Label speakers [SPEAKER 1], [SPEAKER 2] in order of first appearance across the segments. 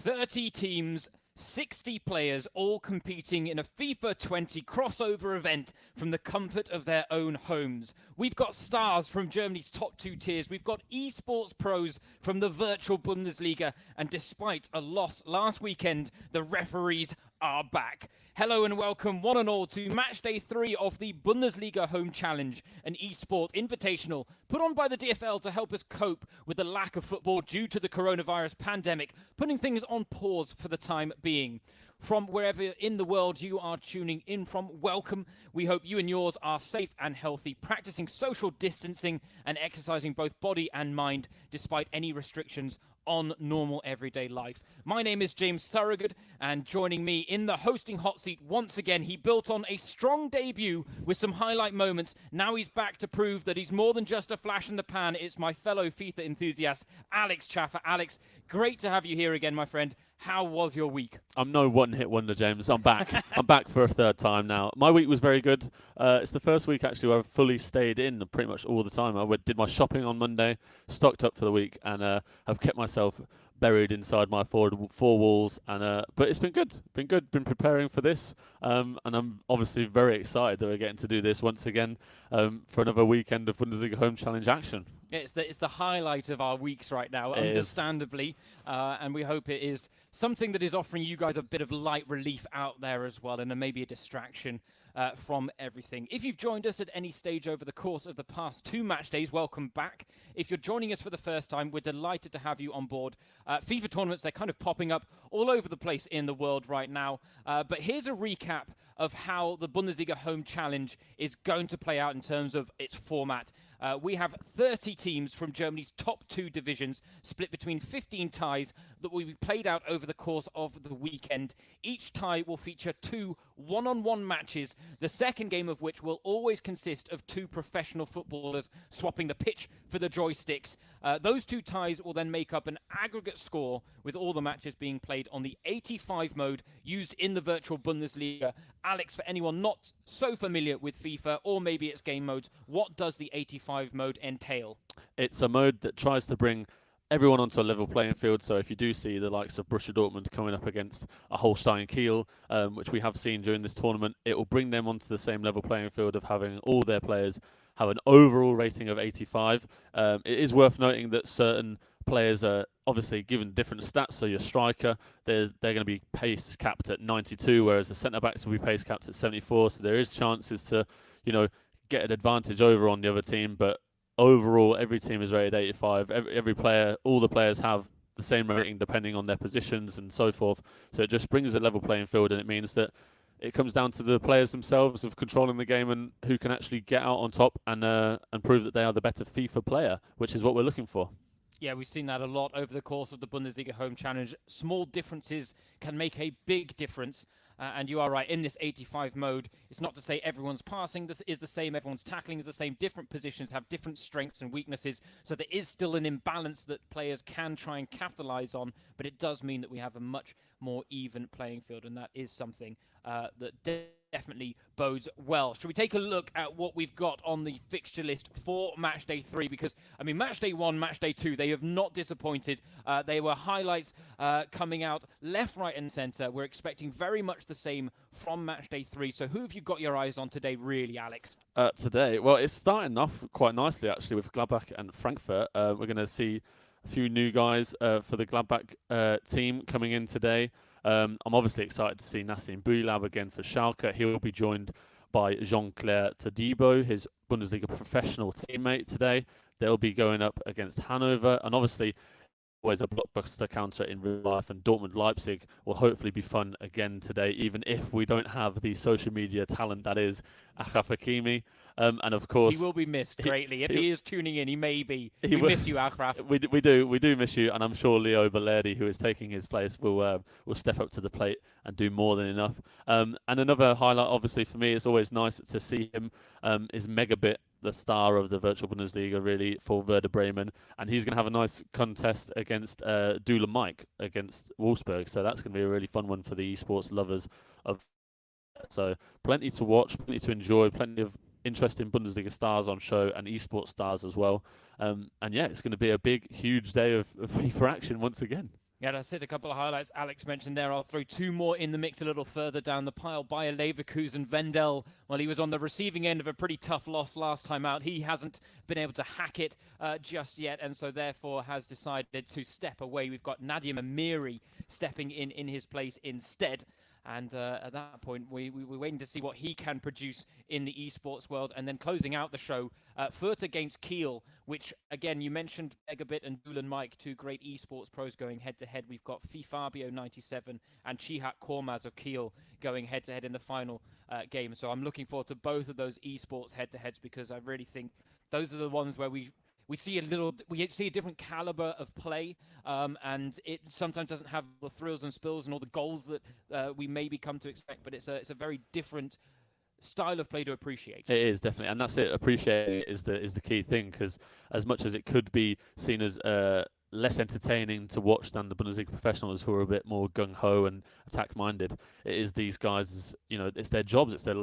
[SPEAKER 1] 30 teams, 60 players, all competing in a FIFA 20 crossover event from the comfort of their own homes. We've got stars from Germany's top two tiers. We've got esports pros from the virtual Bundesliga. And despite a loss last weekend, the referees are back. Hello and welcome one and all to match day 3 of the Bundesliga Home Challenge, an esport invitational put on by the DFL to help us cope with the lack of football due to the coronavirus pandemic, putting things on pause for the time being. From wherever in the world you are tuning in from, welcome. We hope you and yours are safe and healthy, practicing social distancing and exercising both body and mind despite any restrictions on normal everyday life. My name is James Thorogood, and joining me in the hosting hot seat once again, he built on a strong debut with some highlight moments. Now he's back to prove that he's more than just a flash in the pan. It's my fellow FIFA enthusiast, Alex Chaffer. Alex, great to have you here again, my friend. How was your week?
[SPEAKER 2] I'm no one-hit wonder, James. I'm back. I'm back for a third time now. My week was very good. It's the first week, actually, where I've fully stayed in pretty much all the time. I did my shopping on Monday, stocked up for the week, and have kept myself buried inside my four walls. But it's been good. Been preparing for this. And I'm obviously very excited that we're getting to do this once again for another weekend of Bundesliga Home Challenge action.
[SPEAKER 1] It's the highlight of our weeks right now, understandably, and we hope it is something that is offering you guys a bit of light relief out there as well, and maybe a distraction from everything. If you've joined us at any stage over the course of the past 2 match days, welcome back. If you're joining us for the first time, we're delighted to have you on board. FIFA tournaments, they're kind of popping up all over the place in the world right now, but here's a recap of how the Bundesliga Home Challenge is going to play out in terms of its format. We have 30 teams from Germany's top 2 divisions, split between 15 ties that will be played out over the course of the weekend. Each tie will feature 2 one-on-one matches, the second game of which will always consist of 2 professional footballers swapping the pitch for the joysticks. Those 2 ties will then make up an aggregate score, with all the matches being played on the 85 mode used in the virtual Bundesliga. Alex, for anyone not so familiar with FIFA or maybe its game modes, what does the 85 mode entail?
[SPEAKER 2] It's a mode that tries to bring everyone onto a level playing field. So if you do see the likes of Borussia Dortmund coming up against a Holstein Kiel, which we have seen during this tournament, it will bring them onto the same level playing field of having all their players have an overall rating of 85. It is worth noting that certain players are obviously given different stats. So your striker, they're going to be pace capped at 92, whereas the centre-backs will be pace capped at 74. So there is chances to, get an advantage over on the other team. But overall, every team is rated 85. Every player, all the players have the same rating depending on their positions and so forth. So it just brings a level playing field, and it means that it comes down to the players themselves of controlling the game and who can actually get out on top and prove that they are the better FIFA player, which is what we're looking for.
[SPEAKER 1] Yeah, we've seen that a lot over the course of the Bundesliga Home Challenge. Small differences can make a big difference. And you are right, in this 85 mode, it's not to say everyone's passing is the same, everyone's tackling is the same. Different positions have different strengths and weaknesses. So there is still an imbalance that players can try and capitalize on. But it does mean that we have a much more even playing field. And that is something that definitely bodes well. Should we take a look at what we've got on the fixture list for match day 3? Because, match day 1, match day 2, they have not disappointed. They were highlights coming out left, right, and centre. We're expecting very much the same from match day 3. So who have you got your eyes on today, really, Alex?
[SPEAKER 2] Today, well, it's starting off quite nicely, actually, with Gladbach and Frankfurt. We're going to see a few new guys for the Gladbach team coming in today. I'm obviously excited to see Nassim Builab again for Schalke. He'll be joined by Jean-Claire Todibo, his Bundesliga professional teammate today. They'll be going up against Hanover, and obviously always a blockbuster counter in real life, and Dortmund-Leipzig will hopefully be fun again today, even if we don't have the social media talent that is Achraf Hakimi. And of course,
[SPEAKER 1] he will be missed greatly. If he is tuning in, he may be. We
[SPEAKER 2] will,
[SPEAKER 1] miss you, Achraf.
[SPEAKER 2] We do miss you, and I'm sure Leo Balerdi, who is taking his place, will step up to the plate and do more than enough. And another highlight, obviously for me, it's always nice to see him. Is Megabit, the star of the virtual Bundesliga, really, for Werder Bremen, and he's going to have a nice contest against Dula Mike against Wolfsburg. So that's going to be a really fun one for the esports lovers of. So plenty to watch, plenty to enjoy, plenty of interesting Bundesliga stars on show and esports stars as well. And yeah, it's going to be a big, huge day of FIFA action once again.
[SPEAKER 1] Yeah, that's it. A couple of highlights Alex mentioned there. I'll throw two more in the mix a little further down the pile. Bayer Leverkusen, Vendel, well, he was on the receiving end of a pretty tough loss last time out. He hasn't been able to hack it just yet, and so therefore has decided to step away. We've got Nadim Amiri stepping in his place instead. And at that point, we're waiting to see what he can produce in the esports world. And then closing out the show, Fürth against Kiel, which, again, you mentioned Megabit and Dulan Mike, two great esports pros going head-to-head. We've got Fifabio97 and Chihat Kormaz of Kiel going head-to-head in the final game. So I'm looking forward to both of those esports head-to-heads because I really think those are the ones where we see a different caliber of play, and it sometimes doesn't have the thrills and spills and all the goals that we maybe come to expect. But it's a very different style of play to appreciate.
[SPEAKER 2] It is definitely, and that's it. Appreciating it is the key thing, because as much as it could be seen as less entertaining to watch than the Bundesliga professionals who are a bit more gung ho and attack minded, it is these guys. It's their jobs, it's their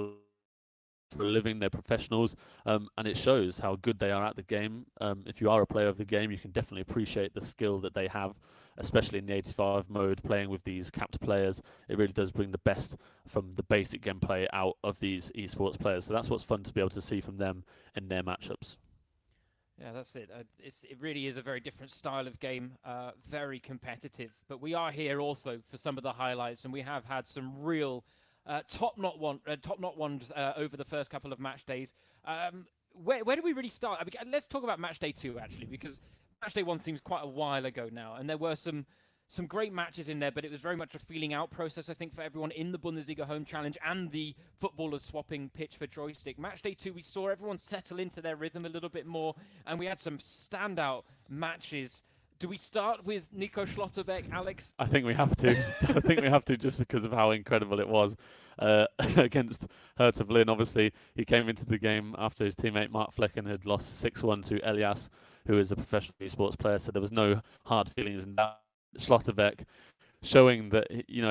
[SPEAKER 2] for a living, they're professionals, and it shows how good they are at the game. If you are a player of the game, you can definitely appreciate the skill that they have, especially in the 85 mode, playing with these capped players. It really does bring the best from the basic gameplay out of these esports players. So that's what's fun to be able to see from them in their matchups.
[SPEAKER 1] Yeah, that's it. It really is a very different style of game, very competitive. But we are here also for some of the highlights, and we have had some real top-notch ones over the first couple of match days. Where do we really start? I mean, let's talk about match day 2, actually, because match day 1 seems quite a while ago now, and there were some great matches in there, but it was very much a feeling out process, I think, for everyone in the Bundesliga Home Challenge and the footballers swapping pitch for joystick. Match day 2, we saw everyone settle into their rhythm a little bit more, and we had some standout matches. Do we start with Nico Schlotterbeck, Alex?
[SPEAKER 2] I think we have to. I think we have to, just because of how incredible it was against Hertha Berlin. Obviously, he came into the game after his teammate Mark Flecken had lost 6-1 to Elias, who is a professional esports player. So there was no hard feelings in that. Schlotterbeck showing that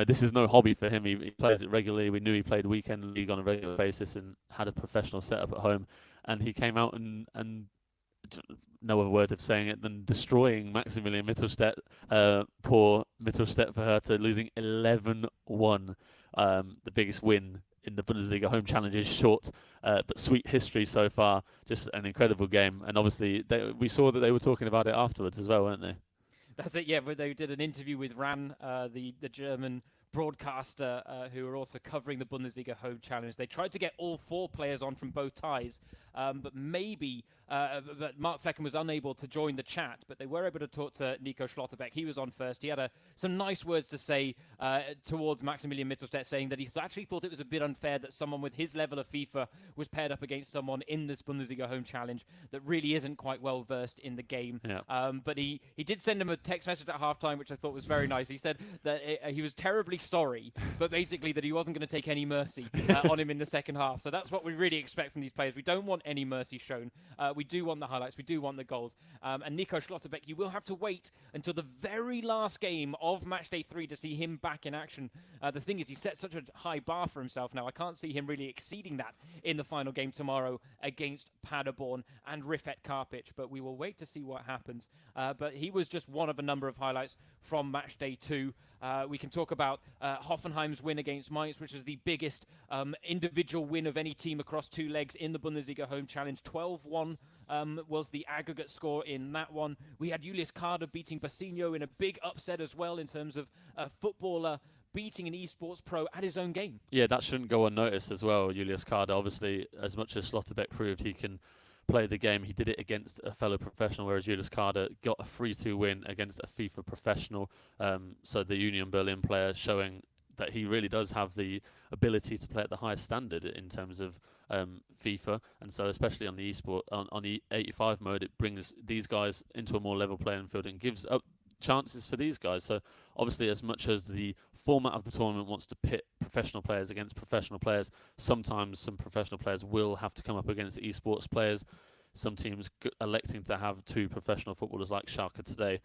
[SPEAKER 2] this is no hobby for him. He plays it regularly. We knew he played weekend league on a regular basis and had a professional setup at home. And he came out and no other word of saying it than destroying Maximilian Mittelstädt. Poor Mittelstädt for Hertha, losing 11-1. The biggest win in the Bundesliga Home Challenge is short, but sweet history so far. Just an incredible game. And obviously, we saw that they were talking about it afterwards as well, weren't they?
[SPEAKER 1] That's it, yeah. But they did an interview with Ran, the German broadcaster, who are also covering the Bundesliga Home Challenge. They tried to get all 4 players on from both ties, but Mark Flecken was unable to join the chat, but they were able to talk to Nico Schlotterbeck. He was on first. He had some nice words to say towards Maximilian Mittelstädt, saying that he actually thought it was a bit unfair that someone with his level of FIFA was paired up against someone in this Bundesliga Home Challenge that really isn't quite well versed in the game.
[SPEAKER 2] Yeah.
[SPEAKER 1] But he did send him a text message at halftime, which I thought was very nice. He said that he was terribly sorry, but basically that he wasn't going to take any mercy on him in the second half. So that's what we really expect from these players. We don't want any mercy shown. We do want the highlights. We do want the goals. And Nico Schlotterbeck, you will have to wait until the very last game of match day 3 to see him back in action. The thing is, he set such a high bar for himself now. I can't see him really exceeding that in the final game tomorrow against Paderborn and Rifet Karpic, but we will wait to see what happens. But he was just one of a number of highlights from match day 2. We can talk about Hoffenheim's win against Mainz, which is the biggest individual win of any team across 2 legs in the Bundesliga Home Challenge. 12-1 was the aggregate score in that one. We had Julius Kader beating Basinho in a big upset as well in terms of a footballer beating an esports pro at his own game.
[SPEAKER 2] Yeah, that shouldn't go unnoticed as well. Julius Kader, obviously, as much as Schlotterbeck proved he can play the game, he did it against a fellow professional, whereas Julius Kader got a 3-2 win against a FIFA professional. So the Union Berlin player showing that he really does have the ability to play at the highest standard in terms of FIFA, and so especially on the esport on the 85 mode, it brings these guys into a more level playing field and gives up chances for these guys. So obviously, as much as the format of the tournament wants to pit professional players against professional players, sometimes some professional players will have to come up against esports players. Some teams electing to have 2 professional footballers like Schalke today.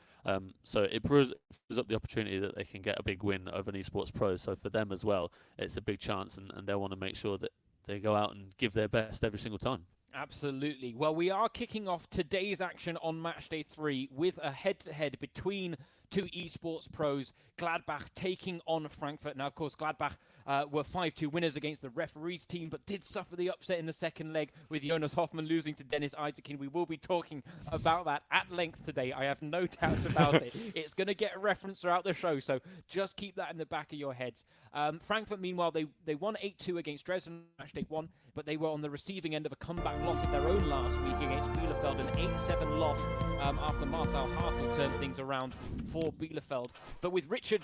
[SPEAKER 2] So it proves up the opportunity that they can get a big win over an esports pro. So for them as well, it's a big chance, and they'll want to make sure that they go out and give their best every single time.
[SPEAKER 1] Absolutely. Well, we are kicking off today's action on match day 3 with a head-to-head between two esports pros, Gladbach taking on Frankfurt. Now, of course, Gladbach were 5-2 winners against the referees team, but did suffer the upset in the second leg with Jonas Hoffmann losing to Dennis Isaacin. We will be talking about that at length today. I have no doubt about it. It's going to get a reference throughout the show, so just keep that in the back of your heads. Frankfurt, meanwhile, they won 8-2 against Dresden, match day 1, but they were on the receiving end of a comeback loss of their own last week against Bielefeld, an 8-7 loss after Marcel Hartl turned things around for Bielefeld. But with Richard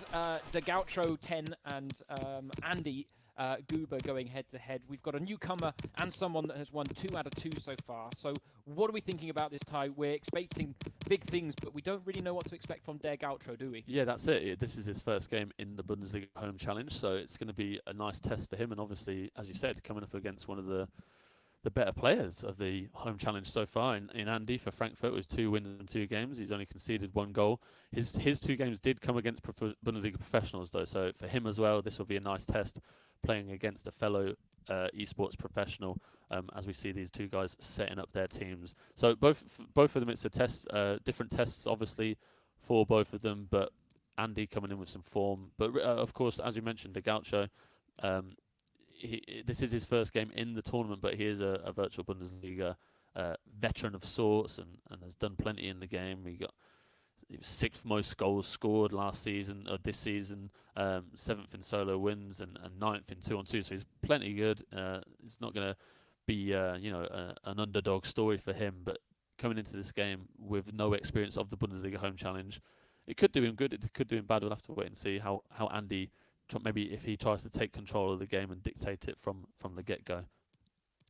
[SPEAKER 1] De Gautro 10 and Andy Guber going head-to-head, we've got a newcomer and someone that has won 2 out of 2 so far. So what are we thinking about this tie? We're expecting big things, but we don't really know what to expect from De Gautro, do we?
[SPEAKER 2] Yeah, that's it. This is his first game in the Bundesliga Home Challenge, so it's going to be a nice test for him. And obviously, as you said, coming up against one of the better players of the Home Challenge so far in Andy for Frankfurt with 2 wins in 2 games. He's only conceded 1 goal. His 2 games did come against Bundesliga professionals, though, so for him as well, this will be a nice test playing against a fellow esports professional as we see these 2 guys setting up their teams. So both of them, it's a test, different tests obviously for both of them, but Andy coming in with some form. But of course, as you mentioned, De Gaucho, this is his first game in the tournament, but he is a virtual Bundesliga veteran of sorts and has done plenty in the game. He was 6th most goals scored last season, or this season, 7th in solo wins and 9th in 2-on-2. So he's plenty good. It's not going to be an underdog story for him, but coming into this game with no experience of the Bundesliga Home Challenge, it could do him good. It could do him bad. We'll have to wait and see how Andy, maybe if he tries to take control of the game and dictate it from the get-go.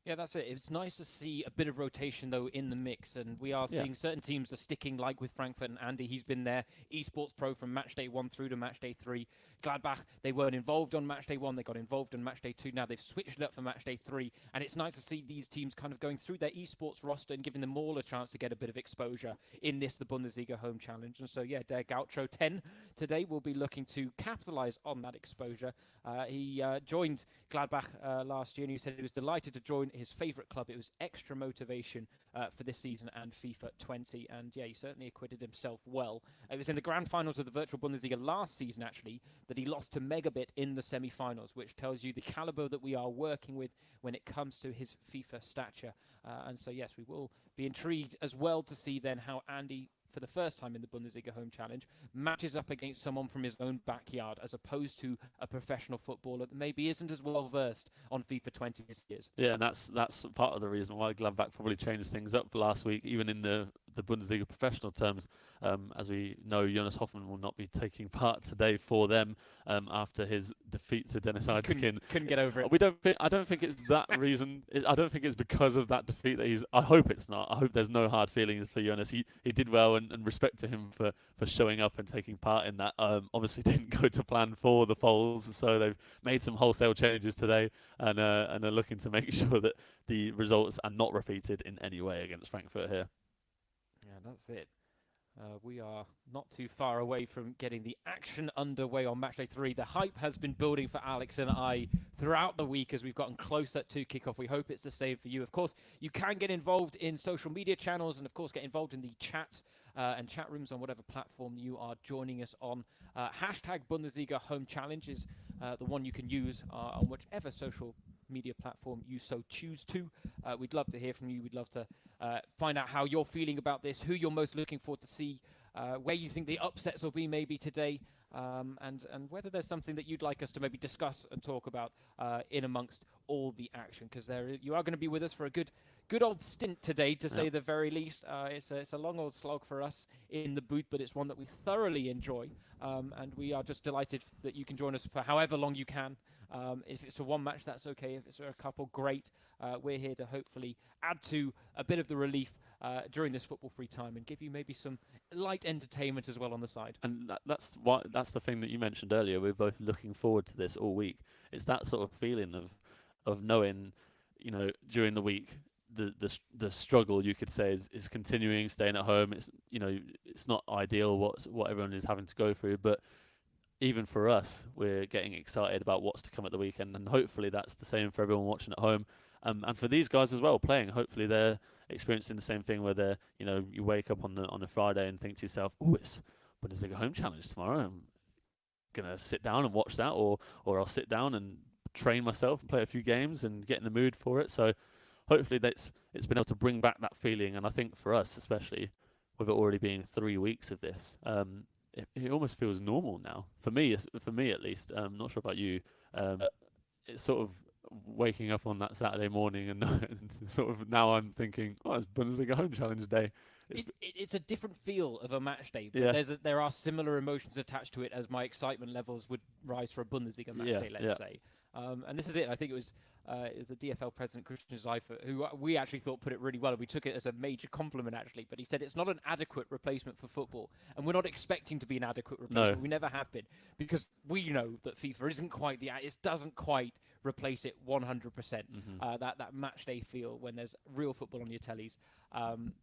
[SPEAKER 1] Yeah, that's it. It's nice to see a bit of rotation, though, in the mix. And we are seeing certain teams are sticking, like with Frankfurt and Andy. He's been there, esports pro from match day 1 through to match day 3. Gladbach, they weren't involved on match day 1. They got involved on match day 2. Now they've switched it up for match day 3. And it's nice to see these teams kind of going through their esports roster and giving them all a chance to get a bit of exposure in the Bundesliga Home Challenge. And so, Der Gautro 10 today will be looking to capitalize on that exposure. He joined Gladbach last year, and he said he was delighted to join his favourite club. It was extra motivation for this season and FIFA 20, and he certainly acquitted himself well. It was in the grand finals of the virtual Bundesliga last season, actually, that he lost to Megabit in the semi-finals, which tells you the calibre that we are working with when it comes to his FIFA stature. And so, yes, we will be intrigued as well to see then how Andy, for the first time in the Bundesliga Home Challenge, matches up against someone from his own backyard as opposed to a professional footballer that maybe isn't as well versed on FIFA 20 as he is.
[SPEAKER 2] Yeah, and that's part of the reason why Gladbach probably changed things up last week, even in the Bundesliga professional terms. As we know, Jonas Hoffmann will not be taking part today for them after his defeat to Dennis Isaacin.
[SPEAKER 1] Couldn't get over it.
[SPEAKER 2] I don't think it's that reason. I don't think it's because of that defeat that he's. I hope it's not. I hope there's no hard feelings for Jonas. He did well, and respect to him for showing up and taking part in that. Obviously didn't go to plan for the Foals, so they've made some wholesale changes today and are looking to make sure that the results are not repeated in any way against Frankfurt here.
[SPEAKER 1] Yeah, that's it. We are not too far away from getting the action underway on matchday 3. The hype has been building for Alex and I throughout the week as we've gotten closer to kickoff. We hope it's the same for you. Of course, you can get involved in social media channels and, of course, get involved in the chats and chat rooms on whatever platform you are joining us on. Hashtag Bundesliga Home Challenge is the one you can use on whichever social media platform you so choose to. We'd love to hear from you. We'd love to find out how you're feeling about this, who you're most looking for to see, where you think the upsets will be maybe today, and whether there's something that you'd like us to maybe discuss and talk about in amongst all the action, because you are going to be with us for a good old stint today, to say the very least. It's a long old slog for us in the booth, but it's one that we thoroughly enjoy, and we are just delighted that you can join us for however long you can. If it's for one match, that's okay. If it's for a couple, great. We're here to hopefully add to a bit of the relief during this football-free time and give you maybe some light entertainment as well on the side.
[SPEAKER 2] And that's the thing that you mentioned earlier. We're both looking forward to this all week. It's that sort of feeling of knowing, during the week, the struggle, you could say, is continuing, staying at home. It's not ideal what everyone is having to go through, but even for us, we're getting excited about what's to come at the weekend, and hopefully that's the same for everyone watching at home, and for these guys as well playing. Hopefully they're experiencing the same thing, where you wake up on a Friday and think to yourself, "Oh, it's Bundesliga Home Challenge tomorrow. I'm gonna sit down and watch that, or I'll sit down and train myself and play a few games and get in the mood for it. So hopefully it's been able to bring back that feeling. And I think for us, especially with it already being 3 weeks of this, it almost feels normal now. For me at least. I'm not sure about you. It's sort of waking up on that Saturday morning and sort of now I'm thinking, oh, it's Bundesliga Home Challenge day.
[SPEAKER 1] It's a different feel of a match day, but
[SPEAKER 2] Yeah.
[SPEAKER 1] there are similar emotions attached to it as my excitement levels would rise for a Bundesliga match day, let's say. And this is it. I think it was the DFL president, Christian Seifert, who we actually thought put it really well. And we took it as a major compliment, actually. But he said it's not an adequate replacement for football. And we're not expecting to be an adequate replacement.
[SPEAKER 2] No.
[SPEAKER 1] We never have been. Because we know that FIFA isn't quite it doesn't quite replace it 100%. That match day feel when there's real football on your tellies.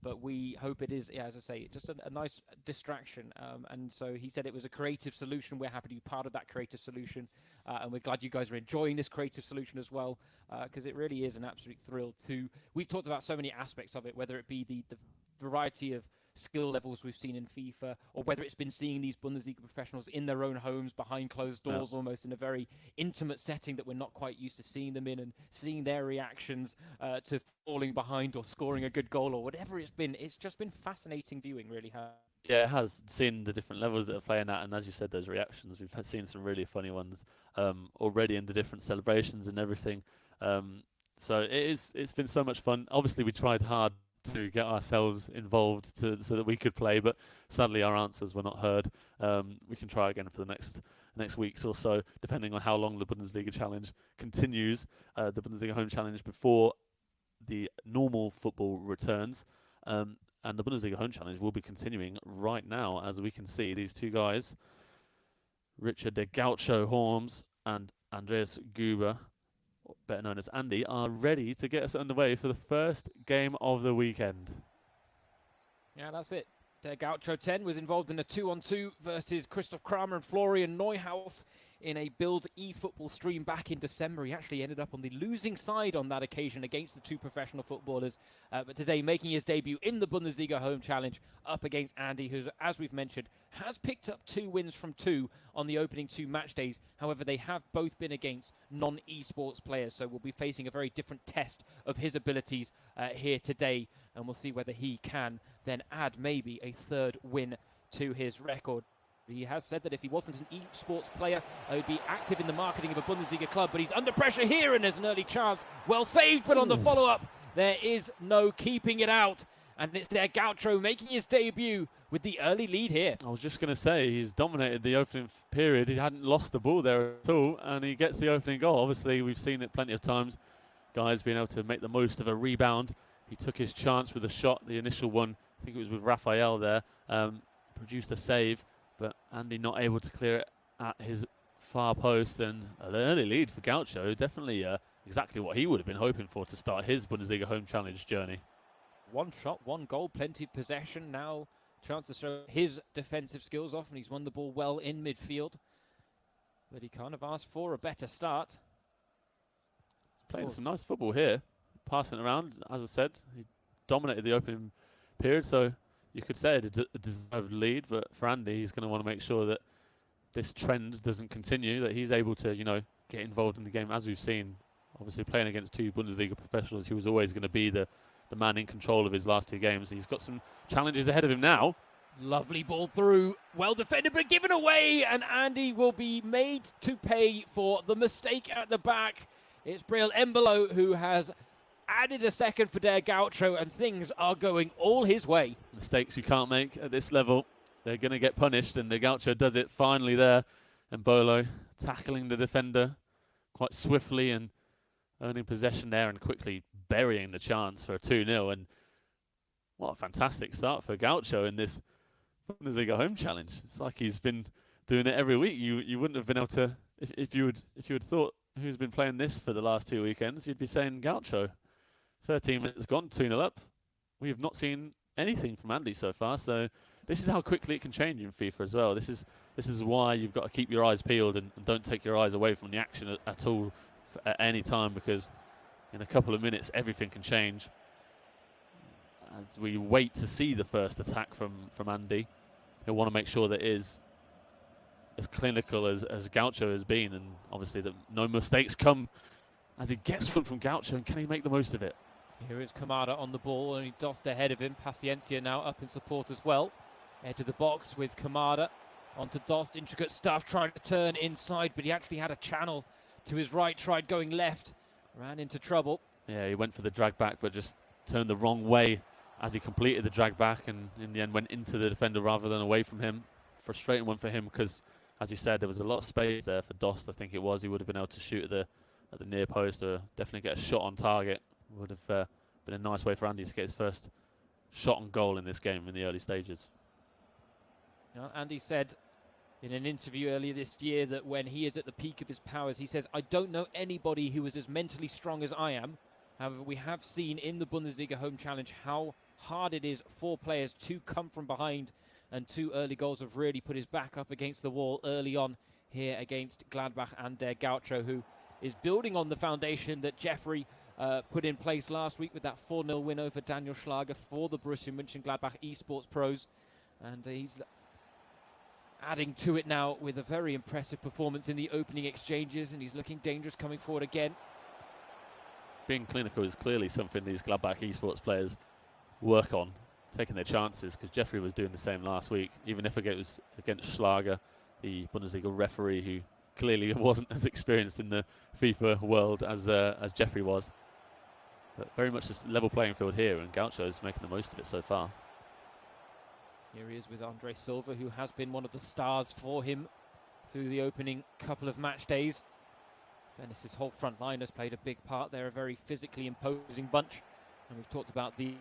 [SPEAKER 1] But we hope it is, as I say, just a nice distraction. And so he said it was a creative solution. We're happy to be part of that creative solution. And we're glad you guys are enjoying this creative solution as well, because it really is an absolute thrill to... We've talked about so many aspects of it, whether it be the variety of skill levels we've seen in FIFA, or whether it's been seeing these Bundesliga professionals in their own homes, behind closed doors, almost in a very intimate setting that we're not quite used to seeing them in, and seeing their reactions to falling behind or scoring a good goal or whatever it's been. It's just been fascinating viewing, really.
[SPEAKER 2] Yeah, it has. Seen the different levels that are playing at, and as you said, those reactions, we've seen some really funny ones already in the different celebrations and everything. So it's been so much fun. Obviously, we tried hard to get ourselves involved so that we could play, but sadly our answers were not heard. We can try again for the next weeks or so, depending on how long the Bundesliga Challenge continues, the Bundesliga Home Challenge before the normal football returns. And the Bundesliga Home Challenge will be continuing right now, as we can see. These two guys, Richard de Gaucho Horms and Andreas Gruber, better known as Andy, are ready to get us underway for the first game of the weekend.
[SPEAKER 1] Yeah, that's it. Der Gaucho 10 was involved in a 2-on-2 versus Christoph Kramer and Florian Neuhaus in a Build eFootball stream back in December. He actually ended up on the losing side on that occasion against the two professional footballers. But today, making his debut in the Bundesliga Home Challenge up against Andy, who, as we've mentioned, has picked up 2 wins from 2 on the opening 2 match days. However, they have both been against non-esports players, so we'll be facing a very different test of his abilities here today. And we'll see whether he can then add maybe a 3rd win to his record. He has said that if he wasn't an esports player, he would be active in the marketing of a Bundesliga club, but he's under pressure here, and there's an early chance. Well saved, but on the follow-up, there is no keeping it out. And it's Der Gaucho making his debut with the early lead here.
[SPEAKER 2] I was just going to say, he's dominated the opening period. He hadn't lost the ball there at all, and he gets the opening goal. Obviously, we've seen it plenty of times. Guys being able to make the most of a rebound. He took his chance with a shot, the initial one, I think it was with Raphael there, produced a save. But Andy not able to clear it at his far post, and an early lead for Gaucho. Definitely exactly what he would have been hoping for to start his Bundesliga Home Challenge journey.
[SPEAKER 1] 1 shot, 1 goal, plenty of possession. Now chance to show his defensive skills off, and he's won the ball well in midfield. But he kind of asked for a better start.
[SPEAKER 2] He's playing some nice football here. Passing around, as I said, he dominated the opening period, so you could say it a deserved lead, but for Andy, he's going to want to make sure that this trend doesn't continue, that he's able to, get involved in the game, as we've seen. Obviously, playing against 2 Bundesliga professionals, he was always going to be the man in control of his last 2 games. He's got some challenges ahead of him now.
[SPEAKER 1] Lovely ball through, well defended, but given away, and Andy will be made to pay for the mistake at the back. It's Brill Embolo who has added a second for Der Gaucho, and things are going all his way.
[SPEAKER 2] Mistakes you can't make at this level. They're going to get punished, and Der Gaucho does it finally there. And Bolo tackling the defender quite swiftly and earning possession there and quickly burying the chance for a 2-0. And what a fantastic start for Gaucho in this Bundesliga Home Challenge. It's like he's been doing it every week. You wouldn't have been able to, if you had thought who's been playing this for the last 2 weekends, you'd be saying Gaucho. 13 minutes gone, 2-0 up. We have not seen anything from Andy so far, so this is how quickly it can change in FIFA as well. This is why you've got to keep your eyes peeled and don't take your eyes away from the action at all at any time, because in a couple of minutes everything can change. As we wait to see the first attack from Andy. he'll want to make sure that it is as clinical as Gaucho has been, and obviously that no mistakes come as he gets one from Gaucho, and can he make the most of it?
[SPEAKER 1] Here is Kamada on the ball, and he Dost ahead of him. Paciencia now up in support as well. Edge of the box with Kamada. Onto Dost, intricate stuff, trying to turn inside, but he actually had a channel to his right, tried going left, ran into trouble.
[SPEAKER 2] Yeah, he went for the drag back, but just turned the wrong way as he completed the drag back, and in the end went into the defender rather than away from him. Frustrating one for him because, as you said, there was a lot of space there for Dost. I think it was. He would have been able to shoot at the near post, or definitely get a shot on target. Would have been a nice way for Andy to get his first shot on goal in this game in the early stages.
[SPEAKER 1] Now, Andy said in an interview earlier this year that when he is at the peak of his powers, he says, I don't know anybody who is as mentally strong as I am. However, we have seen in the Bundesliga Home Challenge how hard it is for players to come from behind, and 2 early goals have really put his back up against the wall early on here against Gladbach and Der Gaucho, who is building on the foundation that Jeffrey put in place last week with that 4-0 win over Daniel Schlager for the Borussia Mönchengladbach esports pros. And he's adding to it now with a very impressive performance in the opening exchanges, and he's looking dangerous coming forward again.
[SPEAKER 2] Being clinical is clearly something these Gladbach esports players work on, taking their chances, because Jeffrey was doing the same last week, even if it was against Schlager, the Bundesliga referee, who clearly wasn't as experienced in the FIFA world as Jeffrey was. But very much a level playing field here, and Gaucho is making the most of it so far.
[SPEAKER 1] Here he is with Andre Silva, who has been one of the stars for him through the opening couple of match days. Venice's whole front line has played a big part. They're a very physically imposing bunch, and we've talked about the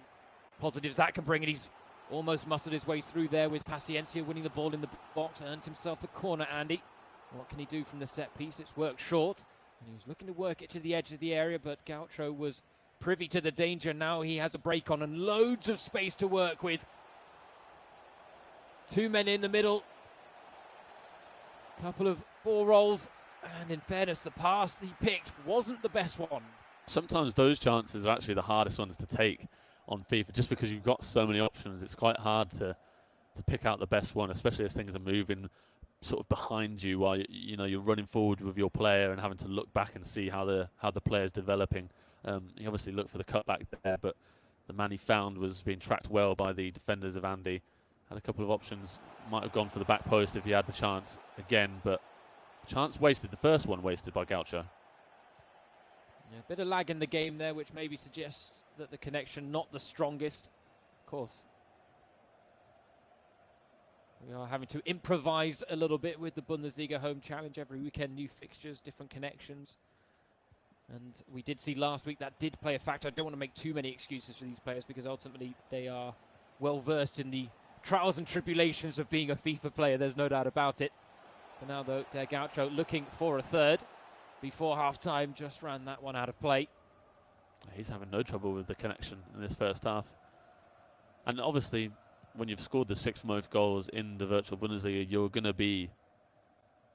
[SPEAKER 1] positives that can bring, and he's almost muscled his way through there with Paciencia winning the ball in the box, earned himself a corner. Andy, what can he do from the set piece? It's worked short, and he was looking to work it to the edge of the area, but Gaucho was privy to the danger. Now he has a break on and loads of space to work with. 2 men in the middle, couple of ball rolls, and in fairness, the pass he picked wasn't the best one.
[SPEAKER 2] Sometimes those chances are actually the hardest ones to take on FIFA, just because you've got so many options. It's quite hard to pick out the best one, especially as things are moving sort of behind you while you're running forward with your player and having to look back and see how the player's developing. He obviously looked for the cutback there, but the man he found was being tracked well by the defenders of Andy. Had a couple of options, might have gone for the back post if he had the chance again, but chance wasted. The first one wasted by Gaucho.
[SPEAKER 1] Yeah, a bit of lag in the game there, which maybe suggests that the connection not the strongest. Of course, we are having to improvise a little bit with the Bundesliga Home Challenge. Every weekend, new fixtures, different connections. And we did see last week that did play a factor. I don't want to make too many excuses for these players, because ultimately they are well versed in the trials and tribulations of being a FIFA player, there's no doubt about it. For now, though, Der Gaucho looking for a third before half-time, just ran that one out of play.
[SPEAKER 2] He's having no trouble with the connection in this first half. And obviously, when you've scored the 6 most goals in the virtual Bundesliga, you're going to be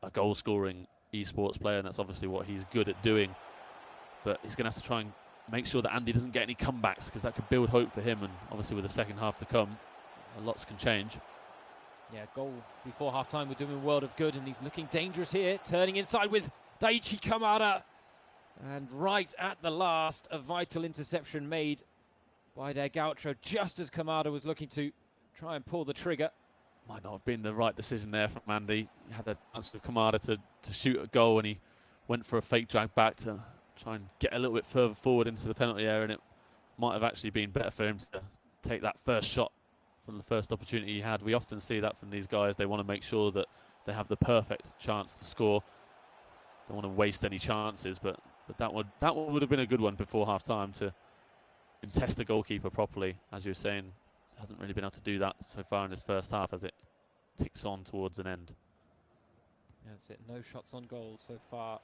[SPEAKER 2] a goal-scoring esports player, and that's obviously what he's good at doing. But he's going to have to try and make sure that Andy doesn't get any comebacks, because that could build hope for him, and obviously with the second half to come, lots can change.
[SPEAKER 1] Yeah, goal before half-time would do him a world of good, and he's looking dangerous here, turning inside with Daichi Kamada. And right at the last, a vital interception made by Der Gaucho, just as Kamada was looking to try and pull the trigger.
[SPEAKER 2] Might not have been the right decision there from Andy. He had a chance with Kamada to shoot a goal, and he went for a fake drag back to try and get a little bit further forward into the penalty area, and it might have actually been better for him to take that first shot from the first opportunity he had. We often see that from these guys. They want to make sure that they have the perfect chance to score. Don't want to waste any chances, but that one would have been a good one before half-time to test the goalkeeper properly. As you were saying, hasn't really been able to do that so far in this first half as it ticks on towards an end.
[SPEAKER 1] That's it. No shots on goal so far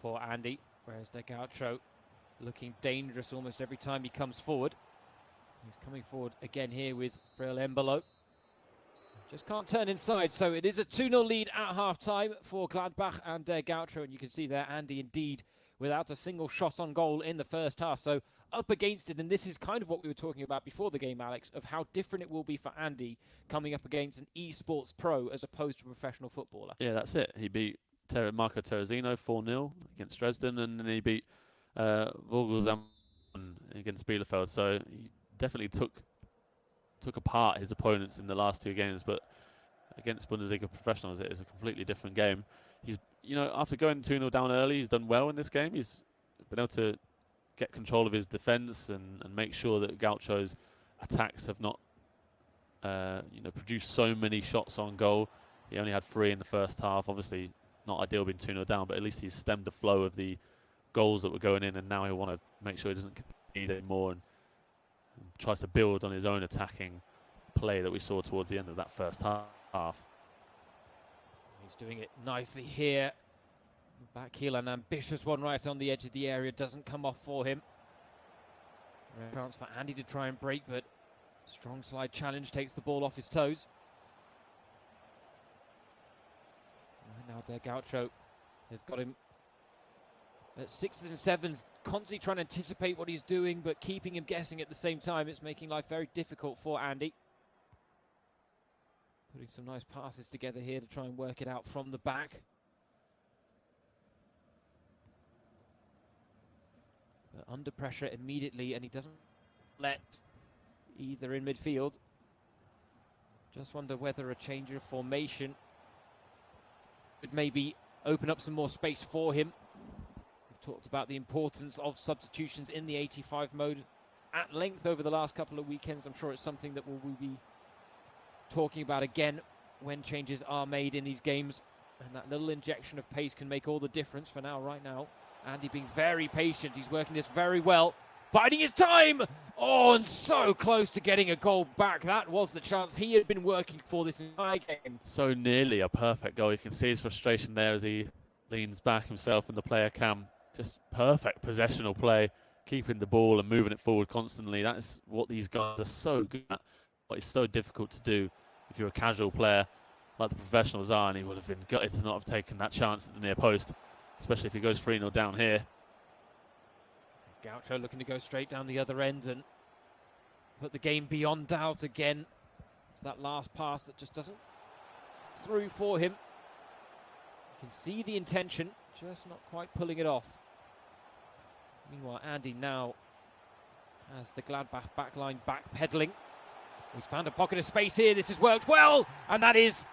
[SPEAKER 1] for Andy, whereas Der Gaucho looking dangerous almost every time he comes forward. He's coming forward again here with Breel Embolo. Just can't turn inside, so it is a 2-0 lead at half-time for Gladbach and Der Gaucho, and you can see there Andy indeed without a single shot on goal in the first half. So up against it, and this is kind of what we were talking about before the game, Alex, of how different it will be for Andy coming up against an esports pro as opposed to a professional footballer.
[SPEAKER 2] Yeah, that's it. He beat Marco Terrazino 4-0 against Dresden, and then he beat Vogelsam against Bielefeld. So he definitely took apart his opponents in the last two games, but against Bundesliga professionals, it is a completely different game. He's, after going 2-0 down early, he's done well in this game. He's been able to get control of his defence and make sure that Gaucho's attacks have not, produced so many shots on goal. He only had 3 in the first half. Obviously, not ideal being 2-0 down, but at least he's stemmed the flow of the goals that were going in, and now he'll want to make sure he doesn't concede anymore and tries to build on his own attacking play that we saw towards the end of that first half.
[SPEAKER 1] He's doing it nicely here. Back heel, an ambitious one right on the edge of the area, doesn't come off for him. Rare chance for Andy to try and break, but strong slide challenge takes the ball off his toes. Right now, Der Gaucho has got him at 6s and 7s, constantly trying to anticipate what he's doing, but keeping him guessing at the same time. It's making life very difficult for Andy. Putting some nice passes together here to try and work it out from the back. But under pressure immediately, and he doesn't let either in midfield. Just wonder whether a change of formation could maybe open up some more space for him. We've talked about the importance of substitutions in the 85 mode at length over the last couple of weekends. I'm sure it's something that we'll be talking about again when changes are made in these games, and that little injection of pace can make all the difference. For now, right now, Andy being very patient. He's working this very well, biding his time. Oh, and so close to getting a goal back. That was the chance he had been working for this entire game.
[SPEAKER 2] So nearly a perfect goal. You can see his frustration there as he leans back himself and the player cam. Just perfect possessional play, keeping the ball and moving it forward constantly. That is what these guys are so good at. But it's so difficult to do if you're a casual player like the professionals are, and he would have been gutted to not have taken that chance at the near post, especially if he goes 3-0 down here.
[SPEAKER 1] Gaucho looking to go straight down the other end and put the game beyond doubt again. It's that last pass that just doesn't through for him. You can see the intention, just not quite pulling it off. Meanwhile, Andy now has the Gladbach backline backpedaling. He's found a pocket of space here. This has worked well, and that is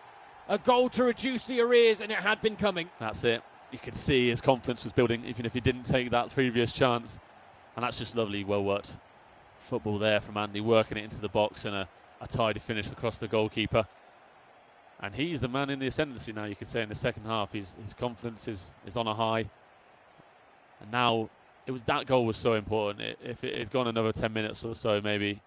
[SPEAKER 1] a goal to reduce the arrears, and it had been coming.
[SPEAKER 2] That's it. You could see his confidence was building, even if he didn't take that previous chance. And that's just lovely, well-worked football there from Andy, working it into the box and a tidy finish across the goalkeeper. And he's the man in the ascendancy now, you could say, in the second half. His confidence is on a high. And now, that goal was so important. If it had gone another 10 minutes or so, maybe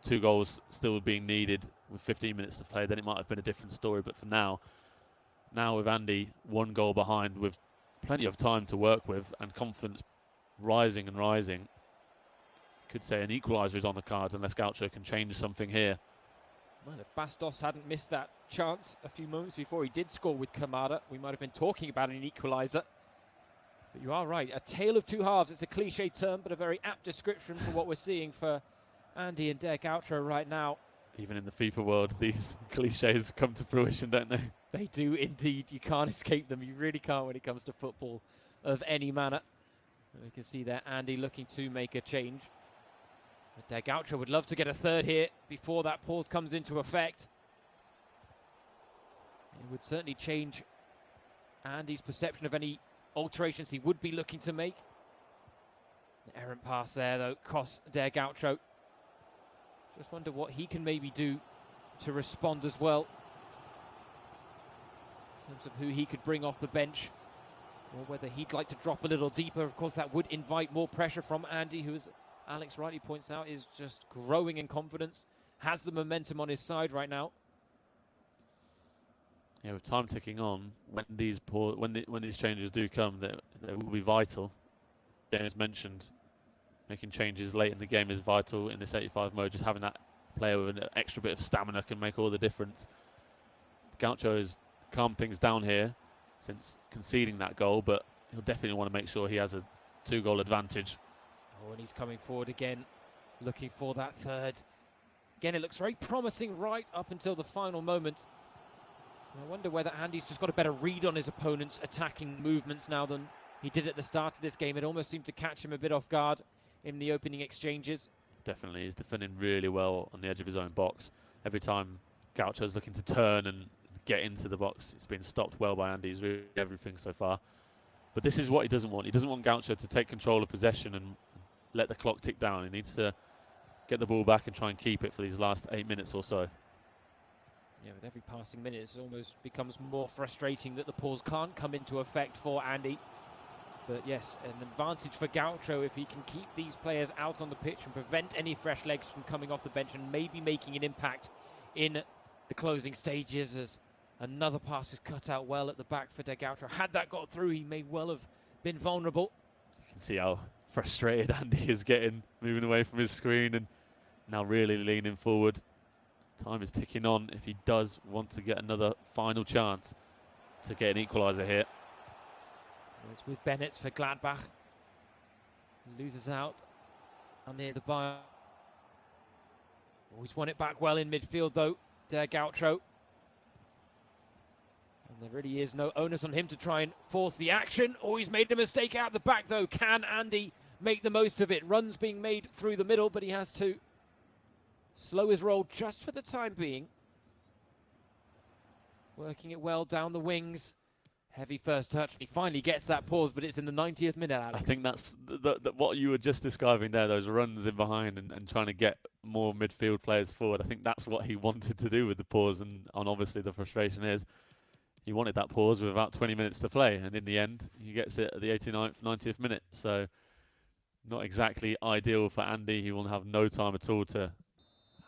[SPEAKER 2] 2 goals still being needed with 15 minutes to play, then it might have been a different story. But for now with Andy 1 goal behind, with plenty of time to work with and confidence rising and rising, could say an equaliser is on the cards unless Gaucho can change something here.
[SPEAKER 1] Well, if Bastos hadn't missed that chance a few moments before he did score with Kamada, we might have been talking about an equaliser. But you are right, a tale of two halves. It's a cliche term, but a very apt description for what we're seeing for Andy and Der Gaucho right now.
[SPEAKER 2] Even in the FIFA world, these cliches come to fruition, don't they?
[SPEAKER 1] They do indeed. You can't escape them. You really can't when it comes to football of any manner. And we can see there Andy looking to make a change. But Der Gaucho would love to get a third here before that pause comes into effect. It would certainly change Andy's perception of any alterations he would be looking to make. An errant pass there, though, costs Der Gaucho. Just wonder what he can maybe do to respond as well, in terms of who he could bring off the bench, or whether he'd like to drop a little deeper. Of course, that would invite more pressure from Andy, who, as Alex rightly points out, is just growing in confidence, has the momentum on his side right now.
[SPEAKER 2] Yeah, with time ticking on, when these changes do come, they will be vital. James mentioned making changes late in the game is vital in this 85 mode. Just having that player with an extra bit of stamina can make all the difference. Gaucho has calmed things down here since conceding that goal, but he'll definitely want to make sure he has a 2-goal advantage.
[SPEAKER 1] Oh, and he's coming forward again, looking for that third. Again, it looks very promising right up until the final moment. I wonder whether Andy's just got a better read on his opponent's attacking movements now than he did at the start of this game. It almost seemed to catch him a bit off guard in the opening exchanges.
[SPEAKER 2] Definitely, he's defending really well on the edge of his own box. Every time Gaucho's looking to turn and get into the box, it's been stopped well by Andy. He's really everything so far. But this is what he doesn't want. He doesn't want Gaucho to take control of possession and let the clock tick down. He needs to get the ball back and try and keep it for these last 8 minutes or so.
[SPEAKER 1] Yeah, with every passing minute, it almost becomes more frustrating that the pause can't come into effect for Andy. But yes, an advantage for Gaucho if he can keep these players out on the pitch and prevent any fresh legs from coming off the bench and maybe making an impact in the closing stages, as another pass is cut out well at the back for De Gaucho. Had that got through, he may well have been vulnerable.
[SPEAKER 2] You can see how frustrated Andy is getting, moving away from his screen and now really leaning forward. Time is ticking on if he does want to get another final chance to get an equaliser here.
[SPEAKER 1] It's with Bennett for Gladbach. Loses out near the bar. He's won it back well in midfield though, Der Gaucho. And there really is no onus on him to try and force the action. Oh, he's made a mistake out the back though. Can Andy make the most of it? Runs being made through the middle, but he has to slow his roll just for the time being. Working it well down the wings. Heavy first touch. He finally gets that pause, but it's in the 90th minute, Alex.
[SPEAKER 2] I think that's what you were just describing there, those runs in behind and trying to get more midfield players forward. I think that's what he wanted to do with the pause, and obviously the frustration is he wanted that pause with about 20 minutes to play, and in the end, he gets it at the 89th, 90th minute. So not exactly ideal for Andy. He will have no time at all to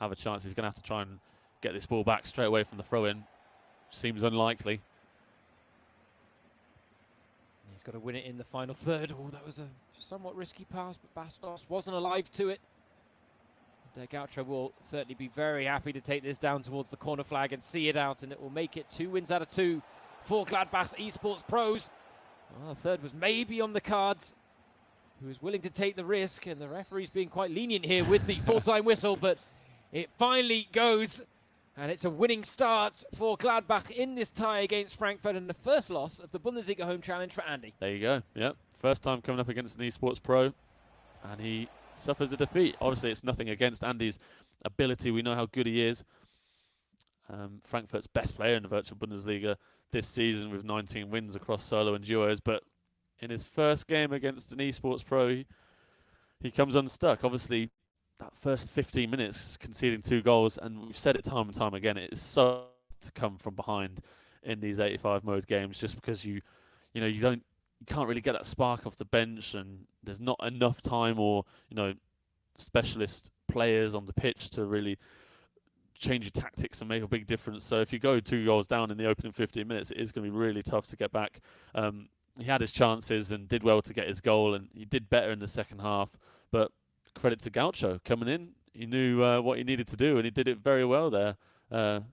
[SPEAKER 2] have a chance. He's going to have to try and get this ball back straight away from the throw-in. Seems unlikely.
[SPEAKER 1] He's got to win it in the final third. Oh, that was a somewhat risky pass, but Bastos wasn't alive to it. De Gaucho will certainly be very happy to take this down towards the corner flag and see it out, and it will make it 2 wins out of 2 for Gladbach's esports pros. Well, the third was maybe on the cards. Who was willing to take the risk, and the referee's being quite lenient here with the full-time whistle, but it finally goes. And it's a winning start for Gladbach in this tie against Frankfurt, and the first loss of the Bundesliga Home Challenge for Andy.
[SPEAKER 2] There you go. Yep. First time coming up against an esports pro, and he suffers a defeat. Obviously, it's nothing against Andy's ability. We know how good he is. Frankfurt's best player in the virtual Bundesliga this season with 19 wins across solo and duos. But in his first game against an esports pro, he comes unstuck. Obviously, that first 15 minutes, conceding 2 goals, and we've said it time and time again, it is so to come from behind in these 85 mode games, just because you can't really get that spark off the bench, and there's not enough time or specialist players on the pitch to really change your tactics and make a big difference. So if you go 2 goals down in the opening 15 minutes, it is going to be really tough to get back. He had his chances and did well to get his goal, and he did better in the second half, but credit to Gaucho coming in. He knew what he needed to do, and he did it very well there,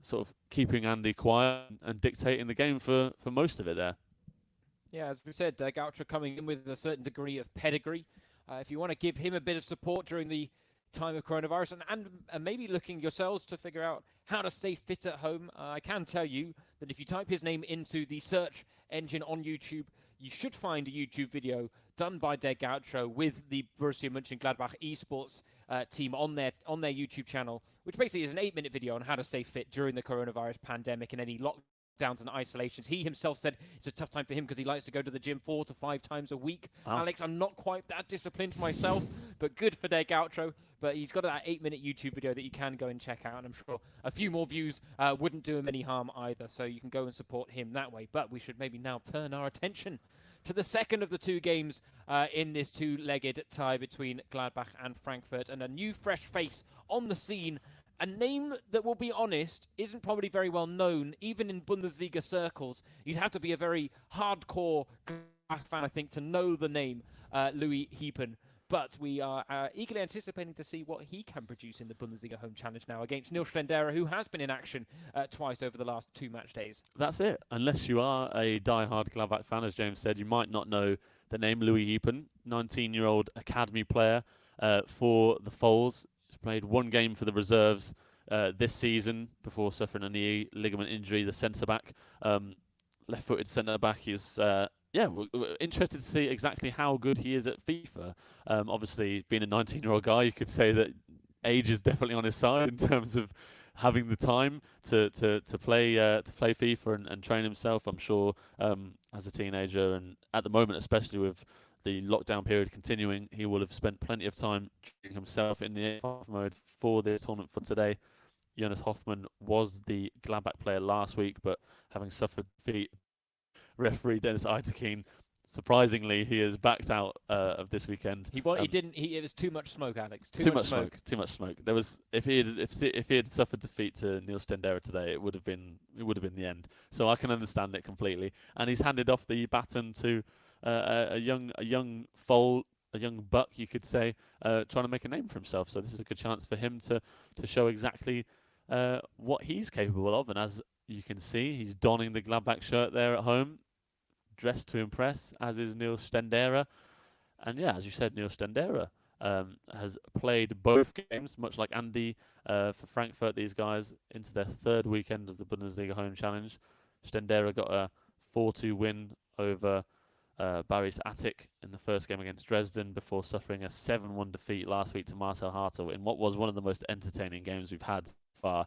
[SPEAKER 2] sort of keeping Andy quiet and dictating the game for most of it there.
[SPEAKER 1] Yeah, as we said, Gaucho coming in with a certain degree of pedigree. If you want to give him a bit of support during the time of coronavirus, and maybe looking yourselves to figure out how to stay fit at home, I can tell you that if you type his name into the search engine on YouTube, you should find a YouTube video done by De Gaucho with the Borussia Mönchengladbach esports team on their YouTube channel, which basically is an 8-minute video on how to stay fit during the coronavirus pandemic and any lockdowns and isolations. He himself said it's a tough time for him because he likes to go to the gym 4 to 5 times a week. Wow. Alex, I'm not quite that disciplined myself, but good for De Gaucho. But he's got that 8-minute YouTube video that you can go and check out, and I'm sure a few more views wouldn't do him any harm either, so you can go and support him that way. But we should maybe now turn our attention to the second of the 2 games in this 2-legged tie between Gladbach and Frankfurt, and a new fresh face on the scene. A name that, we'll be honest, isn't probably very well known, even in Bundesliga circles. You'd have to be a very hardcore Gladbach fan, I think, to know the name Louis Hiepen. but we are eagerly anticipating to see what he can produce in the Bundesliga Home Challenge now against Nils Stendera, who has been in action twice over the last 2 match days.
[SPEAKER 2] That's it. Unless you are a die-hard Gladbach fan, as James said, you might not know the name Louis Hiepen, 19-year-old academy player for the Foals. He's played 1 game for the reserves this season before suffering a knee ligament injury. The centre-back, left-footed centre-back, is we're interested to see exactly how good he is at FIFA. Obviously, being a 19-year-old guy, you could say that age is definitely on his side in terms of having the time to play FIFA and train himself. I'm sure as a teenager, and at the moment, especially with the lockdown period continuing, he will have spent plenty of time training himself in the A5 mode for this tournament for today. Jonas Hoffmann was the Gladbach player last week, but having suffered defeat, referee Dennis Eiterkeen, surprisingly, he is backed out of this weekend.
[SPEAKER 1] He didn't. It was too much smoke, Alex.
[SPEAKER 2] Too much smoke. Too much smoke. There was if he had suffered defeat to Nils Stendera today, it would have been the end. So I can understand it completely. And he's handed off the baton to a young foal, a young buck, you could say, trying to make a name for himself. So this is a good chance for him to show exactly what he's capable of. And as you can see, he's donning the Gladbach shirt there at home, dressed to impress, as is Nils Stendera. And yeah, as you said, Nils Stendera has played both games, much like Andy for Frankfurt, these guys, into their 3rd weekend of the Bundesliga Home Challenge. Stendera got a 4-2 win over Baris Attic in the first game against Dresden before suffering a 7-1 defeat last week to Marcel Hartel in what was one of the most entertaining games we've had so far.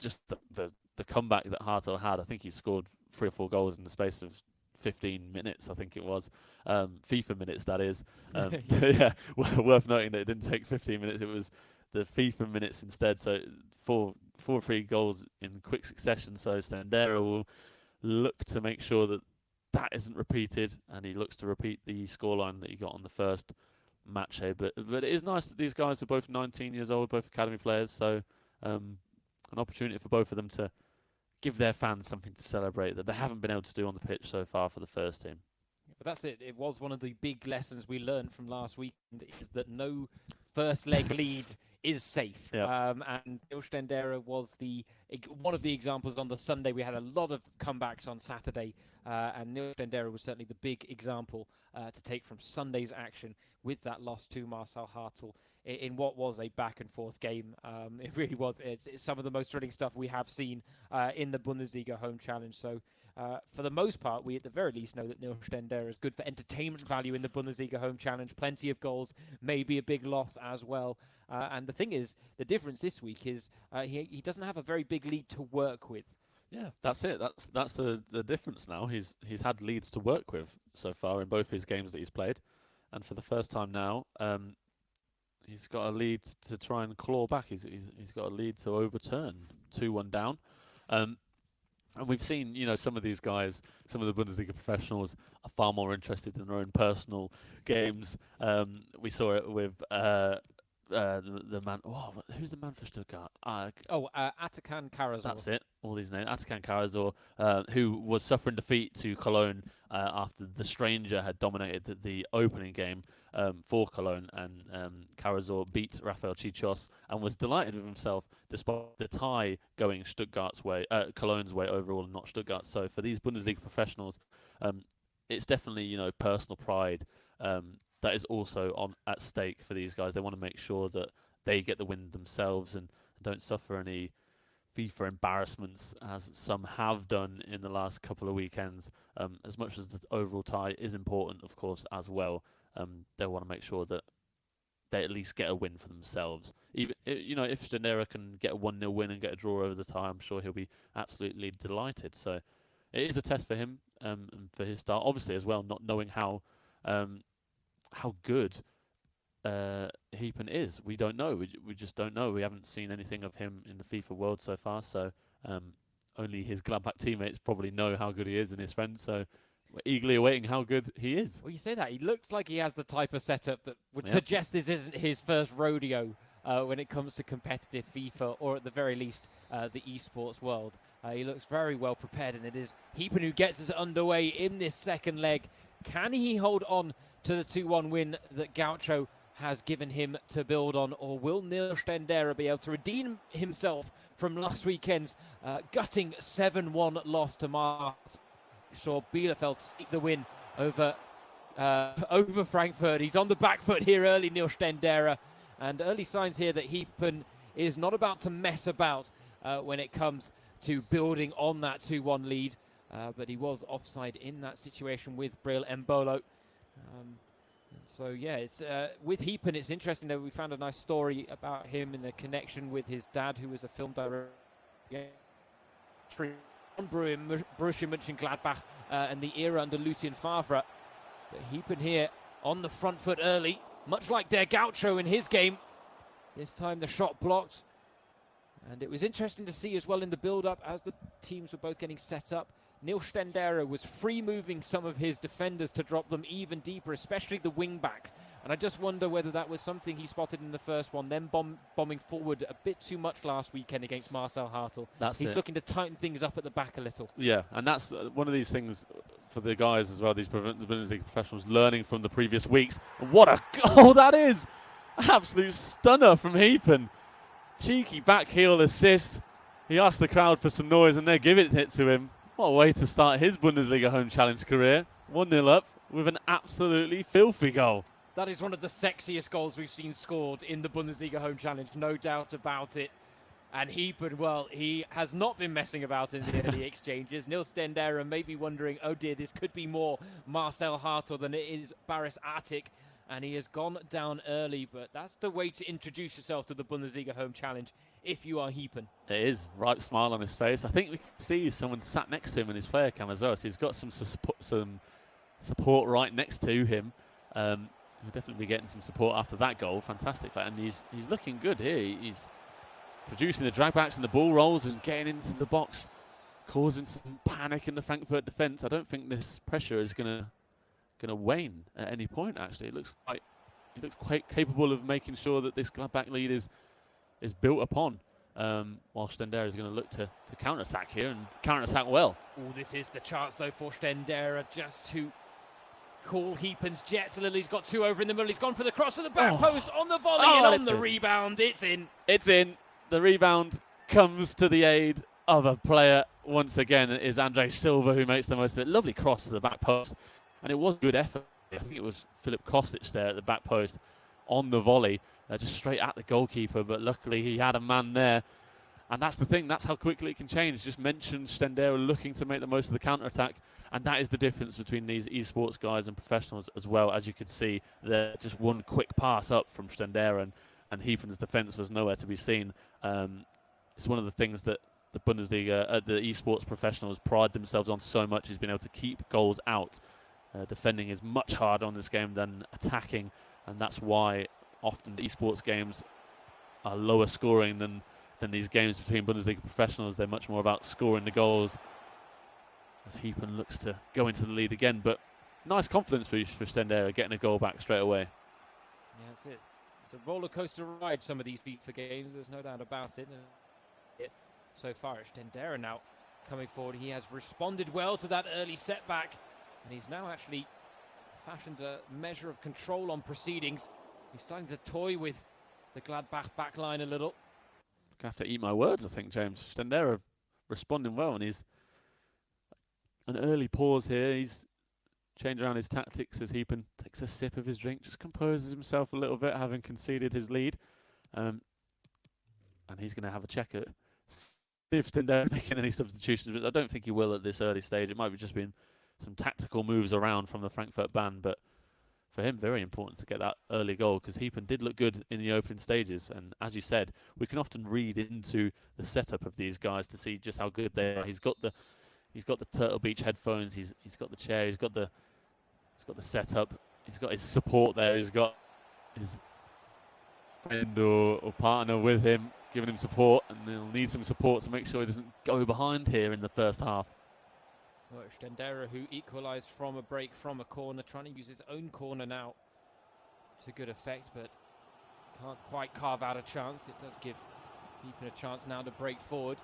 [SPEAKER 2] Just the comeback that Hartel had, I think he scored 3 or 4 goals in the space of 15 minutes, I think it was. FIFA minutes, that is. Yeah, worth noting that it didn't take 15 minutes. It was the FIFA minutes instead. So 4 or 3 goals in quick succession. So Stendera will look to make sure that isn't repeated, and he looks to repeat the scoreline that he got on the first match here. But it is nice that these guys are both 19 years old, both academy players. So an opportunity for both of them to give their fans something to celebrate that they haven't been able to do on the pitch so far for the first team.
[SPEAKER 1] But that's it. It was one of the big lessons we learned from last week, is that no first leg lead is safe.
[SPEAKER 2] Yep.
[SPEAKER 1] And Nils Stendera was one of the examples on the Sunday. We had a lot of comebacks on Saturday, and Nils Stendera was certainly the big example to take from Sunday's action with that loss to Marcel Hartel in what was a back-and-forth game. It really was. It's some of the most thrilling stuff we have seen in the Bundesliga Home Challenge. So for the most part, we at the very least know that Nils Stendera is good for entertainment value in the Bundesliga Home Challenge. Plenty of goals, maybe a big loss as well. And the thing is, the difference this week is he doesn't have a very big lead to work with.
[SPEAKER 2] Yeah, that's it. That's the difference now. He's had leads to work with so far in both his games that he's played, and for the first time now, he's got a lead to try and claw back. He's got a lead to overturn 2-1 down. And we've seen, some of these guys, some of the Bundesliga professionals are far more interested in their own personal games. We saw it with the man. Oh, who's the man for Stuttgart?
[SPEAKER 1] Atakan Karazor.
[SPEAKER 2] That's it. All these names. Atakan Karazor, who was suffering defeat to Cologne after the stranger had dominated the opening game for Cologne, and Karazor beat Rafael Chichos and was delighted with himself despite the tie going Stuttgart's way, Cologne's way overall, and not Stuttgart. So for these Bundesliga professionals, it's definitely personal pride that is also at stake for these guys. They want to make sure that they get the win themselves and don't suffer any FIFA embarrassments, as some have done in the last couple of weekends. As much as the overall tie is important, of course, as well, they want to make sure that they at least get a win for themselves. Even if Stendera can get a 1-0 win and get a draw over the tie, I'm sure he'll be absolutely delighted. So it is a test for him and for his start. Obviously, as well, not knowing how good Hiepen is. We don't know. We just don't know. We haven't seen anything of him in the FIFA world so far. So only his Gladbach teammates probably know how good he is, and his friends. So we're eagerly awaiting how good he is.
[SPEAKER 1] Well, you say that. He looks like he has the type of setup that would suggest this isn't his first rodeo when it comes to competitive FIFA, or at the very least the esports world. He looks very well prepared, and it is Hiepen who gets us underway in this second leg. Can he hold on to the 2-1 win that Gaucho has given him to build on, or will Neil Stendera be able to redeem himself from last weekend's gutting 7-1 loss to Mart? Saw Bielefeld sneak the win over Frankfurt. He's on the back foot here early, Neil Stendera, and early signs here that Heepen is not about to mess about when it comes to building on that 2-1 lead, but he was offside in that situation with Bril Embolo. So yeah, it's with Heepen, it's interesting that we found a nice story about him in the connection with his dad, who was a film director on Borussia Mönchengladbach and the era under Lucien Favre. But Heepen here on the front foot early, much like Der Gaucho in his game. This time the shot blocked. And it was interesting to see as well in the build-up as the teams were both getting set up. Neil Stendera was free-moving some of his defenders to drop them even deeper, especially the wing-backs. And I just wonder whether that was something he spotted in the first one, then bombing forward a bit too much last weekend against Marcel Hartl. He's looking to tighten things up at the back a little.
[SPEAKER 2] Yeah, and that's one of these things for the guys as well, these Bundesliga professionals, learning from the previous weeks. And what a goal that is! Absolute stunner from Heepen. Cheeky back heel assist. He asked the crowd for some noise and they're giving it to him. What a way to start his Bundesliga Home Challenge career. 1-0 up with an absolutely filthy goal.
[SPEAKER 1] That is one of the sexiest goals we've seen scored in the Bundesliga Home Challenge, no doubt about it. And Heepen, well, he has not been messing about in the early exchanges. Neil Stendera may be wondering, oh dear, this could be more Marcel Hartl than it is Baris Atik. And he has gone down early, but that's the way to introduce yourself to the Bundesliga Home Challenge if you are Heepen.
[SPEAKER 2] It is. Right smile on his face. I think we can see someone sat next to him in his player cam as well, so he's got some support right next to him. He'll definitely be getting some support after that goal. Fantastic. And he's looking good here. He's producing the dragbacks and the ball rolls and getting into the box, causing some panic in the Frankfurt defence. I don't think this pressure is going to wane at any point. Actually, he looks quite capable of making sure that this Gladbach lead is built upon. While Stendera is going to look to counter-attack here and counter-attack well.
[SPEAKER 1] Oh, this is the chance though for Stendera just to call Heepen's jets a little. He's got two over in the middle. He's gone for the cross to the back post on the volley and on the rebound. It's in.
[SPEAKER 2] It's in. The rebound comes to the aid of a player once again. It is Andre Silva who makes the most of it. Lovely cross to the back post. And it was good effort. I think it was Filip Kostic there at the back post on the volley, just straight at the goalkeeper. But luckily he had a man there. And that's the thing. That's how quickly it can change. Just mentioned Stendera looking to make the most of the counter-attack. And that is the difference between these esports guys and professionals as well. As you could see, there just one quick pass up from Stendera and Heefen's defence was nowhere to be seen. It's one of the things that the Bundesliga, the esports professionals pride themselves on so much, is being able to keep goals out. Defending is much harder on this game than attacking, and that's why often the esports games are lower scoring than these games between Bundesliga professionals. They're much more about scoring the goals, as Heepen looks to go into the lead again. But nice confidence for Stendera, getting a goal back straight away.
[SPEAKER 1] Yeah, that's it. It's a roller coaster ride, some of these FIFA games, there's no doubt about it. So far, it's Stendera now coming forward. He has responded well to that early setback. And he's now actually fashioned a measure of control on proceedings. He's starting to toy with the Gladbach backline a little.
[SPEAKER 2] I have to eat my words, I think, James. Stendera responding well, and he's an early pause here. He's changed around his tactics as Heepen takes a sip of his drink, just composes himself a little bit, having conceded his lead. And he's going to have a check at if Stendera making any substitutions, but I don't think he will at this early stage. It might have just been some tactical moves around from the Frankfurt band, but for him, very important to get that early goal, because Heepen did look good in the opening stages. And as you said, we can often read into the setup of these guys to see just how good they are. He's got the Turtle Beach headphones. He's got the chair. He's got the setup. He's got his support there. He's got his friend or partner with him, giving him support, and he'll need some support to make sure he doesn't go behind here in the first half.
[SPEAKER 1] Well, Stendera, who equalised from a break from a corner, trying to use his own corner now to good effect, but can't quite carve out a chance. It does give Heepen a chance now to break forward.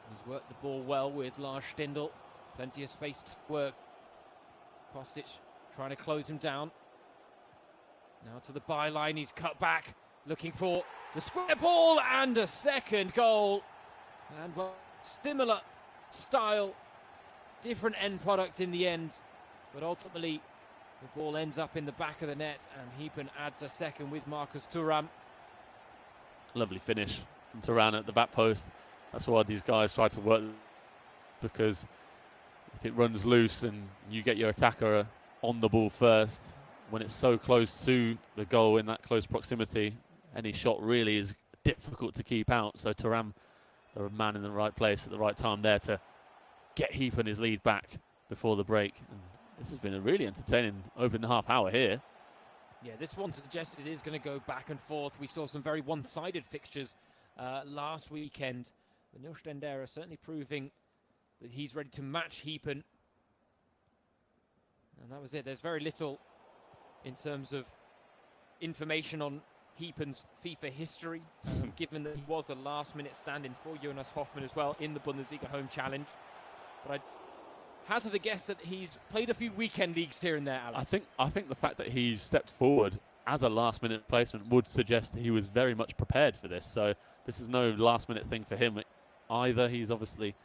[SPEAKER 1] He's worked the ball well with Lars Stindl. Plenty of space to work. Kostic trying to close him down. Now to the byline, he's cut back, looking for the square ball and a second goal. And well, similar style, different end product in the end, but ultimately the ball ends up in the back of the net, and Heepen adds a second with Marcus Thuram.
[SPEAKER 2] Lovely finish from Thuram at the back post. That's why these guys try to work, because if it runs loose and you get your attacker on the ball first, when it's so close to the goal in that close proximity, any shot really is difficult to keep out. So Thuram, they're a man in the right place at the right time there to get Heepen his lead back before the break. And this has been a really entertaining open half hour here.
[SPEAKER 1] Yeah, this one suggested it is going to go back and forth. We saw some very one-sided fixtures last weekend. But Nils Stendera certainly proving that he's ready to match Heepen. And that was it. There's very little in terms of information on Heepen's FIFA history, given that he was a last-minute stand-in for Jonas Hoffmann as well in the Bundesliga Home Challenge. But I'd hazard a guess that he's played a few weekend leagues here and there, Alex.
[SPEAKER 2] I think the fact that he stepped forward as a last-minute replacement would suggest he was very much prepared for this. So this is no last-minute thing for him either. He's obviously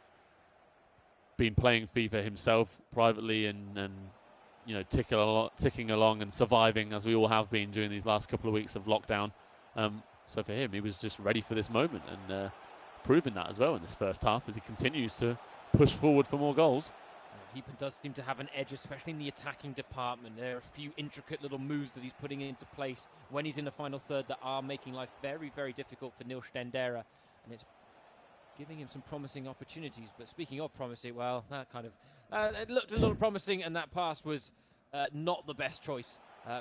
[SPEAKER 2] been playing FIFA himself privately and you know, ticking along and surviving, as we all have been during these last couple of weeks of lockdown. So for him, he was just ready for this moment and proving that as well in this first half as he continues to push forward for more goals.
[SPEAKER 1] Heepen does seem to have an edge, especially in the attacking department. There are a few intricate little moves that he's putting into place when he's in the final third that are making life very, very difficult for Nils Stendera. And it's giving him some promising opportunities. But speaking of promising, well, that kind of... it looked a little promising, and that pass was not the best choice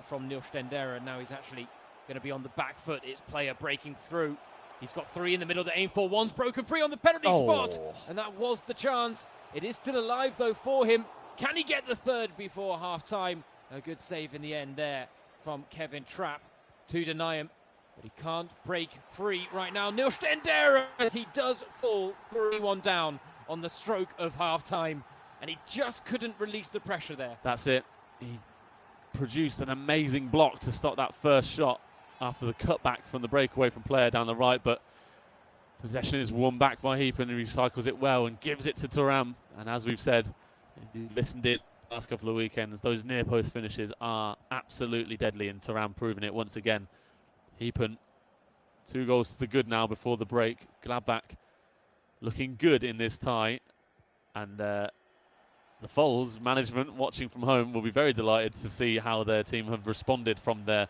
[SPEAKER 1] from Nils Stendera. Now he's actually going to be on the back foot. It's player breaking through. He's got three in the middle to aim for. One's broken free on the penalty spot. And that was the chance. It is still alive, though, for him. Can he get the third before half-time? A good save in the end there from Kevin Trapp to deny him. But he can't break free right now. Nils Stendera, as he does fall 3-1 down on the stroke of half-time. And he just couldn't release the pressure there.
[SPEAKER 2] That's it. He produced an amazing block to stop that first shot after the cutback from the breakaway from player down the right. But possession is won back by Heepen, and he recycles it well and gives it to Thuram. And as we've said, if you listened it last couple of weekends, those near post finishes are absolutely deadly, and Thuram proving it once again. Heepen, 2 goals to the good now before the break. Gladbach looking good in this tie, and the Foles management watching from home will be very delighted to see how their team have responded from their,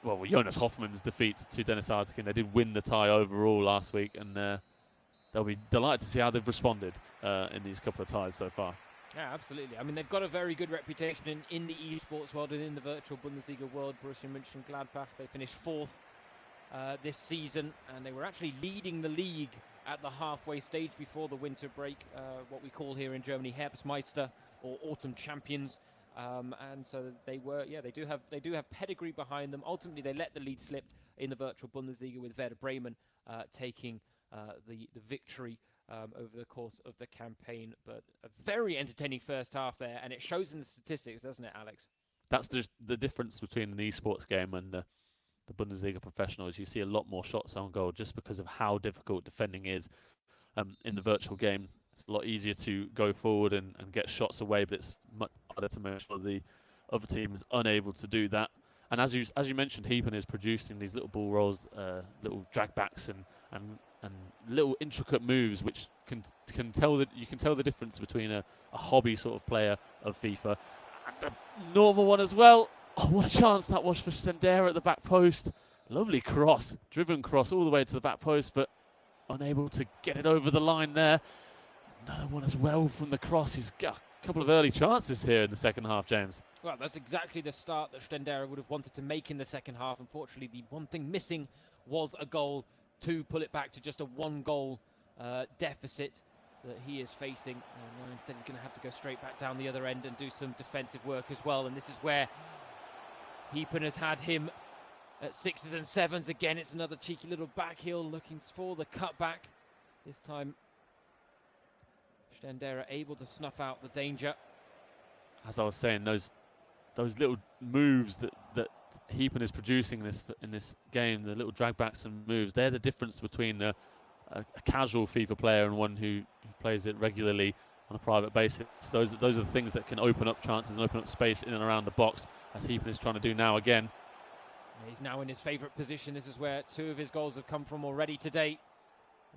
[SPEAKER 2] well, Jonas Hoffmann's defeat to Dennis Artikin. They did win the tie overall last week, and they'll be delighted to see how they've responded in these couple of ties so far.
[SPEAKER 1] Yeah, absolutely. I mean, they've got a very good reputation in the esports world and in the virtual Bundesliga world. Borussia Mönchengladbach, they finished 4th this season, and they were actually leading the league at the halfway stage before the winter break, what we call here in Germany Herbstmeister, or autumn champions. And so they were, yeah, they do have pedigree behind them. Ultimately, they let the lead slip in the virtual Bundesliga with Werder Bremen taking the victory over the course of the campaign. But a very entertaining first half there, and it shows in the statistics, doesn't it, Alex?
[SPEAKER 2] That's just the difference between an esports game and the Bundesliga professionals. You see a lot more shots on goal just because of how difficult defending is in the virtual game. It's a lot easier to go forward and get shots away, but it's much harder to make sure the other team is unable to do that. And as you mentioned, Heepen is producing these little ball rolls, little dragbacks, and little intricate moves, which can tell the difference between a hobby sort of player of FIFA and a normal one as well. Oh, what a chance that was for Stendera at the back post. Lovely cross, driven cross all the way to the back post, but unable to get it over the line there. Another one as well from the cross. He's got a couple of early chances here in the second half, James.
[SPEAKER 1] Well, that's exactly the start that Stendera would have wanted to make in the second half. Unfortunately, the one thing missing was a goal to pull it back to just a 1-goal deficit that he is facing. And now instead he's going to have to go straight back down the other end and do some defensive work as well. And this is where Heepen has had him at 6s and 7s. Again, it's another cheeky little back heel looking for the cutback. This time Stendera able to snuff out the danger.
[SPEAKER 2] as I was saying, those little moves that Heapen is producing in this game, the little dragbacks and moves, they're the difference between a casual FIFA player and one who plays it regularly on a private basis. Those are the things that can open up chances and open up space in and around the box, as Heapen is trying to do now again.
[SPEAKER 1] He's now in his favourite position. This is where 2 of his goals have come from already today.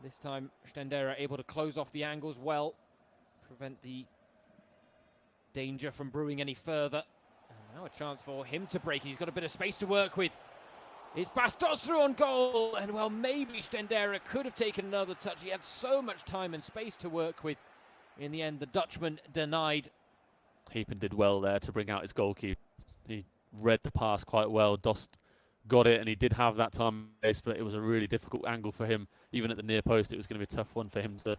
[SPEAKER 1] This time, Stendera able to close off the angles well, prevent the danger from brewing any further. And now a chance for him to break. He's got a bit of space to work with. It's Bastos through on goal, and well, maybe Stendera could have taken another touch. He had so much time and space to work with. In the end, the Dutchman denied.
[SPEAKER 2] Heapen did well there to bring out his goalkeeper. He read the pass quite well. Dost got it, and he did have that time, but it was a really difficult angle for him. Even at the near post, it was going to be a tough one for him to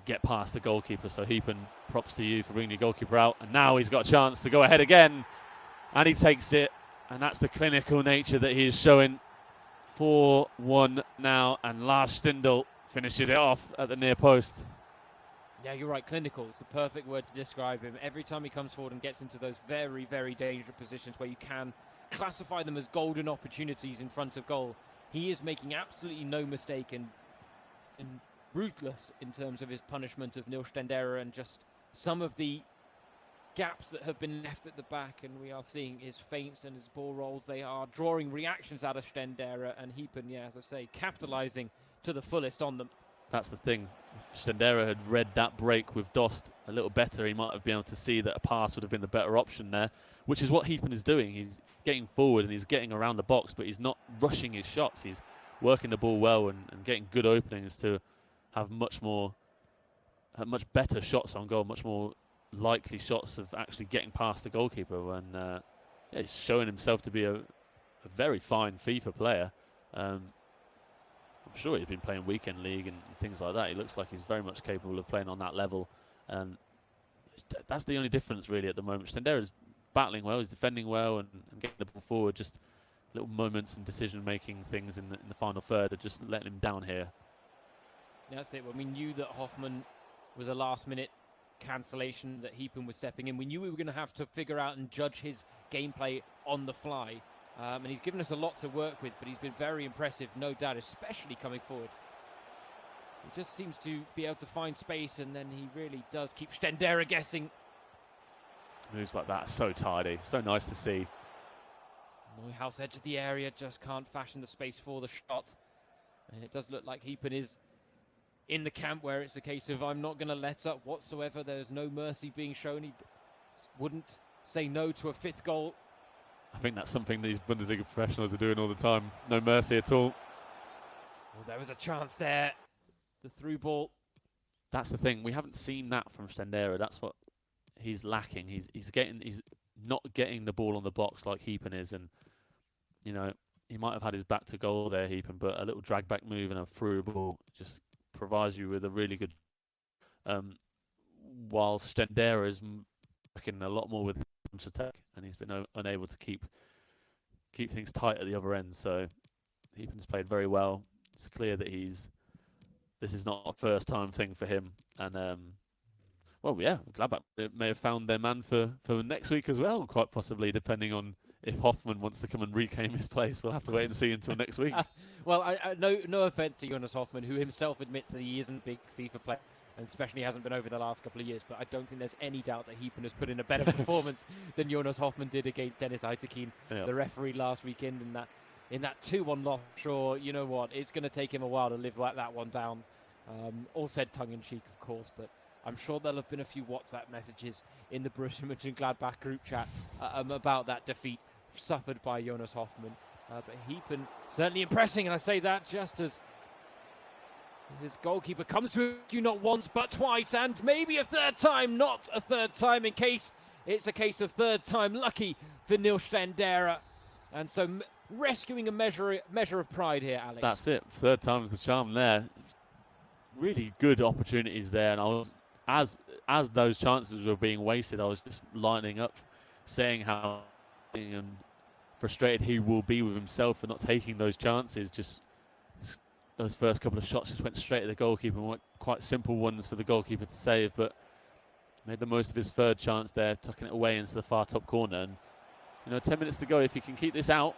[SPEAKER 2] get past the goalkeeper. So Heapen, props to you for bringing your goalkeeper out. And now he's got a chance to go ahead again, and he takes it. And that's the clinical nature that he is showing. 4-1 now, and Lars Stindl finishes it off at the near post.
[SPEAKER 1] Yeah, you're right. Clinical is the perfect word to describe him. Every time he comes forward and gets into those very, very dangerous positions where you can classify them as golden opportunities in front of goal, he is making absolutely no mistake and ruthless in terms of his punishment of Nils Stendera and just some of the gaps that have been left at the back. And we are seeing his feints and his ball rolls. They are drawing reactions out of Stendera, and Heapen, yeah, as I say, capitalising to the fullest on them.
[SPEAKER 2] That's the thing. If Stendera had read that break with Dost a little better, he might have been able to see that a pass would have been the better option there, which is what Heapen is doing. He's getting forward and he's getting around the box, but he's not rushing his shots. He's working the ball well and getting good openings to have much better shots on goal, much more likely shots of actually getting past the goalkeeper. And yeah, he's showing himself to be a very fine FIFA player. I'm sure he's been playing weekend league and things like that. He looks like he's very much capable of playing on that level, and that's the only difference really at the moment. Stendera's battling well, he's defending well, and getting the ball forward. Just little moments and decision-making things in the final third are just letting him down here.
[SPEAKER 1] That's it. When we knew that Hoffman was a last-minute cancellation, that Heapen was stepping in, we knew we were going to have to figure out and judge his gameplay on the fly. And he's given us a lot to work with, but he's been very impressive, no doubt, especially coming forward. He just seems to be able to find space, and then he really does keep Stendera guessing.
[SPEAKER 2] Moves like that are so tidy, so nice to see.
[SPEAKER 1] Neuhaus edge of the area, just can't fashion the space for the shot. And it does look like Heapen is in the camp where it's a case of, I'm not going to let up whatsoever. There's no mercy being shown. He wouldn't say no to a 5th goal.
[SPEAKER 2] I think that's something these Bundesliga professionals are doing all the time. No mercy at all.
[SPEAKER 1] Well, there was a chance there. The through ball.
[SPEAKER 2] That's the thing. We haven't seen that from Stendera. That's what he's lacking. He's not getting the ball on the box like Heapen is, and you know, he might have had his back to goal there, Heapen, but a little drag back move and a through ball just provides you with a really good. While Stendera is working a lot more with attack, and he's been unable to keep things tight at the other end. So Heapen's played very well. It's clear that this is not a first time thing for him, and well, yeah, Gladbach may have found their man for next week as well, quite possibly, depending on if Hoffman wants to come and reclaim his place. We'll have to wait and see until next week.
[SPEAKER 1] Well, no offense to Jonas Hoffman, who himself admits that he isn't a big FIFA player, and especially hasn't been over the last couple of years, but I don't think there's any doubt that Heapen has put in a better performance than Jonas Hoffman did against Dennis Eitekin, the referee last weekend in that 2-1 loss. Sure, you know what, it's going to take him a while to live that one down. All said tongue-in-cheek, of course, but I'm sure there'll have been a few WhatsApp messages in the Borussia Mönchengladbach group chat about that defeat suffered by Jonas Hoffman. But Heapen certainly impressing, and I say that just as his goalkeeper comes to you not once but twice, and maybe a third time, not a third time, in case it's a case of third time lucky for Nils Stendera. And so rescuing a measure of pride here, Alex.
[SPEAKER 2] That's it. Third time's the charm there. Really good opportunities there, and I was as those chances were being wasted, I was just lining up, saying how frustrated he will be with himself for not taking those chances. Just those first couple of shots just went straight at the goalkeeper and were quite simple ones for the goalkeeper to save, but Made the most of his third chance there, tucking it away into the far top corner. And 10 minutes to go. If he can keep this out,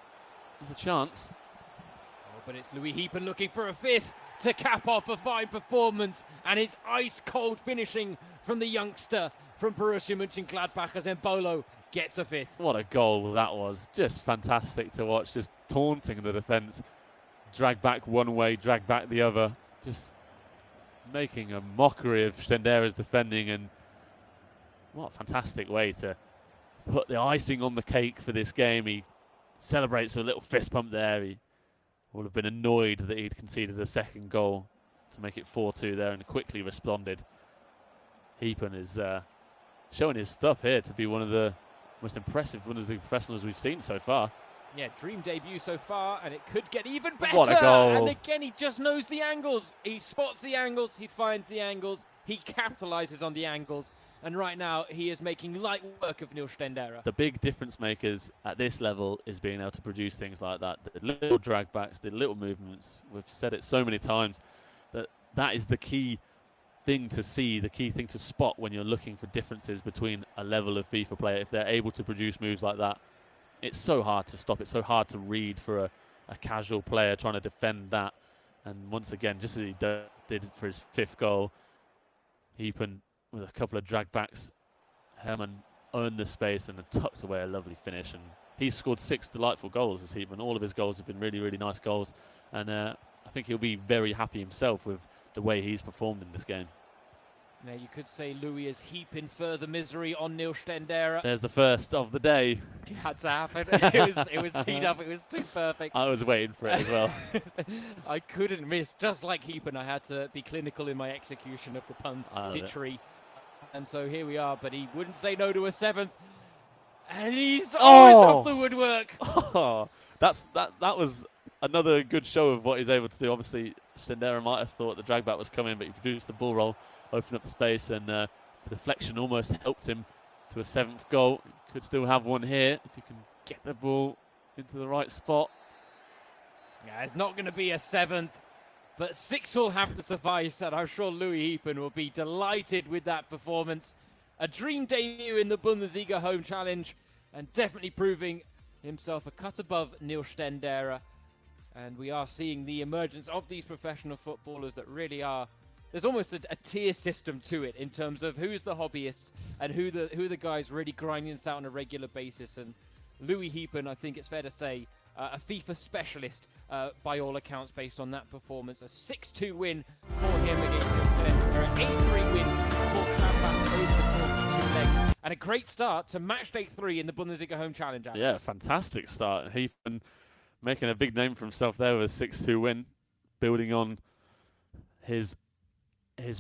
[SPEAKER 2] there's a chance.
[SPEAKER 1] Oh, but it's Louis Heapen looking for a fifth to cap off a fine performance, and it's ice-cold finishing from the youngster from Borussia Mönchengladbach as Embolo gets a fifth.
[SPEAKER 2] What a goal that was. Just fantastic to watch, just taunting the defence. Drag back one way, drag back the other. Just making a mockery of Stendera's defending, and what a fantastic way to put the icing on the cake for this game. He celebrates with a little fist pump there. He would have been annoyed that he'd conceded a second goal to make it 4-2 there, and quickly responded. Heapen is showing his stuff here to be one of the most impressive Bundesliga professionals we've seen so far.
[SPEAKER 1] Yeah, dream debut so far, and it could get even better.
[SPEAKER 2] What a goal.
[SPEAKER 1] And again, he just knows the angles. He spots the angles, he finds the angles, he capitalizes on the angles. And right now, he is making light work of Nils Stendera.
[SPEAKER 2] The big difference makers at this level is being able to produce things like that. The little drag backs, the little movements. We've said it so many times that is the key thing to see, the key thing to spot when you're looking for differences between a level of FIFA player. If they're able to produce moves like that, it's so hard to stop. It's so hard to read for a casual player trying to defend that. And once again, just as he did for his fifth goal, Heapen with a couple of drag backs, Hermann earned the space and tucked away a lovely finish. And he's scored 6 delightful goals this Heapen. All of his goals have been really, really nice goals. And I think he'll be very happy himself with the way he's performed in this game.
[SPEAKER 1] Now, you could say Louis is heaping further misery on Nils Stendera.
[SPEAKER 2] There's the first of the day.
[SPEAKER 1] It had to happen. It was teed up. It was too perfect.
[SPEAKER 2] I was waiting for it as well.
[SPEAKER 1] I couldn't miss. Just like Heapen, I had to be clinical in my execution of the punditry. And so here we are, but he wouldn't say no to a seventh. And he's always off the woodwork.
[SPEAKER 2] Oh, that was another good show of what he's able to do. Obviously, Stendera might have thought the drag back was coming, but he produced the ball roll, opened up the space, and the deflection almost helped him to a 7th goal. Could still have one here if he can get the ball into the right spot.
[SPEAKER 1] Yeah, it's not going to be a 7th, but 6 will have to suffice, and I'm sure Louis Heapen will be delighted with that performance. A dream debut in the Bundesliga Home Challenge, and definitely proving himself a cut above Nils Stendera. And we are seeing the emergence of these professional footballers that really are. There's almost a tier system to it in terms of who's the hobbyists and who the guys really grinding this out on a regular basis. And Louis Heapen, I think it's fair to say, a FIFA specialist by all accounts based on that performance. A 6-2 win for him against Stendera, an 8-3 win for Gladbach over the course of 2 legs, and a great start to match day 3 in the Bundesliga Home Challenge. Alex.
[SPEAKER 2] Yeah, fantastic start. Heapen making a big name for himself there with a 6-2 win, building on his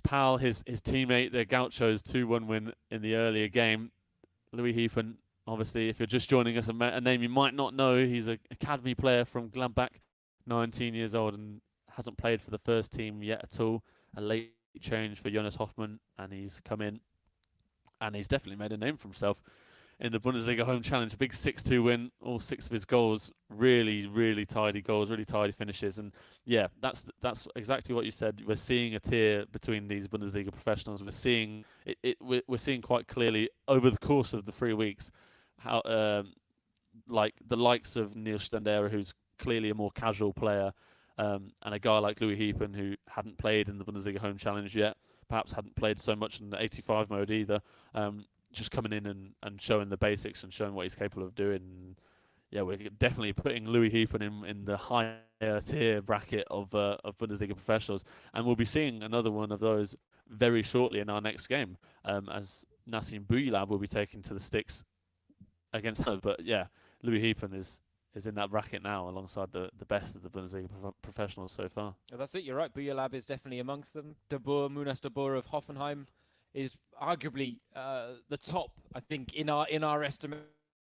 [SPEAKER 2] pal, his teammate, Gaucho's 2-1 win in the earlier game. Louis Heapen, obviously, if you're just joining us, a name you might not know. He's an academy player from Gladbach, 19 years old, and hasn't played for the first team yet at all. A late change for Jonas Hoffmann, and he's come in, and he's definitely made a name for himself in the Bundesliga Home Challenge. A big 6-2 win, all 6 of his goals, really, really tidy goals, really tidy finishes. And yeah, that's exactly what you said. We're seeing a tier between these Bundesliga professionals. We're seeing we're seeing quite clearly over the course of the 3 weeks how like the likes of Nils Stendera, who's clearly a more casual player, and a guy like Louis Heapen, who hadn't played in the Bundesliga Home Challenge yet, perhaps hadn't played so much in the 85 mode either. Just coming in and showing the basics and showing what he's capable of doing. Yeah, we're definitely putting Louis Heapen in the higher tier bracket of Bundesliga professionals, and we'll be seeing another one of those very shortly in our next game, as Nassim Bouyelab will be taken to the sticks against her. But yeah, Louis Heapen is in that bracket now alongside the best of the Bundesliga professionals so far.
[SPEAKER 1] Oh, that's it, you're right. Bouyelab is definitely amongst them. Munas de Boer of Hoffenheim is arguably the top, I think, in our estimate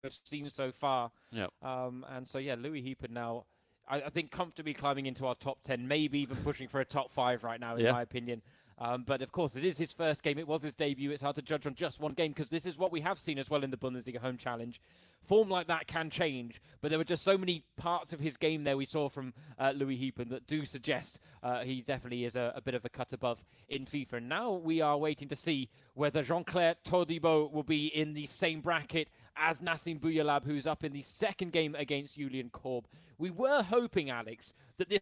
[SPEAKER 1] we've seen so far.
[SPEAKER 2] Yeah.
[SPEAKER 1] And so, yeah, Louis Heapen now, I think, comfortably climbing into our top 10, maybe even pushing for a top 5 right now, in my opinion. But of course, it is his first game. It was his debut. It's hard to judge on just one game because this is what we have seen as well in the Bundesliga Home Challenge. Form like that can change, but there were just so many parts of his game there we saw from Louis Heapen that do suggest he definitely is a bit of a cut above in FIFA. And now we are waiting to see whether Jean-Claire Todibo will be in the same bracket as Nassim Bouyalab, who's up in the second game against Julian Korb. We were hoping, Alex, that this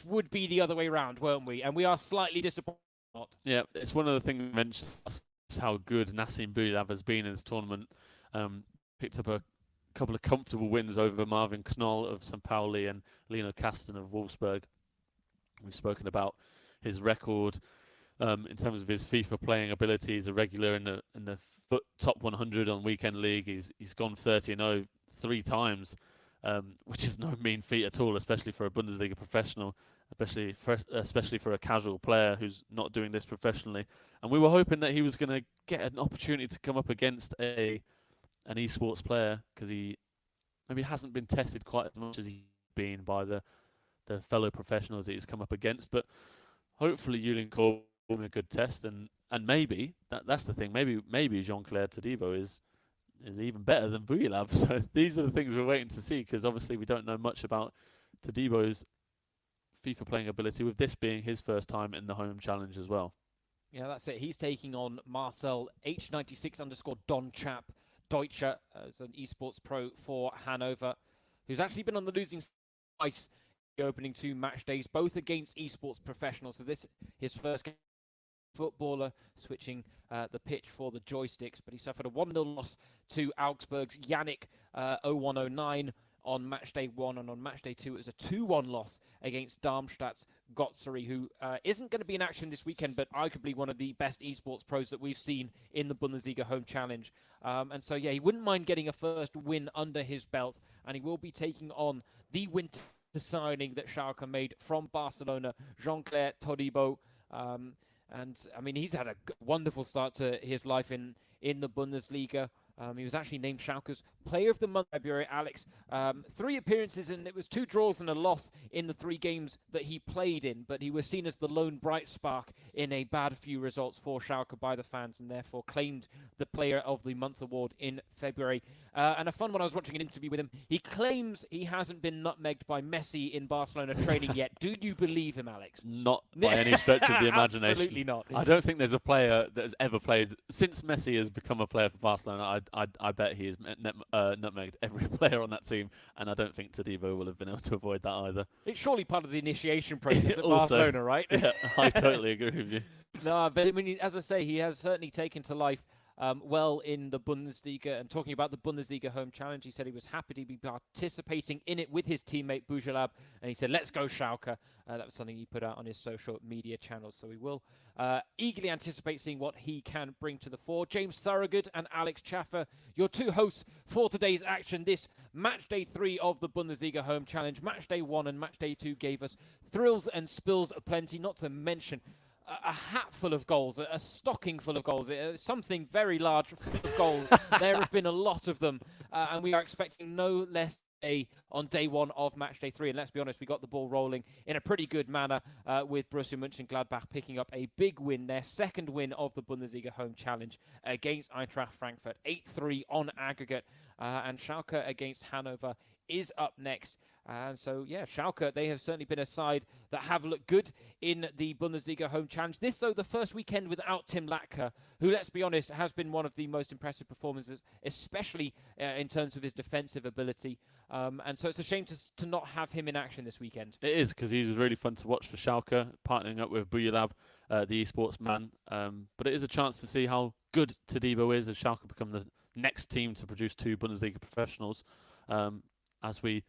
[SPEAKER 1] would be the other way around, weren't we? And we are slightly disappointed.
[SPEAKER 2] Yeah, it's one of the things I mentioned, how good Nassim Bouyalab has been in this tournament. Picked up a couple of comfortable wins over Marvin Knoll of St. Pauli and Lino Kasten of Wolfsburg. We've spoken about his record in terms of his FIFA playing ability. He's a regular in the top 100 on Weekend League. He's gone 30-0 3 times, which is no mean feat at all, especially for a Bundesliga professional, especially for a casual player who's not doing this professionally. And we were hoping that he was going to get an opportunity to come up against an esports player, because he maybe hasn't been tested quite as much as he's been by the fellow professionals that he's come up against. But hopefully Julian Korb will be a good test, and maybe that's the thing. Maybe Jean-Claire Todibo is even better than Bouyalab. So these are the things we're waiting to see, because obviously we don't know much about Todibo's FIFA playing ability, with this being his first time in the home challenge as well.
[SPEAKER 1] Yeah, that's it. He's taking on Marcel H96_Donchap Deutscher as an esports pro for Hanover, who's actually been on the losing side twice the opening 2 match days, both against esports professionals. So this his first game. Footballer switching the pitch for the joysticks, but he suffered a 1-0 loss to Augsburg's Yannick 0109 on match day 1, and on match day 2 it was a 2-1 loss against Darmstadt's Gottseri, who isn't going to be in action this weekend, but arguably one of the best esports pros that we've seen in the Bundesliga Home Challenge. And so, yeah, he wouldn't mind getting a first win under his belt, and he will be taking on the winter signing that Schalke made from Barcelona, Jean-Claire Todibo. And, I mean, he's had a wonderful start to his life in the Bundesliga. He was actually named Schalke's Player of the Month in February, Alex. 3 appearances, and it was 2 draws and a loss in the 3 games that he played in. But he was seen as the lone bright spark in a bad few results for Schalke by the fans, and therefore claimed the Player of the Month award in February. And a fun one, I was watching an interview with him. He claims he hasn't been nutmegged by Messi in Barcelona training yet. Do you believe him, Alex?
[SPEAKER 2] Not by any stretch of the imagination.
[SPEAKER 1] Absolutely not.
[SPEAKER 2] I don't think there's a player that has ever played, since Messi has become a player for Barcelona, I bet he has nutmegged every player on that team, and I don't think Todibo will have been able to avoid that either.
[SPEAKER 1] It's surely part of the initiation process at Barcelona, right?
[SPEAKER 2] Yeah, I totally agree with you.
[SPEAKER 1] No, but I mean, as I say, he has certainly taken to life well in the Bundesliga. And talking about the Bundesliga Home Challenge, he said he was happy to be participating in it with his teammate Bouyalab, and he said, "Let's go Schalke." That was something he put out on his social media channels, so we will eagerly anticipate seeing what he can bring to the fore. James Thorogood and Alex Chaffer, your 2 hosts for today's action. This match day 3 of the Bundesliga Home Challenge. Match day 1 and match day 2 gave us thrills and spills aplenty, not to mention a hat full of goals, a stocking full of goals, something very large full of goals. There have been a lot of them, and we are expecting no less on day 1 of match day 3. And let's be honest, we got the ball rolling in a pretty good manner with Borussia Mönchengladbach picking up a big win, their second win of the Bundesliga Home Challenge against Eintracht Frankfurt, 8-3 on aggregate. And Schalke against Hanover is up next. And so, yeah, Schalke, they have certainly been a side that have looked good in the Bundesliga Home Challenge. This, though, the first weekend without Tim Latka, who, let's be honest, has been one of the most impressive performances, especially in terms of his defensive ability. And so it's a shame to not have him in action this weekend.
[SPEAKER 2] It is, because he was really fun to watch for Schalke, partnering up with Bouyalab, the esports man. But it is a chance to see how good Todibo is as Schalke become the next team to produce 2 Bundesliga professionals. As we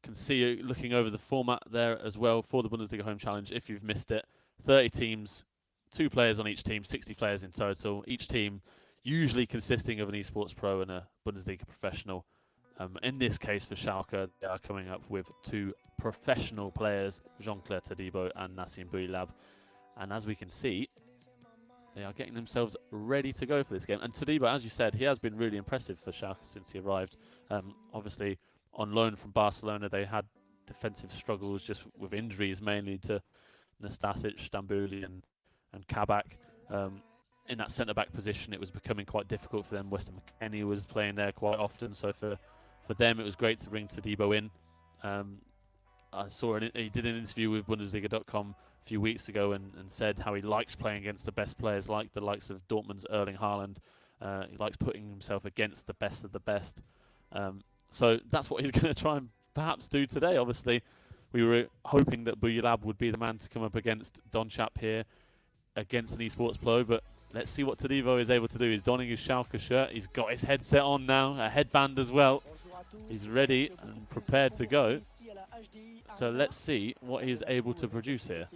[SPEAKER 2] can see, looking over the format there as well for the Bundesliga Home Challenge, if you've missed it, 30 teams, 2 players on each team, 60 players in total, each team usually consisting of an esports pro and a Bundesliga professional. In this case for Schalke, they are coming up with 2 professional players, Jean-Claire Todibo and Nassim Bouyalab. And as we can see, they are getting themselves ready to go for this game. And Todibo, as you said, he has been really impressive for Schalke since he arrived. Obviously, on loan from Barcelona, they had defensive struggles just with injuries, mainly to Nastasic, Stambouli and and Kabak. In that centre-back position, it was becoming quite difficult for them. Weston McKennie was playing there quite often, so for them it was great to bring Todibo in. I saw he did an interview with Bundesliga.com a few weeks ago and said how he likes playing against the best players, like the likes of Dortmund's Erling Haaland. He likes putting himself against the best of the best. So that's what he's going to try and perhaps do today. Obviously, we were hoping that Buyelab would be the man to come up against Donchap here against an esports pro, but let's see what Todibo is able to do. He's donning his Schalke shirt. He's got his headset on now, a headband as well. He's ready and prepared to go. So let's see what he's able to produce here.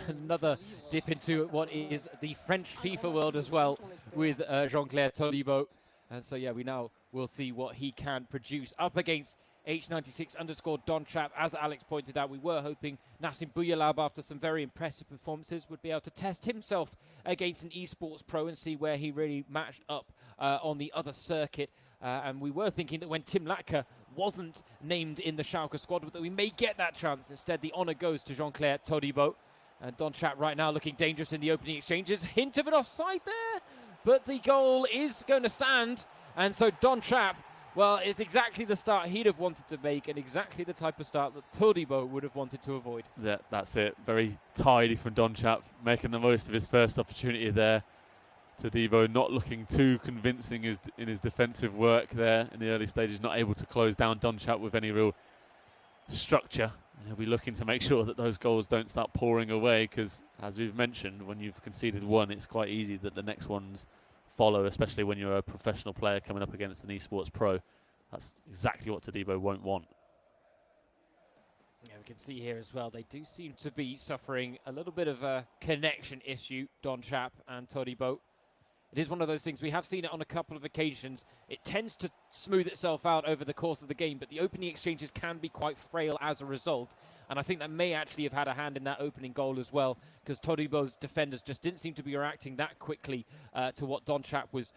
[SPEAKER 1] Another dip into what is the French FIFA world as well with Jean-Claire Todibo. And so, yeah, we now will see what he can produce up against H96_Donchap. As Alex pointed out, we were hoping Nassim Buyelab, after some very impressive performances, would be able to test himself against an esports pro and see where he really matched up on the other circuit. And we were thinking that when Tim Latka wasn't named in the Schalke squad, that we may get that chance. Instead, the honour goes to Jean-Claire Todibo. And Donchap right now looking dangerous in the opening exchanges. Hint of an offside there, but the goal is going to stand. And so Donchap, well, it's exactly the start he'd have wanted to make and exactly the type of start that Todibo would have wanted to avoid.
[SPEAKER 2] Yeah, that's it. Very tidy from Donchap, making the most of his first opportunity there. Todibo not looking too convincing in his defensive work there in the early stages, not able to close down Donchap with any real structure. And he'll be looking to make sure that those goals don't start pouring away, because, as we've mentioned, when you've conceded one, it's quite easy that the next ones follow, especially when you're a professional player coming up against an esports pro. That's exactly what Todibo won't want.
[SPEAKER 1] Yeah, we can see here as well, they do seem to be suffering a little bit of a connection issue, Donchap and Todibo. It is one of those things, we have seen it on a couple of occasions. It tends to smooth itself out over the course of the game, but the opening exchanges can be quite frail as a result. And I think that may actually have had a hand in that opening goal as well, because Todibo's defenders just didn't seem to be reacting that quickly to what Donchap was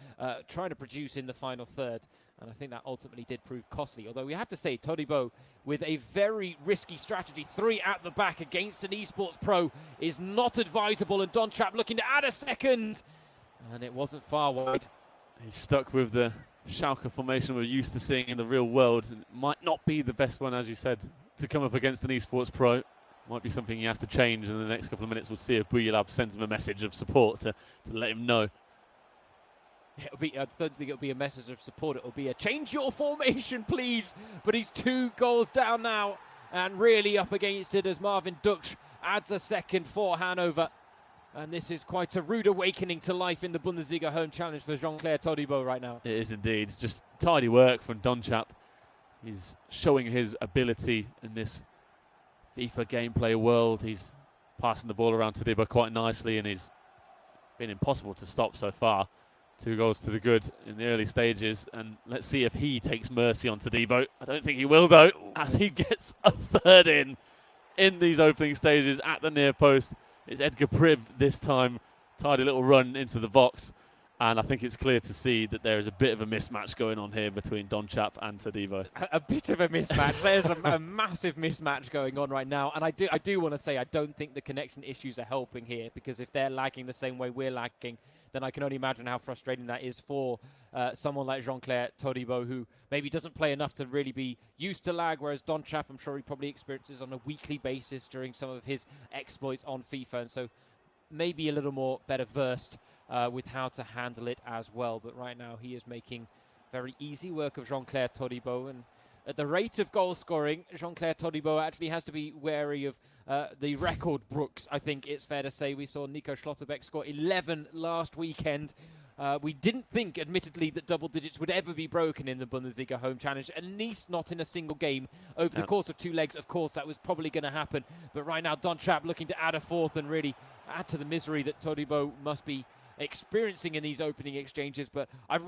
[SPEAKER 1] trying to produce in the final third. And I think that ultimately did prove costly. Although we have to say, Todibo, with a very risky strategy, 3 at the back against an esports pro, is not advisable. And Donchap looking to add a second. And it wasn't far wide.
[SPEAKER 2] He's stuck with the Schalke formation we're used to seeing in the real world. It might not be the best one, as you said, to come up against an esports pro. Might be something he has to change in the next couple of minutes. We'll see if Buyelab sends him a message of support to let him know.
[SPEAKER 1] I don't think it'll be a message of support. It'll be a change your formation, please. But he's 2 goals down now and really up against it as Marvin Duksch adds a second for Hanover. And this is quite a rude awakening to life in the Bundesliga Home Challenge for Jean-Claire Todibo right now.
[SPEAKER 2] It is indeed. Just tidy work from Donchap. He's showing his ability in this FIFA gameplay world. He's passing the ball around Todibo quite nicely, and he's been impossible to stop so far. 2 goals to the good in the early stages, and let's see if he takes mercy on Todibo. I don't think he will, though, as he gets a third in these opening stages at the near post. It's Edgar Priv this time. Tidy little run into the box. And I think it's clear to see that there is a bit of a mismatch going on here between Donchap and Todibo.
[SPEAKER 1] A bit of a mismatch. There's a massive mismatch going on right now. And I do want to say I don't think the connection issues are helping here, because if they're lagging the same way we're lagging, then I can only imagine how frustrating that is for someone like Jean-Claire Todibo, who maybe doesn't play enough to really be used to lag, whereas Donchap, I'm sure he probably experiences on a weekly basis during some of his exploits on FIFA, and so maybe a little more better versed with how to handle it as well. But right now he is making very easy work of Jean-Claire Todibo, and at the rate of goal scoring, Jean-Claire Todibo actually has to be wary of the record Brooks. I think it's fair to say we saw Nico Schlotterbeck score 11 last weekend. We didn't think, admittedly, that double digits would ever be broken in the Bundesliga Home Challenge, at least not in a single game. Over the course of 2 legs, of course, that was probably going to happen. But right now, Donchap looking to add a fourth and really add to the misery that Todibo must be experiencing in these opening exchanges. But I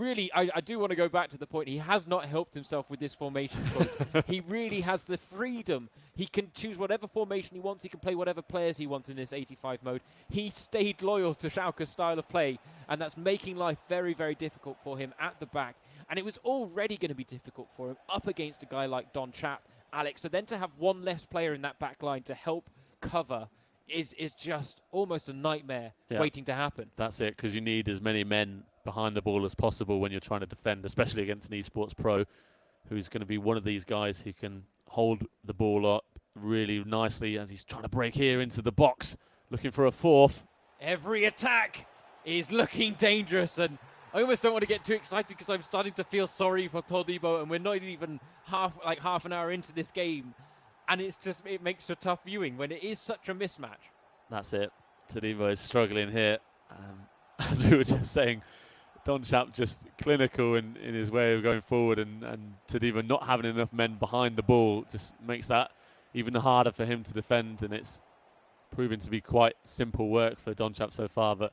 [SPEAKER 1] do want to go back to the point, he has not helped himself with this formation choice. He really has the freedom. He can choose whatever formation he wants. He can play whatever players he wants in this 85 mode. He stayed loyal to Schalke's style of play, and that's making life very, very difficult for him at the back. And it was already going to be difficult for him up against a guy like Donchap, Alex. So then to have one less player in that back line to help cover is just almost a nightmare
[SPEAKER 2] Yeah.
[SPEAKER 1] waiting to happen.
[SPEAKER 2] That's it, because you need as many men behind the ball as possible when you're trying to defend, especially against an esports pro who's going to be one of these guys who can hold the ball up really nicely as he's trying to break here into the box, looking for a fourth.
[SPEAKER 1] Every attack is looking dangerous, and I almost don't want to get too excited because I'm starting to feel sorry for Todibo, and we're not even half an hour into this game, and it makes for tough viewing when it is such a mismatch.
[SPEAKER 2] That's it. Todibo is struggling here. As we were just saying, Donchap just clinical in his way of going forward, and Todibo not having enough men behind the ball just makes that even harder for him to defend, and it's proving to be quite simple work for Donchap so far, but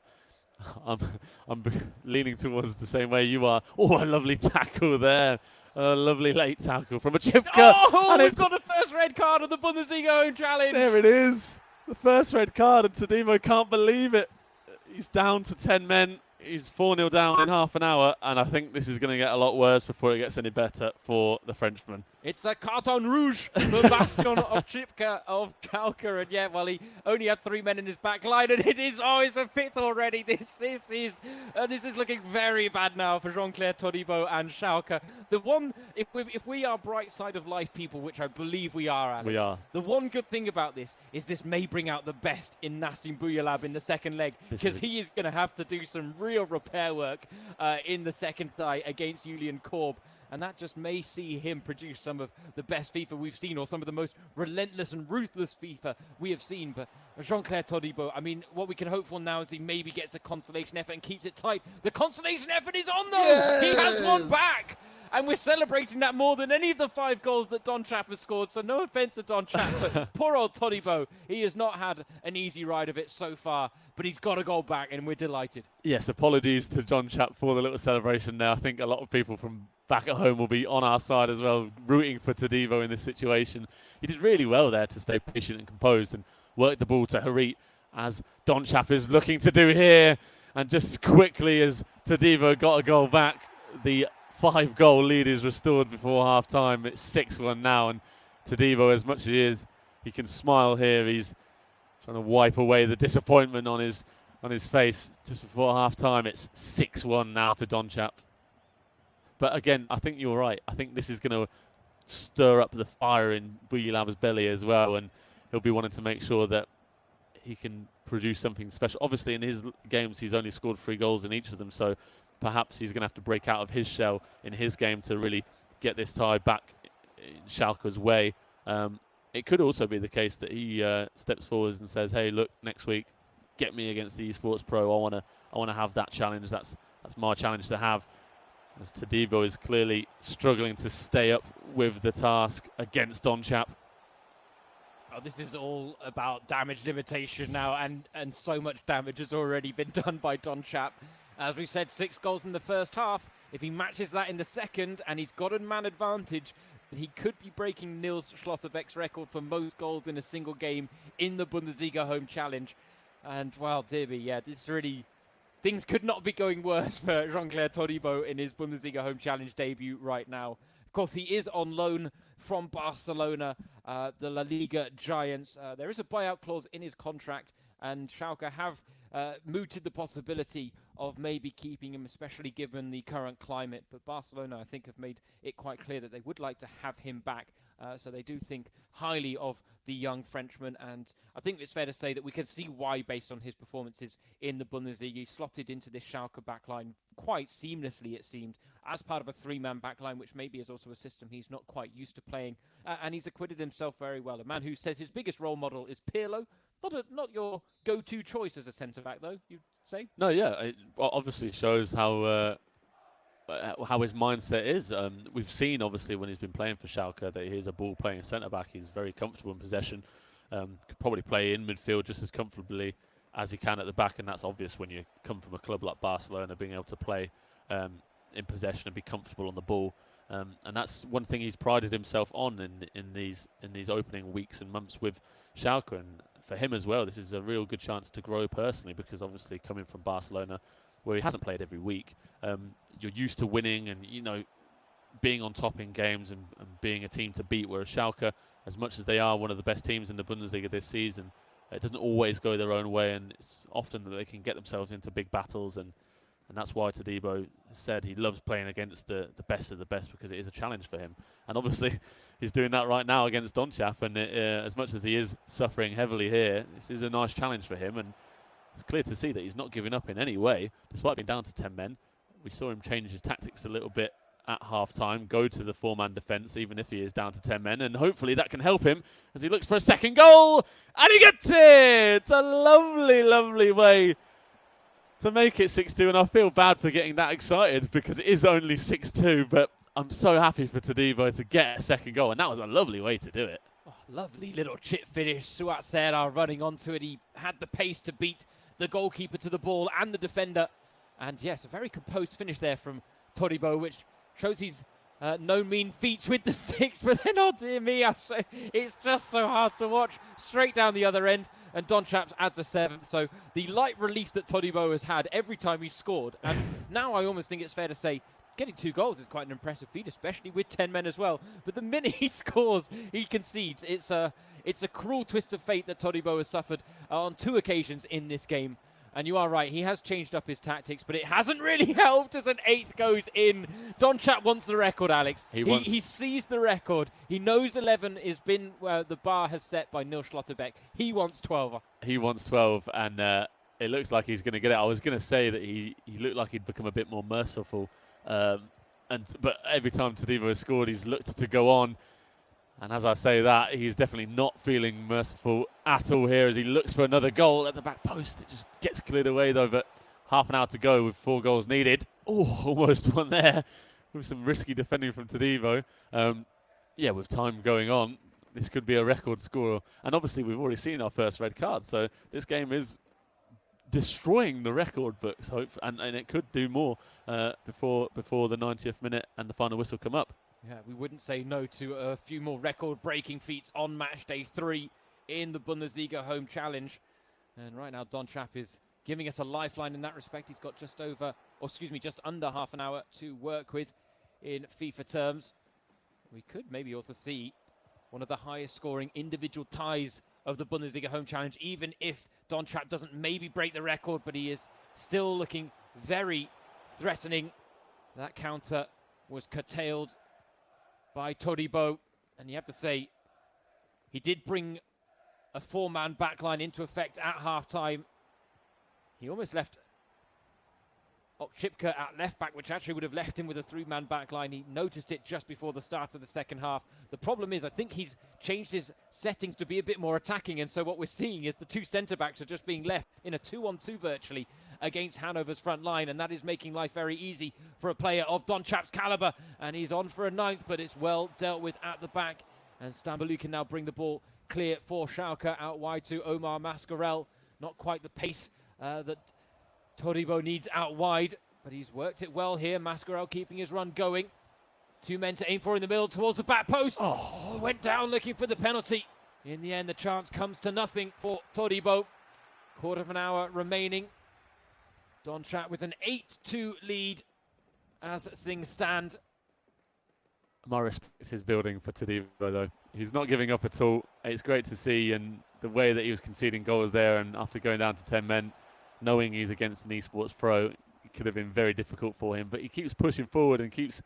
[SPEAKER 2] I'm leaning towards the same way you are. Oh, a lovely tackle there. A lovely late tackle from a Chipka.
[SPEAKER 1] Oh,
[SPEAKER 2] and
[SPEAKER 1] we've got the first red card of the Bundesliga Home Challenge.
[SPEAKER 2] There it is. The first red card, and Todibo can't believe it. He's down to 10 men. He's 4-0 down in half an hour, and I think this is going to get a lot worse before it gets any better for the Frenchman.
[SPEAKER 1] It's a carton rouge for Bastion of Chipka of Schalke, and yeah, well, he only had 3 men in his back line, and it's a fifth already. This is looking very bad now for Jean-Claire Todibo and Schalke. The one, if we are bright side of life people, which I believe we are, Alex,
[SPEAKER 2] We are.
[SPEAKER 1] the one good thing about this is this may bring out the best in Nassim Bouyalab in the second leg, because he is going to have to do some real repair work in the second tie against Julian Korb. And that just may see him produce some of the best FIFA we've seen, or some of the most relentless and ruthless FIFA we have seen. But Jean-Claire Todibo, I mean, what we can hope for now is he maybe gets a consolation effort and keeps it tight. The consolation effort is on, though! Yes! He has one back! And we're celebrating that more than any of the 5 goals that Donchap has scored. So no offense to Donchap, but poor old Todibo, he has not had an easy ride of it so far. But he's got a goal back, and we're delighted.
[SPEAKER 2] Yes, apologies to Donchap for the little celebration there. I think a lot of people from back at home will be on our side as well, rooting for Todibo in this situation. He did really well there to stay patient and composed and work the ball to Harit, as Donchap is looking to do here. And just quickly as Todibo got a goal back, the 5-goal lead is restored before half-time. It's 6-1 now, and Todibo, as much as he can smile here, he's trying to wipe away the disappointment on his face just before half-time. It's 6-1 now to Donchap. But again, I think you're right. I think this is going to stir up the fire in Bouyalab's belly as well, and he'll be wanting to make sure that he can produce something special. Obviously, in his games, he's only scored 3 goals in each of them, so perhaps he's going to have to break out of his shell in his game to really get this tie back in Schalke's way. It could also be the case that he steps forward and says, "Hey, look, next week, get me against the esports pro. I want to have that challenge. That's my challenge to have." As Todibo is clearly struggling to stay up with the task against Donchap.
[SPEAKER 1] Oh, this is all about damage limitation now, and so much damage has already been done by Donchap. As we said, 6 goals in the first half. If he matches that in the second, and he's got a man advantage, he could be breaking Nils Schlotterbeck's record for most goals in a single game in the Bundesliga Home Challenge. And, well, dear me, yeah, this really... Things could not be going worse for Jean-Claire Todibo in his Bundesliga Home Challenge debut right now. Of course, he is on loan from Barcelona, the La Liga giants. There is a buyout clause in his contract, and Schalke have mooted the possibility of maybe keeping him, especially given the current climate. But Barcelona, I think, have made it quite clear that they would like to have him back. So they do think highly of the young Frenchman, and I think it's fair to say that we can see why based on his performances in the Bundesliga. He slotted into this Schalke backline quite seamlessly, it seemed, as part of a 3-man backline, which maybe is also a system he's not quite used to playing. And he's acquitted himself very well. A man who says his biggest role model is Pirlo. Not your go-to choice as a centre-back, though, you'd say?
[SPEAKER 2] No, yeah, it obviously shows how his mindset is. We've seen, obviously, when he's been playing for Schalke, that he's a ball-playing centre-back. He's very comfortable in possession. Could probably play in midfield just as comfortably as he can at the back, and that's obvious when you come from a club like Barcelona, being able to play in possession and be comfortable on the ball. And that's one thing he's prided himself on in these opening weeks and months with Schalke. And for him as well, this is a real good chance to grow personally, because obviously coming from Barcelona, where he hasn't played every week, you're used to winning and, being on top in games and being a team to beat, whereas Schalke, as much as they are one of the best teams in the Bundesliga this season, It doesn't always go their own way, and it's often that they can get themselves into big battles, and that's why Todibo said he loves playing against the best of the best, because it is a challenge for him. And obviously, he's doing that right now against Donchap, and as much as he is suffering heavily here, this is a nice challenge for him, and it's clear to see that he's not giving up in any way, despite being down to 10 men. We saw him change his tactics a little bit at half-time, go to the 4-man defence, even if he is down to 10 men, and hopefully that can help him as he looks for a second goal, and he gets it! It's a lovely, lovely way to make it 6-2, and I feel bad for getting that excited because it is only 6-2, but I'm so happy for Todibo to get a second goal, and that was a lovely way to do it.
[SPEAKER 1] Oh, lovely little chip finish. Suat Serra running onto it. He had the pace to beat the goalkeeper to the ball and the defender. And yes, a very composed finish there from Todibo, which shows he's no mean feats with the sticks. But then, oh dear me, I say, it's just so hard to watch. Straight down the other end, and Donchap adds a 7th. So the light relief that Todibo has had every time he scored. And now I almost think it's fair to say getting 2 goals is quite an impressive feat, especially with 10 men as well. But the minute he scores, he concedes. It's a cruel twist of fate that Todibo has suffered on 2 occasions in this game. And you are right, he has changed up his tactics, but it hasn't really helped as an 8th goes in. Donchap wants the record, Alex. He sees the record. He knows 11 has been the bar has set by Nils Schlotterbeck. He wants 12.
[SPEAKER 2] He wants 12, and it looks like he's going to get it. I was going to say that he looked like he'd become a bit more merciful, but every time Todibo has scored, he's looked to go on. And as I say that, he's definitely not feeling merciful at all here as he looks for another goal at the back post. It just gets cleared away though, but half an hour to go with 4 goals needed. Oh, almost one there with some risky defending from Todibo. Yeah, with time going on, this could be a record score. And obviously we've already seen our first red card, so this game is destroying the record books, and it could do more before the 90th minute and the final whistle come up.
[SPEAKER 1] Yeah, we wouldn't say no to a few more record-breaking feats on match day 3 in the Bundesliga Home Challenge. And right now, Donchap is giving us a lifeline in that respect. He's got just under half an hour to work with in FIFA terms. We could maybe also see one of the highest scoring individual ties of the Bundesliga Home Challenge, even if Donchap doesn't maybe break the record, but he is still looking very threatening. That counter was curtailed by Todibo, and you have to say he did bring a 4-man backline into effect at half-time. He almost left Okchipka at left-back, which actually would have left him with a 3-man backline. He noticed it just before the start of the second half. The problem is I think he's changed his settings to be a bit more attacking, and so what we're seeing is the 2 centre-backs are just being left in a 2-on-2 virtually against Hanover's front line, and that is making life very easy for a player of Donchap's caliber. And he's on for a 9th, but it's well dealt with at the back. And Stamboulou can now bring the ball clear for Schalke out wide to Omar Mascarell. Not quite the pace that Todibo needs out wide, but he's worked it well here. Mascarell keeping his run going. 2 men to aim for in the middle towards the back post. Oh, went down looking for the penalty. In the end, the chance comes to nothing for Todibo. Quarter of an hour remaining. Donchap with an 8-2 lead as things stand.
[SPEAKER 2] My respect is building for Todibo though. He's not giving up at all. It's great to see, and the way that he was conceding goals there, and after going down to 10 men, knowing he's against an esports pro, it could have been very difficult for him, but he keeps pushing forward and keeps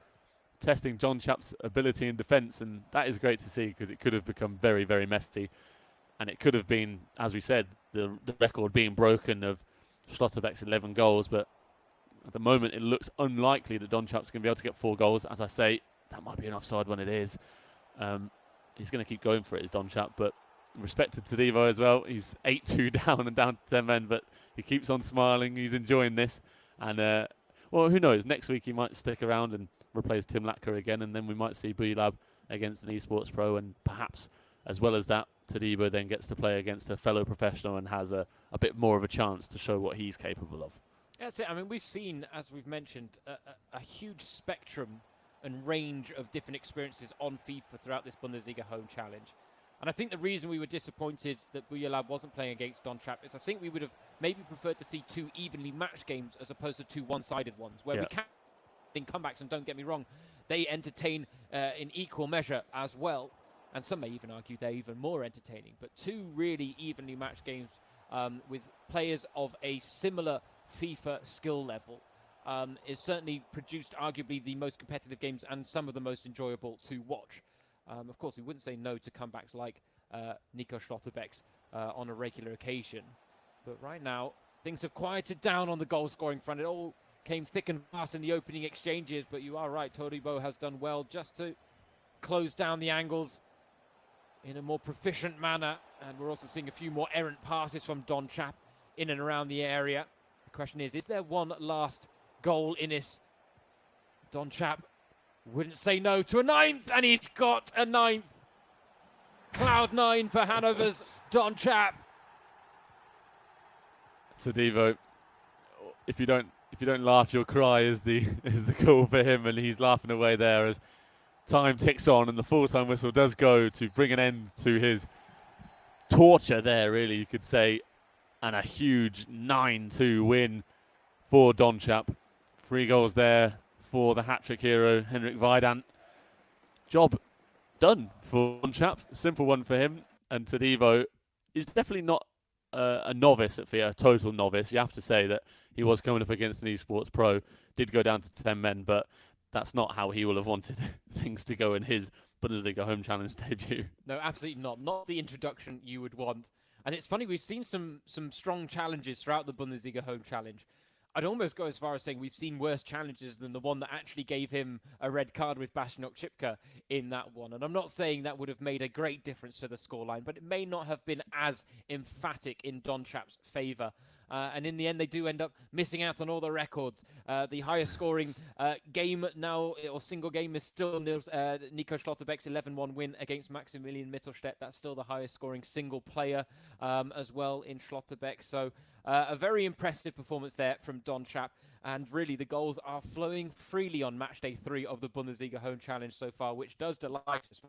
[SPEAKER 2] testing Donchap's ability in defence, and that is great to see because it could have become very, very messy, and it could have been, as we said, the record being broken of Schlotterbeck's 11 goals, but at the moment it looks unlikely that Donchap's going to be able to get 4 goals. As I say, that might be an offside when it is. He's going to keep going for it, is Donchap, but respect to Todibo as well. He's 8-2 down and down to 10 men, but he keeps on smiling. He's enjoying this, and well, who knows? Next week he might stick around and replace Tim Latka again, and then we might see Buyulab against an esports pro, and perhaps as well as that, Todibo then gets to play against a fellow professional and has a bit more of a chance to show what he's capable of.
[SPEAKER 1] That's it. I mean, we've seen, as we've mentioned, a huge spectrum and range of different experiences on FIFA throughout this Bundesliga Home Challenge. And I think the reason we were disappointed that Buyulab wasn't playing against Donchap is I think we would have maybe preferred to see 2 evenly matched games as opposed to 2 one-sided ones, where we can in comebacks, and don't get me wrong, they entertain in equal measure as well. and some may even argue they're even more entertaining. But two really evenly matched games with players of a similar FIFA skill level is certainly produced arguably the most competitive games and some of the most enjoyable to watch. Of course, we wouldn't say no to comebacks like Nico Schlotterbeck's on a regular occasion. But right now, things have quieted down on the goal-scoring front. It all came thick and fast in the opening exchanges, but you are right, Toribo has done well just to close down the angles in a more proficient manner. And we're also seeing a few more errant passes from Don Chap in and around the area. The question is there one last goal in this? Don Chap wouldn't say no to a ninth, and he's got a ninth. Cloud 9 for Hanover's Don Chap.
[SPEAKER 2] Todibo, if you don't laugh, you'll cry is the call for him, and he's laughing away there as time ticks on and the full-time whistle does go to bring an end to his torture there, really, you could say, and a huge 9-2 win for Don Chap. 3 goals there for the hat-trick hero, Henrik Weidant. Job done for Don Chap. Simple one for him. And Todibo is definitely not a novice at FIFA, a total novice. You have to say that he was coming up against an esports pro, did go down to 10 men, but that's not how he will have wanted things to go in his Bundesliga Home Challenge debut.
[SPEAKER 1] No, absolutely not. Not the introduction you would want. And it's funny, we've seen some strong challenges throughout the Bundesliga Home Challenge. I'd almost go as far as saying we've seen worse challenges than the one that actually gave him a red card with Bashnok Chipka in that one. And I'm not saying that would have made a great difference to the scoreline, but it may not have been as emphatic in Don Chap's favour. And in the end, they do end up missing out on all the records. The highest scoring game now, or single game, is still Nico Schlotterbeck's 11-1 win against Maximilian Mittelstädt. That's still the highest scoring single player as well in Schlotterbeck. So a very impressive performance there from Don Chap. And really, the goals are flowing freely on match day 3 of the Bundesliga Home Challenge so far, which does delight us.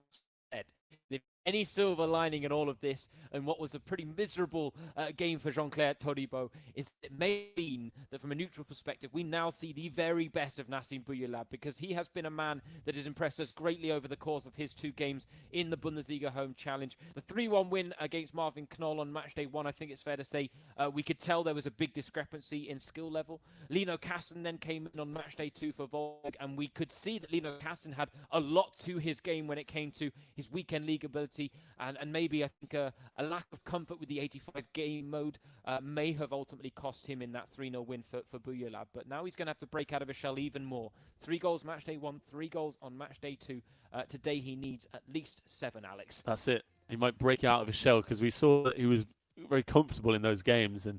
[SPEAKER 1] If any silver lining in all of this, and what was a pretty miserable game for Jean-Claire Todibo, is it may mean that from a neutral perspective, we now see the very best of Nassim Bouyelab, because he has been a man that has impressed us greatly over the course of his 2 games in the Bundesliga Home Challenge. The 3-1 win against Marvin Knoll on match day 1, I think it's fair to say we could tell there was a big discrepancy in skill level. Lino Kassen then came in on match day 2 for Volk, and we could see that Lino Kassen had a lot to his game when it came to his weekend league ability. And maybe I think a lack of comfort with the 85 game mode may have ultimately cost him in that 3-0 win for Bouyelab. But now he's going to have to break out of his shell even more. 3 goals match day 1, 3 goals on match day 2. Today he needs at least 7, Alex.
[SPEAKER 2] That's it. He might break out of his shell, because we saw that he was very comfortable in those games and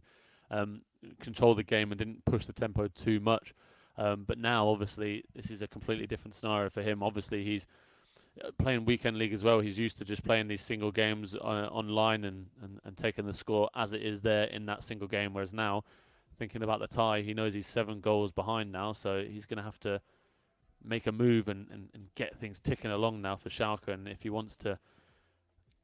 [SPEAKER 2] controlled the game and didn't push the tempo too much. But now, obviously, this is a completely different scenario for him. Obviously, he's playing weekend league as well. He's used to just playing these single games online and taking the score as it is there in that single game. Whereas now, thinking about the tie, he knows he's 7 goals behind now, so he's going to have to make a move and get things ticking along now for Schalke, and if he wants to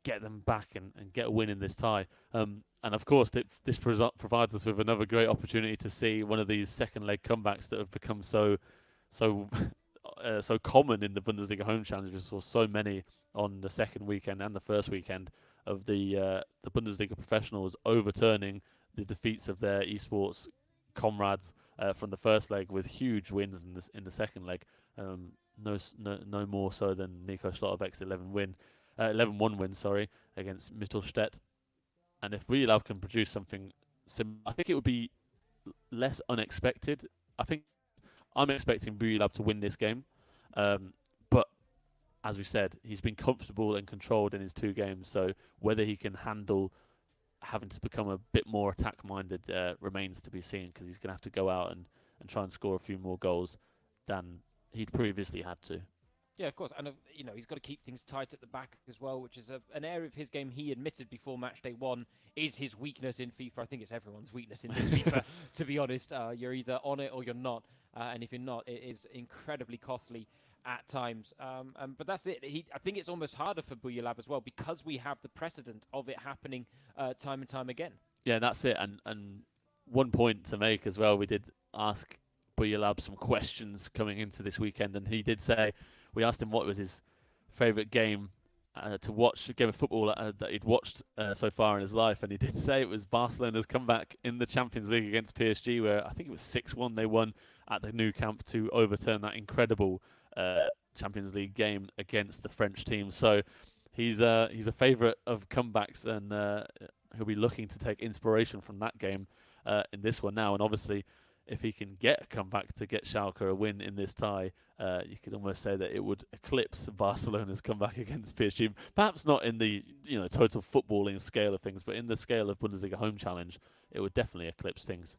[SPEAKER 2] get them back and get a win in this tie. And of course, this provides us with another great opportunity to see one of these second leg comebacks that have become so common in the Bundesliga Home Challenge. We saw so many on the second weekend and the first weekend of the Bundesliga professionals overturning the defeats of their esports comrades from the first leg with huge wins in the second leg. No more so than Nico Schlotterbeck's 11-1 win, against Mittelstädt. And if Bouyelab can produce something similar, I think it would be less unexpected. I'm expecting Bouyelab to win this game, but as we said, he's been comfortable and controlled in his 2 games, so whether he can handle having to become a bit more attack-minded remains to be seen, because he's going to have to go out and try and score a few more goals than he'd previously had to.
[SPEAKER 1] Yeah, of course. And, he's got to keep things tight at the back as well, which is an area of his game he admitted before match day 1 is his weakness in FIFA. I think it's everyone's weakness in this FIFA, to be honest. You're either on it or you're not. And if you're not, it is incredibly costly at times. But that's it. I think it's almost harder for Bouyelab as well, because we have the precedent of it happening time and time again.
[SPEAKER 2] Yeah, that's it. And one point to make as well, we did ask Bouyelab some questions coming into this weekend, and he did say, we asked him what was his favourite game to watch a game of football that he'd watched so far in his life, and he did say it was Barcelona's comeback in the Champions League against PSG, where I think it was 6-1 they won at the Nou Camp to overturn that incredible Champions League game against the French team. So he's a favourite of comebacks, and he'll be looking to take inspiration from that game in this one now. And obviously, if he can get a comeback to get Schalke a win in this tie, you could almost say that it would eclipse Barcelona's comeback against PSG. Perhaps not in the total footballing scale of things, but in the scale of Bundesliga Home Challenge, it would definitely eclipse things.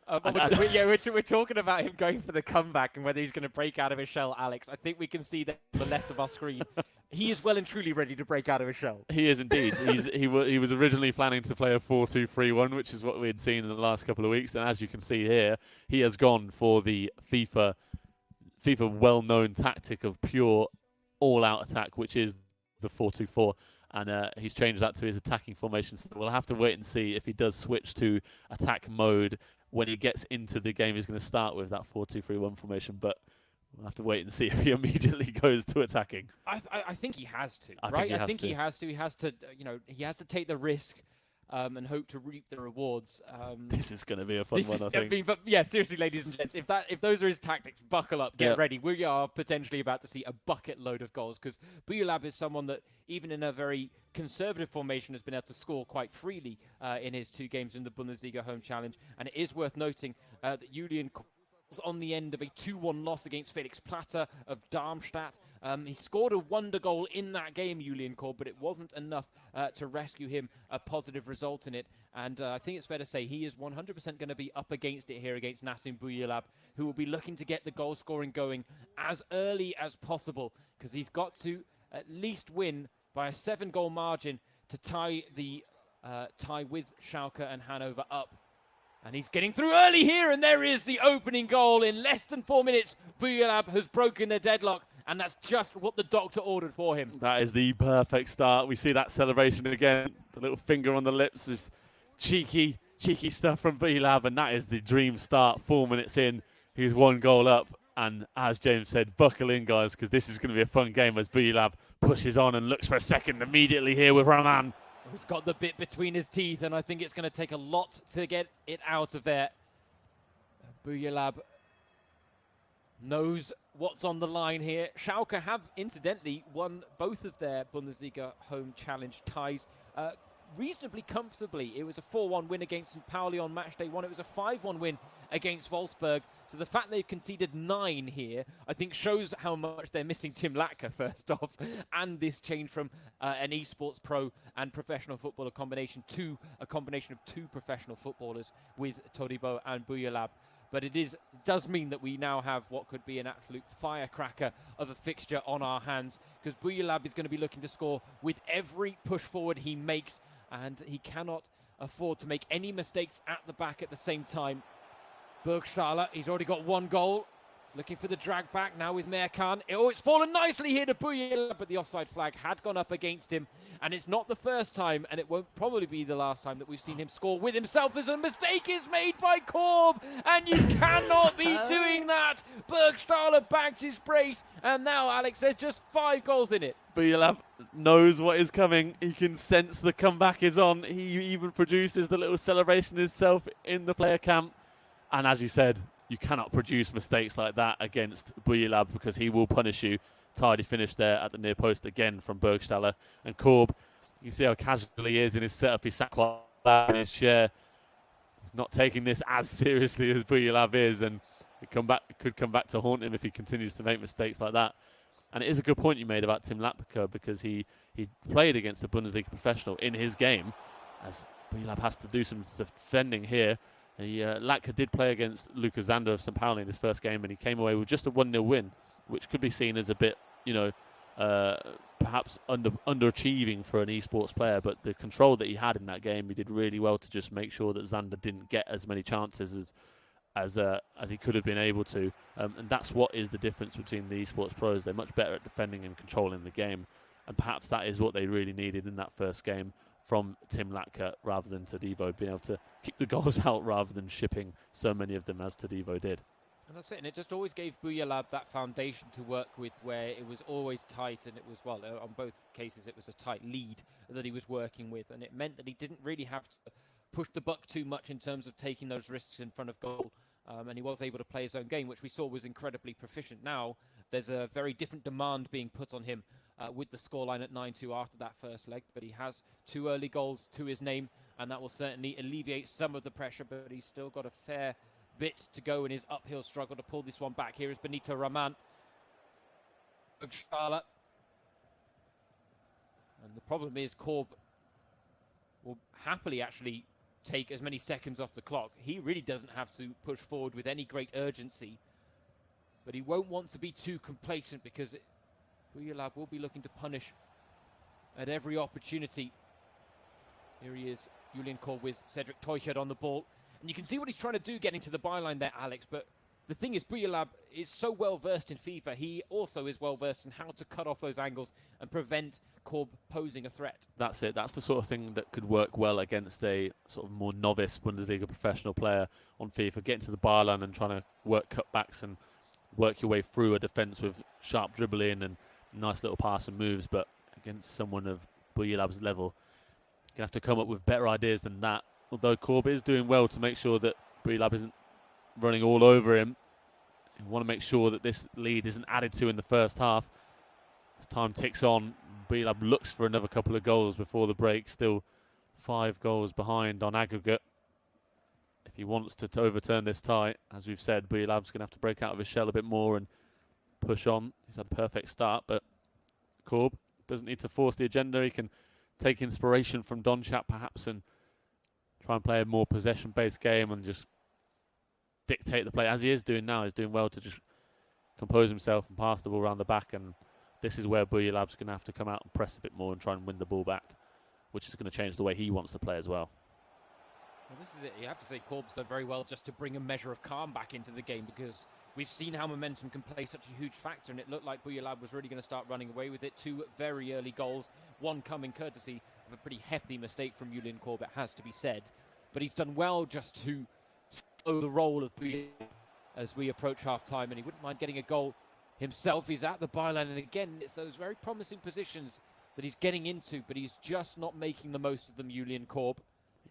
[SPEAKER 1] We're talking about him going for the comeback and whether he's going to break out of his shell, Alex. I think we can see that on the left of our screen. He is well and truly ready to break out of his shell.
[SPEAKER 2] He is indeed. He was originally planning to play a 4-2-3-1, which is what we had seen in the last couple of weeks. And as you can see here, he has gone for the FIFA well-known tactic of pure all-out attack, which is the 4-2-4. And he's changed that to his attacking formation. So we'll have to wait and see if he does switch to attack mode when he gets into the game. He's going to start with that 4-2-3-1 formation, but we'll have to wait and see if he immediately goes to attacking.
[SPEAKER 1] I think he has to,
[SPEAKER 2] I
[SPEAKER 1] right?
[SPEAKER 2] think
[SPEAKER 1] he has to. He has to, he has to take the risk and hope to reap the rewards.
[SPEAKER 2] This is going to be a fun one, I think.
[SPEAKER 1] But yeah, seriously, ladies and gents, if those are his tactics, buckle up, get ready. We are potentially about to see a bucket load of goals, because Buyelab is someone that, even in a very conservative formation, has been able to score quite freely in his 2 games in the Bundesliga Home Challenge. And it is worth noting that Julian was on the end of a 2-1 loss against Felix Platter of Darmstadt. He scored a wonder goal in that game, Julian Korb, but it wasn't enough to rescue him a positive result in it. And I think it's fair to say he is 100% going to be up against it here against Nassim Buyelab, who will be looking to get the goal scoring going as early as possible, because he's got to at least win by a 7-goal margin to tie the tie with Schalke and Hanover up. And he's getting through early here, and there is the opening goal in less than 4 minutes. Buyelab has broken the deadlock, and that's just what the doctor ordered for him.
[SPEAKER 2] That is the perfect start. We see that celebration again. The little finger on the lips is cheeky stuff from Buyelab, and that is the dream start. 4 minutes in, he's 1 goal up. And as James said, buckle in, guys, because this is going to be a fun game as Buyelab pushes on and looks for a second immediately here with Rahman.
[SPEAKER 1] Who's got the bit between his teeth, and I think it's going to take a lot to get it out of there. Buyelab knows what's on the line here. Schalke have, incidentally, won both of their Bundesliga Home Challenge ties reasonably comfortably. It was a 4-1 win against St. Pauli on match day 1. It was a 5-1 win against Wolfsburg. So the fact they've conceded 9 here, I think, shows how much they're missing Tim Latka, first off, and this change from an esports pro and professional footballer combination to a combination of 2 professional footballers with Todibo and Buyelab. But it does mean that we now have what could be an absolute firecracker of a fixture on our hands, because Buyelab is going to be looking to score with every push forward he makes, and he cannot afford to make any mistakes at the back at the same time. Burgstaller, he's already got 1 goal. He's looking for the drag back now with Merkan. It's fallen nicely here to Buyelab, but the offside flag had gone up against him. And it's not the first time, and it won't probably be the last time, that we've seen him score with himself, as a mistake is made by Korb. And you cannot be doing that. Burgstaller bags his brace. And now, Alex, there's just 5 goals in it.
[SPEAKER 2] Buyelab knows what is coming. He can sense the comeback is on. He even produces the little celebration himself in the player camp. And as you said, you cannot produce mistakes like that against Buyelab, because he will punish you. Tidy finish there at the near post again from Burgstaller. And Korb, you see how casual he is in his setup. He sat quite loud in his chair. He's not taking this as seriously as Buyelab is, and it could come back to haunt him if he continues to make mistakes like that. And it is a good point you made about Tim Latka, because he played against a Bundesliga professional in his game, as Buyelab has to do some defending here. Latka did play against Luka Zander of St. Pauli in his first game, and he came away with just a 1-0 win, which could be seen as a bit, perhaps underachieving for an esports player. But the control that he had in that game, he did really well to just make sure that Zander didn't get as many chances as he could have been able to. And that's what is the difference between the esports pros. They're much better at defending and controlling the game. And perhaps that is what they really needed in that first game from Tim Latka, rather than Todibo being able to keep the goals out rather than shipping so many of them as Todibo did.
[SPEAKER 1] And that's it, and it just always gave Buyalab that foundation to work with, where it was always tight, and it was, well, on both cases it was a tight lead that he was working with, and it meant that he didn't really have to push the buck too much in terms of taking those risks in front of goal, and he was able to play his own game, which we saw was incredibly proficient. Now there's a very different demand being put on him with the scoreline at 9-2 after that first leg, but he has 2 early goals to his name, and that will certainly alleviate some of the pressure, but he's still got a fair bit to go in his uphill struggle to pull this one back. Here is Benito Raman. And the problem is Korb will happily actually take as many seconds off the clock. He really doesn't have to push forward with any great urgency, but he won't want to be too complacent, because Buyalab will be looking to punish at every opportunity. Here he is, Julian Korb with Cedric Teuchert on the ball. And you can see what he's trying to do getting to the byline there, Alex. But the thing is, Buyalab is so well versed in FIFA. He also is well versed in how to cut off those angles and prevent Korb posing a threat.
[SPEAKER 2] That's it. That's the sort of thing that could work well against a sort of more novice Bundesliga professional player on FIFA. Getting to the byline and trying to work cutbacks and work your way through a defence with sharp dribbling and nice little pass and moves. But against someone of Buyalab's level, you're going to have to come up with better ideas than that. Although Korb is doing well to make sure that Buyalab isn't running all over him. You want to make sure that this lead isn't added to in the first half. As time ticks on, Buyalab looks for another couple of goals before the break. Still 5 goals behind on aggregate. If he wants to overturn this tie, as we've said, Buyalab's going to have to break out of his shell a bit more and push on. He's had a perfect start, but Korb doesn't need to force the agenda. He can take inspiration from Donchap perhaps and try and play a more possession-based game and just dictate the play, as he is doing now. He's doing well to just compose himself and pass the ball around the back, and this is where Buyalab's going to have to come out and press a bit more and try and win the ball back, which is going to change the way he wants to play as well.
[SPEAKER 1] Well, this is it. You have to say Korb's done very well just to bring a measure of calm back into the game, because we've seen how momentum can play such a huge factor, and it looked like Buyalab was really going to start running away with it. 2 very early goals, one coming courtesy of a pretty hefty mistake from Julian Korb, it has to be said. But he's done well just to slow the role of Buyalab as we approach half-time, and he wouldn't mind getting a goal himself. He's at the byline, and again, it's those very promising positions that he's getting into, but he's just not making the most of them, Julian Korb.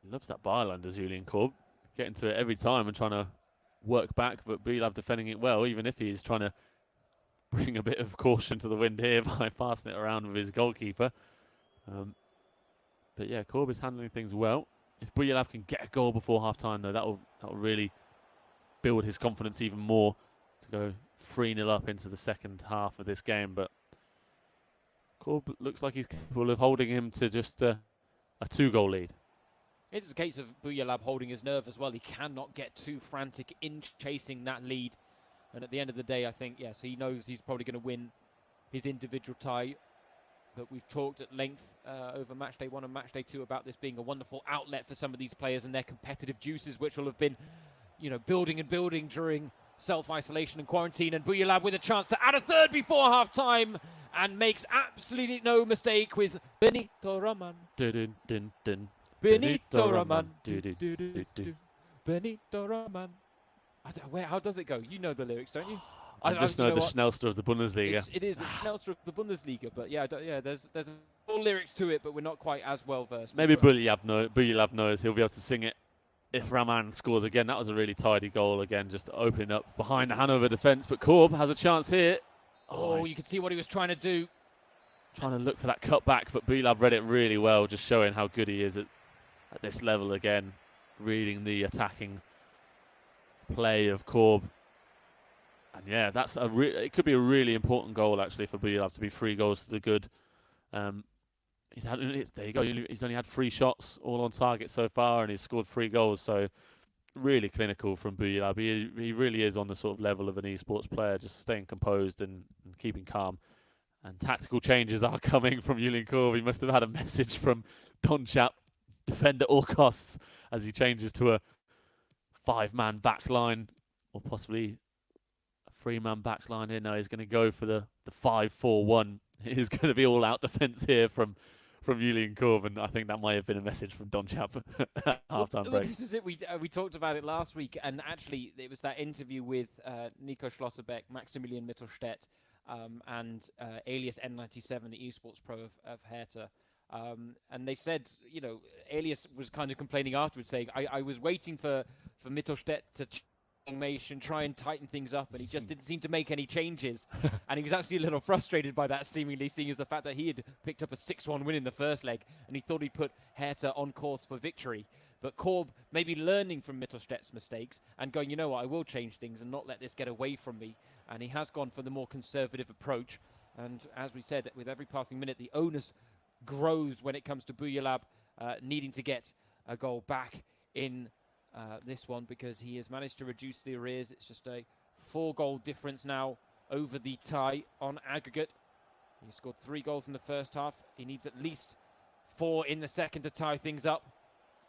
[SPEAKER 2] He loves that byline, does Julian Korb. Getting to it every time and trying to work back, but Buyalab defending it well, even if he's trying to bring a bit of caution to the wind here by passing it around with his goalkeeper. But yeah, Korb is handling things well. If Buyalab can get a goal before half-time, though, that'll really build his confidence even more to go 3-0 up into the second half of this game. But Korb looks like he's capable of holding him to just a 2-goal lead.
[SPEAKER 1] It's a case of Buyalab holding his nerve as well. He cannot get too frantic in chasing that lead. And at the end of the day, I think, yes, he knows he's probably going to win his individual tie. But we've talked at length over match day 1 and match day 2 about this being a wonderful outlet for some of these players and their competitive juices, which will have been, building and building during self-isolation and quarantine. And Buyalab with a chance to add a third before half-time, and makes absolutely no mistake with Benito Raman.
[SPEAKER 2] Dun, dun, dun.
[SPEAKER 1] Benito Raman. Benito Raman. How does it go? You know the lyrics, don't you?
[SPEAKER 2] I just know the Schnellster of the Bundesliga.
[SPEAKER 1] It is the Schnellster of the Bundesliga, but there's all lyrics to it, but we're not quite as well versed.
[SPEAKER 2] Maybe Buyalab knows he'll be able to sing it if Raman scores again. That was a really tidy goal again, just opening up behind the Hanover defence. But Korb has a chance here.
[SPEAKER 1] Oh, you can see what he was trying to do.
[SPEAKER 2] Trying to look for that cutback, but Buyalab read it really well, just showing how good he is at this level again, reading the attacking play of Korb. And yeah, that's it could be a really important goal actually for Buyalab to be 3 goals to the good. There you go. He's only had 3 shots all on target so far, and he's scored 3 goals. So really clinical from Buyalab. He really is on the sort of level of an esports player, just staying composed and keeping calm. And tactical changes are coming from Julian Korb. He must have had a message from Donchap, defend at all costs, as he changes to a 5-man back line, or possibly a 3-man back line here. No, he's going to go for the 5-4-1. It is going to be all-out defence here from from Julian Korb, and I think that might have been a message from Don Chap at half-time break.
[SPEAKER 1] This is it. We talked about it last week, and actually it was that interview with Nico Schlotterbeck, Maximilian Mittelstädt, and Alias N97, the esports pro of Hertha. And they said, you know, Alias was kind of complaining afterwards, saying, I was waiting for Mittelstädt to formation, try and tighten things up, and he just didn't seem to make any changes. And he was actually a little frustrated by that, seemingly, seeing as the fact that he had picked up a 6-1 win in the first leg, and he thought he'd put Hertha on course for victory. But Korb maybe learning from Mittelstadt's mistakes and going, you know what, I will change things and not let this get away from me. And he has gone for the more conservative approach. And as we said, with every passing minute, the onus grows when it comes to Buyalab needing to get a goal back in this one, because he has managed to reduce the arrears. It's just a 4-goal difference now over the tie on aggregate. He scored 3 goals in the first half. He needs at least 4 in the second to tie things up.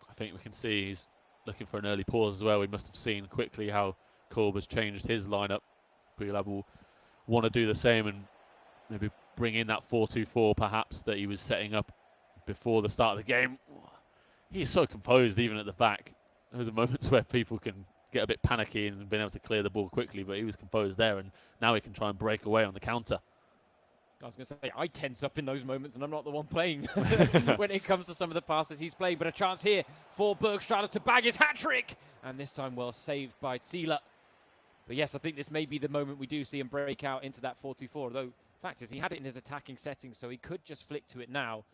[SPEAKER 2] I think we can see he's looking for an early pause as well. We must have seen quickly how Korb has changed his lineup. Buyalab will want to do the same and maybe bring in that 4-2-4 perhaps that he was setting up before the start of the game. He's so composed even at the back. There's moments where people can get a bit panicky and been able to clear the ball quickly, but he was composed there, and now he can try and break away on the counter.
[SPEAKER 1] I was going to say, I tense up in those moments, and I'm not the one playing when it comes to some of the passes he's playing. But a chance here for Bergstaller to bag his hat-trick, and this time well saved by Zieler. But yes, I think this may be the moment we do see him break out into that 4-2-4, although fact is he had it in his attacking setting, so he could just flick to it now.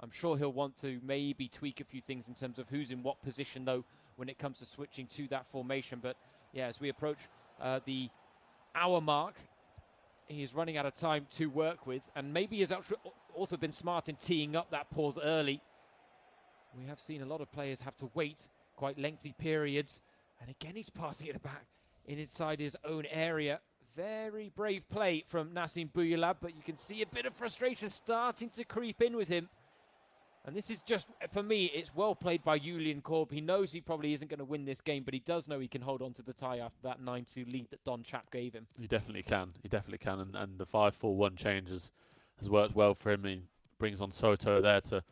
[SPEAKER 1] I'm sure he'll want to maybe tweak a few things in terms of who's in what position, though, when it comes to switching to that formation. But yeah, as we approach the hour mark, he is running out of time to work with, and maybe he's also been smart in teeing up that pause early. We have seen a lot of players have to wait quite lengthy periods, and again he's passing it back inside his own area. Very brave play from Nassim Buyalab, but you can see a bit of frustration starting to creep in with him. And this is just, for me, it's well played by Julian Korb. He knows he probably isn't going to win this game, but he does know he can hold on to the tie after that 9-2 lead that Don Chap gave him.
[SPEAKER 2] He definitely can. He definitely can. And the 5-4-1 change has worked well for him. He brings on Soto there to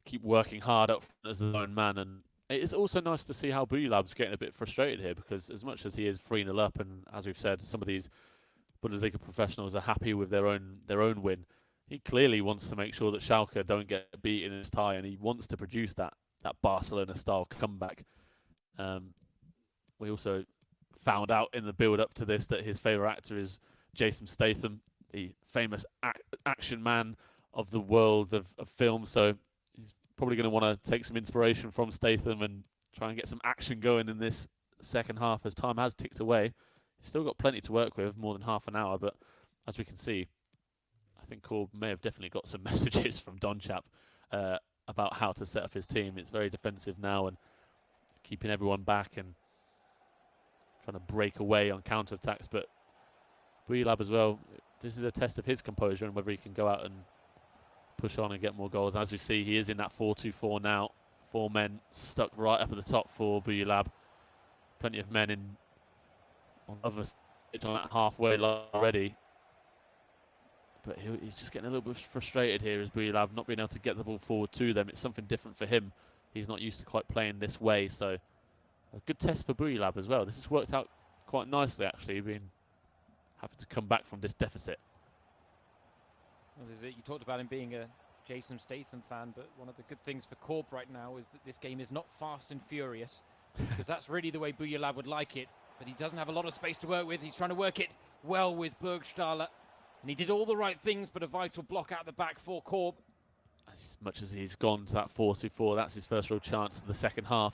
[SPEAKER 2] keep working hard up front as a lone man. And it's also nice to see how Buyalab's getting a bit frustrated here, because as much as he is 3-0 up, and as we've said, some of these Bundesliga professionals are happy with their own win, he clearly wants to make sure that Schalke don't get beaten in his tie, and he wants to produce that Barcelona-style comeback. We also found out in the build-up to this that his favourite actor is Jason Statham, the famous action man of the world of film. So he's probably going to want to take some inspiration from Statham and try and get some action going in this second half as time has ticked away. He's still got plenty to work with, more than half an hour, but as we can see, I think Korb may have definitely got some messages from Don Chap about how to set up his team. It's very defensive now and keeping everyone back and trying to break away on counter-attacks. But Buyalab as well, this is a test of his composure and whether he can go out and push on and get more goals. As we see, he is in that 4-2-4 now. 4 men stuck right up at the top for Buyalab. Plenty of men on that halfway line already. But he's just getting a little bit frustrated here as Buyalab not being able to get the ball forward to them. It's something different for him. He's not used to quite playing this way. So a good test for Buyalab as well. This has worked out quite nicely, actually, having to come back from this deficit.
[SPEAKER 1] Well, you talked about him being a Jason Statham fan, but one of the good things for Korb right now is that this game is not fast and furious, because that's really the way Buyalab would like it. But he doesn't have a lot of space to work with. He's trying to work it well with Bergstaller. And he did all the right things, but a vital block out the back for Korb.
[SPEAKER 2] As much as he's gone to that 4-2-4, that's his first real chance of the second half.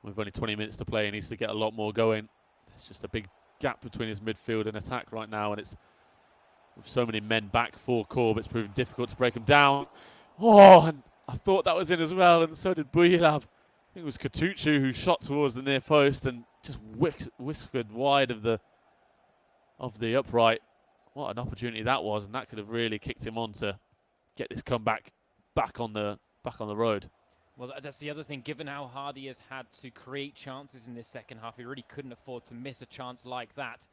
[SPEAKER 2] With only 20 minutes to play, he needs to get a lot more going. There's just a big gap between his midfield and attack right now, and it's with so many men back for Korb, it's proven difficult to break him down. Oh, and I thought that was in as well, and so did Buyalab. I think it was Katuchu who shot towards the near post and just whispered wide of the upright. What an opportunity that was, and that could have really kicked him on to get this comeback back on the road.
[SPEAKER 1] Well, that's the other thing. Given how hard he has had to create chances in this second half, he really couldn't afford to miss a chance like that,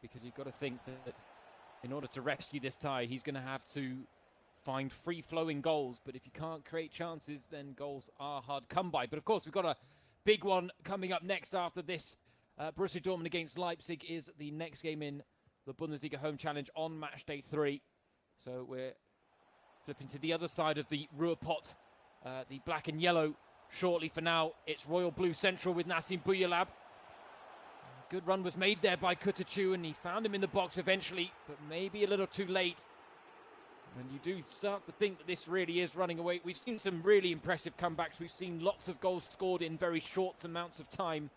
[SPEAKER 1] because you've got to think that in order to rescue this tie, he's going to have to find free-flowing goals. But if you can't create chances, then goals are hard come by. But of course, we've got a big one coming up next after this. Borussia Dortmund against Leipzig is the next game in the Bundesliga Home Challenge on match day 3. So we're flipping to the other side of the Ruhrpott, the black and yellow. Shortly for now, it's Royal Blue Central with Nassim Buyalab. Good run was made there by Kutachu, and he found him in the box eventually, but maybe a little too late. And you do start to think that this really is running away. We've seen some really impressive comebacks. We've seen lots of goals scored in very short amounts of time.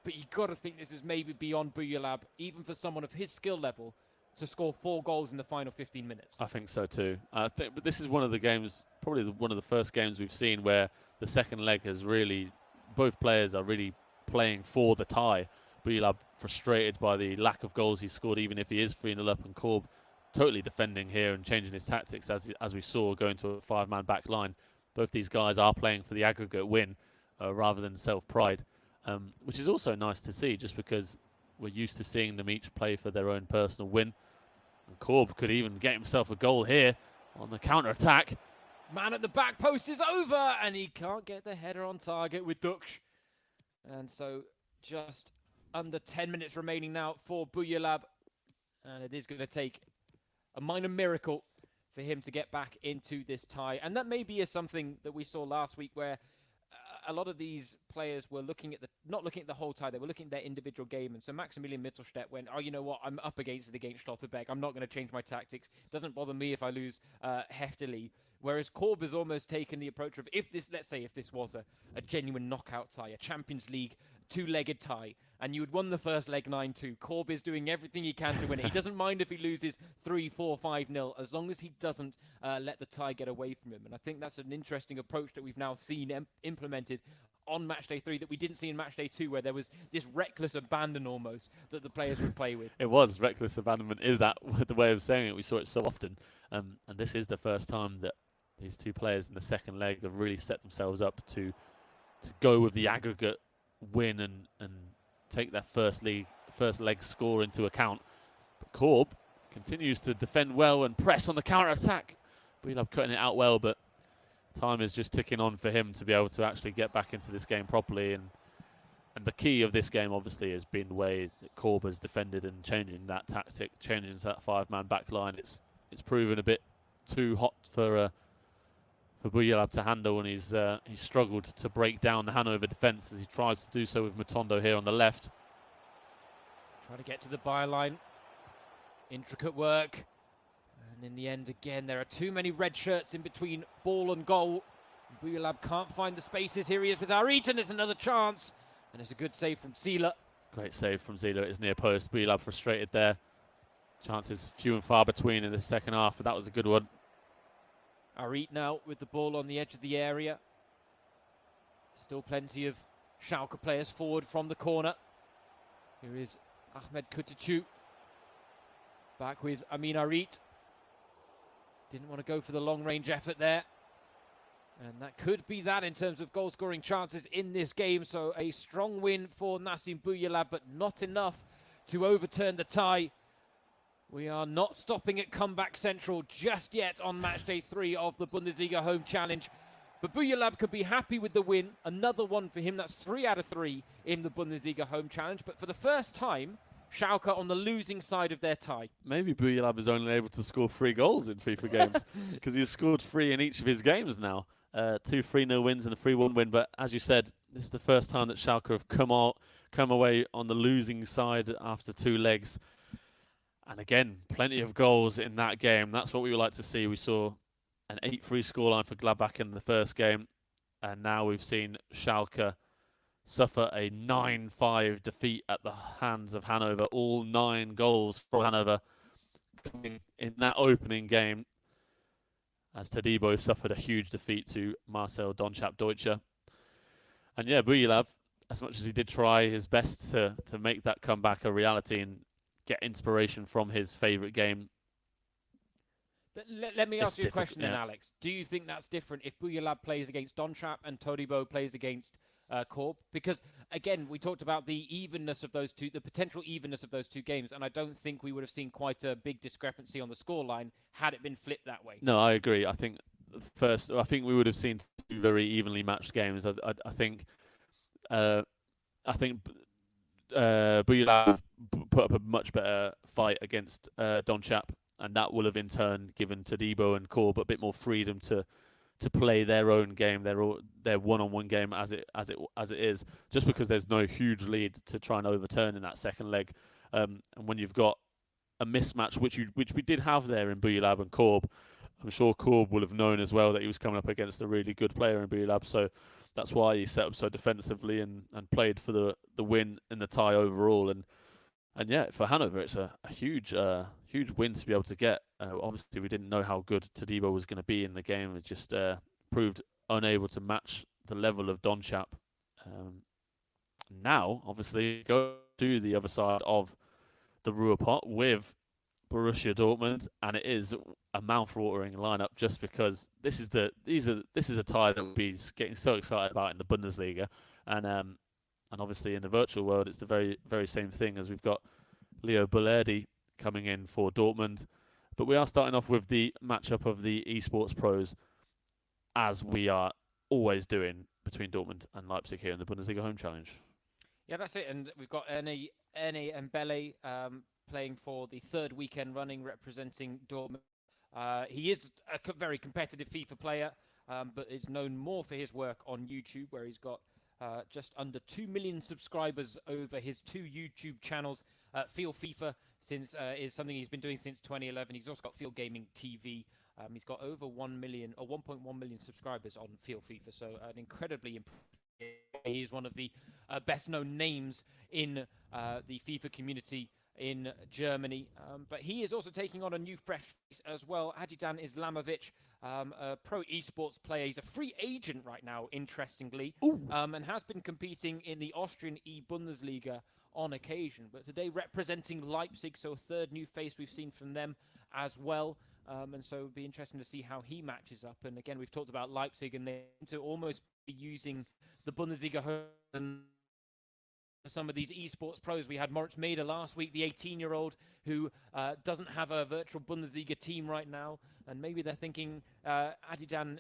[SPEAKER 1] But you've got to think this is maybe beyond Buyalab, even for someone of his skill level, to score 4 goals in the final 15 minutes.
[SPEAKER 2] I think so too. But this is one of the games, probably one of the first games we've seen where the second leg has really, both players are really playing for the tie. Buyalab frustrated by the lack of goals he scored, even if he is 3-0 up, and Korb totally defending here and changing his tactics, as we saw, going to a 5-man back line. Both these guys are playing for the aggregate win rather than self-pride, which is also nice to see, just because we're used to seeing them each play for their own personal win. And Korb could even get himself a goal here on the counter-attack.
[SPEAKER 1] Man at the back post is over, and he can't get the header on target with Duksh. And so just under 10 minutes remaining now for Buyalab, and it is going to take a minor miracle for him to get back into this tie. And that maybe is something that we saw last week, where a lot of these players were looking at not looking at the whole tie, they were looking at their individual game. And so Maximilian Mittelstadt went, oh, you know what, I'm up against it against Schlotterbeck. I'm not going to change my tactics. Doesn't bother me if I lose heftily. Whereas Korb has almost taken the approach of, let's say if this was a genuine knockout tie, a Champions League 2-legged tie, and you had won the first leg 9-2, Korb is doing everything he can to win it. He doesn't mind if he loses 3-4, 5-0, as long as he doesn't let the tie get away from him. And I think that's an interesting approach that we've now seen implemented on match day 3 that we didn't see in match day 2, where there was this reckless abandon almost that the players would play with.
[SPEAKER 2] It was reckless abandonment, is that the way of saying it? We saw it so often. And this is the first time that these two players in the second leg have really set themselves up to go with the aggregate win and take their first leg score into account. But Korb continues to defend well and press on the counter-attack. Buyalab cutting it out well, but time is just ticking on for him to be able to actually get back into this game properly. And the key of this game, obviously, has been the way that Korb has defended and changing that tactic, changing to that 5-man back line. It's proven a bit too hot for Buyalab to handle, and he's struggled to break down the Hanover defence as he tries to do so with Matondo here on the left.
[SPEAKER 1] Trying to get to the byline. Intricate work. And in the end, again, there are too many red shirts in between ball and goal. Buyalab can't find the spaces. Here he is with Arit, and there's another chance. And it's a good save from Zieler. Great
[SPEAKER 2] save from Zieler at his near post. Buyalab frustrated there. Chances few and far between in the second half, but that was a good one.
[SPEAKER 1] Arit now with the ball on the edge of the area. Still plenty of Schalke players forward from the corner. Here is Ahmed Kutacu. Back with Amin Arit. Didn't want to go for the long-range effort there. And that could be that in terms of goal-scoring chances in this game. So a strong win for Nassim Buyalab, but not enough to overturn the tie. We are not stopping at comeback central just yet on match day 3 of the Bundesliga Home Challenge. But Buyalab could be happy with the win. Another one for him. That's 3 out of 3 in the Bundesliga Home Challenge. But for the first time, Schalke on the losing side of their tie.
[SPEAKER 2] Maybe Buyalab is only able to score 3 goals in FIFA games, because he's scored 3 in each of his games now. 2 3-0 wins and a 3-1 win. But as you said, this is the first time that Schalke have come away on the losing side after 2 legs. And again, plenty of goals in that game. That's what we would like to see. We saw an 8-3 scoreline for Gladbach in the first game. And now we've seen Schalke suffer a 9-5 defeat at the hands of Hanover. All 9 goals for Hanover coming in that opening game, as Todibo suffered a huge defeat to Marcel Donchap-Deutscher. And yeah, Buyalab, as much as he did try his best to make that comeback a reality and get inspiration from his favourite game.
[SPEAKER 1] Let me ask you a question then, Alex. Do you think that's different if Buyalab plays against Donchap and Todibo plays against Corp, because again we talked about the evenness of those two, the potential evenness of those two games, and I don't think we would have seen quite a big discrepancy on the scoreline had it been flipped that way.
[SPEAKER 2] No, I agree. I think we would have seen two very evenly matched games. I think uh, I think Buyula put up a much better fight against Donchap, and that will have in turn given Todibo and Korb a bit more freedom to play their own game, their one-on-one game as it is. Just because there's no huge lead to try and overturn in that second leg, and when you've got a mismatch, which we did have there in Buyulab and Korb, I'm sure Korb will have known as well that he was coming up against a really good player in Buyulab, so that's why he set up so defensively and played for the win in the tie overall. And yeah, for Hanover, it's a huge win to be able to get. Obviously, we didn't know how good Todibo was going to be in the game. It just proved unable to match the level of Donchap. Now, obviously, go to the other side of the Ruhrpott with Borussia Dortmund, and it is a mouth-watering lineup just because this is a tie that we'll be getting so excited about in the Bundesliga, and obviously in the virtual world, it's the very very same thing, as we've got Leo Belerdi coming in for Dortmund. But we are starting off with the matchup of the esports pros, as we are always doing between Dortmund and Leipzig here in the Bundesliga Home Challenge.
[SPEAKER 1] Yeah, that's it. And we've got Erne and Bele playing for the third weekend running, representing Dortmund. He is a very competitive FIFA player, but is known more for his work on YouTube, where he's got just under 2 million subscribers over his two YouTube channels. Field FIFA is something he's been doing since 2011. He's also got Field Gaming TV. He's got over 1 million or 1.1 million subscribers on Field FIFA, so an incredibly impressive. He is one of the best-known names in the FIFA community in Germany, but he is also taking on a new fresh face as well. Adjidan Islamovic, a pro esports player. He's a free agent right now, interestingly, and has been competing in the Austrian E-Bundesliga on occasion, but today representing Leipzig, so a third new face we've seen from them as well. And so it'll be interesting to see how he matches up. And again, we've talked about Leipzig, and they to almost be using the Bundesliga Home for some of these esports pros. We had Moritz Mader last week, the 18-year-old who doesn't have a virtual Bundesliga team right now, and maybe they're thinking Adjidan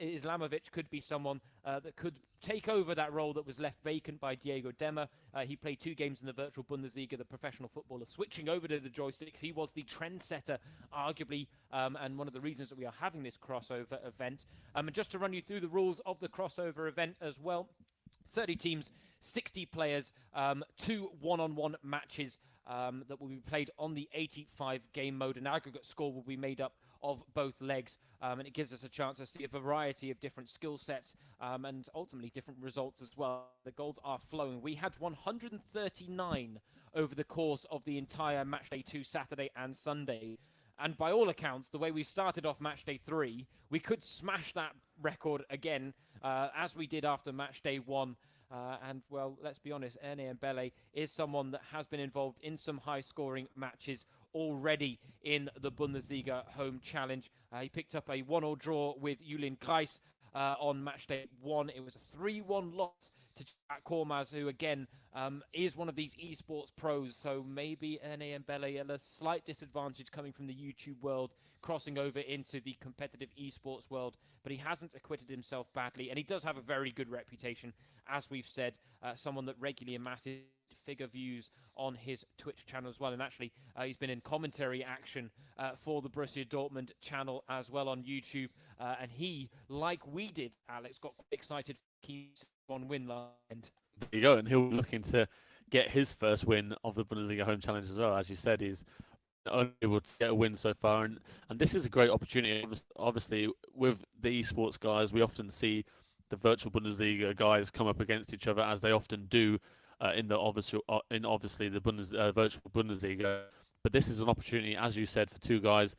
[SPEAKER 1] Islamovic could be someone that could take over that role that was left vacant by Diego Demmer. He played 2 games in the virtual Bundesliga, the professional footballer, switching over to the joysticks. He was the trendsetter, arguably, and one of the reasons that we are having this crossover event. And just to run you through the rules of the crossover event as well, 30 teams, 60 players, 2 one-on-one matches that will be played on the 85 game mode. An aggregate score will be made up of both legs, and it gives us a chance to see a variety of different skill sets and ultimately different results as well. The goals are flowing. We had 139 over the course of the entire match day 2, Saturday and Sunday. And by all accounts, the way we started off match day 3, we could smash that record again, as we did after match day 1. And, well, let's be honest, Erne Mbele is someone that has been involved in some high-scoring matches already in the Bundesliga Home Challenge. He picked up a 1-1 draw with Julian Kreis on match day 1. It was a 3-1 loss to Jack Kormaz, who, again, is one of these esports pros. So maybe Erne Mbele at a slight disadvantage coming from the YouTube world, crossing over into the competitive esports world. But he hasn't acquitted himself badly, and he does have a very good reputation, as we've said, someone that regularly amasses figure views on his Twitch channel as well. And actually, he's been in commentary action for the Borussia Dortmund channel as well on YouTube. And he, like we did, Alex, got quite excited for Keys on win line.
[SPEAKER 2] There you go, and he'll be looking to get his first win of the Bundesliga Home Challenge as well. As you said, he's only able to get a win so far, and this is a great opportunity. Obviously, with the esports guys, we often see the virtual Bundesliga guys come up against each other, as they often do in obviously the virtual Bundesliga. But this is an opportunity, as you said, for two guys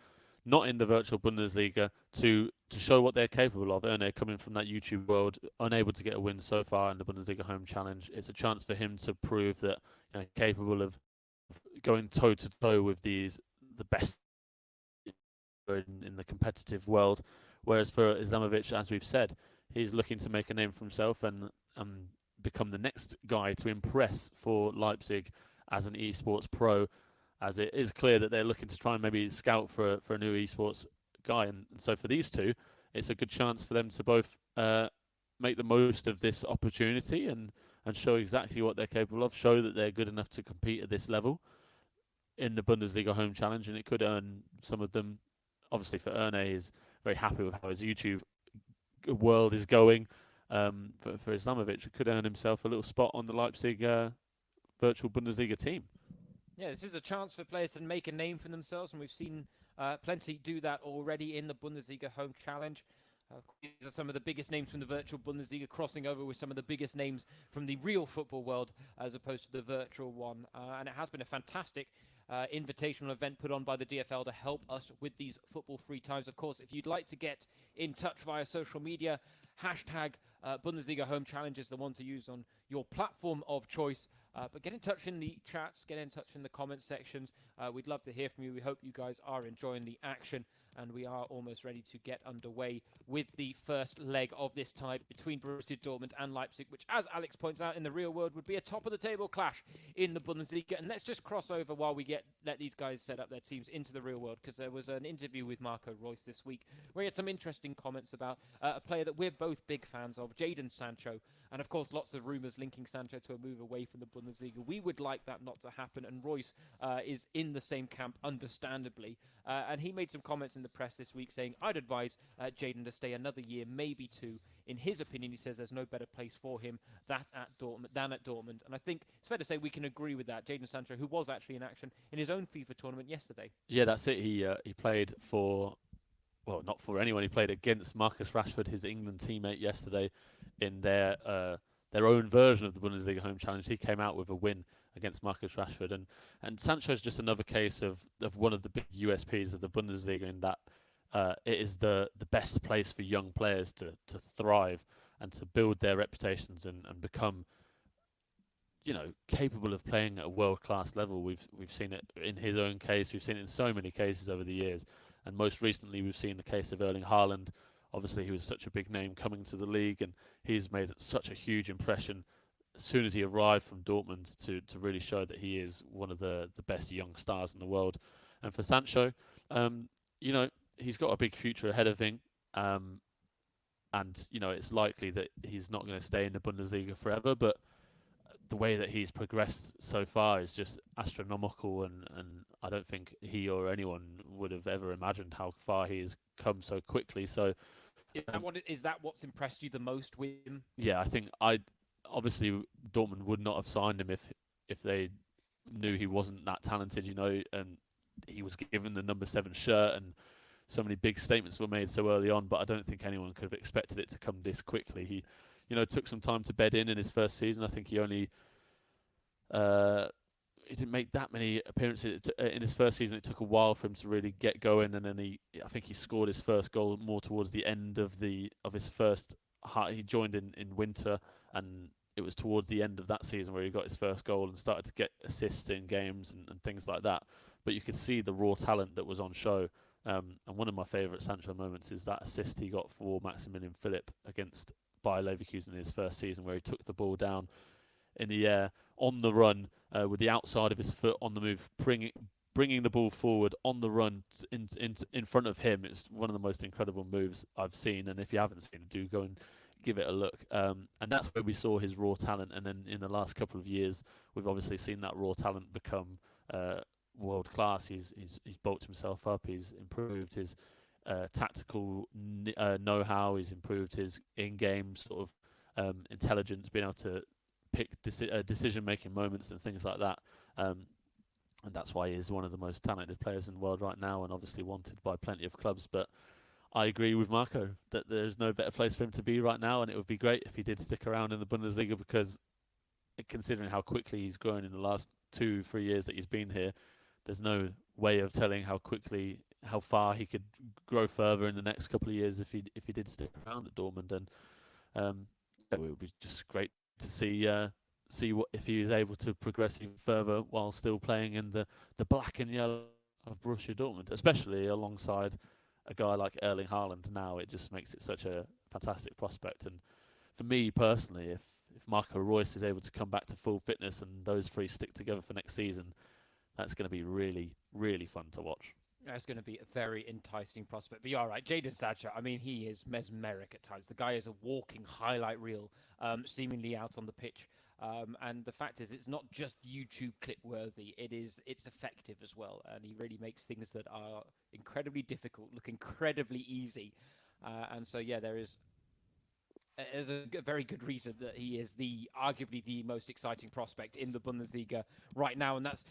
[SPEAKER 2] not in the virtual Bundesliga to show what they're capable of. Erne, coming from that YouTube world, unable to get a win so far in the Bundesliga Home Challenge, it's a chance for him to prove that capable of going toe to toe with the best in the competitive world. Whereas for Islamovic, as we've said, he's looking to make a name for himself, and become the next guy to impress for Leipzig as an esports pro, as it is clear that they're looking to try and maybe scout for a new esports guy. And so for these two, it's a good chance for them to both make the most of this opportunity and show exactly what they're capable of, show that they're good enough to compete at this level in the Bundesliga Home Challenge, and it could earn some of them. Obviously, for Erne, he's very happy with how his YouTube world is going. For Islamovic, it could earn himself a little spot on the Leipzig virtual Bundesliga team.
[SPEAKER 1] Yeah, this is a chance for players to make a name for themselves, and we've seen plenty do that already in the Bundesliga Home Challenge. These are some of the biggest names from the virtual Bundesliga crossing over with some of the biggest names from the real football world as opposed to the virtual one. And it has been a fantastic invitational event put on by the DFL to help us with these football free times. Of course, if you'd like to get in touch via social media, hashtag Bundesliga Home Challenge is the one to use on your platform of choice. But get in touch in the chats, get in touch in the comment sections. We'd love to hear from you. We hope you guys are enjoying the action, and we are almost ready to get underway with the first leg of this tie between Borussia Dortmund and Leipzig, which, as Alex points out, in the real world would be a top-of-the-table clash in the Bundesliga. And let's just cross over while we let these guys set up their teams into the real world, because there was an interview with Marco Reus this week where he had some interesting comments about a player that we're both big fans of, Jadon Sancho. And, of course, lots of rumours linking Sancho to a move away from the Bundesliga. We would like that not to happen, and Reus is in the same camp, understandably. And he made some comments in the press this week saying, I'd advise Jadon to stay another year, maybe two. In his opinion, he says there's no better place for him than at Dortmund. And I think it's fair to say we can agree with that. Jadon Sancho, who was actually in action in his own FIFA tournament yesterday.
[SPEAKER 2] Yeah, that's it. He played for, well, not for anyone. He played against Marcus Rashford, his England teammate, yesterday in their own version of the Bundesliga Home Challenge. He came out with a win against Marcus Rashford, and Sancho's just another case of one of the big USPs of the Bundesliga, in that it is the best place for young players to thrive and to build their reputations and become, capable of playing at a world-class level. We've seen it in his own case. We've seen it in so many cases over the years, and most recently we've seen the case of Erling Haaland. Obviously, he was such a big name coming to the league, and he's made such a huge impression as soon as he arrived from Dortmund to really show that he is one of the best young stars in the world. And for Sancho, he's got a big future ahead of him, and it's likely that he's not going to stay in the Bundesliga forever, but the way that he's progressed so far is just astronomical, and I don't think he or anyone would have ever imagined how far he has come so quickly. So
[SPEAKER 1] is that what's impressed you the most with him?
[SPEAKER 2] Yeah, I think obviously Dortmund would not have signed him if they knew he wasn't that talented, and he was given the number 7 shirt, and so many big statements were made so early on, but I don't think anyone could have expected it to come this quickly. He took some time to bed in his first season. I think he only he didn't make that many appearances in his first season. It took a while for him to really get going, and then I think he scored his first goal more towards the end of his first. He joined in winter, and it was towards the end of that season where he got his first goal and started to get assists in games and things like that. But you could see the raw talent that was on show. And one of my favourite Sancho moments is that assist he got for Maximilian Philipp against Bayer Leverkusen in his first season, where he took the ball down in the air on the run with the outside of his foot on the move, bringing the ball forward on the run in front of him. It's one of the most incredible moves I've seen, and if you haven't seen it, do go and give it a look. And that's where we saw his raw talent, and then in the last couple of years we've obviously seen that raw talent become world class. He's bulked himself up, he's improved his tactical know-how, he's improved his in-game sort of intelligence, being able to pick decision-making moments and things like that. And that's why he is one of the most talented players in the world right now, and obviously wanted by plenty of clubs. But I agree with Marco that there's no better place for him to be right now, and it would be great if he did stick around in the Bundesliga, because considering how quickly he's grown in the last 2-3 years that he's been here, there's no way of telling how far he could grow further in the next couple of years if he did stick around at Dortmund. And it would be just great to see what if he is able to progress even further while still playing in the black and yellow of Borussia Dortmund, especially alongside a guy like Erling Haaland. Now it just makes it such a fantastic prospect. And for me personally, if Marco Reus is able to come back to full fitness and those three stick together for next season, that's going to be really, really fun to watch.
[SPEAKER 1] That's going to be a very enticing prospect. But you're all right, Jadon Sancho, I mean, he is mesmeric at times. The guy is a walking highlight reel, seemingly out on the pitch. And the fact is, it's not just YouTube clip worthy. It's effective as well. And he really makes things that are incredibly difficult look incredibly easy. And so, yeah, there's a very good reason that he is arguably the most exciting prospect in the Bundesliga right now, and that's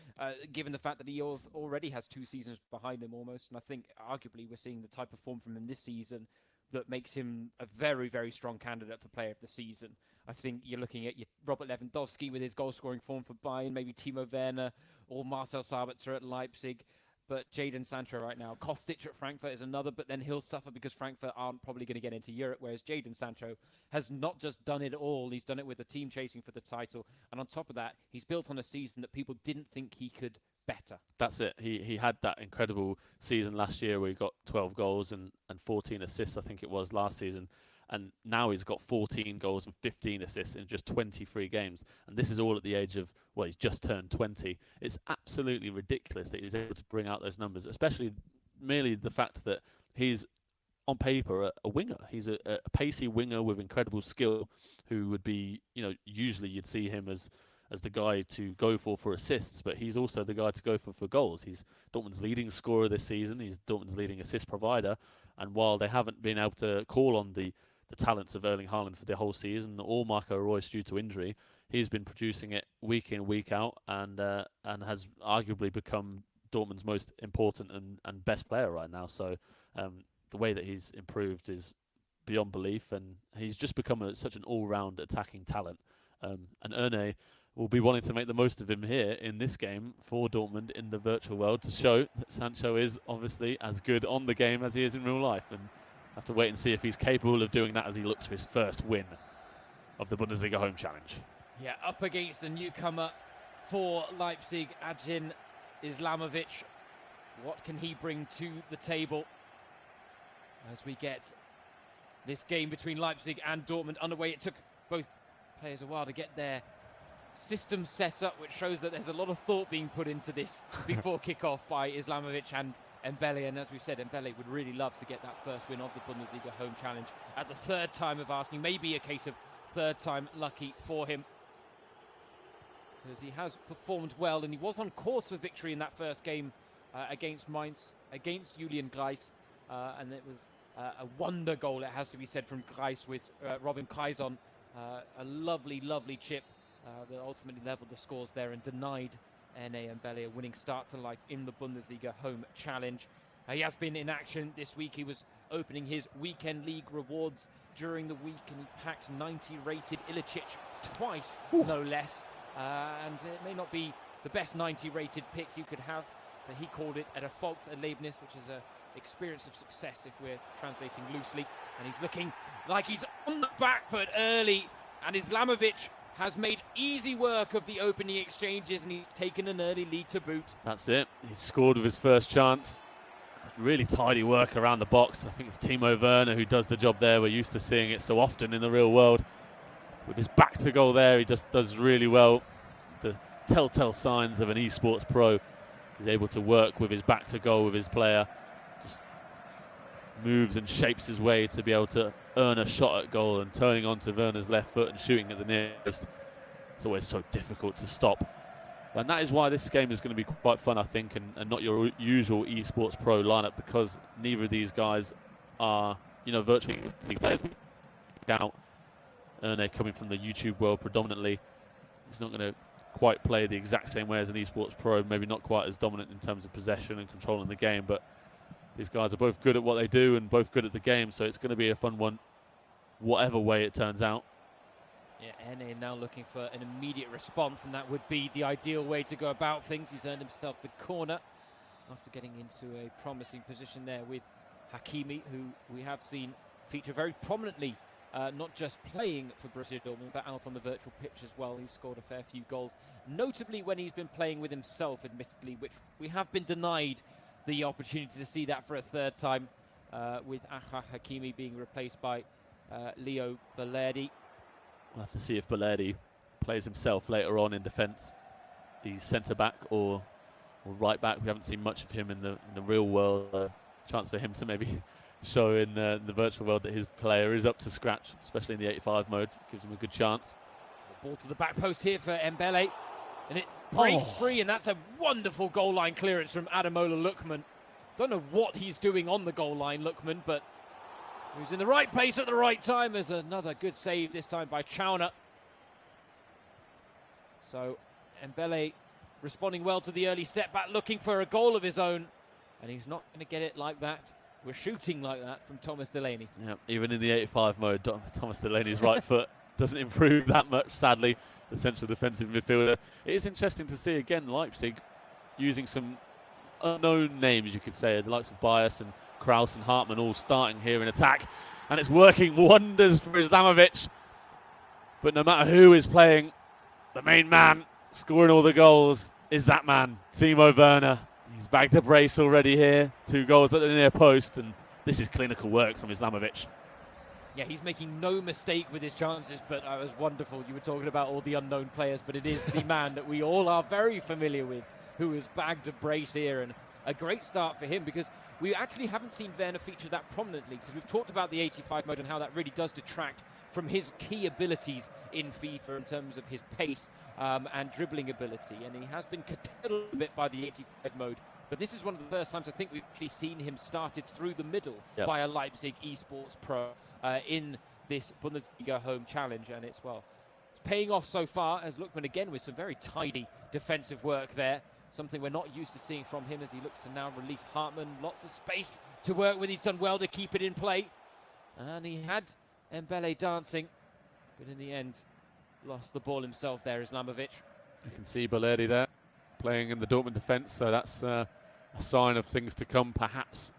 [SPEAKER 1] given the fact that he already has 2 seasons behind him almost, and I think arguably we're seeing the type of form from him this season that makes him a very, very strong candidate for player of the season. I think you're looking at your Robert Lewandowski with his goal-scoring form for Bayern, maybe Timo Werner or Marcel Sabitzer at Leipzig. But Jadon Sancho right now, Kostic at Frankfurt is another, but then he'll suffer because Frankfurt aren't probably going to get into Europe, whereas Jadon Sancho has not just done it all, he's done it with a team chasing for the title, and on top of that, he's built on a season that people didn't think he could better.
[SPEAKER 2] That's it. He had that incredible season last year where he got 12 goals and 14 assists, I think it was, last season. And now he's got 14 goals and 15 assists in just 23 games. And this is all at the age of, well, he's just turned 20. It's absolutely ridiculous that he's able to bring out those numbers, especially merely the fact that he's, on paper, a winger. He's a pacey winger with incredible skill who would be, usually you'd see him as the guy to go for assists, but he's also the guy to go for goals. He's Dortmund's leading scorer this season. He's Dortmund's leading assist provider. And while they haven't been able to call on the talents of Erling Haaland for the whole season, or Marco Reus due to injury, he's been producing it week in, week out, and has arguably become Dortmund's most important and best player right now. So the way that he's improved is beyond belief, and he's just become such an all-round attacking talent. And Erne will be wanting to make the most of him here in this game for Dortmund in the virtual world to show that Sancho is obviously as good on the game as he is in real life. And have to wait and see if he's capable of doing that as he looks for his first win of the Bundesliga Home Challenge.
[SPEAKER 1] Yeah, up against the newcomer for Leipzig, Adjin Islamovic. What can he bring to the table as we get this game between Leipzig and Dortmund underway? It took both players a while to get their system set up, which shows that there's a lot of thought being put into this before kickoff by Islamovic and Mbele, and as we've said, Mbele would really love to get that first win of the Bundesliga Home Challenge at the third time of asking, maybe a case of third time lucky for him, because he has performed well and he was on course for victory in that first game against Mainz, against Julian Greis, and it was a wonder goal, it has to be said, from Greis with Robin Quaison, a lovely, lovely chip that ultimately levelled the scores there and denied Erne Mbele a winning start to life in the Bundesliga Home Challenge. He has been in action this week. He was opening his weekend league rewards during the week, and he packed 90 rated Ilicic twice, no less. And it may not be the best 90 rated pick you could have, but he called it an Erfolgserlebnis, which is an experience of success if we're translating loosely. And he's looking like he's on the back foot early, and Islamovic has made easy work of the opening exchanges, and he's taken an early lead to boot.
[SPEAKER 2] That's it. He scored with his first chance. Really tidy work around the box. I think it's Timo Werner who does the job there. We're used to seeing it so often in the real world. With his back to goal there, he just does really well. The telltale signs of an esports pro. He's able to work with his back to goal with his player. Just moves and shapes his way to be able to earn a shot at goal, and turning onto Werner's left foot and shooting at the nearest. It's always so difficult to stop. And that is why this game is going to be quite fun, I think, and not your usual esports pro lineup, because neither of these guys are, virtually players. Out Erne coming from the YouTube world predominantly. He's not going to quite play the exact same way as an esports pro, maybe not quite as dominant in terms of possession and controlling the game, but these guys are both good at what they do and both good at the game, so it's going to be a fun one, whatever way it turns out.
[SPEAKER 1] Yeah, Erne now looking for an immediate response, and that would be the ideal way to go about things. He's earned himself the corner after getting into a promising position there with Hakimi, who we have seen feature very prominently, not just playing for Borussia Dortmund, but out on the virtual pitch as well. He's scored a fair few goals, notably when he's been playing with himself, admittedly, which we have been denied the opportunity to see that for a third time, with Achraf Hakimi being replaced by Leo Balerdi.
[SPEAKER 2] We'll have to see if Balerdi plays himself later on in defence. He's centre back or right back. We haven't seen much of him in the real world. Chance for him to maybe show in the virtual world that his player is up to scratch, especially in the 85 mode. Gives him a good chance.
[SPEAKER 1] Ball to the back post here for Mbele, and it breaks free, and that's a wonderful goal line clearance from Ademola Lookman. Don't know what he's doing on the goal line, Lookman, but he was in the right place at the right time. There's another good save, this time by Chauner. So Mbele responding well to the early setback, looking for a goal of his own, and he's not going to get it like that. We're shooting like that from Thomas Delaney.
[SPEAKER 2] Yeah, even in the 85 mode, Thomas Delaney's right foot doesn't improve that much, sadly, the central defensive midfielder. It is interesting to see, again, Leipzig using some unknown names, you could say, the likes of Bias and Kraus and Hartmann all starting here in attack, and it's working wonders for Islamovic. But no matter who is playing, the main man scoring all the goals is that man, Timo Werner. He's bagged a brace already here, 2 goals at the near post, and this is clinical work from Islamovic.
[SPEAKER 1] Yeah, he's making no mistake with his chances, but it was wonderful. You were talking about all the unknown players, but it is the man that we all are very familiar with who has bagged a brace here, and a great start for him, because we actually haven't seen Werner feature that prominently, because we've talked about the 85 mode and how that really does detract from his key abilities in FIFA in terms of his pace and dribbling ability, and he has been curtailed a little bit by the 85 mode. But this is one of the first times I think we've actually seen him started through the middle by a Leipzig esports pro in this Bundesliga Home challenge, and it's paying off so far, as Lookman again with some very tidy defensive work there, something we're not used to seeing from him as he looks to now release Hartmann. Lots of space to work with. He's done well to keep it in play, and he had Mbele dancing, but in the end lost the ball himself there, Islamovic.
[SPEAKER 2] You can see Balerdi there playing in the Dortmund defence, so that's a sign of things to come perhaps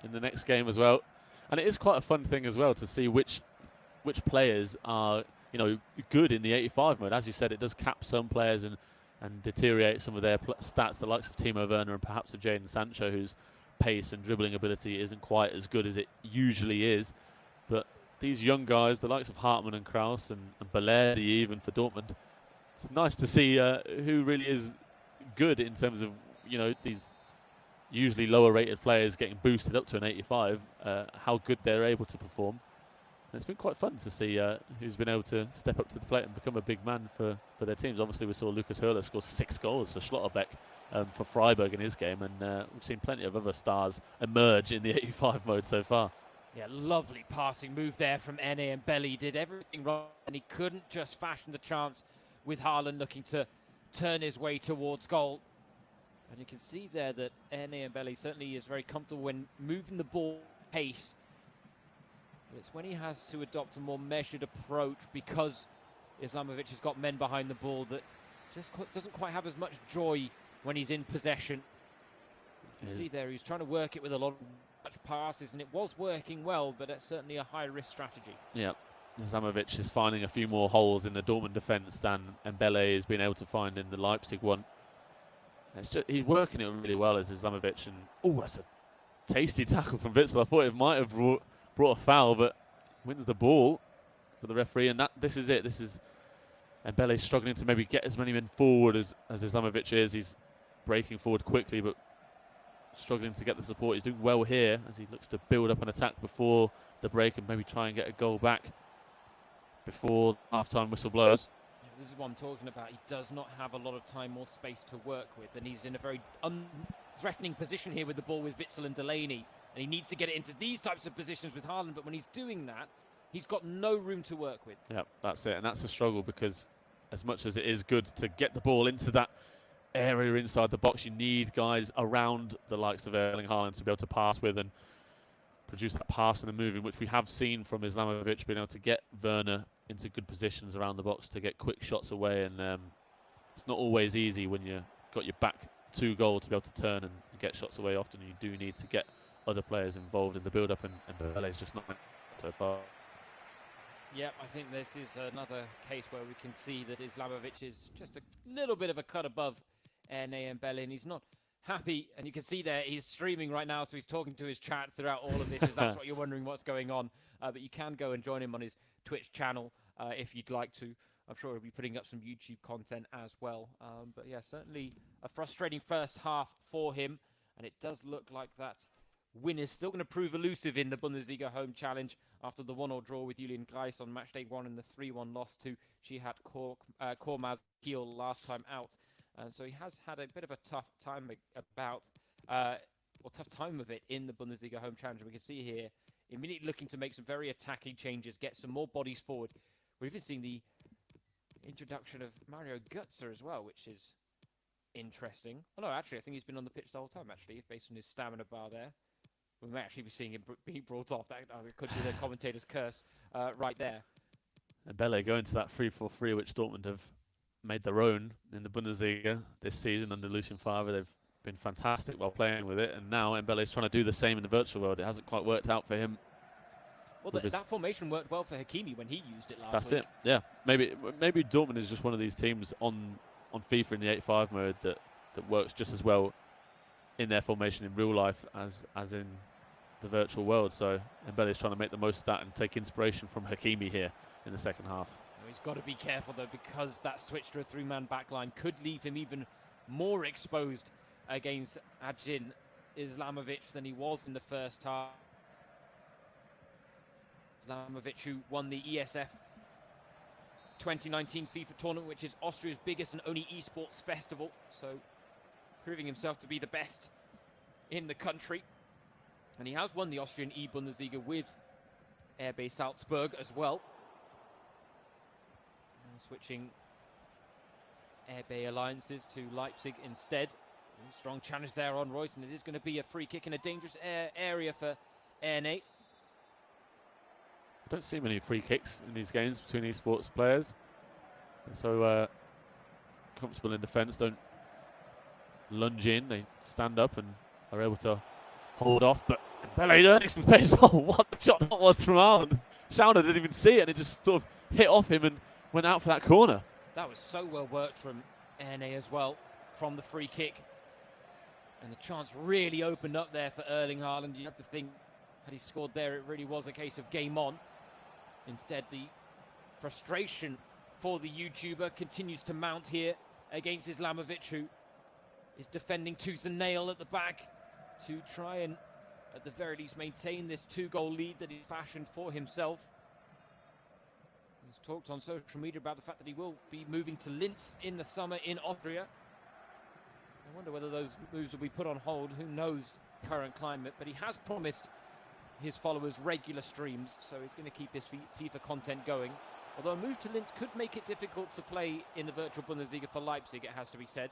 [SPEAKER 2] in the next game as well. And it is quite a fun thing as well to see which players are, you know, good in the 85 mode. As you said, it does cap some players and deteriorate some of their stats, the likes of Timo Werner and perhaps of Jadon Sancho, whose pace and dribbling ability isn't quite as good as it usually is. But these young guys, the likes of Hartmann and Kraus and Balerdi even for Dortmund, it's nice to see who really is good in terms of, you know, these usually lower rated players getting boosted up to an 85, how good they're able to perform. And it's been quite fun to see who's been able to step up to the plate and become a big man for their teams. Obviously we saw Lucas Höhler score 6 goals for Schlotterbeck for Freiburg in his game, and we've seen plenty of other stars emerge in the 85 mode so far.
[SPEAKER 1] Yeah, lovely passing move there from Ene, and Belly did everything right, and he couldn't just fashion the chance with Haaland looking to turn his way towards goal. And you can see there that Ene Belly certainly is very comfortable when moving the ball pace. But it's when he has to adopt a more measured approach, because Islamovic has got men behind the ball, that just doesn't quite have as much joy when he's in possession. You can see there he's trying to work it with a lot of passes, and it was working well, but it's certainly a high-risk strategy.
[SPEAKER 2] Yeah, Islamovic is finding a few more holes in the Dortmund defence than Mbele has been able to find in the Leipzig one. It's just, he's working it really well as Islamovic, and oh, that's a tasty tackle from Witsel. I thought it might have brought a foul, but wins the ball for the referee, and this is it. This is Mbele struggling to maybe get as many men forward as Islamovic is. He's breaking forward quickly, but struggling to get the support. He's doing well here as he looks to build up an attack before the break and maybe try and get a goal back before half-time whistle blows.
[SPEAKER 1] Yeah, this is what I'm talking about. He does not have a lot of time or space to work with, and he's in a very threatening position here with the ball with Witsel and Delaney, and he needs to get it into these types of positions with Haaland, but when he's doing that, he's got no room to work with.
[SPEAKER 2] Yeah, that's it, and that's a struggle, because as much as it is good to get the ball into that area inside the box, you need guys around the likes of Erling Haaland to be able to pass with and produce that pass and the moving, which we have seen from Islamovic, being able to get Werner into good positions around the box to get quick shots away, and it's not always easy when you've got your back to goal to be able to turn and get shots away. Often you do need to get other players involved in the build-up, and Bele's just not so far.
[SPEAKER 1] Yeah, I think this is another case where we can see that Islamovic is just a little bit of a cut above Ene and Belly, and he's not happy, and you can see there he's streaming right now, so he's talking to his chat throughout all of this, if that's what you're wondering what's going on. But you can go and join him on his Twitch channel if you'd like to. I'm sure he'll be putting up some YouTube content as well. But yeah, certainly a frustrating first half for him. And it does look like that win is still going to prove elusive in the Bundesliga Home Challenge after the 1-1 draw with Julian Greis on match day 1 and the 3-1 loss to Jihad Kormaz Kiel last time out. So he has had a bit of a tough time tough time of it in the Bundesliga Home Challenge. We can see here, immediately looking to make some very attacking changes, get some more bodies forward. We're even seeing the introduction of Mario Götze as well, which is interesting. Oh no, actually, I think he's been on the pitch the whole time, actually, based on his stamina bar there. We may actually be seeing him being brought off. That could be the commentator's curse right there.
[SPEAKER 2] And Bele going to that 3-4-3, which Dortmund have made their own in the Bundesliga this season under Lucien Favre. They've been fantastic while playing with it, and now Mbele's trying to do the same in the virtual world. It hasn't quite worked out for him.
[SPEAKER 1] Well, that formation worked well for Hakimi when he used it last week.
[SPEAKER 2] That's it, yeah. Maybe Dortmund is just one of these teams on FIFA in the 85 mode that works just as well in their formation in real life as in the virtual world. So Mbele's trying to make the most of that and take inspiration from Hakimi here in the second half.
[SPEAKER 1] He's got to be careful, though, because that switch to a three-man backline could leave him even more exposed against Acin Islamovic than he was in the first half. Islamovic, who won the ESF 2019 FIFA tournament, which is Austria's biggest and only esports festival, so proving himself to be the best in the country. And he has won the Austrian E-Bundesliga with RB Salzburg as well. Switching RB alliances to Leipzig instead. Strong challenge there on Royce, and it is going to be a free kick in a dangerous area for Erne.
[SPEAKER 2] I don't see many free kicks in these games between esports players. And so comfortable in defence, don't lunge in, they stand up and are able to hold off. But Bele earning some pace. Oh, what a shot that was from Haaland. Schauner didn't even see it, and it just sort of hit off him and went out for that corner.
[SPEAKER 1] That was so well worked from Erne as well, from the free kick. And the chance really opened up there for Erling Haaland. You have to think, had he scored there, it really was a case of game on. Instead, the frustration for the YouTuber continues to mount here against Islamovic, who is defending tooth and nail at the back to try and, at the very least, maintain this 2-goal lead that he's fashioned for himself. He's talked on social media about the fact that he will be moving to Linz in the summer in Austria. I wonder whether those moves will be put on hold. Who knows current climate, but he has promised his followers regular streams, so he's going to keep his FIFA content going. Although a move to Linz could make it difficult to play in the virtual Bundesliga for Leipzig, it has to be said,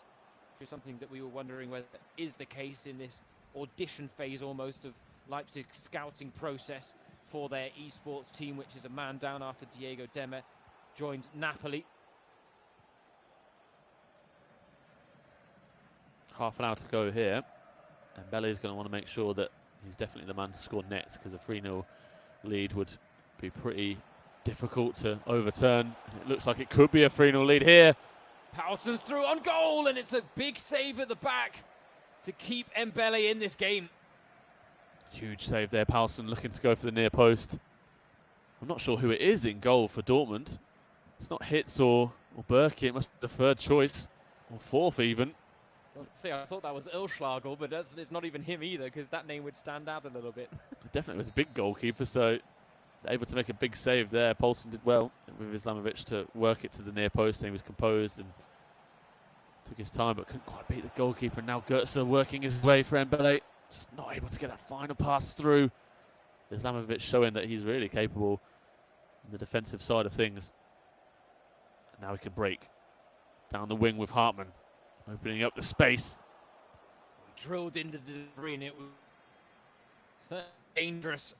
[SPEAKER 1] which is something that we were wondering whether is the case in this audition phase almost of Leipzig's scouting process for their esports team, which is a man down after Diego Demme joined Napoli.
[SPEAKER 2] Half an hour to go here, and Bele is going to want to make sure that he's definitely the man to score next, because a 3-0 lead would be pretty difficult to overturn. It looks like it could be a 3-0 lead here.
[SPEAKER 1] Paulsen's through on goal, and it's a big save at the back to keep Mbele in this game.
[SPEAKER 2] Huge save there, Paulsen looking to go for the near post. I'm not sure who it is in goal for Dortmund. It's not Hitz or Berkey, it must be the third choice, or fourth even.
[SPEAKER 1] I thought that was Ilschlagel, but it's not even him either, because that name would stand out a little bit.
[SPEAKER 2] It definitely was a big goalkeeper, so able to make a big save there. Paulsen did well with Islamovic to work it to the near post, and he was composed and took his time, but couldn't quite beat the goalkeeper. And now Götze working his way for Mbele, just not able to get that final pass through. Islamovic showing that he's really capable in the defensive side of things. And now he can break down the wing with Hartmann, opening up the space.
[SPEAKER 1] Drilled into the delivery, and it was certainly dangerous.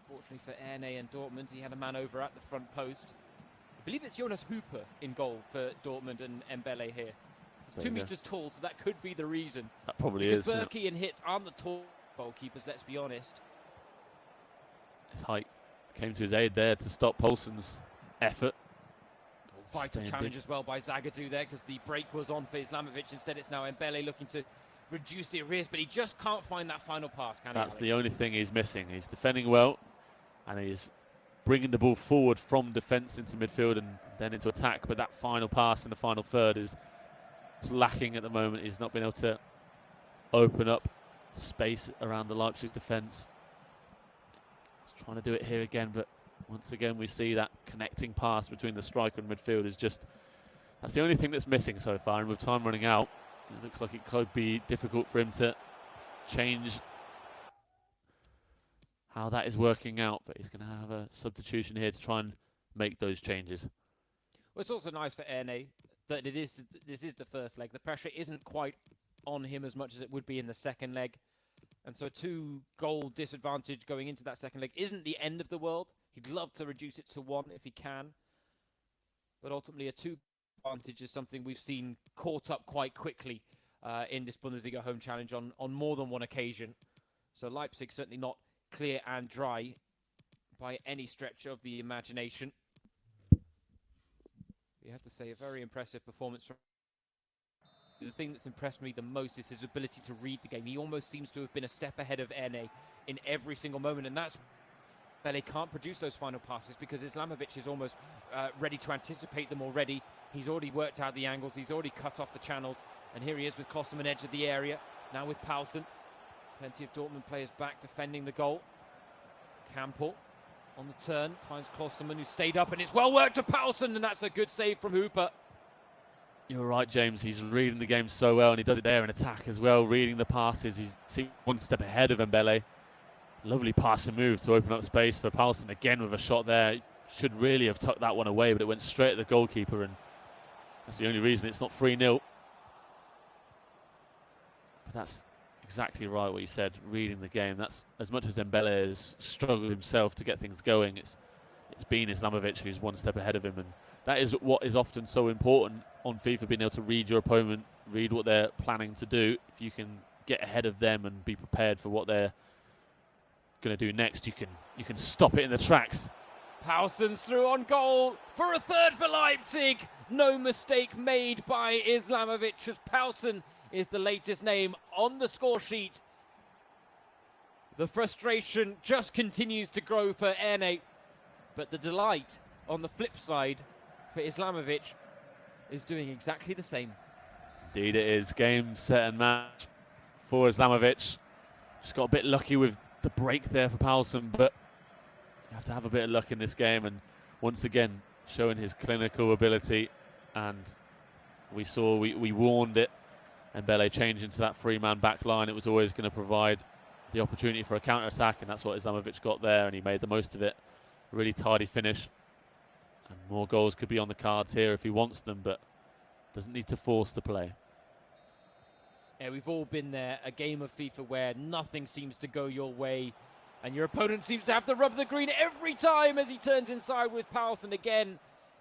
[SPEAKER 1] Fortunately for Erne and Dortmund, he had a man over at the front post. I believe it's Jonas Hooper in goal for Dortmund and Mbele here. He's 2 meters tall, so that could be the reason.
[SPEAKER 2] That probably
[SPEAKER 1] because
[SPEAKER 2] is.
[SPEAKER 1] Berkey and Hitz aren't the tall goalkeepers, let's be honest.
[SPEAKER 2] His height came to his aid there to stop Paulsen's effort.
[SPEAKER 1] Vital challenge as well by Zagadou there, because the break was on for Islamovic. Instead, it's now Mbele looking to reduce the arrears, but he just can't find that final pass, can he?
[SPEAKER 2] That's the only thing he's missing. He's defending well, and he's bringing the ball forward from defence into midfield and then into attack. But that final pass in the final third is lacking at the moment. He's not been able to open up space around the Leipzig defence. He's trying to do it here again, but once again we see that connecting pass between the striker and midfield is just, that's the only thing that's missing so far. And with time running out, it looks like it could be difficult for him to change how that is working out, but he's going to have a substitution here to try and make those changes.
[SPEAKER 1] Well, it's also nice for Erne that this is the first leg. The pressure isn't quite on him as much as it would be in the second leg. And so 2-goal disadvantage going into that second leg isn't the end of the world. He'd love to reduce it to 1 if he can. But ultimately a 2 advantage is something we've seen caught up quite quickly in this Bundesliga home challenge on more than one occasion. So Leipzig certainly not clear and dry by any stretch of the imagination. You have to say a very impressive performance from. The thing that's impressed me the most is his ability to read the game. He almost seems to have been a step ahead of Erne in every single moment, and that's Bele can't produce those final passes because Islamovic is almost ready to anticipate them already. He's already worked out the angles, he's already cut off the channels, and here he is with Klostermann edge of the area, now with Paulsen. Plenty of Dortmund players back defending the goal. Campbell on the turn finds Klostermann, who stayed up, and it's well worked to Paulsen, and that's a good save from Hooper.
[SPEAKER 2] You're right, James. He's reading the game so well, and he does it there in attack as well, reading the passes. He's one step ahead of Mbele. Lovely passing move to open up space for Paulsen again with a shot there. Should really have tucked that one away, but it went straight at the goalkeeper, and that's the only reason it's not 3-0. But that's exactly right what you said, reading the game. That's as much as Mbele has struggled himself to get things going. It's been Islamovic who's one step ahead of him, and that is what is often so important on FIFA, being able to read your opponent, read what they're planning to do. If you can get ahead of them and be prepared for what they're going to do next, you can stop it in the tracks.
[SPEAKER 1] Paulsen's through on goal for a third for Leipzig. No mistake made by Islamovic, as Paulsen is the latest name on the score sheet. The frustration just continues to grow for Erne, but the delight on the flip side for Islamovic is doing exactly the same.
[SPEAKER 2] Indeed it is. Game, set and match for Islamovic. Just got a bit lucky with the break there for Paulsen, but you have to have a bit of luck in this game, and once again showing his clinical ability. And we warned it, and Bele changed into that 3-man back line. It was always going to provide the opportunity for a counter-attack, and that's what Islamovic got there, and he made the most of it. Really tidy finish, and more goals could be on the cards here if he wants them, but doesn't need to force the play.
[SPEAKER 1] Yeah, we've all been there, a game of FIFA where nothing seems to go your way, and your opponent seems to have to rub the green every time as he turns inside with Paulsen again.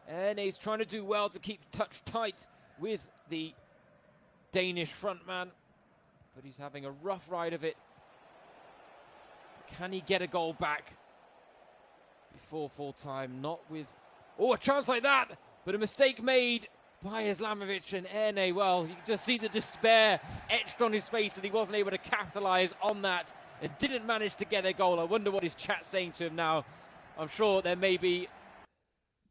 [SPEAKER 1] And he's trying to do well to keep touch tight with the Danish frontman, but he's having a rough ride of it. Can he get a goal back before full time? Not with, a chance like that, but a mistake made by Islamovic, and Erne, well, you can just see the despair etched on his face that he wasn't able to capitalize on that and didn't manage to get a goal. I wonder what his chat's saying to him now. I'm sure there may be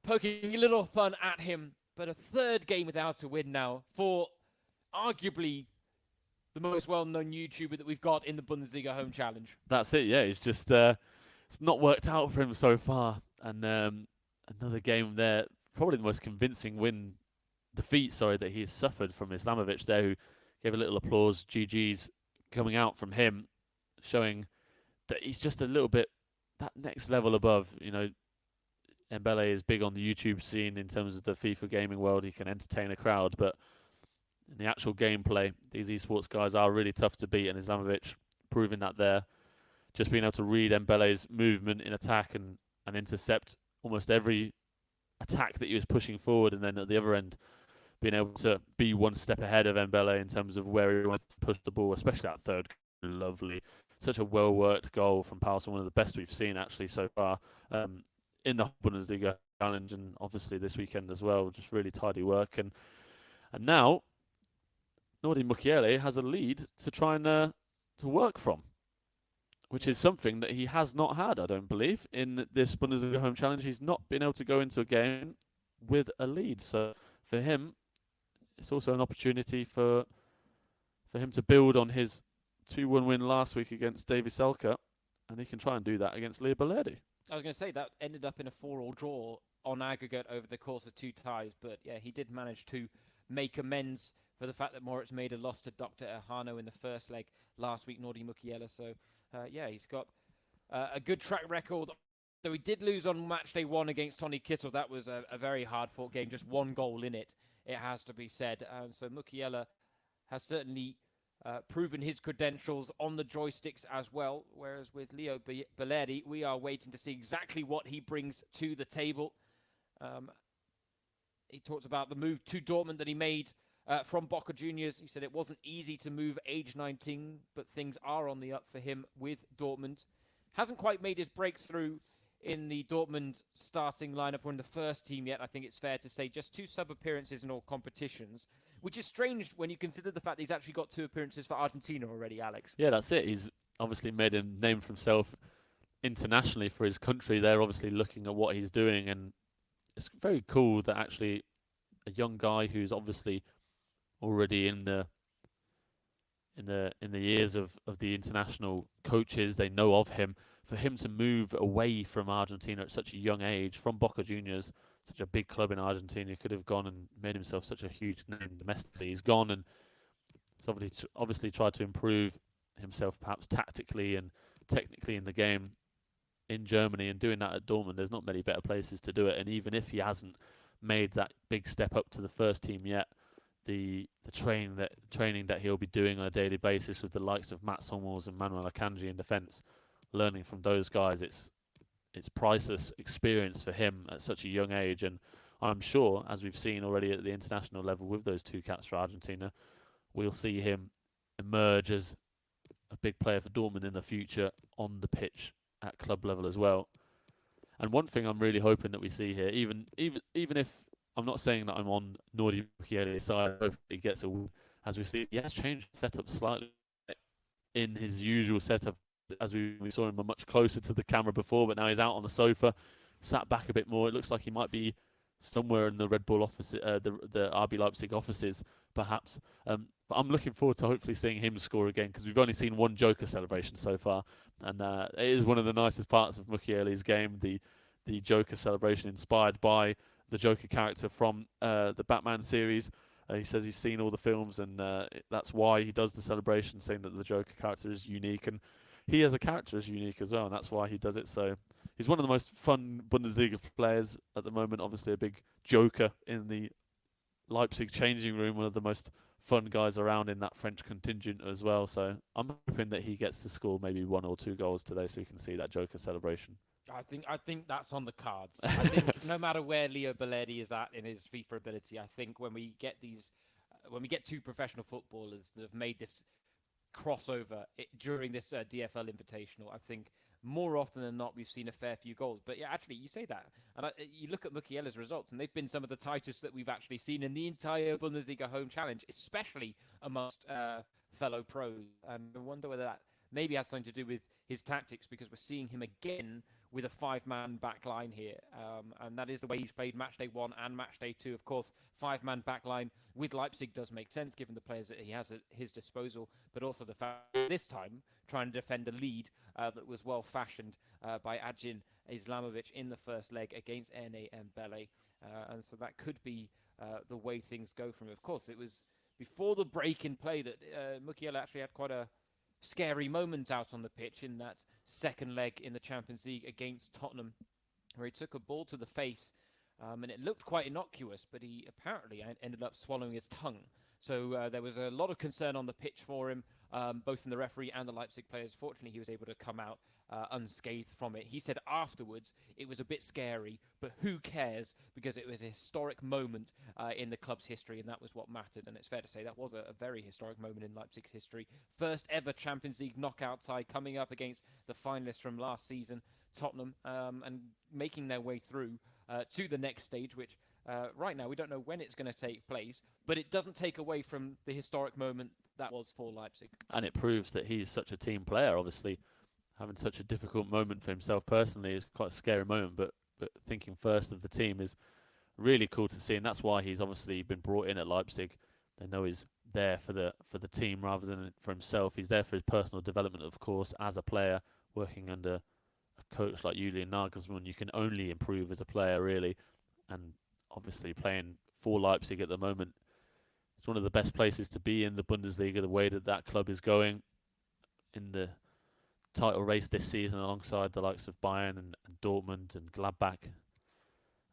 [SPEAKER 1] poking a little fun at him, but a third game without a win now for arguably the most well-known YouTuber that we've got in the Bundesliga Home Challenge.
[SPEAKER 2] That's it, yeah. He's just it's not worked out for him so far, and another game there, probably the most convincing defeat that he's suffered from Islamovic there, who gave a little applause, GG's coming out from him, showing that he's just a little bit that next level above. You know, Mbele is big on the YouTube scene in terms of the FIFA gaming world. He can entertain a crowd, but in the actual gameplay, these esports guys are really tough to beat, and Islamovic proving that there. Just being able to read Mbele's movement in attack and intercept almost every attack that he was pushing forward, and then at the other end, being able to be one step ahead of Mbele in terms of where he wanted to push the ball, especially that third. Lovely. Such a well-worked goal from Paulsen, one of the best we've seen actually so far in the Bundesliga challenge, and obviously this weekend as well. Just really tidy work, and now Nordi Mukiele has a lead to try and to work from. which is something that he has not had, I don't believe, in this Bundesliga Home Challenge. He's not been able to go into a game with a lead. So for him, it's also an opportunity for him to build on his 2-1 win last week against Davy Selke, and he can try and do that against Leo Balerdi.
[SPEAKER 1] I was going to say that ended up in a 4-4 draw on aggregate over the course of 2 ties, but yeah, he did manage to make amends for the fact that Moritz made a loss to Dr. Erhano in the first leg last week, Nordi Mukiela. So yeah, he's got a good track record. Though he did lose on match day 1 against Sonny Kittel. That was a very hard-fought game, just 1 goal in it, it has to be said. So Mukiela has certainly proven his credentials on the joysticks as well, whereas with Leo Balerdi, we are waiting to see exactly what he brings to the table. He talked about the move to Dortmund that he made from Boca Juniors. He said it wasn't easy to move age 19, but things are on the up for him with Dortmund. Hasn't quite made his breakthrough in the Dortmund starting lineup or in the first team yet, I think it's fair to say. Just 2 sub-appearances in all competitions, which is strange when you consider the fact that he's actually got 2 appearances for Argentina already, Alex.
[SPEAKER 2] Yeah, that's it. He's obviously made a name for himself internationally for his country. They're obviously looking at what he's doing, and it's very cool that actually a young guy who's obviously already in the years of the international coaches, they know of him. For him to move away from Argentina at such a young age, from Boca Juniors, such a big club in Argentina, could have gone and made himself such a huge name domestically. He's gone and he's obviously tried to improve himself perhaps tactically and technically in the game in Germany, and doing that at Dortmund, there's not many better places to do it. And even if he hasn't made that big step up to the first team yet, the training that he'll be doing on a daily basis with the likes of Matt Sommels and Manuel Akanji in defence, learning from those guys, it's priceless experience for him at such a young age. And I'm sure, as we've seen already at the international level with those 2 caps for Argentina, we'll see him emerge as a big player for Dortmund in the future on the pitch at club level as well. And one thing I'm really hoping that we see here, even if I'm not saying that I'm on Nordi Mukiela's side, hopefully he gets a win, as we see, he has changed the setup slightly in his usual setup, as we saw him much closer to the camera before, but now he's out on the sofa, sat back a bit more. It looks like he might be somewhere in the Red Bull office, the RB Leipzig offices, perhaps. But I'm looking forward to hopefully seeing him score again, because we've only seen 1 Joker celebration so far, and it is one of the nicest parts of Mukiela's game, the Joker celebration, inspired by the Joker character from the Batman series. He says he's seen all the films, and that's why he does the celebration, saying that the Joker character is unique, and he as a character is unique as well, and that's why he does it. So he's one of the most fun Bundesliga players at the moment. Obviously a big joker in the Leipzig changing room, one of the most fun guys around in that French contingent as well. So I'm hoping that he gets to score maybe 1 or 2 goals today, so we can see that Joker celebration.
[SPEAKER 1] I think that's on the cards. I think no matter where Leo Balerdi is at in his FIFA ability, I think when we get 2 professional footballers that have made this crossover during this DFL Invitational, I think more often than not we've seen a fair few goals. But yeah, actually, you say that, and you look at Mukiela's results, and they've been some of the tightest that we've actually seen in the entire Bundesliga Home Challenge, especially amongst fellow pros. And I wonder whether that maybe has something to do with his tactics, because we're seeing him again with a 5-man back line here. And that is the way he's played match day 1 and match day 2. Of course, 5-man back line with Leipzig does make sense given the players that he has at his disposal, but also the fact that this time trying to defend a lead that was well fashioned by Adjin Islamovic in the first leg against Erne Mbele. And so that could be the way things go from it. Of course, it was before the break in play that Mukiela actually had quite a scary moment out on the pitch in that second leg in the Champions League against Tottenham, where he took a ball to the face, and it looked quite innocuous, but he apparently ended up swallowing his tongue. So there was a lot of concern on the pitch for him, both from the referee and the Leipzig players. Fortunately, he was able to come out unscathed from it. He said afterwards it was a bit scary, but who cares, because it was a historic moment in the club's history, and that was what mattered. And it's fair to say that was a very historic moment in Leipzig's history. First ever Champions League knockout tie, coming up against the finalists from last season, Tottenham, and making their way through to the next stage, which right now we don't know when it's going to take place, but it doesn't take away from the historic moment that was for Leipzig.
[SPEAKER 2] And it proves that he's such a team player, obviously. having such a difficult moment for himself personally is quite a scary moment, but thinking first of the team is really cool to see, and that's why he's obviously been brought in at Leipzig. They know he's there for the team rather than for himself. He's there for his personal development, of course, as a player. Working under a coach like Julian Nagelsmann, you can only improve as a player, really. And obviously playing for Leipzig at the moment, it's one of the best places to be in the Bundesliga, the way that that club is going in the title race this season alongside the likes of Bayern and Dortmund and Gladbach.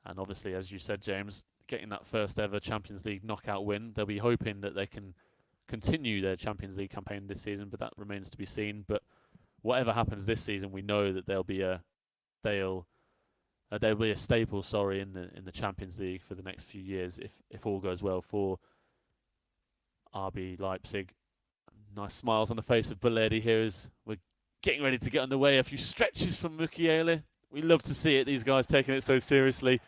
[SPEAKER 2] And obviously, as you said, James, getting that first ever Champions League knockout win, they'll be hoping that they can continue their Champions League campaign this season, but that remains to be seen. But whatever happens this season, we know that they'll be a staple, in the Champions League for the next few years if all goes well for RB Leipzig. Nice smiles on the face of Beledi here as we're getting ready to get underway. A few stretches from Mukiele. We love to see it. These guys taking it so seriously.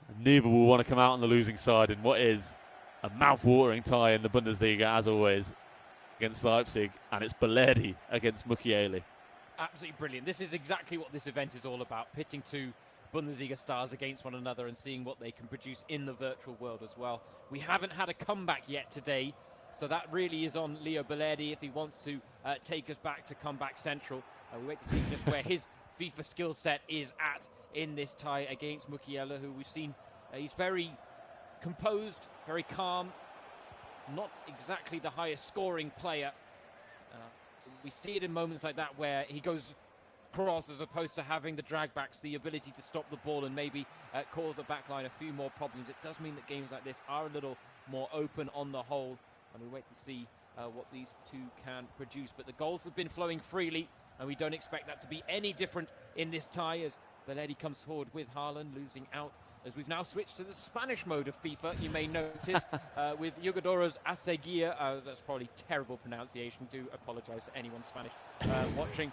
[SPEAKER 2] And neither will want to come out on the losing side in what is a mouth-watering tie in the Bundesliga, as always, against Leipzig. And it's Beledi against Mukiele.
[SPEAKER 1] Absolutely brilliant. This is exactly what this event is all about, pitting two Bundesliga stars against one another and seeing what they can produce in the virtual world as well. We haven't had a comeback yet today, so that really is on Leo Beledi if he wants to take us back to comeback central. We wait to see just where his FIFA skill set is at in this tie against Mukiele, who we've seen he's very composed, very calm, not exactly the highest scoring player. We see it in moments like that where he goes cross as opposed to having the drag backs, the ability to stop the ball and maybe cause a backline a few more problems. It does mean that games like this are a little more open on the whole, and we wait to see what these two can produce. But the goals have been flowing freely, and we don't expect that to be any different in this tie as Beledi comes forward with Haaland losing out. As we've now switched to the Spanish mode of FIFA, you may notice, with Jugadoras a seguir. That's probably terrible pronunciation. Do apologise to anyone Spanish watching.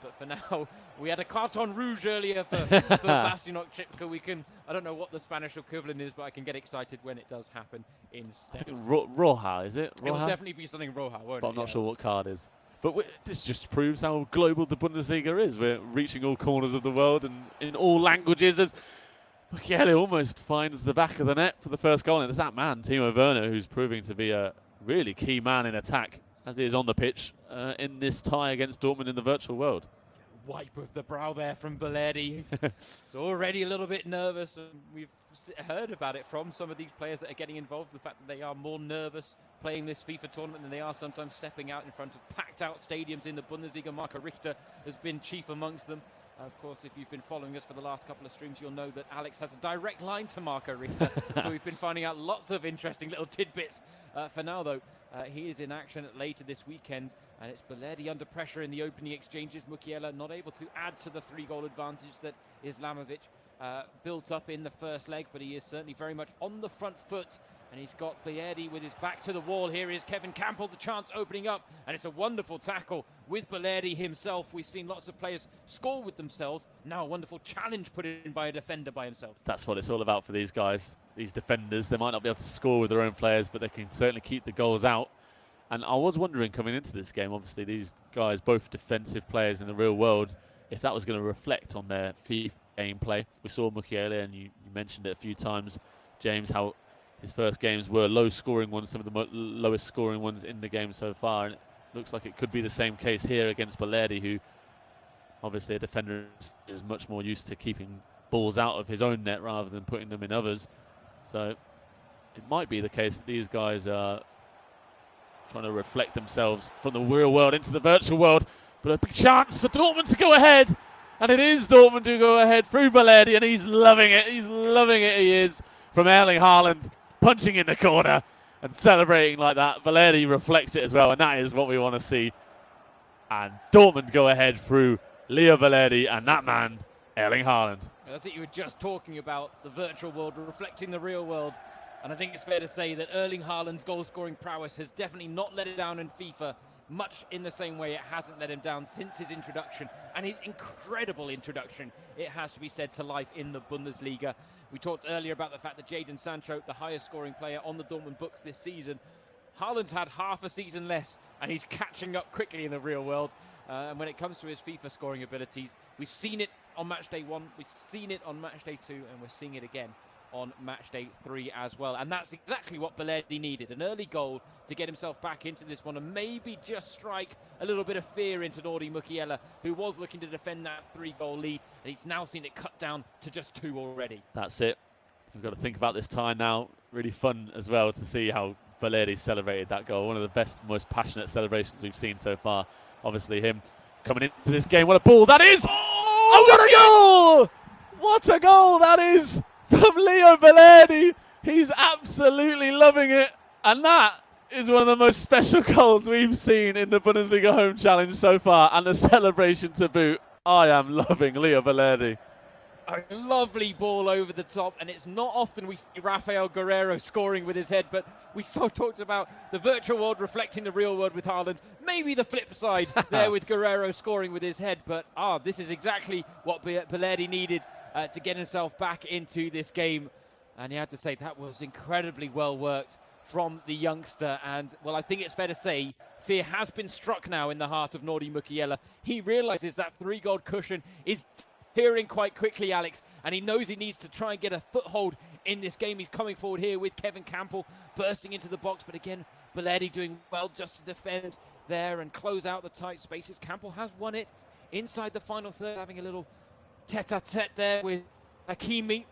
[SPEAKER 1] But for now, we had a carton rouge earlier for Bastianok Chipka. I don't know what the Spanish equivalent is, but I can get excited when it does happen instead.
[SPEAKER 2] Roja, is it? Roja?
[SPEAKER 1] It will definitely be something Roja, won't it?
[SPEAKER 2] But I'm not sure what card is. But this just proves how global the Bundesliga is. We're reaching all corners of the world and in all languages. As Mukiele almost finds the back of the net for the first goal. And it's that man, Timo Werner, who's proving to be a really key man in attack, as he is on the pitch, in this tie against Dortmund in the virtual world.
[SPEAKER 1] Wipe of the brow there from Beledi. He's already a little bit nervous. And we've heard about it from some of these players that are getting involved, the fact that they are more nervous playing this FIFA tournament than they are sometimes stepping out in front of packed-out stadiums in the Bundesliga. Marco Richter has been chief amongst them. Of course, if you've been following us for the last couple of streams, you'll know that Alex has a direct line to Marco Richter. So we've been finding out lots of interesting little tidbits. For now, though, he is in action later this weekend, and it's Beledi under pressure in the opening exchanges. Mukiele not able to add to the 3-goal advantage that Islamovic built up in the first leg, but he is certainly very much on the front foot. And he's got Beledi with his back to the wall. Here is Kevin Campbell, the chance opening up. And it's a wonderful tackle with Beledi himself. We've seen lots of players score with themselves. Now a wonderful challenge put in by a defender by himself.
[SPEAKER 2] That's what it's all about for these guys, these defenders. They might not be able to score with their own players, but they can certainly keep the goals out. And I was wondering coming into this game, obviously these guys, both defensive players in the real world, if that was going to reflect on their FIFA gameplay. We saw Mukiele, and you mentioned it a few times, James, how his first games were low-scoring ones, some of the lowest-scoring ones in the game so far. And it looks like it could be the same case here against Beledi, who obviously a defender is much more used to keeping balls out of his own net rather than putting them in others. So it might be the case that these guys are trying to reflect themselves from the real world into the virtual world. But a big chance for Dortmund to go ahead. And it is Dortmund to go ahead through Beledi, and he's loving it. He's loving it, he is, from Erling Haaland, punching in the corner and celebrating like that. Beledi reflects it as well, and that is what we want to see. And Dortmund go ahead through Leo Beledi and that man, Erling Haaland.
[SPEAKER 1] That's it, you were just talking about the virtual world reflecting the real world. And I think it's fair to say that Erling Haaland's goal-scoring prowess has definitely not let it down in FIFA, much in the same way it hasn't let him down since his introduction, and his incredible introduction, it has to be said, to life in the Bundesliga. We talked earlier about the fact that Jadon Sancho, the highest scoring player on the Dortmund books this season, Haaland's had half a season less, and he's catching up quickly in the real world. And when it comes to his FIFA scoring abilities, we've seen it on match day 1, we've seen it on match day 2, and we're seeing it again on match day 3 as well. And that's exactly what Belerdi needed, an early goal to get himself back into this one and maybe just strike a little bit of fear into Nordi Mukiele, who was looking to defend that 3-goal lead, and he's now seen it cut down to just 2 already.
[SPEAKER 2] That's it. We've got to think about this tie now. Really fun as well to see how Belerdi celebrated that goal. One of the best, most passionate celebrations we've seen so far. Obviously him coming into this game. What a ball that is! Oh, what a goal! What a goal that is from Leo Belerdi. He's absolutely loving it. And that is one of the most special goals we've seen in the Bundesliga Home Challenge so far. And the celebration to boot. I am loving Leo Belerdi.
[SPEAKER 1] A lovely ball over the top, and it's not often we see Rafael Guerreiro scoring with his head, but we so talked about the virtual world reflecting the real world with Haaland. Maybe the flip side there with Guerreiro scoring with his head, but this is exactly what Belerdi needed to get himself back into this game. And you have to say that was incredibly well worked from the youngster, and well, I think it's fair to say fear has been struck now in the heart of Nordi Mukiele. He realizes that 3-goal cushion is hearing quite quickly, Alex, and he knows he needs to try and get a foothold in this game. He's coming forward here with Kevin Campbell bursting into the box, but again, Belerdi doing well just to defend there and close out the tight spaces. Campbell has won it inside the final third, having a little tete-a-tete there with Hakimi.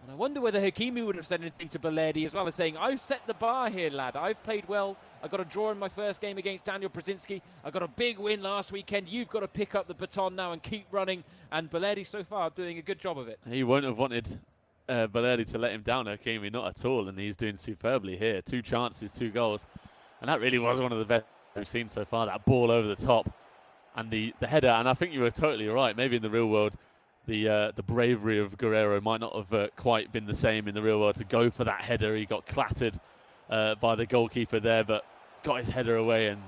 [SPEAKER 1] And I wonder whether Hakimi would have said anything to Belerdi as well as saying, I've set the bar here, lad. I've played well. I got a draw in my first game against Daniel Brzezinski. I got a big win last weekend. You've got to pick up the baton now and keep running. And Belerdi so far doing a good job of it.
[SPEAKER 2] He won't have wanted Belerdi to let him down, Hakimi, not at all. And he's doing superbly here. 2 chances, 2 goals. And that really was one of the best we've seen so far. That ball over the top and the header. And I think you were totally right. Maybe in the real world, the bravery of Guerreiro might not have quite been the same in the real world to go for that header. He got clattered by the goalkeeper there, but got his header away and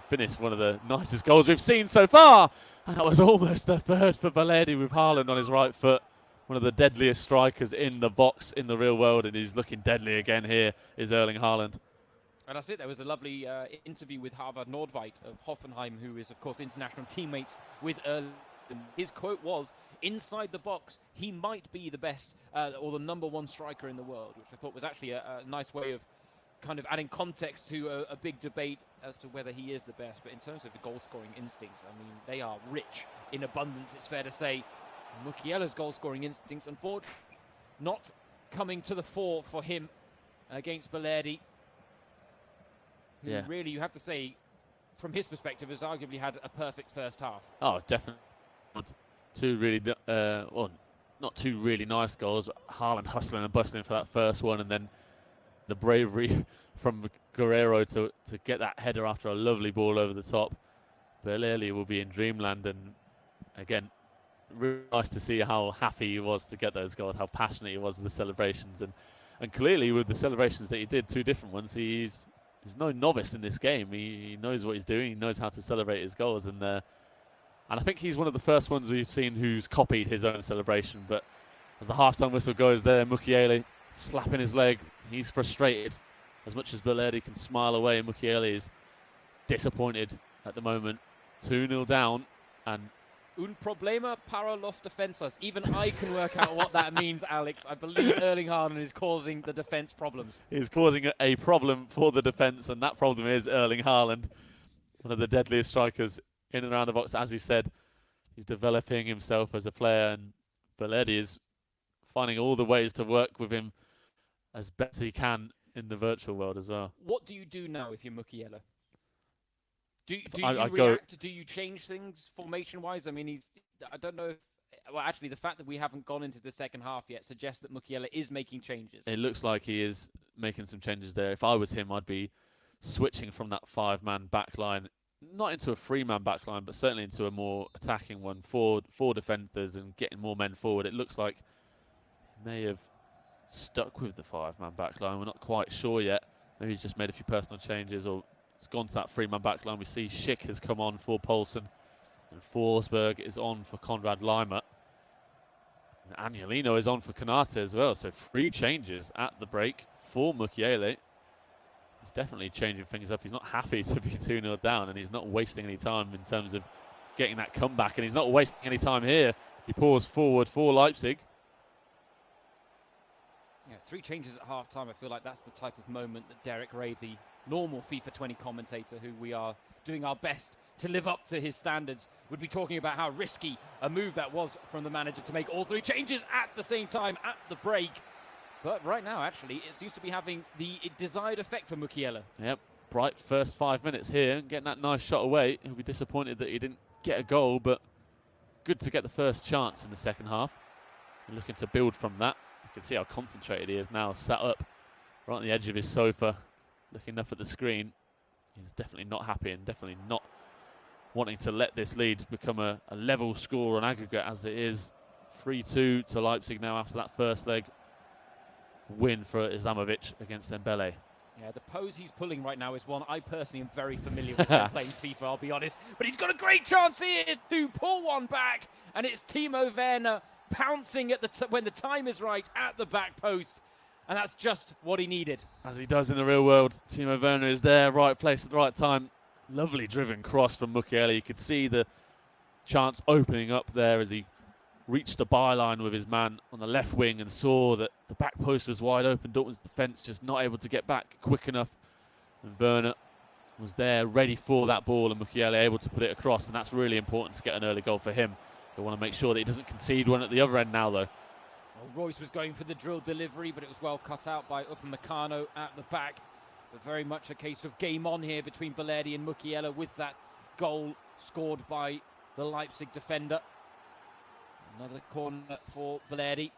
[SPEAKER 2] finished one of the nicest goals we've seen so far. And that was almost a third for Belerdi with Haaland on his right foot. One of the deadliest strikers in the box in the real world, and he's looking deadly again here, is Erling Haaland.
[SPEAKER 1] And that's it. There was a lovely interview with Harvard Nordveit of Hoffenheim, who is, of course, international teammates with Erling. His quote was, inside the box, he might be the best or the #1 striker in the world, which I thought was actually a nice way of kind of adding context to a big debate as to whether he is the best. But in terms of the goal-scoring instincts, I mean, they are rich in abundance, it's fair to say. Mukiele's goal-scoring instincts, unfortunately, not coming to the fore for him against Belerdi, who really, you have to say, from his perspective, has arguably had a perfect first half.
[SPEAKER 2] Oh, definitely. 2 really, well, not 2 really nice goals, but Haaland hustling and bustling for that first one, and then the bravery from Guerreiro to get that header after a lovely ball over the top. Belerdi will be in dreamland, and again, really nice to see how happy he was to get those goals, how passionate he was with the celebrations, and clearly with the celebrations that he did, 2 different ones, he's no novice in this game. He knows what he's doing, he knows how to celebrate his goals, and I think he's one of the first ones we've seen who's copied his own celebration. But as the half-time whistle goes there, Mukiele slapping his leg. He's frustrated. As much as Belerdi can smile away, Mukiele is disappointed at the moment. 2-0 down. And
[SPEAKER 1] Un problema para los defensas. Even I can work out what that means, Alex. I believe Erling Haaland is causing the defence problems.
[SPEAKER 2] He's causing a problem for the defence, and that problem is Erling Haaland, one of the deadliest strikers in and around the box. As you said, he's developing himself as a player, and Belerdi is finding all the ways to work with him as best he can in the virtual world as well.
[SPEAKER 1] What do you do now if you're Mukiele? Do you react? Do you change things formation-wise? I mean, I don't know. Well, actually, the fact that we haven't gone into the second half yet suggests that Mukiele is making changes.
[SPEAKER 2] It looks like he is making some changes there. If I was him, I'd be switching from that 5-man back line, not into a 3-man back line, but certainly into a more attacking one, four defenders and getting more men forward. It looks like he may have stuck with the 5-man back line. We're not quite sure yet. Maybe he's just made a few personal changes, or it's gone to that 3-man back line. We see Schick has come on for Poulsen, and Forsberg is on for Konrad Laimer. And Agnolino is on for Konate as well. So 3 changes at the break for Mukiele. He's definitely changing things up. He's not happy to be 2-0 down, and he's not wasting any time in terms of getting that comeback, and he's not wasting any time here. He pours forward for Leipzig.
[SPEAKER 1] Yeah, 3 changes at half-time. I feel like that's the type of moment that Derek Ray, the normal FIFA 20 commentator, who we are doing our best to live up to his standards, would be talking about how risky a move that was from the manager to make all 3 changes at the same time at the break. But right now, actually, it seems to be having the desired effect for Mukiele.
[SPEAKER 2] Yep, bright first 5 minutes here, getting that nice shot away. He'll be disappointed that he didn't get a goal, but good to get the first chance in the second half. We're looking to build from that. You can see how concentrated he is now, sat up right on the edge of his sofa, looking up at the screen. He's definitely not happy and definitely not wanting to let this lead become a level score on aggregate as it is. 3-2 to Leipzig now after that first leg win for Izamovic against Dembele.
[SPEAKER 1] Yeah, the pose he's pulling right now is one I personally am very familiar with when playing FIFA, I'll be honest. But he's got a great chance here to pull one back, and it's Timo Werner pouncing at when the time is right at the back post, and that's just what he needed.
[SPEAKER 2] As he does in the real world, Timo Werner is there, right place at the right time. Lovely driven cross from Mukiele. You could see the chance opening up there as he reached the byline with his man on the left wing and saw that the back post was wide open. Dortmund's defence just not able to get back quick enough. And Werner was there ready for that ball, and Mukiele able to put it across, and that's really important to get an early goal for him. They want to make sure that he doesn't concede one at the other end now, though.
[SPEAKER 1] Well, Royce was going for the drill delivery, but it was well cut out by Upamecano at the back. But very much a case of game on here between Belardi and Mukiele with that goal scored by the Leipzig defender. Another corner for Belardi.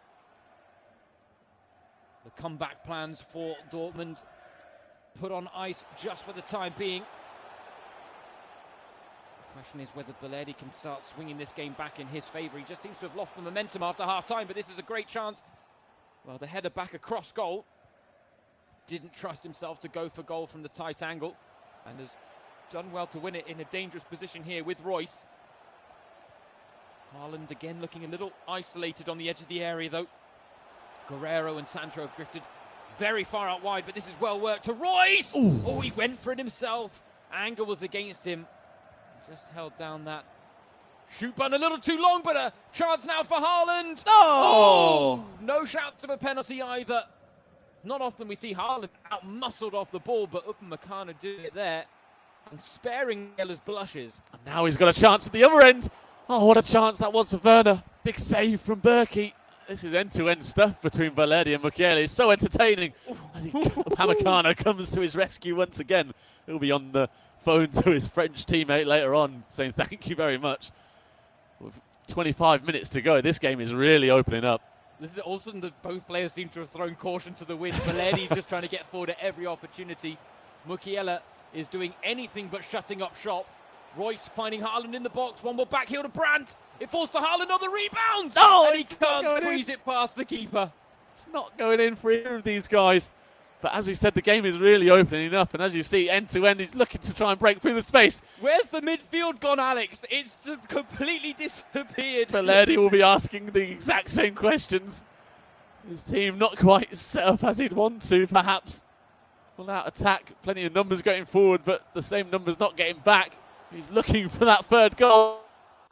[SPEAKER 1] The comeback plans for Dortmund put on ice just for the time being. The question is whether Belardi can start swinging this game back in his favour. He just seems to have lost the momentum after half-time, but this is a great chance. Well, the header back across goal. Didn't trust himself to go for goal from the tight angle, and has done well to win it in a dangerous position here with Royce. Haaland again looking a little isolated on the edge of the area, though. Guerrero and Sancho have drifted very far out wide, but this is well worked to Royce! Ooh. Oh, he went for it himself. Anger was against him. Just held down that shoot button a little too long, but a chance now for Haaland. Oh! No shouts of a penalty either. Not often we see Haaland out-muscled off the ball, but Upamecano doing it there and sparing Mukiele's blushes.
[SPEAKER 2] And now he's got a chance at the other end. Oh, what a chance that was for Werner. Big save from Berkey. This is end-to-end stuff between Belardi and Mukiele. It's so entertaining. As Upamecano comes to his rescue once again. He'll be on the phone to his French teammate later on saying thank you very much. With 25 minutes to go, this game is really opening up.
[SPEAKER 1] This is all of a sudden that both players seem to have thrown caution to the wind. Belardi's just trying to get forward at every opportunity. Mukiele is doing anything but shutting up shop. Royce finding Haaland in the box. One more back heel to Brandt. It falls to Haaland on the rebound.
[SPEAKER 2] Oh,
[SPEAKER 1] and he can't squeeze it past the keeper.
[SPEAKER 2] It's not going in for either of these guys. But as we said, the game is really opening up. And as you see, end to end, he's looking to try and break through the space.
[SPEAKER 1] Where's the midfield gone, Alex? It's completely disappeared.
[SPEAKER 2] Belardi will be asking the exact same questions. His team not quite set up as he'd want to, perhaps. Well, out attack, plenty of numbers going forward, but the same numbers not getting back. He's looking for that third goal.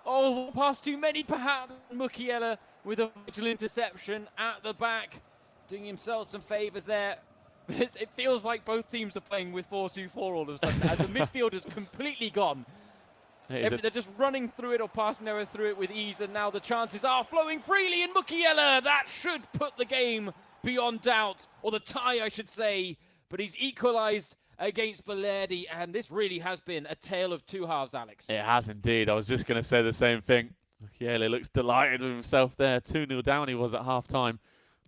[SPEAKER 1] Oh, past too many, perhaps. Mukiele with a vital interception at the back, doing himself some favours there. It feels like both teams are playing with 4-2-4 all of a sudden, and the midfield is completely gone. They're just running through it or passing error through it with ease, and now the chances are flowing freely in Mukiele. That should put the game beyond doubt, or the tie, I should say. But he's equalised against Belardi, and this really has been a tale of two halves, Alex.
[SPEAKER 2] It has indeed. I was just going to say the same thing. Mukiele looks delighted with himself there. 2-0 down he was at half-time.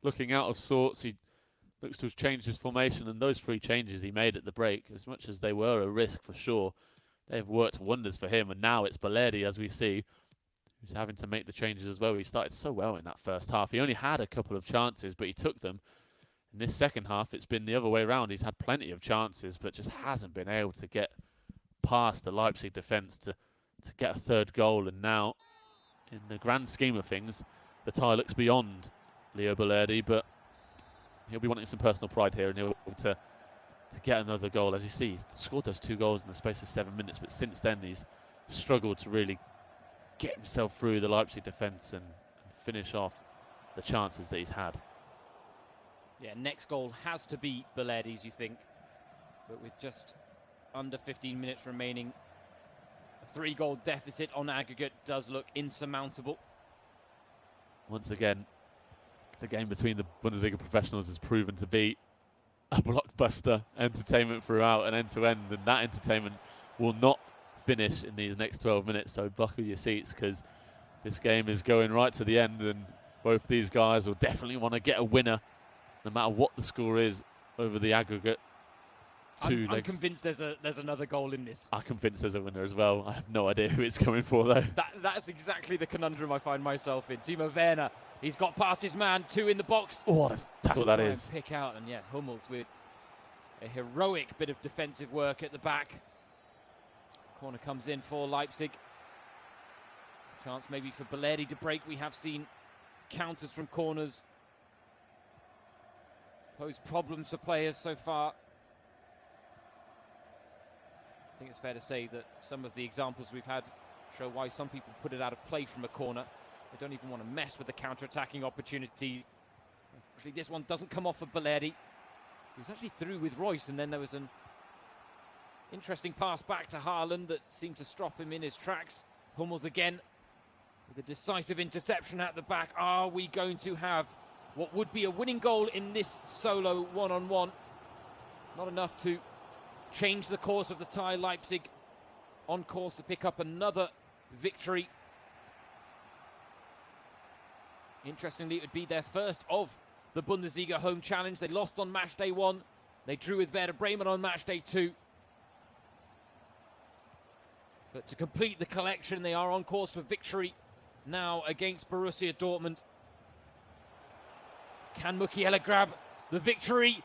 [SPEAKER 2] Looking out of sorts. He looks to have changed his formation, and those 3 changes he made at the break, as much as they were a risk for sure, they've worked wonders for him. And now it's Belardi, as we see, who's having to make the changes as well. He started so well in that first half. He only had a couple of chances, but he took them. In this second half, it's been the other way around. He's had plenty of chances, but just hasn't been able to get past the Leipzig defence to get a third goal. And now, in the grand scheme of things, the tie looks beyond Leo Belardi, but he'll be wanting some personal pride here, and he'll be able to to get another goal. As you see, he's scored those 2 goals in the space of 7 minutes, but since then he's struggled to really get himself through the Leipzig defence and finish off the chances that he's had.
[SPEAKER 1] Yeah, next goal has to be Belerdi's, you think. But with just under 15 minutes remaining, a 3-goal deficit on aggregate does look insurmountable.
[SPEAKER 2] Once again, the game between the Bundesliga professionals has proven to be a blockbuster entertainment throughout and end to end, and that entertainment will not finish in these next 12 minutes. So buckle your seats, because this game is going right to the end, and both these guys will definitely want to get a winner, no matter what the score is over the aggregate.
[SPEAKER 1] I'm convinced there's another goal in this.
[SPEAKER 2] I'm convinced there's a winner as well. I have no idea who it's coming for, though.
[SPEAKER 1] That's exactly the conundrum I find myself in. Timo Werner, he's got past his man, 2 in the box.
[SPEAKER 2] Oh, what a tackle that is.
[SPEAKER 1] Pick out, and yeah, Hummels with a heroic bit of defensive work at the back. Corner comes in for Leipzig. Chance maybe for Belerdi to break. We have seen counters from corners pose problems for players so far. I think it's fair to say that some of the examples we've had show why some people put it out of play from a corner. They don't even want to mess with the counter-attacking opportunity. Actually, this one doesn't come off of Belerdi. He was actually through with Royce, and then there was an interesting pass back to Haaland that seemed to stop him in his tracks. Hummels again with a decisive interception at the back. Are we going to have what would be a winning goal in this solo one-on-one? Not enough to change the course of the tie. Leipzig on course to pick up another victory. Interestingly, it would be their first of the Bundesliga home challenge. They lost on match day 1. They drew with Werder Bremen on match day 2. But to complete the collection, they are on course for victory now against Borussia Dortmund. Can Mukiele grab the victory?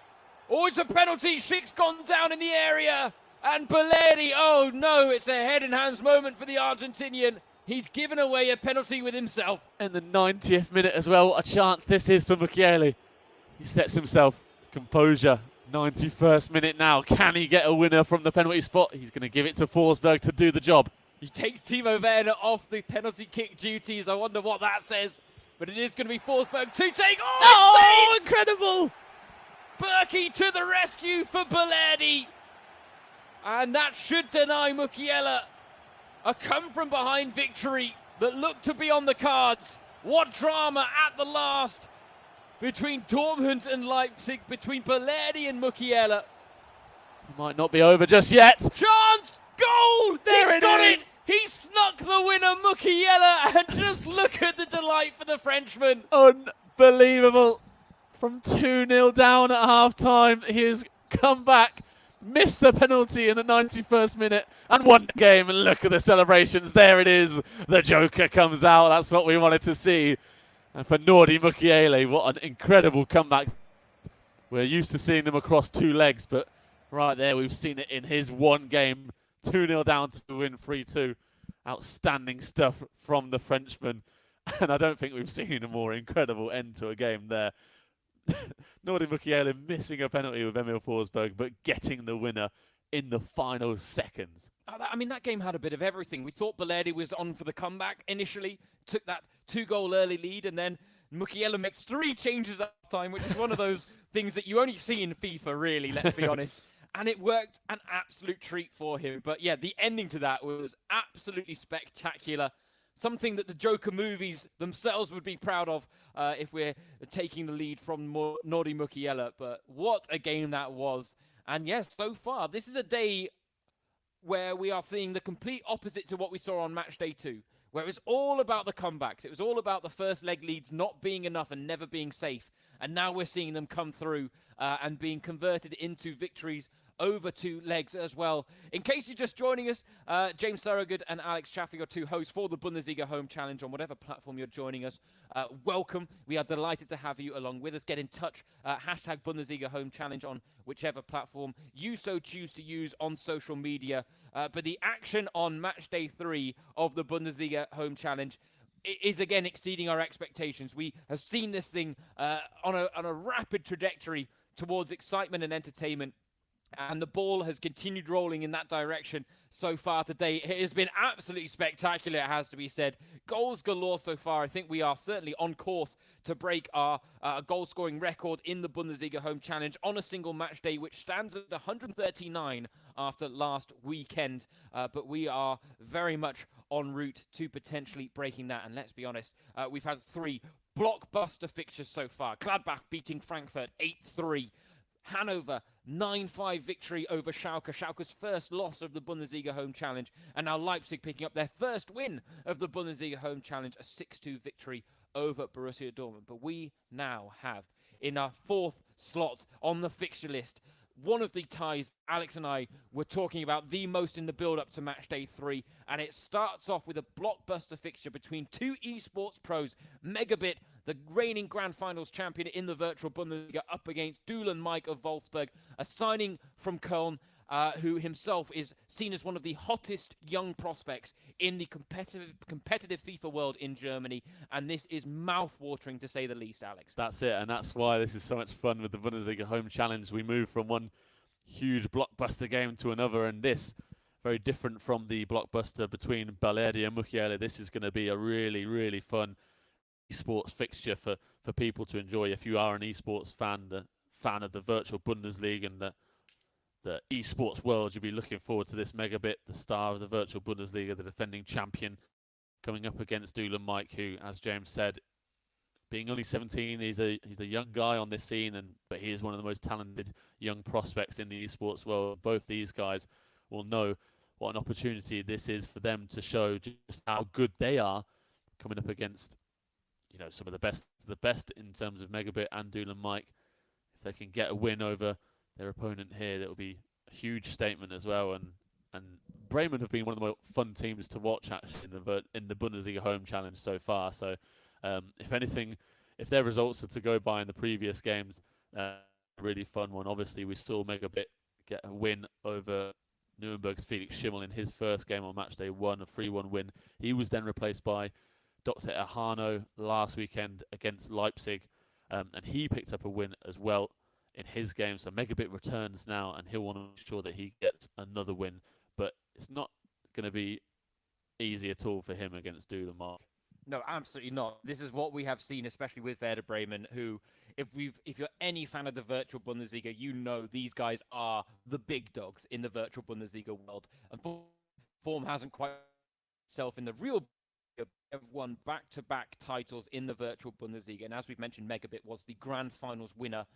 [SPEAKER 1] Oh, it's a penalty. Schick's gone down in the area. And Belerdi, oh no, it's a head and hands moment for the Argentinian. He's given away a penalty with himself.
[SPEAKER 2] In the 90th minute as well, a chance this is for Mukiele. He sets himself composure. 91st minute now. Can he get a winner from the penalty spot? He's going to give it to Forsberg to do the job.
[SPEAKER 1] He takes Timo Werner off the penalty kick duties. I wonder what that says. But it is going to be Forsberg to take.
[SPEAKER 2] Oh, incredible!
[SPEAKER 1] Berkey to the rescue for Belerdi. And that should deny Mukiele a come-from-behind victory that looked to be on the cards. What drama at the last between Dortmund and Leipzig, between Belerdi and Mukiele.
[SPEAKER 2] It might not be over just yet.
[SPEAKER 1] Chance! Goal!
[SPEAKER 2] There
[SPEAKER 1] He's got
[SPEAKER 2] it is!
[SPEAKER 1] He snuck the winner, Mukiele, and just look at the delight for the Frenchman.
[SPEAKER 2] Unbelievable. From 2-0 down at half-time, he has come back, missed a penalty in the 91st minute, and won the game. And look at the celebrations. There it is. The Joker comes out. That's what we wanted to see. And for Nordi Mukiele, what an incredible comeback. We're used to seeing him across 2 legs, but right there, we've seen it in his one game. 2-0 down to win 3-2. Outstanding stuff from the Frenchman. And I don't think we've seen a more incredible end to a game there. Nordi Mukiele missing a penalty with Emil Forsberg, but getting the winner in the final seconds.
[SPEAKER 1] I mean, that game had a bit of everything. We thought Belerdi was on for the comeback initially, took that 2-goal early lead, and then Mukiele makes 3 changes at time, which is one of those things that you only see in FIFA, really, let's be honest. And it worked an absolute treat for him. But yeah, the ending to that was absolutely spectacular. Something that the Joker movies themselves would be proud of if we're taking the lead from Nordi Mukiele. But what a game that was. And yes, so far, this is a day where we are seeing the complete opposite to what we saw on match day 2, where it was all about the comebacks. It was all about the first leg leads not being enough and never being safe. And now we're seeing them come through and being converted into victories over 2 legs as well. In case you're just joining us, James Thorogood and Alex Chaffee, your 2 hosts for the Bundesliga Home Challenge on whatever platform you're joining us. Welcome. We are delighted to have you along with us. Get in touch. Hashtag Bundesliga Home Challenge on whichever platform you so choose to use on social media. But the action on match day 3 of the Bundesliga Home Challenge is again exceeding our expectations. We have seen this thing on a rapid trajectory towards excitement and entertainment. And the ball has continued rolling in that direction so far today. It has been absolutely spectacular, it has to be said. Goals galore so far. I think we are certainly on course to break our goal-scoring record in the Bundesliga Home Challenge on a single match day, which stands at 139 after last weekend. But we are very much en route to potentially breaking that. And let's be honest, we've had 3 blockbuster fixtures so far. Gladbach beating Frankfurt 8-3. Hanover 9-5 victory over Schalke. Schalke's first loss of the Bundesliga Home Challenge. And now Leipzig picking up their first win of the Bundesliga Home Challenge, a 6-2 victory over Borussia Dortmund. But we now have, in our 4th slot on the fixture list, one of the ties Alex and I were talking about the most in the build-up to match day 3, and it starts off with a blockbuster fixture between 2 esports pros, Megabit, the reigning Grand Finals champion in the virtual Bundesliga, up against Dulan Mike of Wolfsburg, a signing from Köln, who himself is seen as one of the hottest young prospects in the competitive FIFA world in Germany, and this is mouth-watering to say the least, Alex.
[SPEAKER 2] That's it, and that's why this is so much fun with the Bundesliga Home Challenge. We move from one huge blockbuster game to another, and this, very different from the blockbuster between Balerdi and Mukiele. This is going to be a really, really fun esports fixture for people to enjoy. If you are an esports fan, the fan of the virtual Bundesliga and the esports world, you'll be looking forward to this. Megabit, the star of the virtual Bundesliga, the defending champion, coming up against Dulan Mike, who, as James said, being only 17, he's a young guy on this scene, but he is one of the most talented young prospects in the esports world. Both these guys will know what an opportunity this is for them to show just how good they are, coming up against, some of the best in terms of Megabit and Dulan Mike. If they can get a win over their opponent here, that will be a huge statement as well. And Bremen have been one of the more fun teams to watch actually in the Bundesliga Home Challenge so far. So if anything, if their results are to go by in the previous games, really fun one. Obviously, we saw Megabit get a win over Nuremberg's Felix Schimmel in his first game on match day 1, a 3-1 win. He was then replaced by Dr. Ahano last weekend against Leipzig, and he picked up a win as well in his game. So Megabit returns now, and he'll want to make sure that he gets another win. But it's not going to be easy at all for him against Dulan Mike.
[SPEAKER 1] No, absolutely not. This is what we have seen, especially with Werder Bremen, who, if you're any fan of the virtual Bundesliga, you know these guys are the big dogs in the virtual Bundesliga world. And form hasn't quite itself in the real. Have won back-to-back titles in the virtual Bundesliga, and as we've mentioned, Megabit was the Grand Finals winner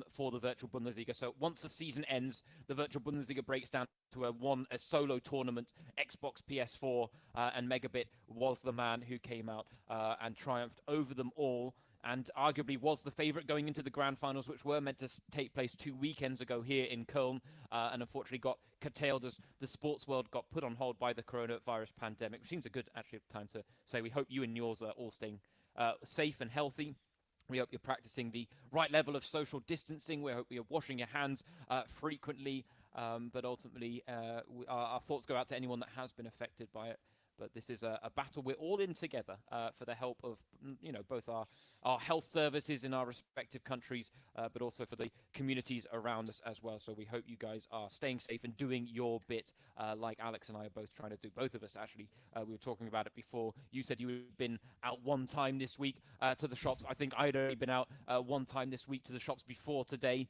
[SPEAKER 1] for the virtual Bundesliga. So once the season ends, the virtual Bundesliga breaks down to a solo tournament, Xbox, PS4, and Megabit was the man who came out and triumphed over them all, and arguably was the favourite going into the Grand Finals, which were meant to take place 2 weekends ago here in Köln, and unfortunately got curtailed as the sports world got put on hold by the coronavirus pandemic, which seems a good actually time to say we hope you and yours are all staying safe and healthy. We hope you're practicing the right level of social distancing. We hope you're washing your hands frequently, but ultimately our thoughts go out to anyone that has been affected by it. But this is a battle we're all in together for the help of, both our health services in our respective countries, but also for the communities around us as well. So we hope you guys are staying safe and doing your bit, like Alex and I are both trying to do. Both of us, actually. We were talking about it before. You said you had been out one time this week to the shops. I think I'd only been out one time this week to the shops before today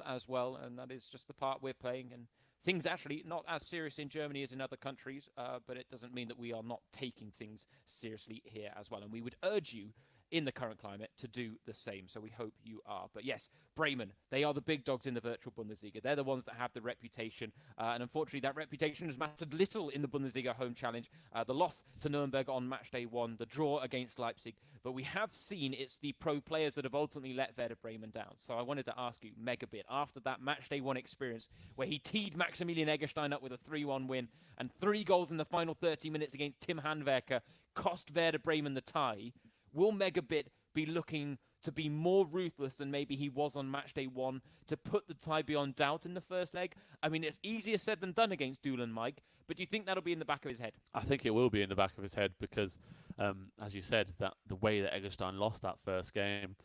[SPEAKER 1] as well. And that is just the part we're playing. And things actually not as serious in Germany as in other countries, but it doesn't mean that we are not taking things seriously here as well. And we would urge you, in the current climate, to do the same. So we hope you are. But yes, Bremen, they are the big dogs in the virtual Bundesliga. They're the ones that have the reputation. And unfortunately, that reputation has mattered little in the Bundesliga Home Challenge. The loss to Nuremberg on match day 1, the draw against Leipzig. But we have seen it's the pro players that have ultimately let Werder Bremen down. So I wanted to ask you, Megabit, after that match day 1 experience, where he teed Maximilian Eggestein up with a 3-1 win and 3 goals in the final 30 minutes against Tim Handwerker, cost Werder Bremen the tie, will Megabit be looking to be more ruthless than maybe he was on match day 1 to put the tie beyond doubt in the first leg? I mean, it's easier said than done against Dulan Mike, but do you think that'll be in the back of his head?
[SPEAKER 2] I think it will be in the back of his head because, as you said, that the way that Eggestein lost that first game,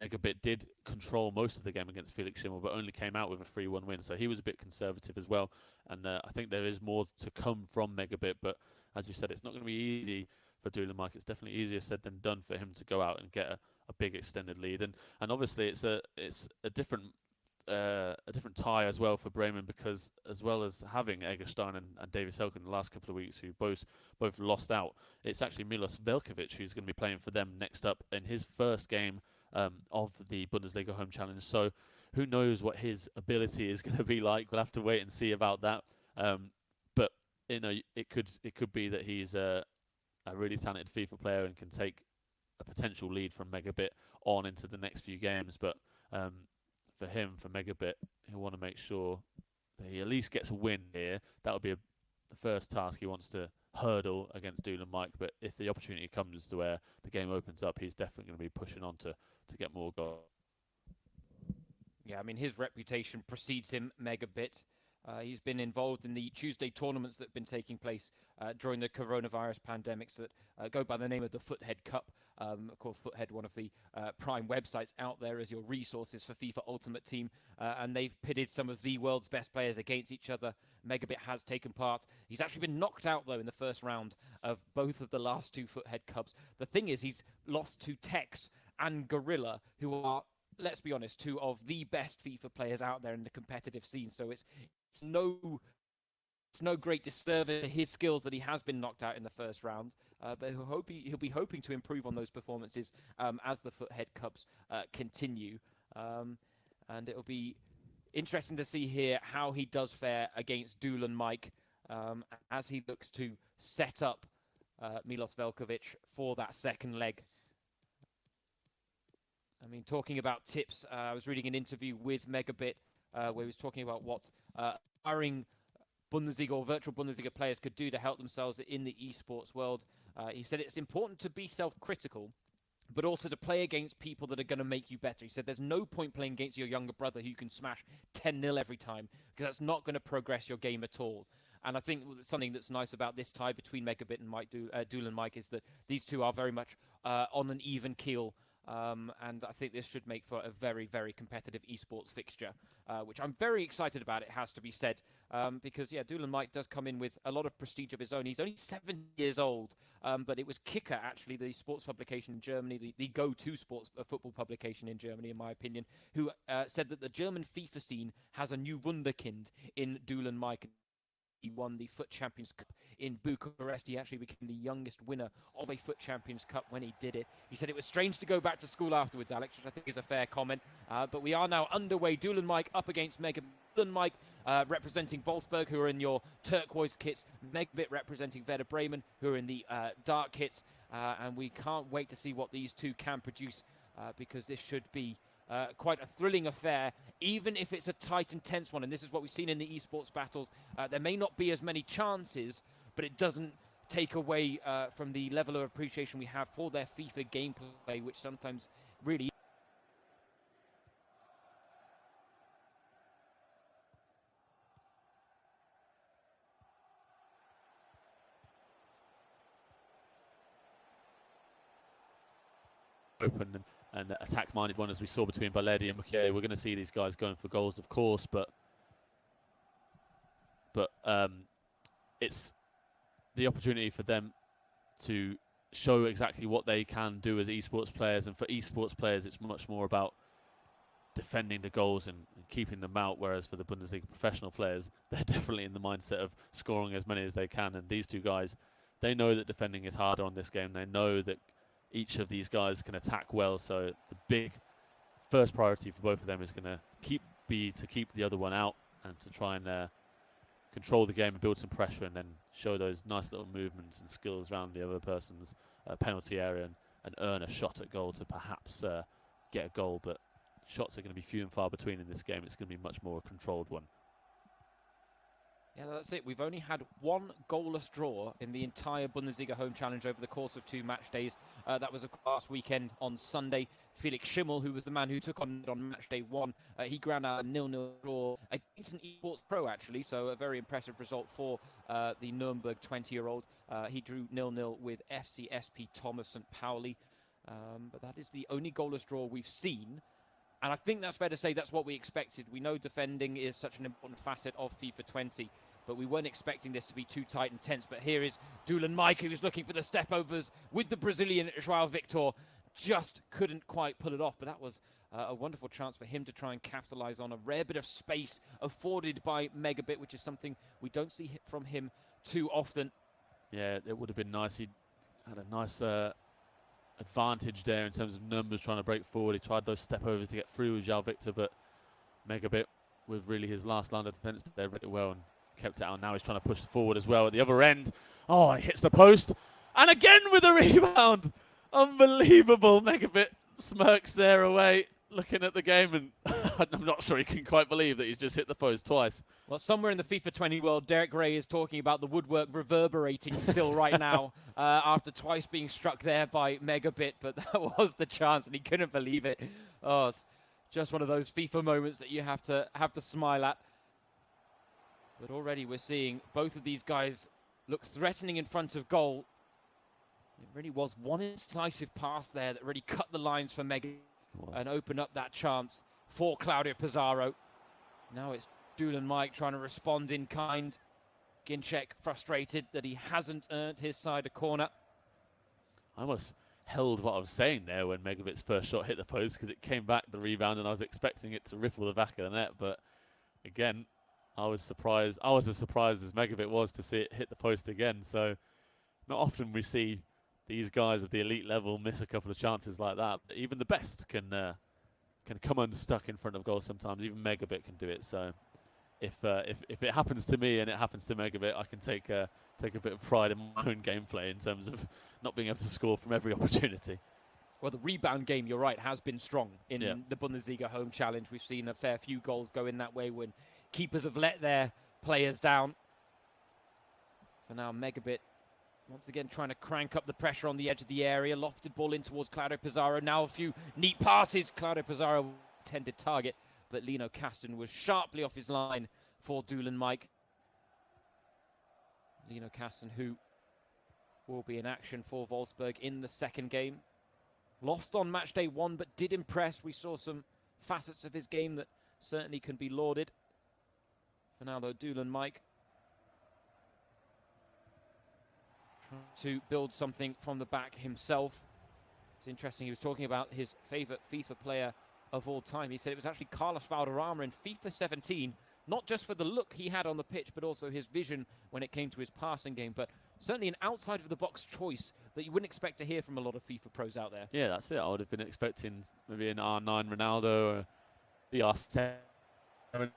[SPEAKER 2] Megabit did control most of the game against Felix Schimmel, but only came out with a 3-1 win. So he was a bit conservative as well. And I think there is more to come from Megabit. But as you said, it's not going to be easy for Doolin Mike. It's definitely easier said than done for him to go out and get a big extended lead. And obviously it's a different tie as well for Bremen, because as well as having Egerstein and David Selk in the last couple of weeks, who both lost out, it's actually Milos Velkovic who's going to be playing for them next up in his first game of the Bundesliga Home Challenge. So who knows what his ability is going to be like. We'll have to wait and see about that. But it could be that he's a really talented FIFA player and can take a potential lead from Megabit on into the next few games. But for Megabit, he'll want to make sure that he at least gets a win here. That'll be the first task he wants to hurdle against Doolin Mike. But if the opportunity comes to where the game opens up, he's definitely going to be pushing on to get more goals.
[SPEAKER 1] Yeah, I mean, his reputation precedes him, Megabit. He's been involved in the Tuesday tournaments that have been taking place during the coronavirus pandemics that go by the name of the Foothead Cup. Of course, Foothead, one of the prime websites out there as your resources for FIFA Ultimate Team. And they've pitted some of the world's best players against each other. Megabit has taken part. He's actually been knocked out, though, in the first round of both of the last two Foothead Cups. The thing is, he's lost to Tex and Gorilla, who are, let's be honest, two of the best FIFA players out there in the competitive scene. So it's no great disturbance to his skills that he has been knocked out in the first round. But he'll be hoping to improve on those performances as the Foothead Cups continue. And it'll be interesting to see here how he does fare against Doolin Mike as he looks to set up Milos Velkovic for that second leg. I mean, talking about tips, I was reading an interview with Megabit where he was talking about what hiring Bundesliga or virtual Bundesliga players could do to help themselves in the esports world. He said it's important to be self-critical, but also to play against people that are going to make you better. He said there's no point playing against your younger brother who can smash 10-0 every time, because that's not going to progress your game at all. And I think something that's nice about this tie between Megabit and Doolin Mike is that these two are very much on an even keel. And I think this should make for a very, very competitive esports fixture, which I'm very excited about, it has to be said, because, yeah, Doolin Mike does come in with a lot of prestige of his own. He's only 7 years old, but it was Kicker, actually, the sports publication in Germany, the go-to sports football publication in Germany, in my opinion, who said that the German FIFA scene has a new wunderkind in Doolin Mike. He won the FUT Champions Cup in Bucharest. He actually became the youngest winner of a FUT Champions Cup when he did it. He said it was strange to go back to school afterwards, Alex, which I think is a fair comment. But we are now underway. Doolin Mike up against Megabit. Doolin Mike representing Wolfsburg, who are in your turquoise kits. Megabit representing Werder Bremen, who are in the dark kits. And we can't wait to see what these two can produce, because this should be quite a thrilling affair, even if it's a tight and tense one. And this is what we've seen in the esports battles. There may not be as many chances, but it doesn't take away from the level of appreciation we have for their FIFA gameplay, which sometimes really
[SPEAKER 2] open and attack-minded one, as we saw between Balerdi and Mukiele. We're going to see these guys going for goals, of course, but it's the opportunity for them to show exactly what they can do as esports players. And for esports players, it's much more about defending the goals and keeping them out, whereas for the Bundesliga professional players, they're definitely in the mindset of scoring as many as they can. And these two guys, they know that defending is harder on this game. They know that each of these guys can attack well, so the big first priority for both of them is going to keep the other one out and to try and control the game and build some pressure, and then show those nice little movements and skills around the other person's penalty area and earn a shot at goal to perhaps get a goal. But shots are going to be few and far between in this game. It's going to be much more a controlled one.
[SPEAKER 1] Yeah, that's it. We've only had one goalless draw in the entire Bundesliga Home Challenge over the course of 2 match days. That was last weekend on Sunday. Felix Schimmel, who was the man who took on match day 1, he ground out a 0-0 draw against an esports pro, actually, so a very impressive result for the Nuremberg 20-year-old. He drew 0-0 with FCSP Tom of St. Pauli. But that is the only goalless draw we've seen. And I think that's fair to say that's what we expected. We know defending is such an important facet of FIFA 20, but we weren't expecting this to be too tight and tense. But here is Dulan Mike, who's looking for the step-overs with the Brazilian João Victor. Just couldn't quite pull it off, but that was a wonderful chance for him to try and capitalize on a rare bit of space afforded by Megabit, which is something we don't see from him too often.
[SPEAKER 2] Yeah, it would have been nice. He had a nice advantage there in terms of numbers trying to break forward. He tried those step overs to get through with João Victor, but Megabit, with really his last line of defence, they read it well and kept it out. Now he's trying to push forward as well at the other end. Oh, and he hits the post. And again with a rebound. Unbelievable. Megabit smirks there away, looking at the game, and I'm not sure he can quite believe that he's just hit the post twice.
[SPEAKER 1] Well, somewhere in the FIFA 20 world, Derek Ray is talking about the woodwork reverberating still right now after twice being struck there by Megabit, but that was the chance, and he couldn't believe it. Oh, it's just one of those FIFA moments that you have to smile at. But already we're seeing both of these guys look threatening in front of goal. It really was one incisive pass there that really cut the lines for Megabit and opened up that chance for Claudio Pizarro. Now it's Dulan Mike trying to respond in kind. Ginczek frustrated that he hasn't earned his side a corner.
[SPEAKER 2] I almost held what I was saying there when Megabit's first shot hit the post, because it came back, the rebound, and I was expecting it to riffle the back of the net. But again, I was surprised. I was as surprised as Megabit was to see it hit the post again. So not often we see these guys at the elite level miss a couple of chances like that. But even the best can come unstuck in front of goal sometimes. Even Megabit can do it. So if it happens to me and it happens to Megabit, I can take a bit of pride in my own gameplay in terms of not being able to score from every opportunity.
[SPEAKER 1] Well, the rebound game, you're right, has been strong in the Bundesliga Home Challenge. We've seen a fair few goals go in that way when keepers have let their players down. For now, Megabit once again trying to crank up the pressure on the edge of the area. Lofted ball in towards Claudio Pizarro. Now a few neat passes. Claudio Pizarro intended target, but Lino Kasten was sharply off his line for Dulan Mike. Lino Kasten, who will be in action for Wolfsburg in the second game. Lost on match day 1, but did impress. We saw some facets of his game that certainly can be lauded. For now, though, Dulan Mike trying to build something from the back himself. It's interesting, he was talking about his favourite FIFA player of all time. He said it was actually Carlos Valderrama in FIFA 17, not just for the look he had on the pitch, but also his vision when it came to his passing game. But certainly an outside-of-the-box choice that you wouldn't expect to hear from a lot of FIFA pros out there.
[SPEAKER 2] Yeah, that's it. I would have been expecting maybe an R9 Ronaldo or the R7, one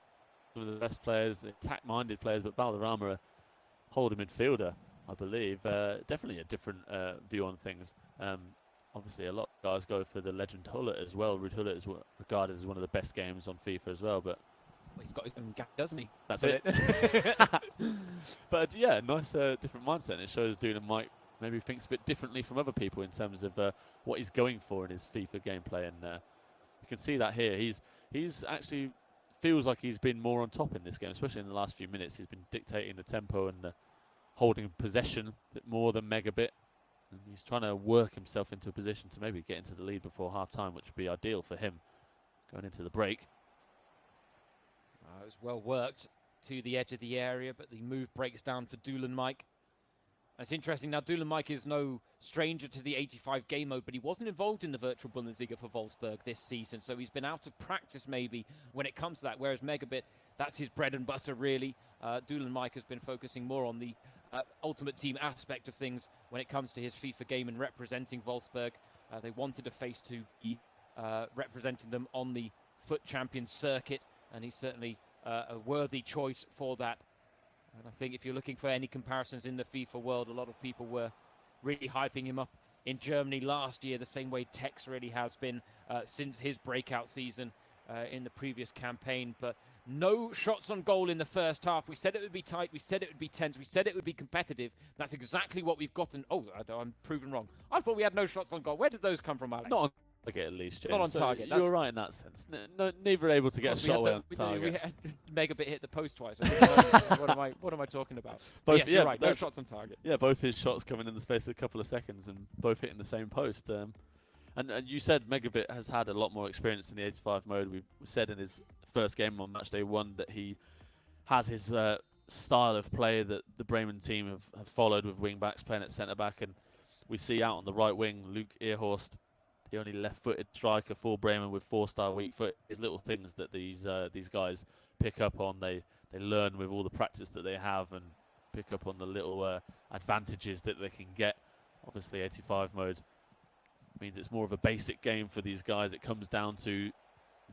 [SPEAKER 2] of the best players, the attack-minded players, but Valderrama, a holding midfielder, I believe. Definitely a different view on things. Obviously, a lot of guys go for the legend Hullet as well. Ruud Hullet is regarded as one of the best games on FIFA as well, but
[SPEAKER 1] he's got his own gap, doesn't he?
[SPEAKER 2] That's it. But yeah, nice different mindset. And it shows Dulan Mike maybe thinks a bit differently from other people in terms of what he's going for in his FIFA gameplay, and you can see that here. He's actually feels like he's been more on top in this game, especially in the last few minutes. He's been dictating the tempo and holding possession a bit more than Megabit, and he's trying to work himself into a position to maybe get into the lead before half-time, which would be ideal for him going into the break.
[SPEAKER 1] It was well worked to the edge of the area, but the move breaks down for Dulan Mike. It's interesting now, Dulan Mike is no stranger to the 85 game mode, but he wasn't involved in the virtual Bundesliga for Wolfsburg this season, so he's been out of practice maybe when it comes to that, whereas Megabit, that's his bread and butter really. Dulan Mike has been focusing more on the ultimate team aspect of things when it comes to his FIFA game and representing Wolfsburg. They wanted a face to be representing them on the FUT Champions circuit, and he's certainly a worthy choice for that. And I think if you're looking for any comparisons in the FIFA world, a lot of people were really hyping him up in Germany last year, the same way Tex really has been since his breakout season in the previous campaign. But no shots on goal in the first half. We said it would be tight. We said it would be tense. We said it would be competitive. That's exactly what we've gotten. Oh, I'm proven wrong. I thought we had no shots on goal. Where did those come from, Alex?
[SPEAKER 2] Not on target, at least, James.
[SPEAKER 1] Not on target.
[SPEAKER 2] You're right in that sense. Neither able to get a shot away on target.
[SPEAKER 1] We had Megabit hit the post twice. What am I talking about?
[SPEAKER 2] Both,
[SPEAKER 1] yes, you're right. No shots on target.
[SPEAKER 2] Yeah, both his shots coming in the space of a couple of seconds and both hitting the same post. And you said Megabit has had a lot more experience in the 85 mode. We said in his first game on matchday 1 that he has his style of play that the Bremen team have followed, with wing backs playing at centre back, and we see out on the right wing Luke Earhorst, the only left-footed striker for Bremen with 4-star weak foot. These little things that these guys pick up on, they learn with all the practice that they have, and pick up on the little advantages that they can get. Obviously 85 mode means it's more of a basic game for these guys. It comes down to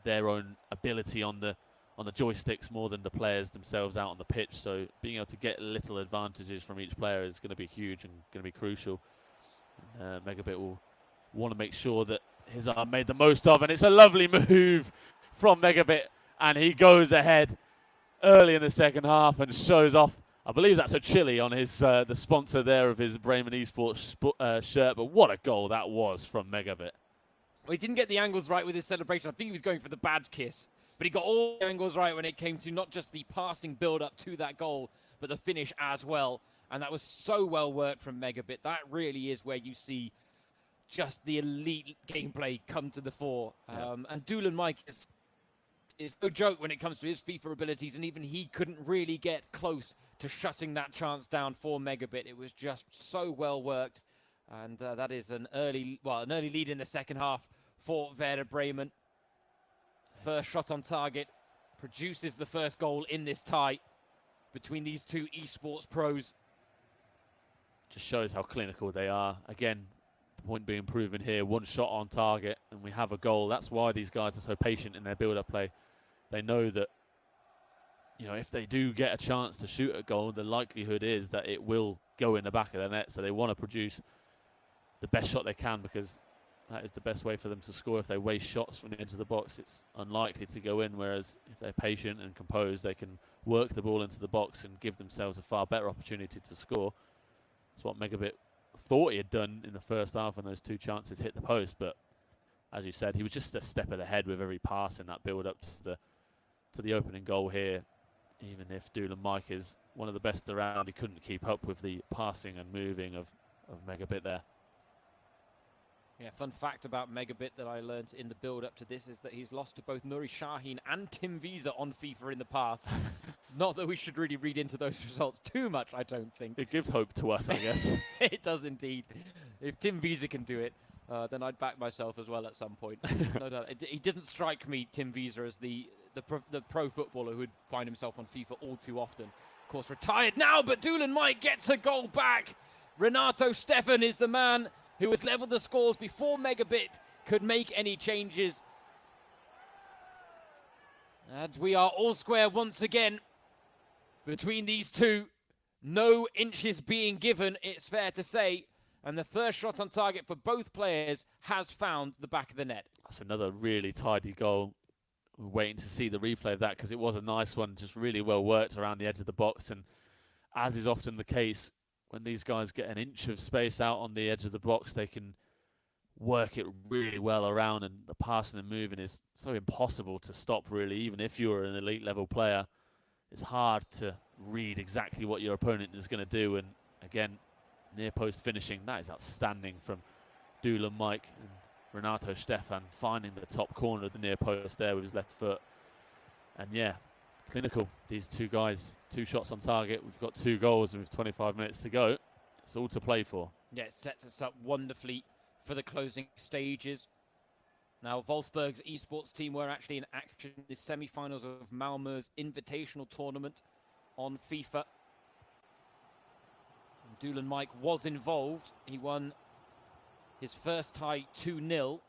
[SPEAKER 2] their own ability on the joysticks more than the players themselves out on the pitch. So being able to get little advantages from each player is going to be huge and going to be crucial. Megabit will want to make sure that his arm made the most of, and it's a lovely move from Megabit, and he goes ahead early in the second half and shows off. I believe that's a chili on his the sponsor there of his Bremen Esports shirt, but what a goal that was from Megabit.
[SPEAKER 1] Well, he didn't get the angles right with his celebration. I think he was going for the badge kiss, but he got all the angles right when it came to not just the passing build-up to that goal, but the finish as well. And that was so well worked from Megabit. That really is where you see just the elite gameplay come to the fore.
[SPEAKER 2] Yeah.
[SPEAKER 1] And Doolin Mike is no joke when it comes to his FIFA abilities, and even he couldn't really get close to shutting that chance down for Megabit. It was just so well worked. And that is an early lead in the second half for Werder Bremen. First shot on target produces the first goal in this tie between these two esports pros.
[SPEAKER 2] Just shows how clinical they are. Again, the point being proven here, one shot on target and we have a goal. That's why these guys are so patient in their build-up play. They know that, you know, if they do get a chance to shoot a goal, the likelihood is that it will go in the back of the net. So they want to produce the best shot they can, because that is the best way for them to score. If they waste shots from the edge of the box, it's unlikely to go in, whereas if they're patient and composed, they can work the ball into the box and give themselves a far better opportunity to score. That's what Megabit thought he had done in the first half when those two chances hit the post, but as you said, he was just a step ahead with every pass in that build-up to the opening goal here. Even if Doolin Mike is one of the best around, he couldn't keep up with the passing and moving of Megabit there.
[SPEAKER 1] Yeah, fun fact about Megabit that I learned in the build-up to this is that he's lost to both Nuri Sahin and Tim Wiese on FIFA in the past. Not that we should really read into those results too much, I don't think.
[SPEAKER 2] It gives hope to us, I guess.
[SPEAKER 1] It does indeed. If Tim Wiese can do it, then I'd back myself as well at some point. No doubt. He didn't strike me, Tim Wiese, as the pro footballer who would find himself on FIFA all too often. Of course, retired now, but Doolin Mike gets a goal back. Renato Stefan is the man who has levelled the scores before Megabit could make any changes. And we are all square once again between these two. No inches being given, it's fair to say. And the first shot on target for both players has found the back of the net.
[SPEAKER 2] That's another really tidy goal. We're waiting to see the replay of that, because it was a nice one, just really well worked around the edge of the box. And as is often the case, when these guys get an inch of space out on the edge of the box, they can work it really well around, and the passing and moving is so impossible to stop, really. Even if you're an elite level player, it's hard to read exactly what your opponent is going to do. And again, near post finishing, that is outstanding from Doolin Mike, and Renato Stefan finding the top corner of the near post there with his left foot. And yeah, clinical, these two guys. 2 shots on target. We've got 2 goals and with 25 minutes to go. It's all to play for.
[SPEAKER 1] Yeah, it sets us up wonderfully for the closing stages. Now, Wolfsburg's esports team were actually in action in the semi-finals of Malmö's Invitational Tournament on FIFA. And Doolin Mike was involved. He won his first tie 2-0.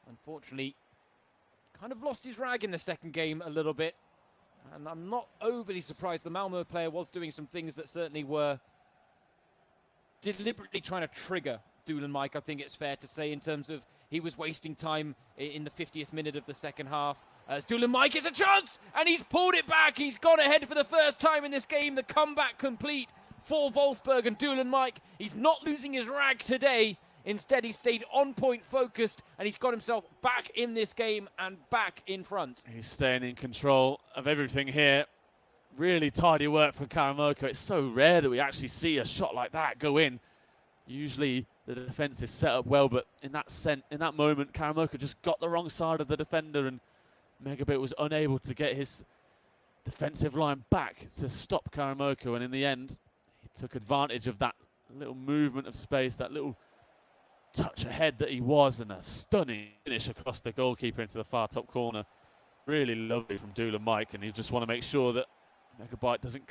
[SPEAKER 1] Unfortunately, kind of lost his rag in the second game a little bit. And I'm not overly surprised. The Malmö player was doing some things that certainly were deliberately trying to trigger Doolin Mike, I think it's fair to say, in terms of he was wasting time in the 50th minute of the second half. As Doolin Mike gets a chance, and he's pulled it back. He's gone ahead for the first time in this game. The comeback complete for Wolfsburg, and Doolin Mike, he's not losing his rag today. Instead, he stayed on point focused, and he's got himself back in this game and back in front.
[SPEAKER 2] He's staying in control of everything here. Really tidy work from Karamoko. It's so rare that we actually see a shot like that go in. Usually the defence is set up well, but in that moment, Karamoko just got the wrong side of the defender, and Megabit was unable to get his defensive line back to stop Karamoko. And in the end, he took advantage of that little movement of space, that little touch ahead that he was, and a stunning finish across the goalkeeper into the far top corner. Really lovely from Doolan Mike, and you just want to make sure that Megabit doesn't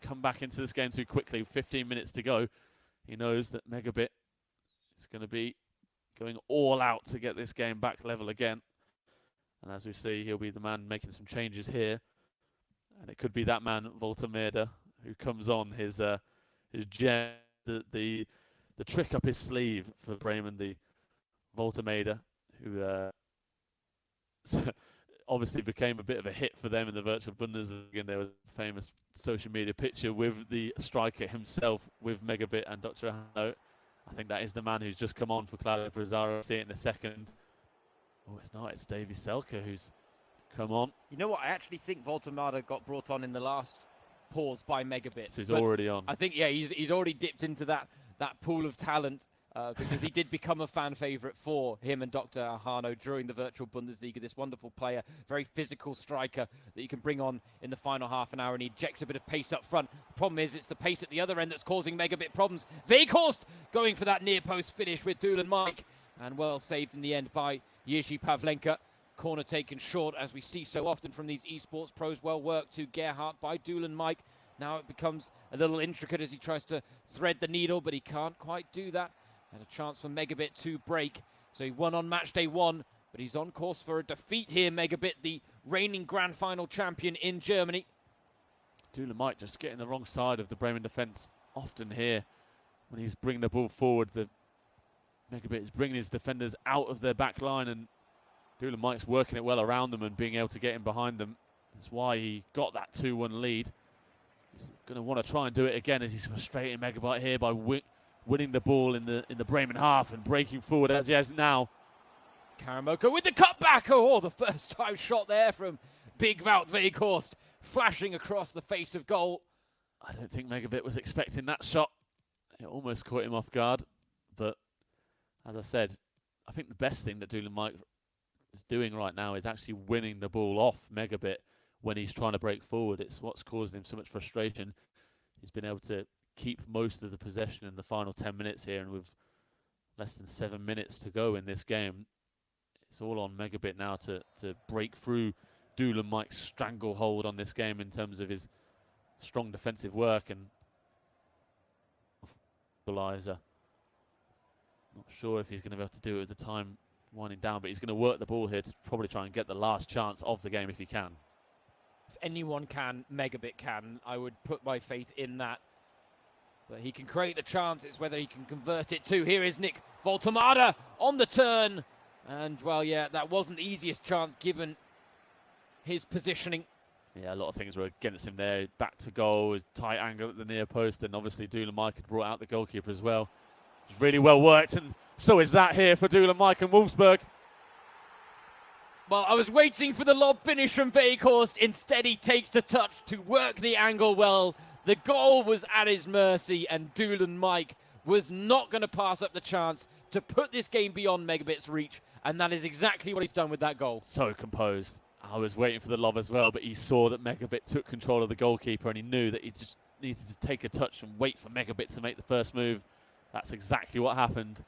[SPEAKER 2] come back into this game too quickly. 15 minutes to go. He knows that Megabit is going to be going all out to get this game back level again. And as we see, he'll be the man making some changes here. And it could be that man, Voltemeda, who comes on his gem, the trick up his sleeve for Bremen, the Voltemeda, who obviously became a bit of a hit for them in the virtual Bundesliga. And there was a famous social media picture with the striker himself, with Megabit and Dr. Hano. I think that is the man who's just come on for Claudio Pizarro. I'll see it in a second. Oh, it's not. It's Davy Selke who's come on.
[SPEAKER 1] You know what? I actually think Voltemada got brought on in the last pause by Megabit.
[SPEAKER 2] So he's already on.
[SPEAKER 1] I think, yeah, he's already dipped into that pool of talent because he did become a fan favourite for him and Dr. Ahano during the virtual Bundesliga. This wonderful player, very physical striker that you can bring on in the final half an hour, and he injects a bit of pace up front. The problem is it's the pace at the other end that's causing Megabit problems. Weghorst going for that near post finish with Doolan Mike, and well saved in the end by Jiří Pavlenka. Corner taken short, as we see so often from these esports pros. Well worked to Gerhardt by Doolan Mike. Now it becomes a little intricate as he tries to thread the needle, but he can't quite do that. And a chance for Megabit to break. So he won on match day 1, but he's on course for a defeat here. Megabit, the reigning grand final champion in Germany.
[SPEAKER 2] Doolan Mike just getting the wrong side of the Bremen defence often here. When he's bringing the ball forward, the Megabit is bringing his defenders out of their back line, and Doolan Mike's working it well around them and being able to get in behind them. That's why he got that 2-1 lead. He's going to want to try and do it again as he's frustrating Megabit here by winning the ball in the Bremen half and breaking forward as he has now.
[SPEAKER 1] Karamoko with the cutback. Oh, the first time shot there from big Wout Weghorst, flashing across the face of goal.
[SPEAKER 2] I don't think Megabit was expecting that shot. It almost caught him off guard. But as I said, I think the best thing that Doolan Mike is doing right now is actually winning the ball off Megabit when he's trying to break forward. It's what's causing him so much frustration. He's been able to keep most of the possession in the final 10 minutes here, and with less than 7 minutes to go in this game, it's all on Megabit now to break through Doolan Mike's stranglehold on this game in terms of his strong defensive work and equaliser. Not sure if he's going to be able to do it with the time winding down, but he's going to work the ball here to probably try and get the last chance of the game if he can.
[SPEAKER 1] If anyone can, Megabit can. I would put my faith in that. But he can create the chance. It's whether he can convert it too. Here is Nick Voltemada on the turn. And, well, yeah, that wasn't the easiest chance given his positioning.
[SPEAKER 2] Yeah, a lot of things were against him there. Back to goal, his tight angle at the near post, and obviously Doolan Mike had brought out the goalkeeper as well. It was really well worked, and so is that here for Doolan Mike and Wolfsburg.
[SPEAKER 1] Well, I was waiting for the lob finish from Weghorst. Instead, he takes the touch to work the angle well. The goal was at his mercy, and Doolan Mike was not going to pass up the chance to put this game beyond Megabit's reach, and that is exactly what he's done with that goal.
[SPEAKER 2] So composed. I was waiting for the lob as well, but he saw that Megabit took control of the goalkeeper, and he knew that he just needed to take a touch and wait for Megabit to make the first move. That's exactly what happened.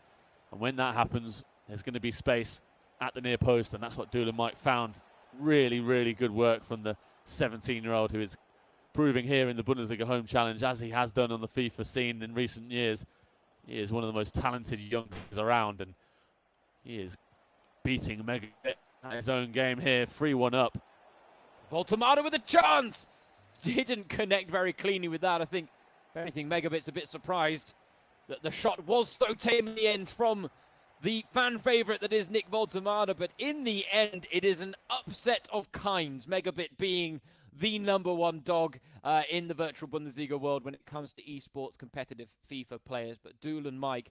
[SPEAKER 2] And when that happens, there's going to be space at the near post, and that's what Doolan Mike found. Really, really good work from the 17-year-old who is proving here in the Bundesliga Home Challenge, as he has done on the FIFA scene in recent years. He is one of the most talented young players around, and he is beating Megabit at his own game here, 3-1 up.
[SPEAKER 1] Voltemada with a chance! Didn't connect very cleanly with that. I think, if anything, Megabit's a bit surprised that the shot was so tame in the end from the fan favourite that is Nick Voltemada, but in the end, it is an upset of kinds. Megabit being the #1 dog in the virtual Bundesliga world when it comes to esports competitive FIFA players. But Doolan Mike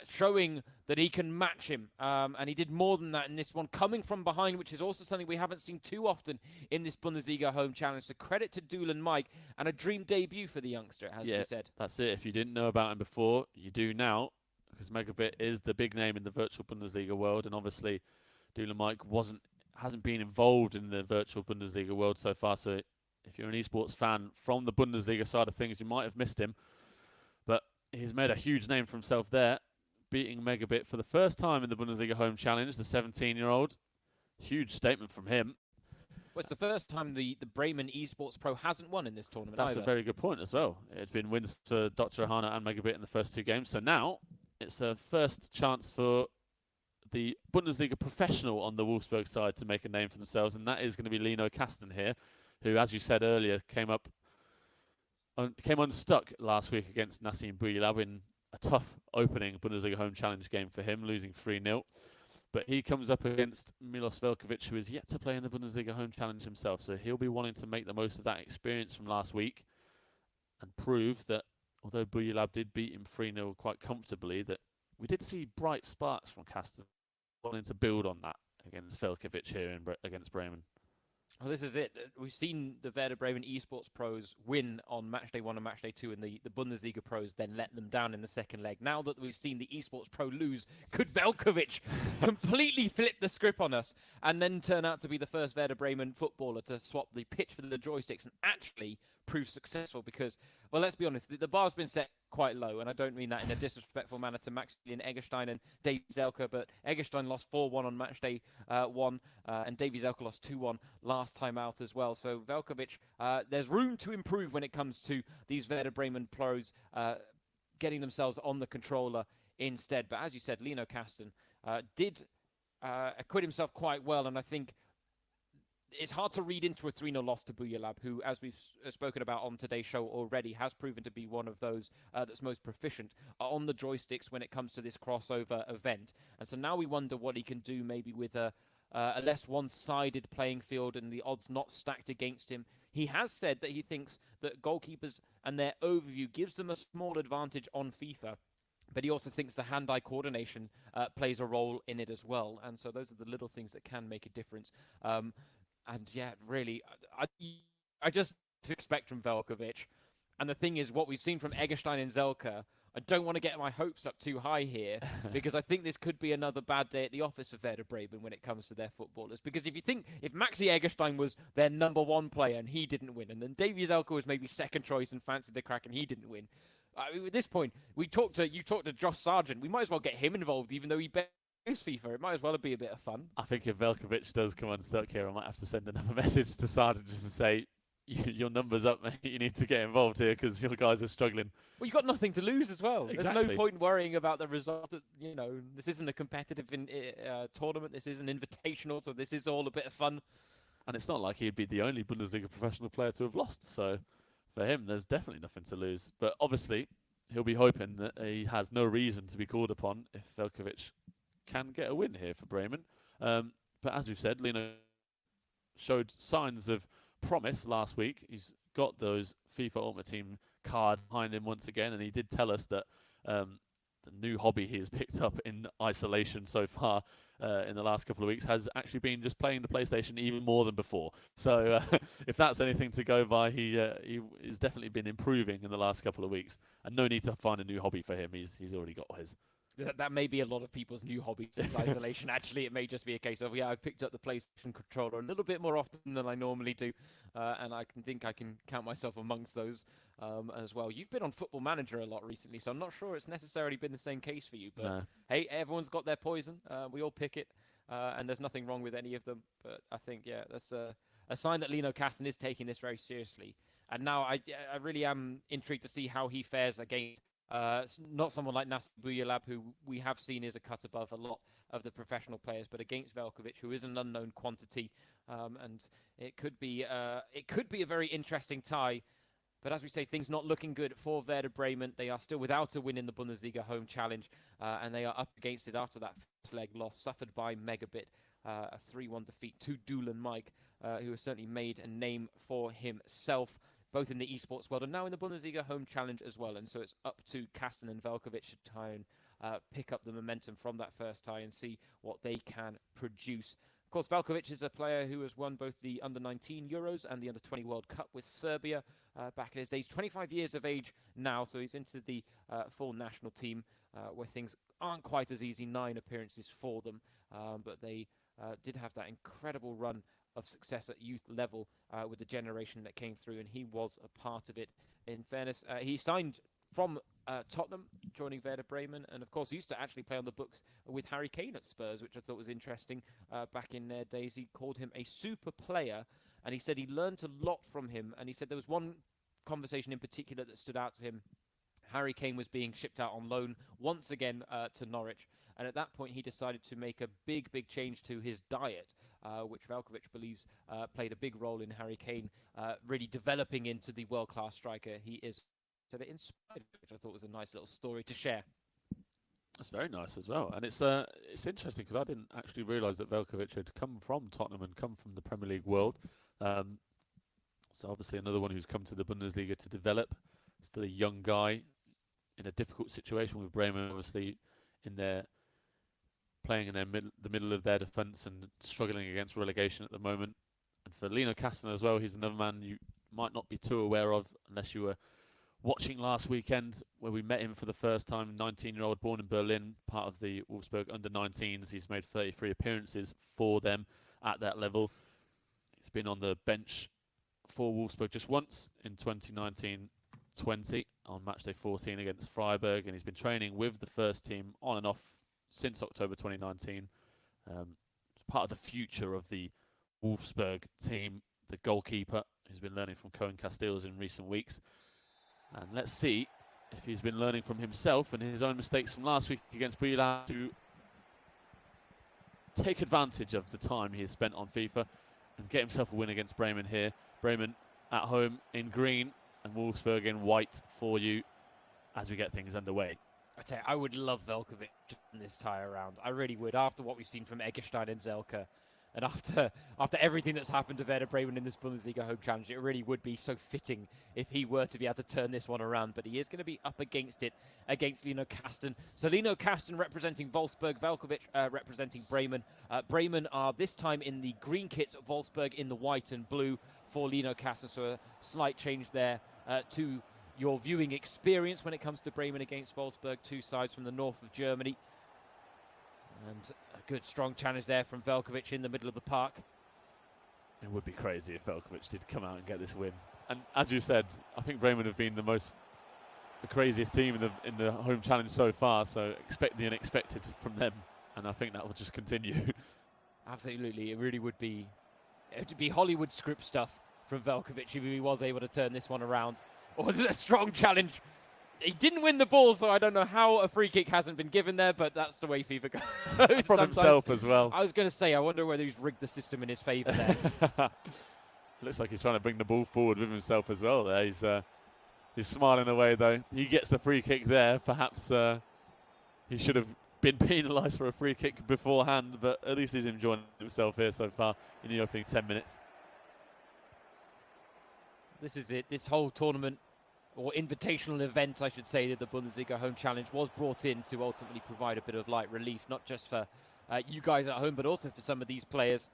[SPEAKER 1] showing that he can match him. And he did more than that in this one, coming from behind, which is also something we haven't seen too often in this Bundesliga home challenge. So credit to Dulan Mike, and a dream debut for the youngster, as we said.
[SPEAKER 2] That's it. If you didn't know about him before, you do now, because Megabit is the big name in the virtual Bundesliga world, and obviously Dulan Mike hasn't been involved in the virtual Bundesliga world so far. So if you're an esports fan from the Bundesliga side of things, you might have missed him. But he's made a huge name for himself there, beating Megabit for the first time in the Bundesliga home challenge, the 17-year-old. Huge statement from him.
[SPEAKER 1] Well, it's the first time the Bremen Esports Pro hasn't won in this tournament.
[SPEAKER 2] That's a very good point as well. It's been wins for Dr. Ahana and Megabit in the first 2 games. So now it's a first chance for the Bundesliga professional on the Wolfsburg side to make a name for themselves, and that is going to be Lino Kasten here, who, as you said earlier, came unstuck last week against Nassim Bouyelab in a tough opening Bundesliga home challenge game for him, losing 3-0. But he comes up against Milos Velkovic, who is yet to play in the Bundesliga home challenge himself, so he'll be wanting to make the most of that experience from last week and prove that, although Bouyelab did beat him 3-0 quite comfortably, that we did see bright sparks from Kasten wanting to build on that against Velkovic here against Bremen.
[SPEAKER 1] Well, this is it. We've seen the Werder Bremen Esports Pros win on matchday 1 and matchday 2, and the Bundesliga Pros then let them down in the second leg. Now that we've seen the Esports Pro lose, could Velkovic completely flip the script on us and then turn out to be the first Werder Bremen footballer to swap the pitch for the joysticks and actually prove successful? Because, well, let's be honest, the bar's been set quite low, and I don't mean that in a disrespectful manner to Maximilian Eggestein and Davy Zelka, but Eggestein lost 4-1 on matchday 1, and Davy Zelka lost 2-1 last time out as well. So Velkovic, there's room to improve when it comes to these Werder Bremen pros getting themselves on the controller instead. But as you said, Lino Kasten did acquit himself quite well, and I think it's hard to read into a 3-0 loss to Bouyelab, who, as we've spoken about on today's show already, has proven to be one of those that's most proficient on the joysticks when it comes to this crossover event. And so now we wonder what he can do maybe with a less one-sided playing field and the odds not stacked against him. He has said that he thinks that goalkeepers and their overview gives them a small advantage on FIFA, but he also thinks the hand-eye coordination plays a role in it as well. And so those are the little things that can make a difference. And yeah, really, I just to expect from Velkovic. And the thing is, what we've seen from Eggestein and Zelka, I don't want to get my hopes up too high here, because I think this could be another bad day at the office for Werder Bremen when it comes to their footballers. Because if Maxi Eggestein was their number 1 player and he didn't win, and then Davy Zelka was maybe second choice and fancied the crack and he didn't win, at this point, you talked to Josh Sargent. We might as well get him involved, even though he FIFA. It might as well be a bit of fun.
[SPEAKER 2] I think if Velkovic does come unstuck here, I might have to send another message to Sargent just to say, your number's up, mate. You need to get involved here because your guys are struggling.
[SPEAKER 1] Well, you've got nothing to lose as well.
[SPEAKER 2] Exactly.
[SPEAKER 1] There's no point worrying about the result. This isn't a competitive tournament. This is an invitational, so this is all a bit of fun.
[SPEAKER 2] And it's not like he'd be the only Bundesliga professional player to have lost. So for him, there's definitely nothing to lose. But obviously, he'll be hoping that he has no reason to be called upon if Velkovic can get a win here for Bremen. But as we've said, Lino showed signs of promise last week. He's got those FIFA Ultimate Team cards behind him once again, and he did tell us that the new hobby he has picked up in isolation so far in the last couple of weeks has actually been just playing the PlayStation even more than before. So if that's anything to go by, he has definitely been improving in the last couple of weeks, and no need to find a new hobby for him. He's already got his.
[SPEAKER 1] That may be a lot of people's new hobby since isolation. Actually, it may just be a case of, I've picked up the PlayStation controller a little bit more often than I normally do, and I can count myself amongst those as well. You've been on Football Manager a lot recently, so I'm not sure it's necessarily been the same case for you. But
[SPEAKER 2] no.
[SPEAKER 1] Hey, everyone's got their poison. We all pick it, and there's nothing wrong with any of them. But I think, that's a sign that Lino Kasten is taking this very seriously. And now I really am intrigued to see how he fares against not someone like Nassim Bouyelab, who we have seen is a cut above a lot of the professional players, but against Velkovic, who is an unknown quantity, and it could be a very interesting tie. But as we say, things not looking good for Werder Bremen. They are still without a win in the Bundesliga home challenge, and they are up against it after that first leg loss suffered by Megabit, a 3-1 defeat to Dulan Mike, who has certainly made a name for himself, both in the esports world and now in the Bundesliga home challenge as well. And so it's up to Kasten and Velkovic to try and pick up the momentum from that first tie and see what they can produce. Of course, Veljković is a player who has won both the Under-19 Euros and the Under-20 World Cup with Serbia back in his days. 25 years of age now, so he's into the full national team where things aren't quite as easy. 9 appearances for them, but they did have that incredible run of success at youth level with the generation that came through, and he was a part of it. In fairness, he signed from Tottenham, joining Werder Bremen, and of course he used to actually play on the books with Harry Kane at Spurs, which I thought was interesting back in their days. He called him a super player, and he said he learned a lot from him, and he said there was one conversation in particular that stood out to him. Harry Kane was being shipped out on loan once again to Norwich, and at that point he decided to make a big change to his diet, which Veljković believes played a big role in Harry Kane really developing into the world-class striker he is. So it inspired, which I thought was a nice little story to share.
[SPEAKER 2] That's very nice as well, and it's interesting because I didn't actually realise that Veljković had come from Tottenham and come from the Premier League world. So obviously another one who's come to the Bundesliga to develop. Still a young guy in a difficult situation with Bremen, obviously in their playing in the middle of their defence and struggling against relegation at the moment. And for Lino Kastner as well, he's another man you might not be too aware of unless you were watching last weekend where we met him for the first time. 19-year-old, born in Berlin, part of the Wolfsburg under-19s. He's made 33 appearances for them at that level. He's been on the bench for Wolfsburg just once in 2019-20 on matchday 14 against Freiburg, and he's been training with the first team on and off since October 2019. It's part of the future of the Wolfsburg team, the goalkeeper, who's been learning from Cohen Casteels in recent weeks. And let's see if he's been learning from himself and his own mistakes from last week against Brilach to take advantage of the time he has spent on FIFA and get himself a win against Bremen here. Bremen at home in green and Wolfsburg in white for you as we get things underway.
[SPEAKER 1] I tell you, I would love Veljković in this tie around. I really would, after what we've seen from Eggestein and Zelka. And after everything that's happened to Werder Bremen in this Bundesliga Home Challenge, it really would be so fitting if he were to be able to turn this one around. But he is going to be up against it, against Lino Kasten. So Lino Kasten representing Wolfsburg, Veljković representing Bremen. Bremen are this time in the green kits, Wolfsburg in the white and blue for Lino Kasten. So a slight change there to your viewing experience when it comes to Bremen against Wolfsburg, 2 sides from the north of Germany. And a good, strong challenge there from Veljković in the middle of the park.
[SPEAKER 2] It would be crazy if Veljković did come out and get this win. And as you said, I think Bremen have been the craziest team in the home challenge so far. So expect the unexpected from them, and I think that will just continue.
[SPEAKER 1] Absolutely, it really would be. It would be Hollywood script stuff from Veljković if he was able to turn this one around. Or was it a strong challenge? He didn't win the ball, so I don't know how a free kick hasn't been given there, but that's the way FIFA goes.
[SPEAKER 2] From himself as well.
[SPEAKER 1] I was going to say, I wonder whether he's rigged the system in his favour there.
[SPEAKER 2] Looks like he's trying to bring the ball forward with himself as well there. He's smiling away though. He gets the free kick there. Perhaps he should have been penalised for a free kick beforehand, but at least he's enjoying himself here so far in the opening 10 minutes.
[SPEAKER 1] This is it. This whole tournament, or invitational event, I should say, that the Bundesliga Home Challenge was brought in to ultimately provide a bit of light relief, not just for you guys at home, but also for some of these players.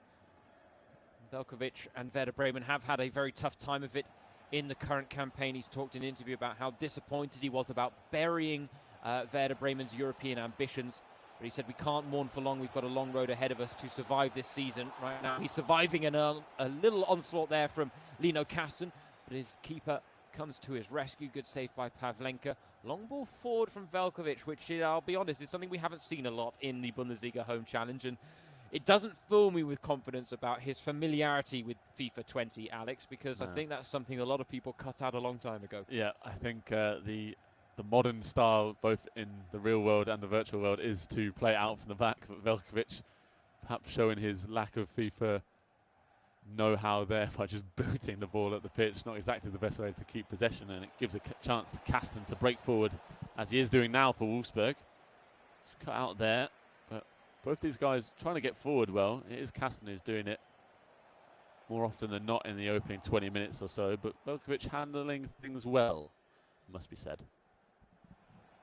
[SPEAKER 1] Veljković and Werder Bremen have had a very tough time of it in the current campaign. He's talked in an interview about how disappointed he was about burying Werder Bremen's European ambitions. But he said, we can't mourn for long. We've got a long road ahead of us to survive this season. Right now, he's surviving a little onslaught there from Lino Kasten, but his keeper comes to his rescue. Good save by Pavlenka. Long ball forward from Veljković, which, I'll be honest, is something we haven't seen a lot in the Bundesliga Home Challenge. And it doesn't fill me with confidence about his familiarity with FIFA 20, Alex, because I think that's something a lot of people cut out a long time ago.
[SPEAKER 2] Yeah, I think the modern style, both in the real world and the virtual world, is to play out from the back. But Veljković perhaps showing his lack of FIFA know-how there by just booting the ball at the pitch. Not exactly the best way to keep possession, and it gives a chance to Kasten to break forward, as he is doing now for Wolfsburg. Just cut out there, but both these guys trying to get forward well. It is Kasten who's doing it more often than not in the opening 20 minutes or so, but Veljković handling things well, must be said.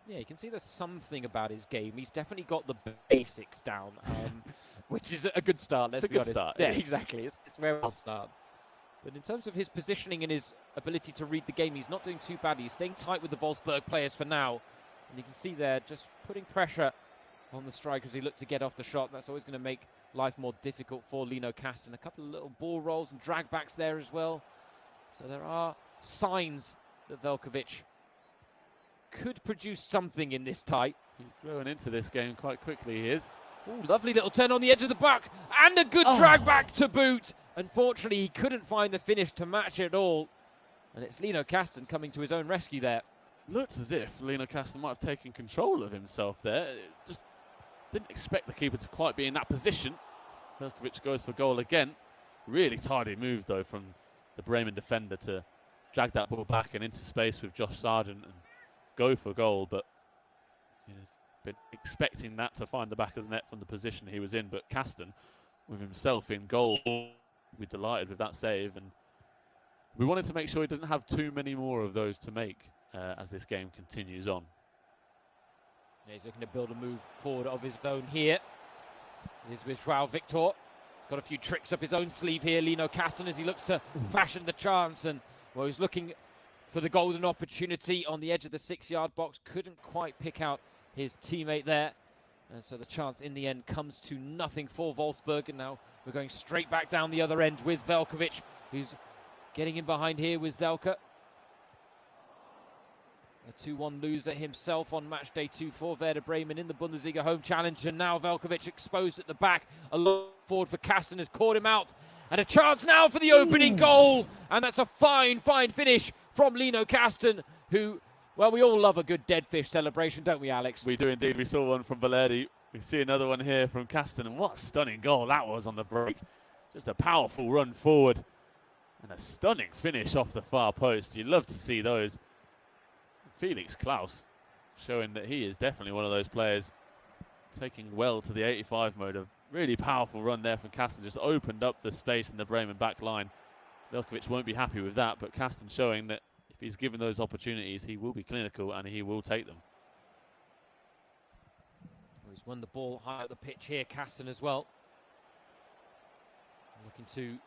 [SPEAKER 1] Yeah, you can see there's something about his game. He's definitely got the basics down, which is a good start, let's be honest.
[SPEAKER 2] Start,
[SPEAKER 1] yeah, exactly. It's a very well start. But in terms of his positioning and his ability to read the game, he's not doing too badly. He's staying tight with the Wolfsburg players for now. And you can see there just putting pressure on the striker as he looked to get off the shot. That's always going to make life more difficult for Lino Kasten. A couple of little ball rolls and drag backs there as well. So there are signs that Veljkovic could produce something in this tie.
[SPEAKER 2] He's growing into this game quite quickly, he is.
[SPEAKER 1] Ooh, lovely little turn on the edge of the back, and a good drag back to boot. Unfortunately, he couldn't find the finish to match it all. And it's Lino Kasten coming to his own rescue there.
[SPEAKER 2] Looks as if Lino Kasten might have taken control of himself there. Just didn't expect the keeper to quite be in that position. Veljkovic goes for goal again. Really tidy move, though, from the Bremen defender to drag that ball back and into space with Josh Sargent and go for goal. But you know, been expecting that to find the back of the net from the position he was in. But Kasten, with himself in goal, we're delighted with that save. And we wanted to make sure he doesn't have too many more of those to make as this game continues on.
[SPEAKER 1] Yeah, he's looking to build a move forward of his own here. It is with Joao Victor. He's got a few tricks up his own sleeve here, Lino Kasten, as he looks to fashion the chance. And well, he's looking for the golden opportunity on the edge of the 6-yard box. Couldn't quite pick out his teammate there. And so the chance in the end comes to nothing for Wolfsburg. And now we're going straight back down the other end with Veljkovic, who's getting in behind here with Zelka. A 2-1 loser himself on match day 2 for Werder Bremen in the Bundesliga Home Challenge. And now Veljkovic exposed at the back. A look forward for Kasten has caught him out. And a chance now for the opening goal. And that's a fine, fine finish from Lino Kasten, who, well, we all love a good dead fish celebration, don't we, Alex?
[SPEAKER 2] We do indeed. We saw one from Valerdi. We see another one here from Kasten. And what a stunning goal that was on the break. Just a powerful run forward. And a stunning finish off the far post. You love to see those. Felix Klaus showing that he is definitely one of those players taking well to the 85 mode. A really powerful run there from Kasten, just opened up the space in the Bremen back line. Veljkovic won't be happy with that, but Kasten showing that if he's given those opportunities, he will be clinical and he will take them.
[SPEAKER 1] He's won the ball high up the pitch here, Kasten as well. Looking to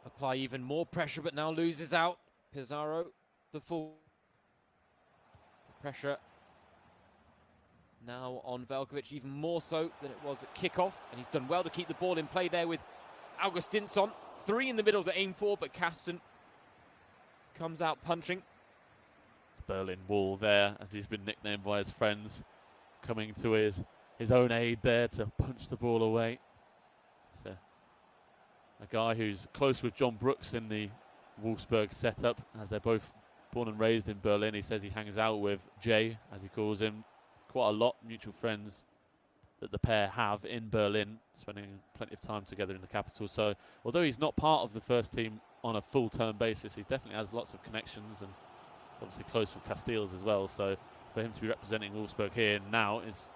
[SPEAKER 1] apply even more pressure, but now loses out. Pizarro, the full pressure now on Veljkovic, even more so than it was at kickoff, and he's done well to keep the ball in play there with Augustinsson. 3 in the middle to aim for, but Kasten comes out punching.
[SPEAKER 2] Berlin Wall there, as he's been nicknamed by his friends, coming to his own aid there to punch the ball away. It's a guy who's close with John Brooks in the Wolfsburg setup, as they're both born and raised in Berlin. He says he hangs out with Jay, as he calls him, quite a lot, mutual friends that the pair have in Berlin, spending plenty of time together in the capital. So although he's not part of the first team on a full-term basis, he definitely has lots of connections and obviously close with Castells as well. So for him to be representing Wolfsburg here now is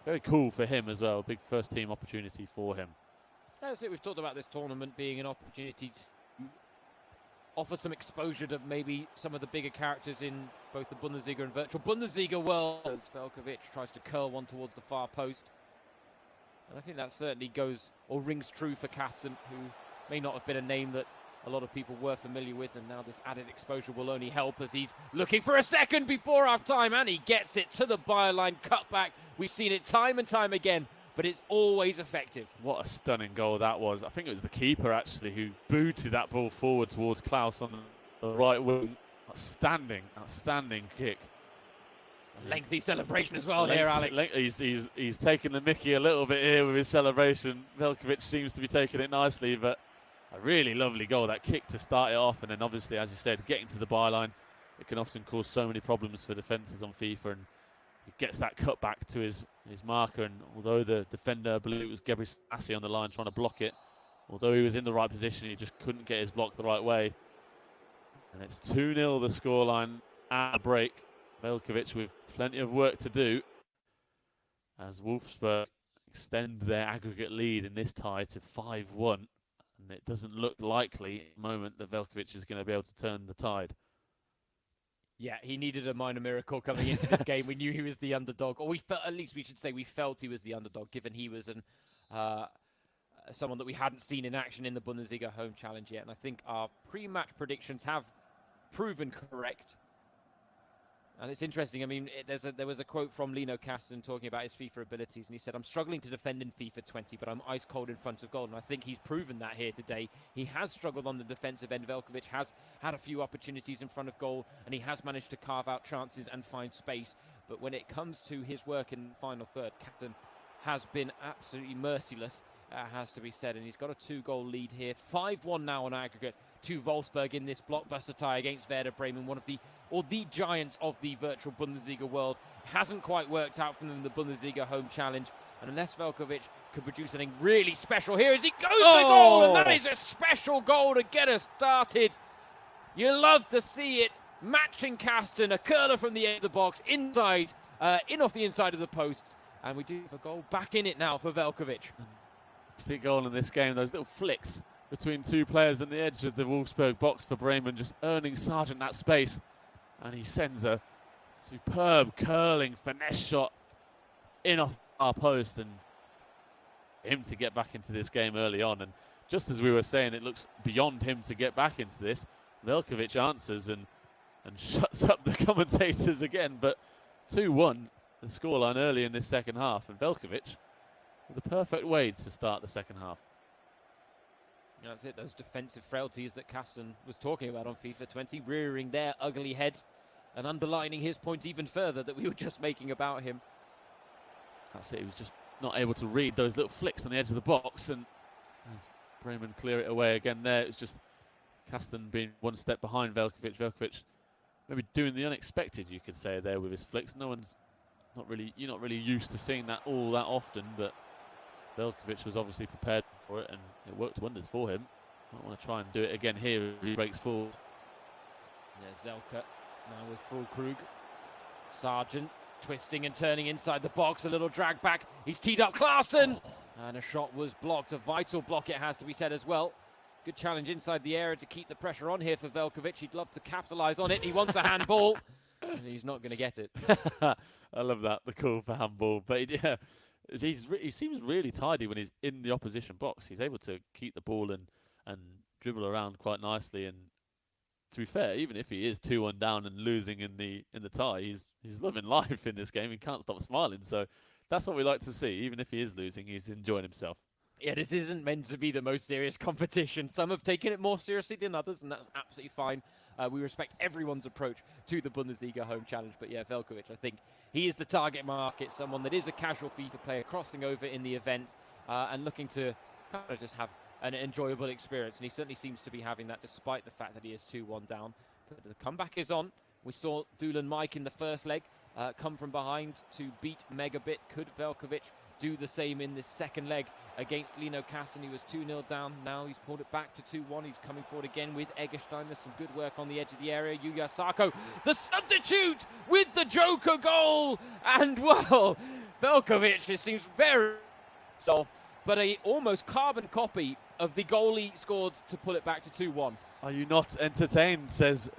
[SPEAKER 2] very cool for him as well. Big first-team opportunity for him.
[SPEAKER 1] That's it. We've talked about this tournament being an opportunity to offer some exposure to maybe some of the bigger characters in both the Bundesliga and virtual Bundesliga world, as Veljkovic tries to curl one towards the far post. And I think that certainly goes or rings true for Kasten, who may not have been a name that a lot of people were familiar with, and now this added exposure will only help as he's looking for a second before half time, and he gets it to the byline cutback. We've seen it time and time again, but it's always effective.
[SPEAKER 2] What a stunning goal that was. I think it was the keeper actually who booted that ball forward towards Klaus on the right wing. Outstanding kick.
[SPEAKER 1] A lengthy celebration as well here, Alex.
[SPEAKER 2] He's taking the mickey a little bit here with his celebration. Veljkovic seems to be taking it nicely, but a really lovely goal. That kick to start it off, and then obviously, as you said, getting to the byline, it can often cause so many problems for defences on FIFA, and he gets that cut back to his marker, and although the defender, I believe it was Gebri Selassie on the line trying to block it, although he was in the right position, he just couldn't get his block the right way. And it's 2-0 the scoreline at a break. Veljkovic with plenty of work to do as Wolfsburg extend their aggregate lead in this tie to 5-1. And it doesn't look likely at the moment that Veljkovic is going to be able to turn the tide.
[SPEAKER 1] Yeah, he needed a minor miracle coming into this game. We knew he was the underdog, or we felt, at least we should say we felt he was the underdog, given he was someone that we hadn't seen in action in the Bundesliga Home Challenge yet. And I think our pre-match predictions have proven correct. And it's interesting. I mean, there was a quote from Lino Kasten talking about his FIFA abilities, and he said, "I'm struggling to defend in FIFA 20, but I'm ice cold in front of goal." And I think he's proven that here today. He has struggled on the defensive end. Veljkovic has had a few opportunities in front of goal, and he has managed to carve out chances and find space. But when it comes to his work in the final third, Kasten has been absolutely merciless, has to be said. And he's got a 2-goal lead here. 5-1 now on aggregate to Wolfsburg in this blockbuster tie against Werder Bremen, one of the giants of the virtual Bundesliga world. Hasn't quite worked out for them in the Bundesliga Home Challenge. And unless Veljkovic could produce something really special here as he goes to goal, and that is a special goal to get us started. You love to see it. Matching Kasten, a curler from the edge of the box, inside, in off the inside of the post. And we do have a goal back in it now for Veljkovic.
[SPEAKER 2] Fantastic goal in this game. Those little flicks between two players on the edge of the Wolfsburg box for Bremen, just earning Sargent that space. And he sends a superb curling finesse shot in off our post, and him to get back into this game early on. And just as we were saying, it looks beyond him to get back into this. Veljkovic answers and shuts up the commentators again. But 2-1, the scoreline early in this second half, and Veljkovic with the perfect way to start the second half.
[SPEAKER 1] That's it, those defensive frailties that Kasten was talking about on FIFA 20, rearing their ugly head and underlining his point even further that we were just making about him.
[SPEAKER 2] That's it, he was just not able to read those little flicks on the edge of the box, and as Bremen clear it away again there, it's just Kasten being one step behind Veljkovic. Veljkovic maybe doing the unexpected, you could say, there with his flicks. You're not really used to seeing that all that often, but Veljkovic was obviously prepared for it, and it worked wonders for him. I want to try and do it again here as he breaks forward.
[SPEAKER 1] Yeah, Zelka now with full Krug. Sargent twisting and turning inside the box, a little drag back. He's teed up Klaassen, and a shot was blocked. A vital block, it has to be said as well. Good challenge inside the area to keep the pressure on here for Veljkovic. He'd love to capitalise on it. He wants a handball, and he's not going to get it.
[SPEAKER 2] I love that, the call for handball. But yeah, he seems really tidy when he's in the opposition box. He's able to keep the ball and dribble around quite nicely. And to be fair, even if he is 2-1 down and losing in the tie, he's loving life in this game. He can't stop smiling. So that's what we like to see. Even if he is losing, he's enjoying himself.
[SPEAKER 1] Yeah, this isn't meant to be the most serious competition. Some have taken it more seriously than others, and that's absolutely fine. We respect everyone's approach to the Bundesliga Home Challenge. But yeah, Veljkovic, I think he is the target market, someone that is a casual FIFA player crossing over in the event and looking to kind of just have an enjoyable experience. And he certainly seems to be having that, despite the fact that he is 2-1 down. But the comeback is on. We saw Dulan Mike in the first leg come from behind to beat Megabit. Could Veljkovic do the same in this second leg against Lino Kasten? He was 2-0 down. Now he's pulled it back to 2-1. He's coming forward again with Eggestein. There's some good work on the edge of the area. Yuya Sarko, the substitute with the Joker goal. And, well, Veljkovic, it seems very soft, but a almost carbon copy of the goal he scored to pull it back to 2-1.
[SPEAKER 2] Are you not entertained, says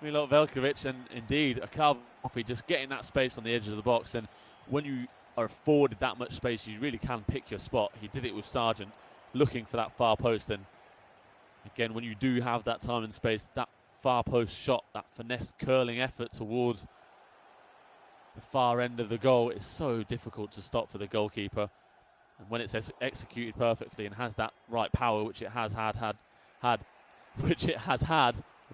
[SPEAKER 2] Milot Veljkovic. And indeed, a carbon copy, just getting that space on the edge of the box. And when you are afforded that much space, you really can pick your spot. He did it with Sargent, looking for that far post. And again, when you do have that time and space, that far post shot, that finesse curling effort towards the far end of the goal is so difficult to stop for the goalkeeper. And when it's executed perfectly and has that right power, which it has had, a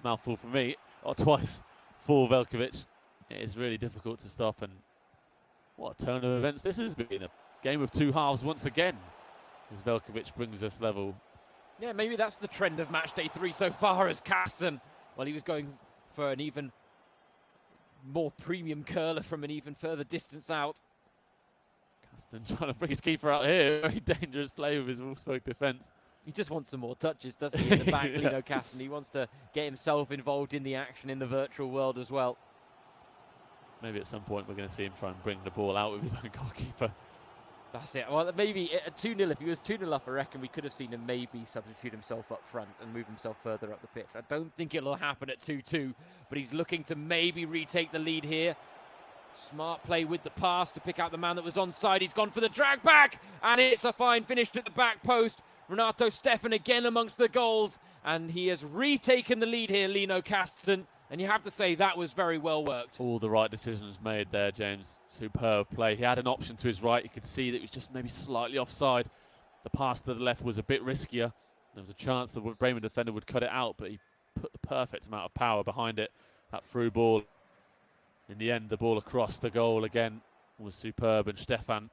[SPEAKER 2] mouthful for me, or twice for Veljkovic, it is really difficult to stop. And what a turn of events this has been. A game of two halves once again, as Veljkovic brings us level.
[SPEAKER 1] Yeah, maybe that's the trend of match day 3 so far, as Kasten, well, he was going for an even more premium curler from an even further distance out.
[SPEAKER 2] Kasten trying to bring his keeper out here. Very dangerous play with his Wolfsburg defence.
[SPEAKER 1] He just wants some more touches, doesn't he, in the back, Lino Kasten. He wants to get himself involved in the action in the virtual world as well.
[SPEAKER 2] Maybe at some point we're going to see him try and bring the ball out with his own goalkeeper.
[SPEAKER 1] That's it. Well, maybe a 2-0. If he was 2-0 up, I reckon we could have seen him maybe substitute himself up front and move himself further up the pitch. I don't think it'll happen at 2-2, but he's looking to maybe retake the lead here. Smart play with the pass to pick out the man that was onside. He's gone for the drag back, and it's a fine finish to the back post. Renato Stefan again amongst the goals, and he has retaken the lead here, Lino Kasten. And you have to say that was very well worked.
[SPEAKER 2] All the right decisions made there, James. Superb play. He had an option to his right. You could see that he was just maybe slightly offside. The pass to the left was a bit riskier. There was a chance the Bremen defender would cut it out, but he put the perfect amount of power behind it. That through ball. In the end, the ball across the goal again was superb. And Stefan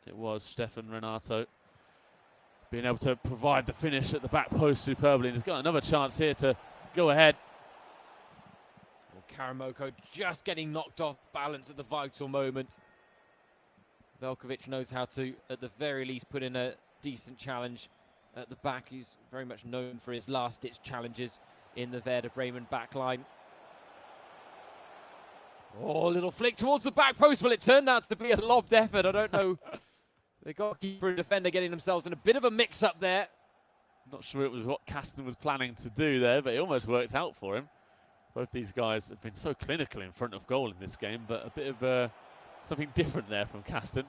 [SPEAKER 2] Renato, being able to provide the finish at the back post superbly. And he's got another chance here to go ahead.
[SPEAKER 1] Karamoko just getting knocked off balance at the vital moment. Velkovic knows how to, at the very least, put in a decent challenge at the back. He's very much known for his last-ditch challenges in the Werder Bremen back line. Oh, a little flick towards the back post. Well, it turned out to be a lobbed effort. I don't know. The goalkeeper and defender getting themselves in a bit of a mix-up there.
[SPEAKER 2] Not sure it was what Kasten was planning to do there, but it almost worked out for him. Both these guys have been so clinical in front of goal in this game, but a bit of something different there from Kasten.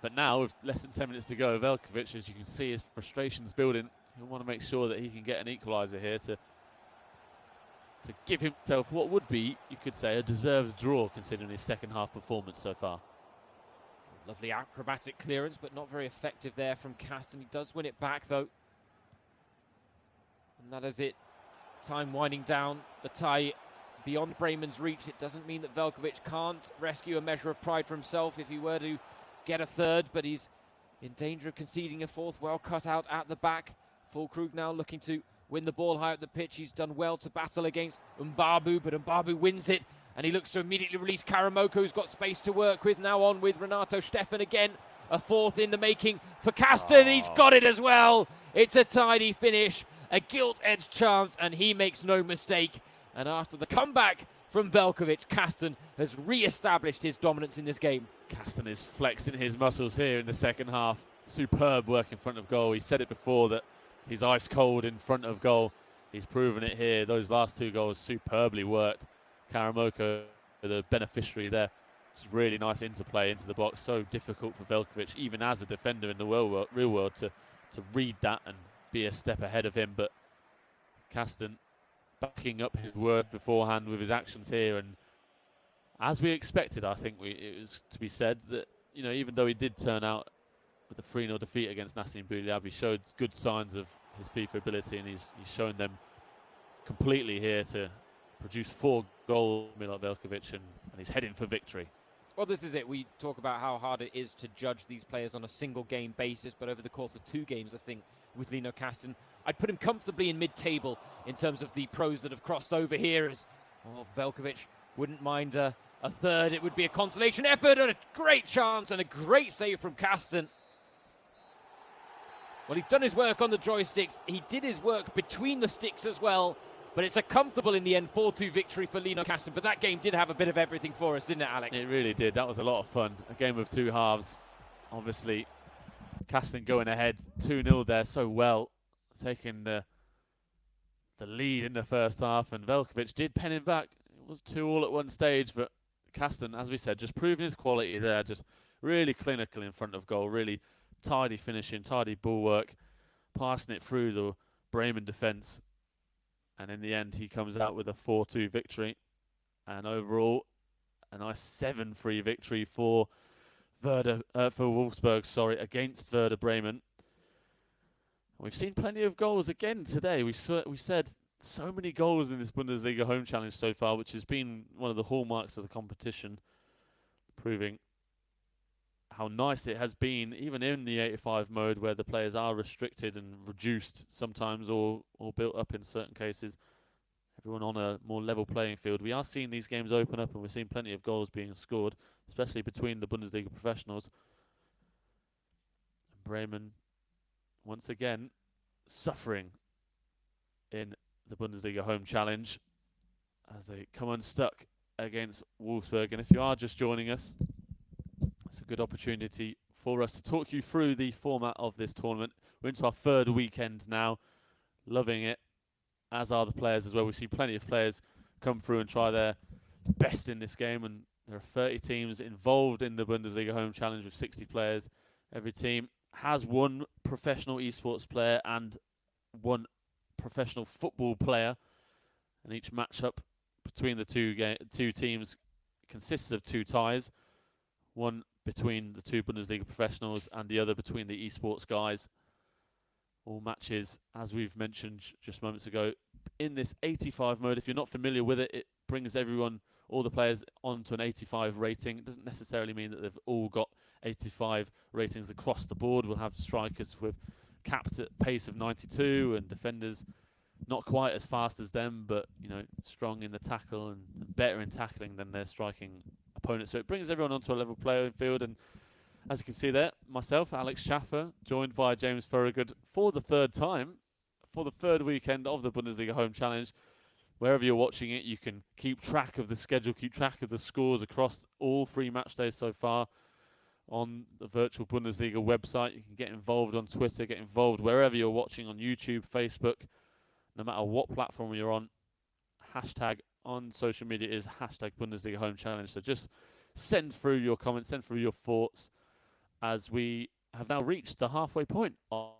[SPEAKER 2] But now, with less than 10 minutes to go, Velkovic, as you can see, his frustration's building. He'll want to make sure that he can get an equaliser here to give himself what would be, you could say, a deserved draw, considering his second half performance so far.
[SPEAKER 1] Lovely acrobatic clearance, but not very effective there from Kasten. He does win it back, though. And that is it. Time winding down, the tie beyond Bremen's reach. It doesn't mean that Velkovic can't rescue a measure of pride for himself if he were to get a third, but he's in danger of conceding a fourth. Well cut out at the back. Fulkrug now looking to win the ball high up the pitch. He's done well to battle against Mbabu, but Mbabu wins it, and he looks to immediately release Karamoko, who's got space to work with. Now on with Renato Stefan again. A fourth in the making for Kasten. He's got it as well. It's a tidy finish. A gilt-edged chance, and he makes no mistake. And after the comeback from Velkovic, Kasten has re-established his dominance in this game.
[SPEAKER 2] Kasten is flexing his muscles here in the second half. Superb work in front of goal. He said it before that he's ice cold in front of goal. He's proven it here. Those last two goals superbly worked. Karamoko, the beneficiary there. It's really nice interplay into the box. So difficult for Velkovic, even as a defender in the real world, to read that and be a step ahead of him. But Kasten backing up his word beforehand with his actions here, and as we expected, I think it was to be said that, you know, even though he did turn out with a 3-0 defeat against Nassim Buliab, he showed good signs of his FIFA ability, and he's shown them completely here to produce 4 goals, Milot Velkovic, and he's heading for victory.
[SPEAKER 1] Well, this is it. We talk about how hard it is to judge these players on a single game basis, but over the course of 2 games, I think, with Lino Kasten, I'd put him comfortably in mid-table in terms of the pros that have crossed over here. As Velkovic wouldn't mind a third. It would be a consolation effort and a great chance and a great save from Kasten. Well, he's done his work on the joysticks. He did his work between the sticks as well. But it's a comfortable, in the end, 4-2 victory for Lino Kasten. But that game did have a bit of everything for us, didn't it, Alex?
[SPEAKER 2] It really did. That was a lot of fun. A game of 2 halves. Obviously, Kasten going ahead 2-0 there so well, taking the lead in the first half. And Velkovic did pen him back. It was 2-2 at one stage, but Kasten, as we said, just proving his quality there. Just really clinical in front of goal. Really tidy finishing, tidy ball work, passing it through the Bremen defence. And in the end, he comes out with a 4-2 victory. And overall, a nice 7-3 victory for Wolfsburg, against Werder Bremen. We've seen plenty of goals again today. We said so many goals in this Bundesliga Home Challenge so far, which has been one of the hallmarks of the competition, proving how nice it has been, even in the 85 mode, where the players are restricted and reduced sometimes, or built up in certain cases. Everyone on a more level playing field. We are seeing these games open up, and we're seeing plenty of goals being scored, especially between the Bundesliga professionals. And Bremen, once again, suffering in the Bundesliga Home Challenge as they come unstuck against Wolfsburg. And if you are just joining us, it's a good opportunity for us to talk you through the format of this tournament. We're into our third weekend now, loving it, as are the players as well. We've seen plenty of players come through and try their best in this game, and there are 30 teams involved in the Bundesliga Home Challenge with 60 players. Every team has one professional esports player and one professional football player, and each matchup between the two teams consists of 2 ties, one between the 2 Bundesliga professionals and the other between the esports guys. All matches, as we've mentioned just moments ago, in this 85 mode. If you're not familiar with it, it brings all the players onto an 85 rating. It doesn't necessarily mean that they've all got 85 ratings across the board. We'll have strikers with capped at pace of 92 and defenders not quite as fast as them, but strong in the tackle and better in tackling than their striking opponents. So it brings everyone onto a level playing field. And as you can see there, myself, Alex Schaffer, joined by James Thorogood for the third time, for the third weekend of the Bundesliga Home Challenge. Wherever you're watching it, you can keep track of the schedule, keep track of the scores across all 3 match days so far on the virtual Bundesliga website. You can get involved on Twitter, get involved wherever you're watching, on YouTube, Facebook, no matter what platform you're on. Hashtag on social media is hashtag Bundesliga Home Challenge. So just send through your comments, send through your thoughts, as we have now reached the halfway point of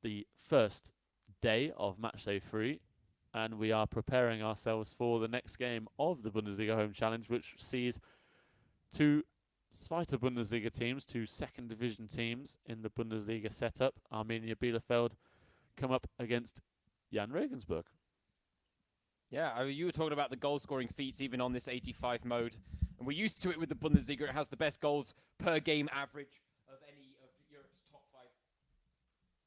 [SPEAKER 2] the first day of match day 3. And we are preparing ourselves for the next game of the Bundesliga Home Challenge, which sees 2 Zweite Bundesliga teams, 2 second division teams in the Bundesliga setup. Arminia Bielefeld come up against Jan Regensburg.
[SPEAKER 1] Yeah, you were talking about the goal-scoring feats even on this 85 mode, and we're used to it with the Bundesliga. It has the best goals per game average of any of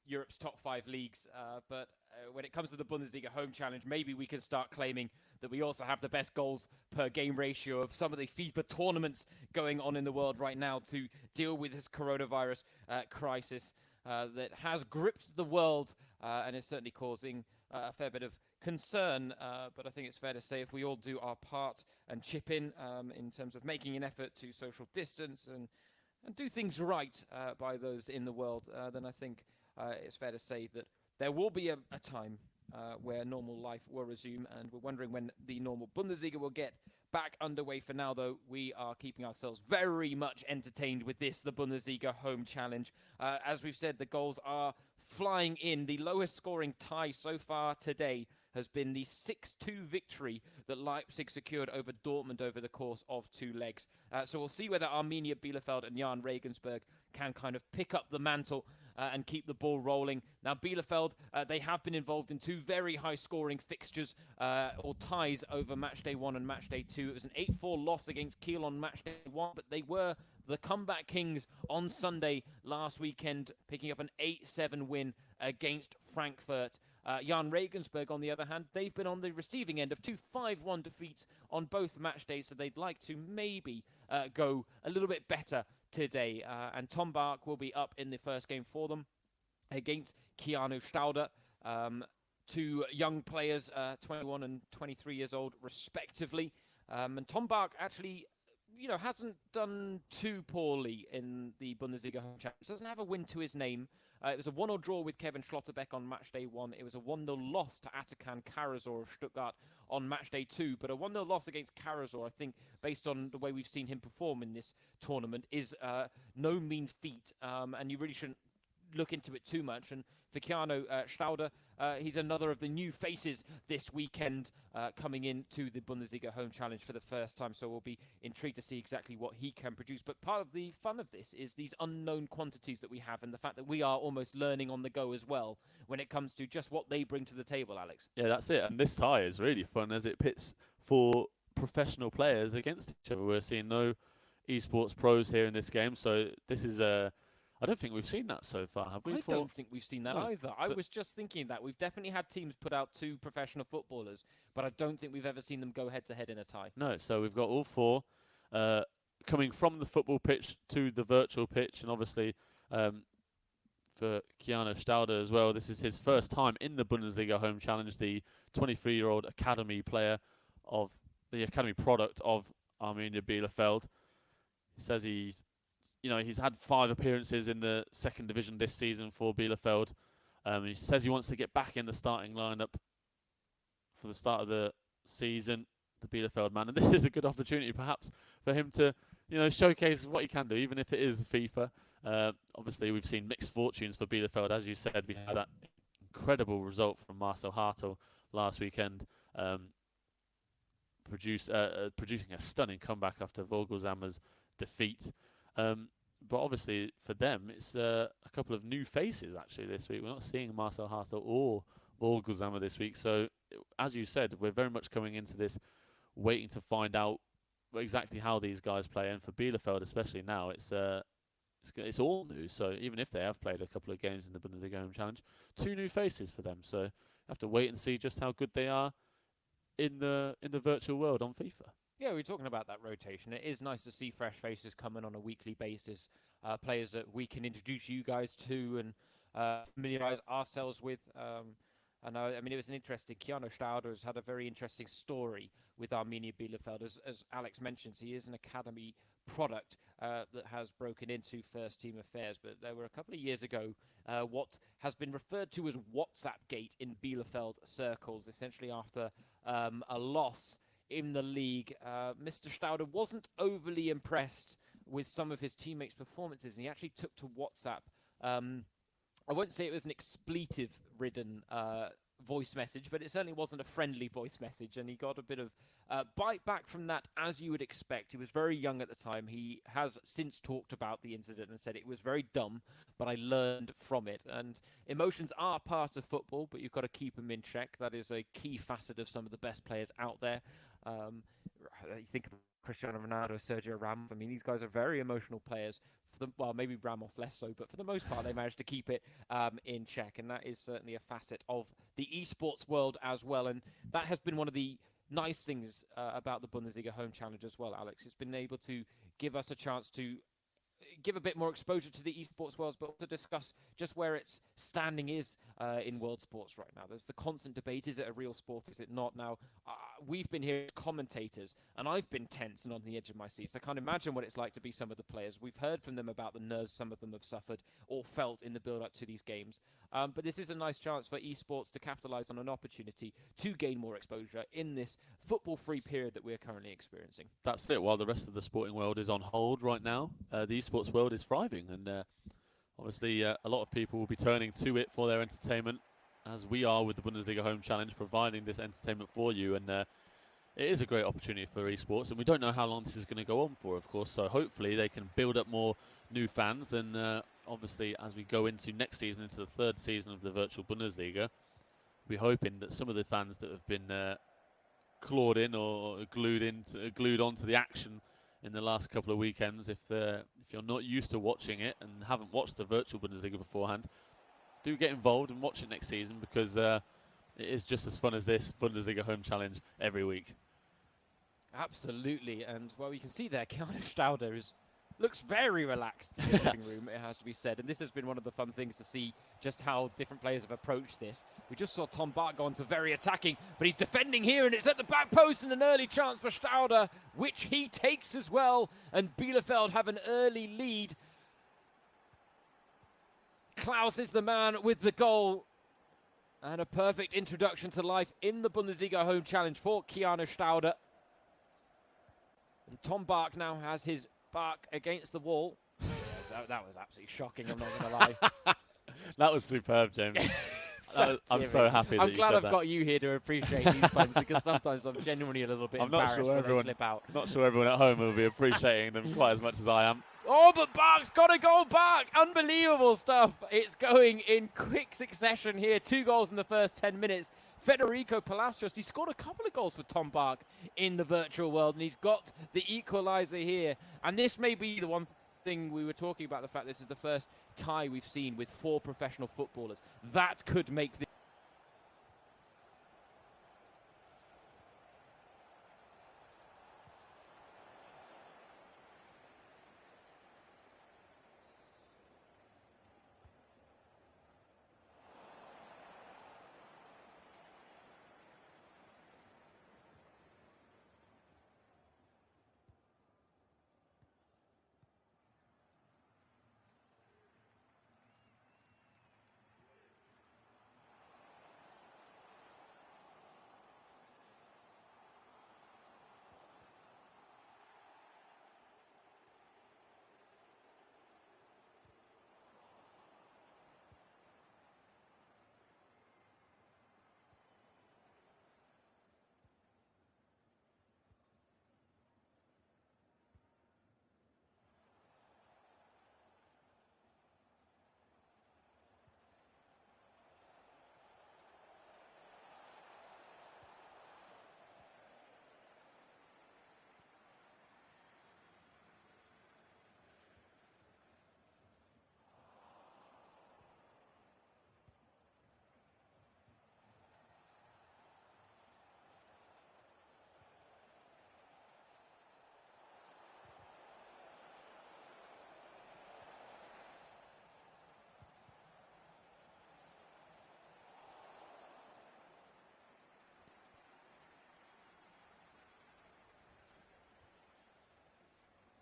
[SPEAKER 1] Europe's top 5 leagues. But when it comes to the Bundesliga Home Challenge, maybe we can start claiming that we also have the best goals per game ratio of some of the FIFA tournaments going on in the world right now to deal with this coronavirus crisis that has gripped the world and is certainly causing a fair bit of concern. But I think it's fair to say if we all do our part and chip in terms of making an effort to social distance and do things right by those in the world, then I think it's fair to say that there will be a time where normal life will resume, and we're wondering when the normal Bundesliga will get back underway. For now, though, we are keeping ourselves very much entertained with this, the Bundesliga Home Challenge. As we've said, the goals are flying in. The lowest scoring tie so far today has been the 6-2 victory that Leipzig secured over Dortmund over the course of 2 legs. So we'll see whether Arminia Bielefeld and Jan Regensburg can kind of pick up the mantle and keep the ball rolling. Now, Bielefeld, they have been involved in 2 very high-scoring fixtures or ties over matchday 1 and matchday 2. It was an 8-4 loss against Kiel on matchday 1, but they were the comeback kings on Sunday last weekend, picking up an 8-7 win against Frankfurt. Jan Regensburg, on the other hand, they've been on the receiving end of 2 5-1 defeats on both match days, so they'd like to maybe go a little bit better today. And Tom Bark will be up in the first game for them against Keanu Stauder. 2 young players, 21 and 23 years old, respectively. And Tom Bark actually, hasn't done too poorly in the Bundesliga Home Challenge. Doesn't have a win to his name. It was a 1-1 draw with Kevin Schlotterbeck on matchday 1. It was a 1-0 loss to Atakan Karasor of Stuttgart on matchday 2. But a 1-0 loss against Karasor, I think, based on the way we've seen him perform in this tournament, is no mean feat. And you really shouldn't look into it too much. And for Keanu Stauder, he's another of the new faces this weekend coming into the Bundesliga Home Challenge for the first time. So we'll be intrigued to see exactly what he can produce. But part of the fun of this is these unknown quantities that we have and the fact that we are almost learning on the go as well when it comes to just what they bring to the table, Alex.
[SPEAKER 2] Yeah, that's it. And this tie is really fun as it pits 4 professional players against each other. We're seeing no esports pros here in this game. So this is I don't think we've seen that so far, have we?
[SPEAKER 1] I don't think we've seen that either.
[SPEAKER 2] So
[SPEAKER 1] I was just thinking that. We've definitely had teams put out 2 professional footballers, but I don't think we've ever seen them go head-to-head in a tie.
[SPEAKER 2] No, so we've got all 4 coming from the football pitch to the virtual pitch, and obviously for Keanu Stauder as well, this is his first time in the Bundesliga Home Challenge, the 23-year-old academy player of the academy product of Arminia Bielefeld. He says he's he's had 5 appearances in the second division this season for Bielefeld. He says he wants to get back in the starting lineup for the start of the season, the Bielefeld man, and this is a good opportunity perhaps for him to, showcase what he can do, even if it is FIFA. Obviously, we've seen mixed fortunes for Bielefeld. As you said, we had that incredible result from Marcel Hartl last weekend, producing a stunning comeback after Vogelsammer's defeat. But obviously, for them, it's a couple of new faces actually this week. We're not seeing Marcel Hartl or Vogelsammer this week. So, as you said, we're very much coming into this waiting to find out exactly how these guys play. And for Bielefeld, especially now, it's all new. So even if they have played a couple of games in the Bundesliga Home Challenge, 2 new faces for them. So you have to wait and see just how good they are in the virtual world on FIFA.
[SPEAKER 1] Yeah, we're talking about that rotation. It is nice to see fresh faces coming on a weekly basis, players that we can introduce you guys to and familiarise ourselves with. And I mean, it was an interesting. Keanu Stauder has had a very interesting story with Arminia Bielefeld. As Alex mentions, he is an academy product that has broken into first-team affairs. But there were a couple of years ago what has been referred to as WhatsApp Gate in Bielefeld circles, essentially after a loss in the league. Mr. Stauder wasn't overly impressed with some of his teammates' performances, and he actually took to WhatsApp. I won't say it was an expletive-ridden voice message, but it certainly wasn't a friendly voice message, and he got a bit of bite back from that, as you would expect. He was very young at the time. He has since talked about the incident and said it was very dumb, but I learned from it. And emotions are part of football, but you've got to keep them in check. That is a key facet of some of the best players out there. You think of Cristiano Ronaldo, Sergio Ramos. I mean, these guys are very emotional players. Well, maybe Ramos less so, but for the most part, they managed to keep it in check, and that is certainly a facet of the esports world as well. And that has been one of the nice things about the Bundesliga Home Challenge as well, Alex. It's been able to give us a chance to give a bit more exposure to the esports world, but also discuss just where its standing is in world sports right now. There's the constant debate: is it a real sport? Is it not? Now, we've been here as commentators, and I've been tense and on the edge of my seats. I can't imagine what it's like to be some of the players. We've heard from them about the nerves some of them have suffered or felt in the build-up to these games. But this is a nice chance for esports to capitalize on an opportunity to gain more exposure in this football-free period that we're currently experiencing.
[SPEAKER 2] That's it. While the rest of the sporting world is on hold right now, the esports world is thriving, and obviously a lot of people will be turning to it for their entertainment, as we are with the Bundesliga Home Challenge, providing this entertainment for you. And it is a great opportunity for esports, and we don't know how long this is going to go on for, of course. So hopefully they can build up more new fans, and obviously as we go into next season, into the 3rd season of the virtual Bundesliga, we're hoping that some of the fans that have been clawed in or glued onto the action in the last couple of weekends, if you're not used to watching it and haven't watched the virtual Bundesliga beforehand, do get involved and watch it next season, because it is just as fun as this Bundesliga Home Challenge every week.
[SPEAKER 1] Absolutely, and well, you can see there, Keanu Stauder looks very relaxed in the living room, it has to be said. And this has been one of the fun things to see just how different players have approached this. We just saw Tom Bach go on to very attacking, but he's defending here, and it's at the back post, and an early chance for Stauder, which he takes as well. And Bielefeld have an early lead. Klaus is the man with the goal. And a perfect introduction to life in the Bundesliga Home Challenge for Keanu Stauder. And Tom Bach now has his back against the wall. That was absolutely shocking, I'm not going to lie.
[SPEAKER 2] That was superb, James. I'm so happy that
[SPEAKER 1] I'm glad I've
[SPEAKER 2] that.
[SPEAKER 1] got you here to appreciate these puns, because sometimes I'm genuinely a little bit embarrassed when they slip out.
[SPEAKER 2] Not sure everyone at home will be appreciating them quite as much as I am.
[SPEAKER 1] Oh, but Bach's got a goal back. Unbelievable stuff. It's going in quick succession here. 2 goals in the first 10 minutes. Federico Palacios, he scored a couple of goals for Tom Bach in the virtual world, and he's got the equaliser here. And this may be the one thing we were talking about, the fact this is the first tie we've seen with 4 professional footballers. That could make the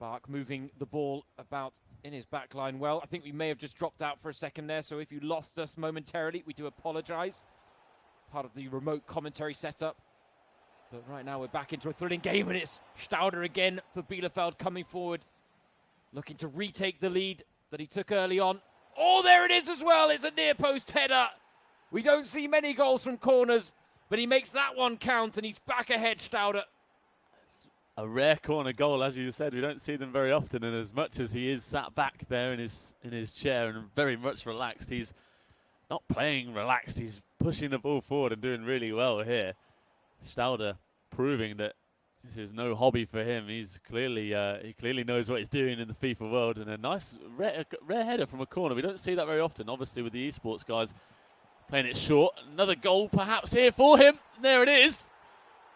[SPEAKER 1] Bark moving the ball about in his back line well. I think we may have just dropped out for a second there, so if you lost us momentarily, we do apologise. Part of the remote commentary setup. But right now we're back into a thrilling game, and it's Stauder again for Bielefeld coming forward, looking to retake the lead that he took early on. Oh, there it is as well. It's a near post header. We don't see many goals from corners, but he makes that one count, and he's back ahead, Stauder.
[SPEAKER 2] A rare corner goal, as you said. We don't see them very often, and as much as he is sat back there in his chair and very much relaxed, he's not playing relaxed. He's pushing the ball forward and doing really well here. Stauder proving that this is no hobby for him. He's clearly he clearly knows what he's doing in the FIFA world, and a nice rare header from a corner. We don't see that very often. Obviously, with the esports guys playing it short. Another goal perhaps here for him. There it is.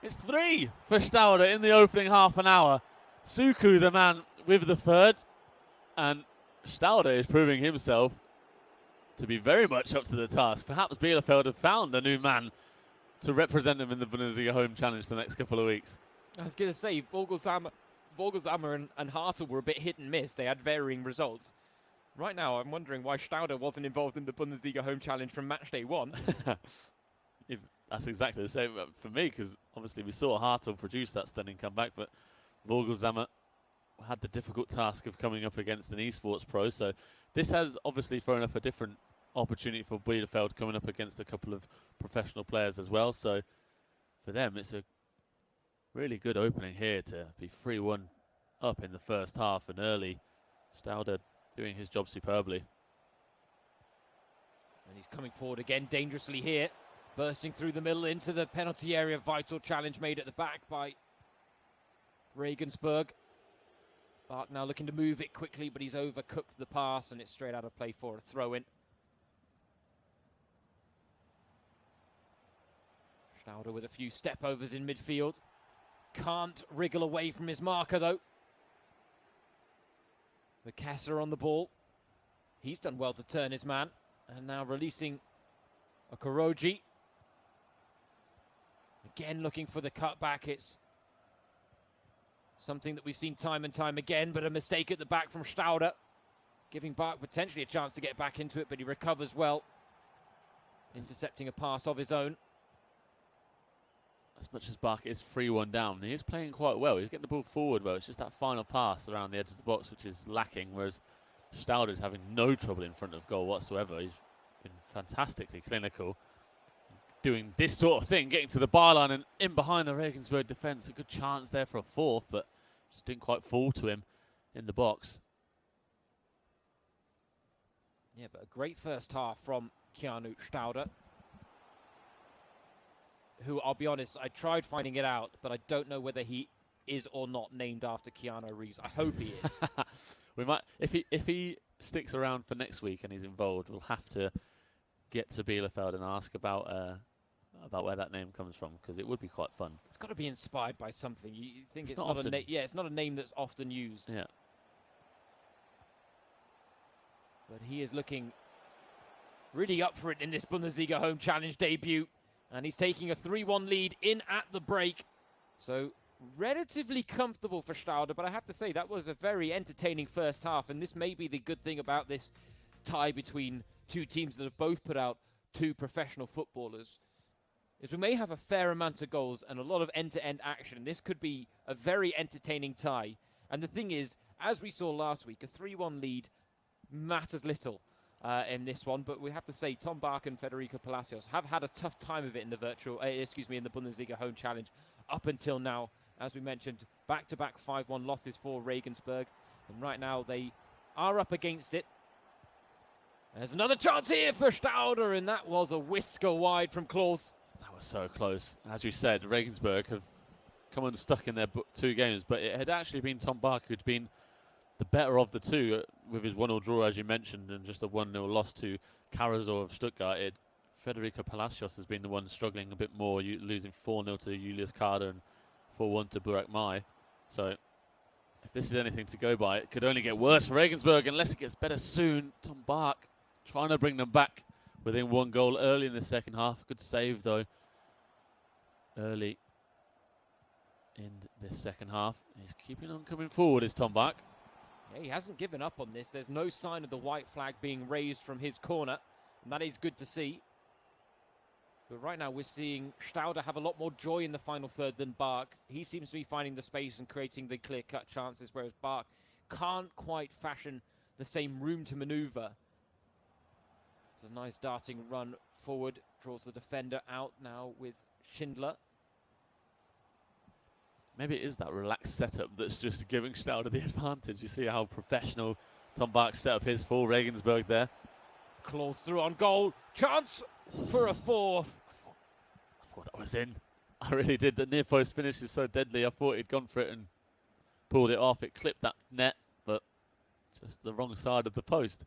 [SPEAKER 2] It's 3 for Stauder in the opening half an hour. Suku, the man with the third, and Stauder is proving himself to be very much up to the task. Perhaps Bielefeld have found a new man to represent them in the Bundesliga Home Challenge for the next couple of weeks.
[SPEAKER 1] I was going to say, Vogelsammer and Hartl were a bit hit and miss. They had varying results. Right now, I'm wondering why Stauder wasn't involved in the Bundesliga Home Challenge from match day 1.
[SPEAKER 2] That's exactly the same for me, because obviously we saw Hartl produce that stunning comeback, but Vogelsammer had the difficult task of coming up against an esports pro. So this has obviously thrown up a different opportunity for Bielefeld, coming up against a couple of professional players as well. So for them, it's a really good opening here to be 3-1 up in the first half, and early Stauder doing his job superbly.
[SPEAKER 1] And he's coming forward again dangerously here, bursting through the middle into the penalty area. Vital challenge made at the back by Regensburg. Bark now looking to move it quickly, but he's overcooked the pass, and it's straight out of play for a throw-in. Stauder with a few step-overs in midfield. Can't wriggle away from his marker, though. Kessler on the ball. He's done well to turn his man. And now releasing Okoroji. Again looking for the cutback. It's something that we've seen time and time again, but a mistake at the back from Stauder, giving Bark potentially a chance to get back into it, but he recovers well, intercepting a pass of his own.
[SPEAKER 2] As much as Bark is 3-1 down, he is playing quite well. He's getting the ball forward well. It's just that final pass around the edge of the box which is lacking, whereas Stauder is having no trouble in front of goal whatsoever. He's been fantastically clinical, doing this sort of thing, getting to the byline and in behind the Regensburg defence. A good chance there for a fourth, but just didn't quite fall to him in the box.
[SPEAKER 1] Yeah, but a great first half from Keanu Stauder, who, I'll be honest, I tried finding it out, but I don't know whether he is or not named after Keanu Reeves. I hope he is.
[SPEAKER 2] We might, if he sticks around for next week and he's involved, we'll have to get to Bielefeld and ask about where that name comes from, because it would be quite fun.
[SPEAKER 1] It's got to be inspired by something. You think it's
[SPEAKER 2] not
[SPEAKER 1] not a name? Yeah, it's not a name that's often used.
[SPEAKER 2] Yeah.
[SPEAKER 1] But he is looking really up for it in this Bundesliga Home Challenge debut. And he's taking a 3-1 lead in at the break. So relatively comfortable for Stauder. But I have to say, that was a very entertaining first half. And this may be the good thing about this tie between two teams that have both put out two professional footballers, is we may have a fair amount of goals and a lot of end-to-end action. This could be a very entertaining tie. And the thing is, as we saw last week, a 3-1 lead matters little in this one, but we have to say Tom Bark and Federico Palacios have had a tough time of it in the in the Bundesliga Home Challenge up until now. As we mentioned, back-to-back 5-1 losses for Regensburg, and right now they are up against it. There's another chance here for Stauder, and that was a whisker wide from Klaus.
[SPEAKER 2] That was so close. As you said, Regensburg have come unstuck in their two games, but it had actually been Tom Bark who'd been the better of the two with his 1-0 draw, as you mentioned, and just a 1-0 loss to Karazor of Stuttgart. Federico Palacios has been the one struggling a bit more, losing 4-0 to Julius Kader and 4-1 to Burak Mai. So if this is anything to go by, it could only get worse for Regensburg unless it gets better soon. Tom Bark trying to bring them back within one goal early in the second half. Good save, though, early in this second half. He's keeping on coming forward, is Tom Bach.
[SPEAKER 1] Yeah, he hasn't given up on this. There's no sign of the white flag being raised from his corner, and that is good to see. But right now we're seeing Stauder have a lot more joy in the final third than Bach. He seems to be finding the space and creating the clear-cut chances, whereas Bach can't quite fashion the same room to maneuver. It's a nice darting run forward, draws the defender out now with Schindler.
[SPEAKER 2] Maybe it is that relaxed setup that's just giving Stauder the advantage. You see how professional Tom Bach set up his for Regensburg there.
[SPEAKER 1] Claws through on goal. Chance for a fourth.
[SPEAKER 2] I thought that was in. I really did. The near post finish is so deadly. I thought he'd gone for it and pulled it off. It clipped that net, but just the wrong side of the post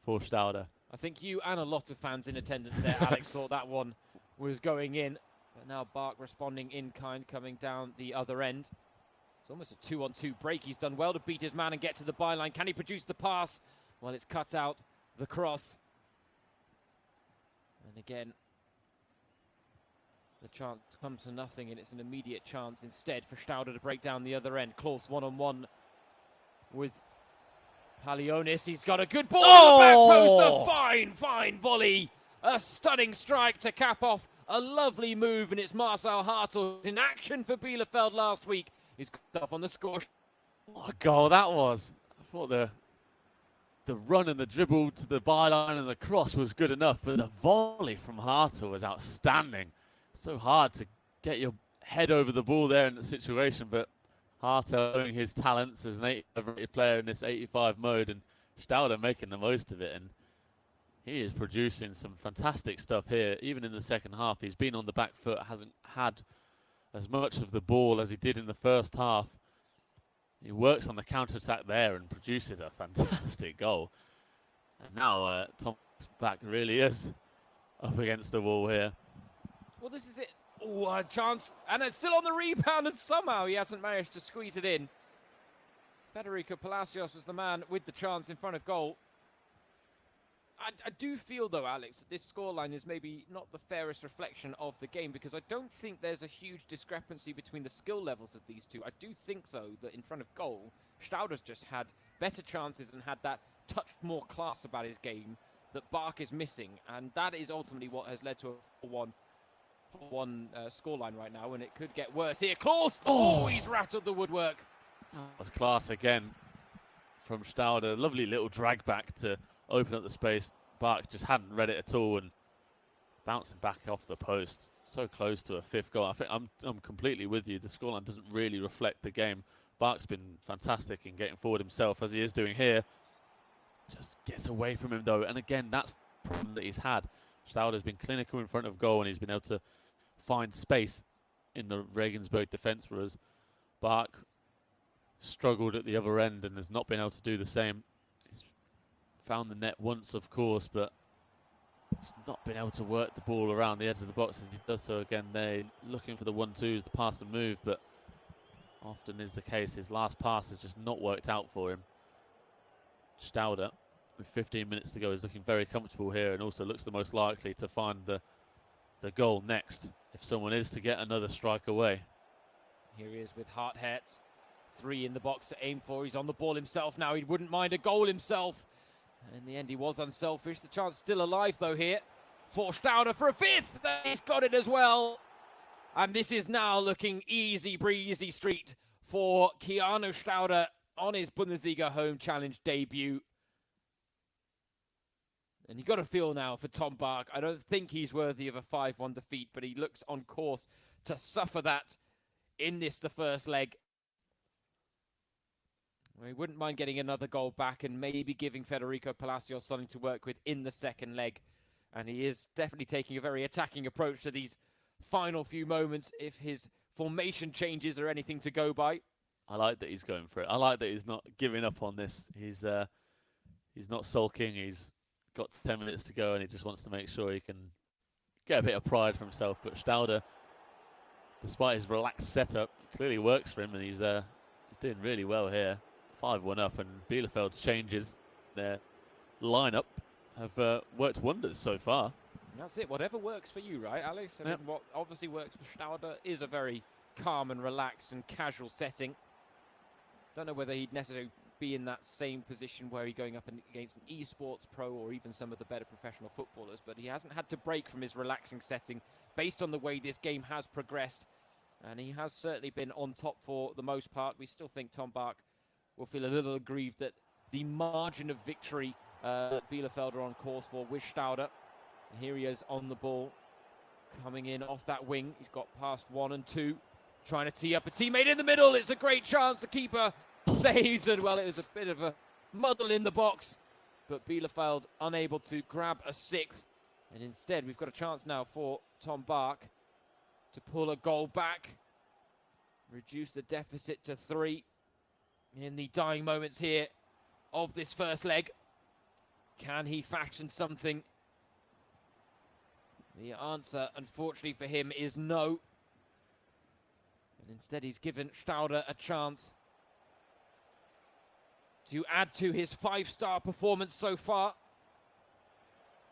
[SPEAKER 2] for Stauder.
[SPEAKER 1] I think you and a lot of fans in attendance there, Alex, thought that one was going in. But now Bach responding in kind, coming down the other end. It's almost a 2-on-2 break. He's done well to beat his man and get to the byline. Can he produce the pass? Well, it's cut out. The cross. And again, the chance comes to nothing, and it's an immediate chance instead for Stauder to break down the other end. Close one-on-one with Palionis. He's got a good ball on the back post. A fine volley. A stunning strike to cap off a lovely move, and it's Marcel Hartl in action for Bielefeld last week. He's got off on the score.
[SPEAKER 2] What a goal that was. I thought the run and the dribble to the byline and the cross was good enough, but the volley from Hartl was outstanding. So hard to get your head over the ball there in the situation, but Hartl showing his talents as an 85 player in this 85 mode, and Stauder making the most of it, and he is producing some fantastic stuff here. Even in the second half, he's been on the back foot, hasn't had as much of the ball as he did in the first half. He works on the counter-attack there and produces a fantastic goal. And now Tom's back really is up against the wall here.
[SPEAKER 1] Well, this is it. Oh, a chance. And it's still on the rebound, and somehow he hasn't managed to squeeze it in. Federico Palacios was the man with the chance in front of goal. I do feel, though, Alex, that this scoreline is maybe not the fairest reflection of the game, because I don't think there's a huge discrepancy between the skill levels of these two. I do think, though, that in front of goal, Stauder's just had better chances and had that touch more class about his game that Bach is missing, and that is ultimately what has led to a 4-1 scoreline right now, and it could get worse here. Klaus! Oh, he's rattled the woodwork.
[SPEAKER 2] That was class again from Stauder. Lovely little drag back to open up the space. Bach just hadn't read it at all and bouncing back off the post. So close to a fifth goal. I think I'm completely with you. The scoreline doesn't really reflect the game. Bach's been fantastic in getting forward himself, as he is doing here. Just gets away from him, though. And again, that's the problem that he's had. Stauder's been clinical in front of goal, and he's been able to find space in the Regensburg defence, whereas Bach struggled at the other end and has not been able to do the same. He's found the net once, of course, but he's not been able to work the ball around the edge of the box as he does so. Again, they're looking for the 1-2s, the pass and move, but often is the case. His last pass has just not worked out for him. Stauder, with 15 minutes to go, is looking very comfortable here and also looks the most likely to find the goal next if someone is to get another strike away.
[SPEAKER 1] Here he is with Hartherz. 3 in the box to aim for. He's on the ball himself now. He wouldn't mind a goal himself. In the end, he was unselfish. The chance still alive, though, here for Stauder for a 5th. He's got it as well. And this is now looking easy breezy street for Keanu Stauder on his Bundesliga Home Challenge debut. And you've got to feel now for Tom Bach. I don't think he's worthy of a 5-1 defeat, but he looks on course to suffer that in the first leg. Well, he wouldn't mind getting another goal back and maybe giving Federico Palacios something to work with in the second leg. And he is definitely taking a very attacking approach to these final few moments if his formation changes are anything to go by.
[SPEAKER 2] I like that he's going for it. I like that he's not giving up on this. He's not sulking. He's got 10 minutes to go and he just wants to make sure he can get a bit of pride for himself. But Stauder, despite his relaxed setup, clearly works for him, and he's doing really well here. 5-1 up, and Bielefeld's changes, their lineup, have worked wonders so far.
[SPEAKER 1] That's it. Whatever works for you, right, Alex? I mean, what obviously works for Stauder is a very calm and relaxed and casual setting. Don't know whether he'd necessarily be in that same position where he's going up against an esports pro or even some of the better professional footballers, but he hasn't had to break from his relaxing setting based on the way this game has progressed, and he has certainly been on top for the most part. We still think Tom Bach will feel a little aggrieved that the margin of victory that Bielefeld are on course for with Stauder. And here he is on the ball, coming in off that wing. He's got past 1 and 2, trying to tee up a teammate in the middle. It's a great chance. The keeper saves, and well, it was a bit of a muddle in the box, but Bielefeld unable to grab a 6th. And instead, we've got a chance now for Tom Bach to pull a goal back, reduce the deficit to 3 in the dying moments here of this first leg. Can he fashion something? The answer, unfortunately for him, is no. And instead, he's given Stauder a chance to add to his 5-star performance so far.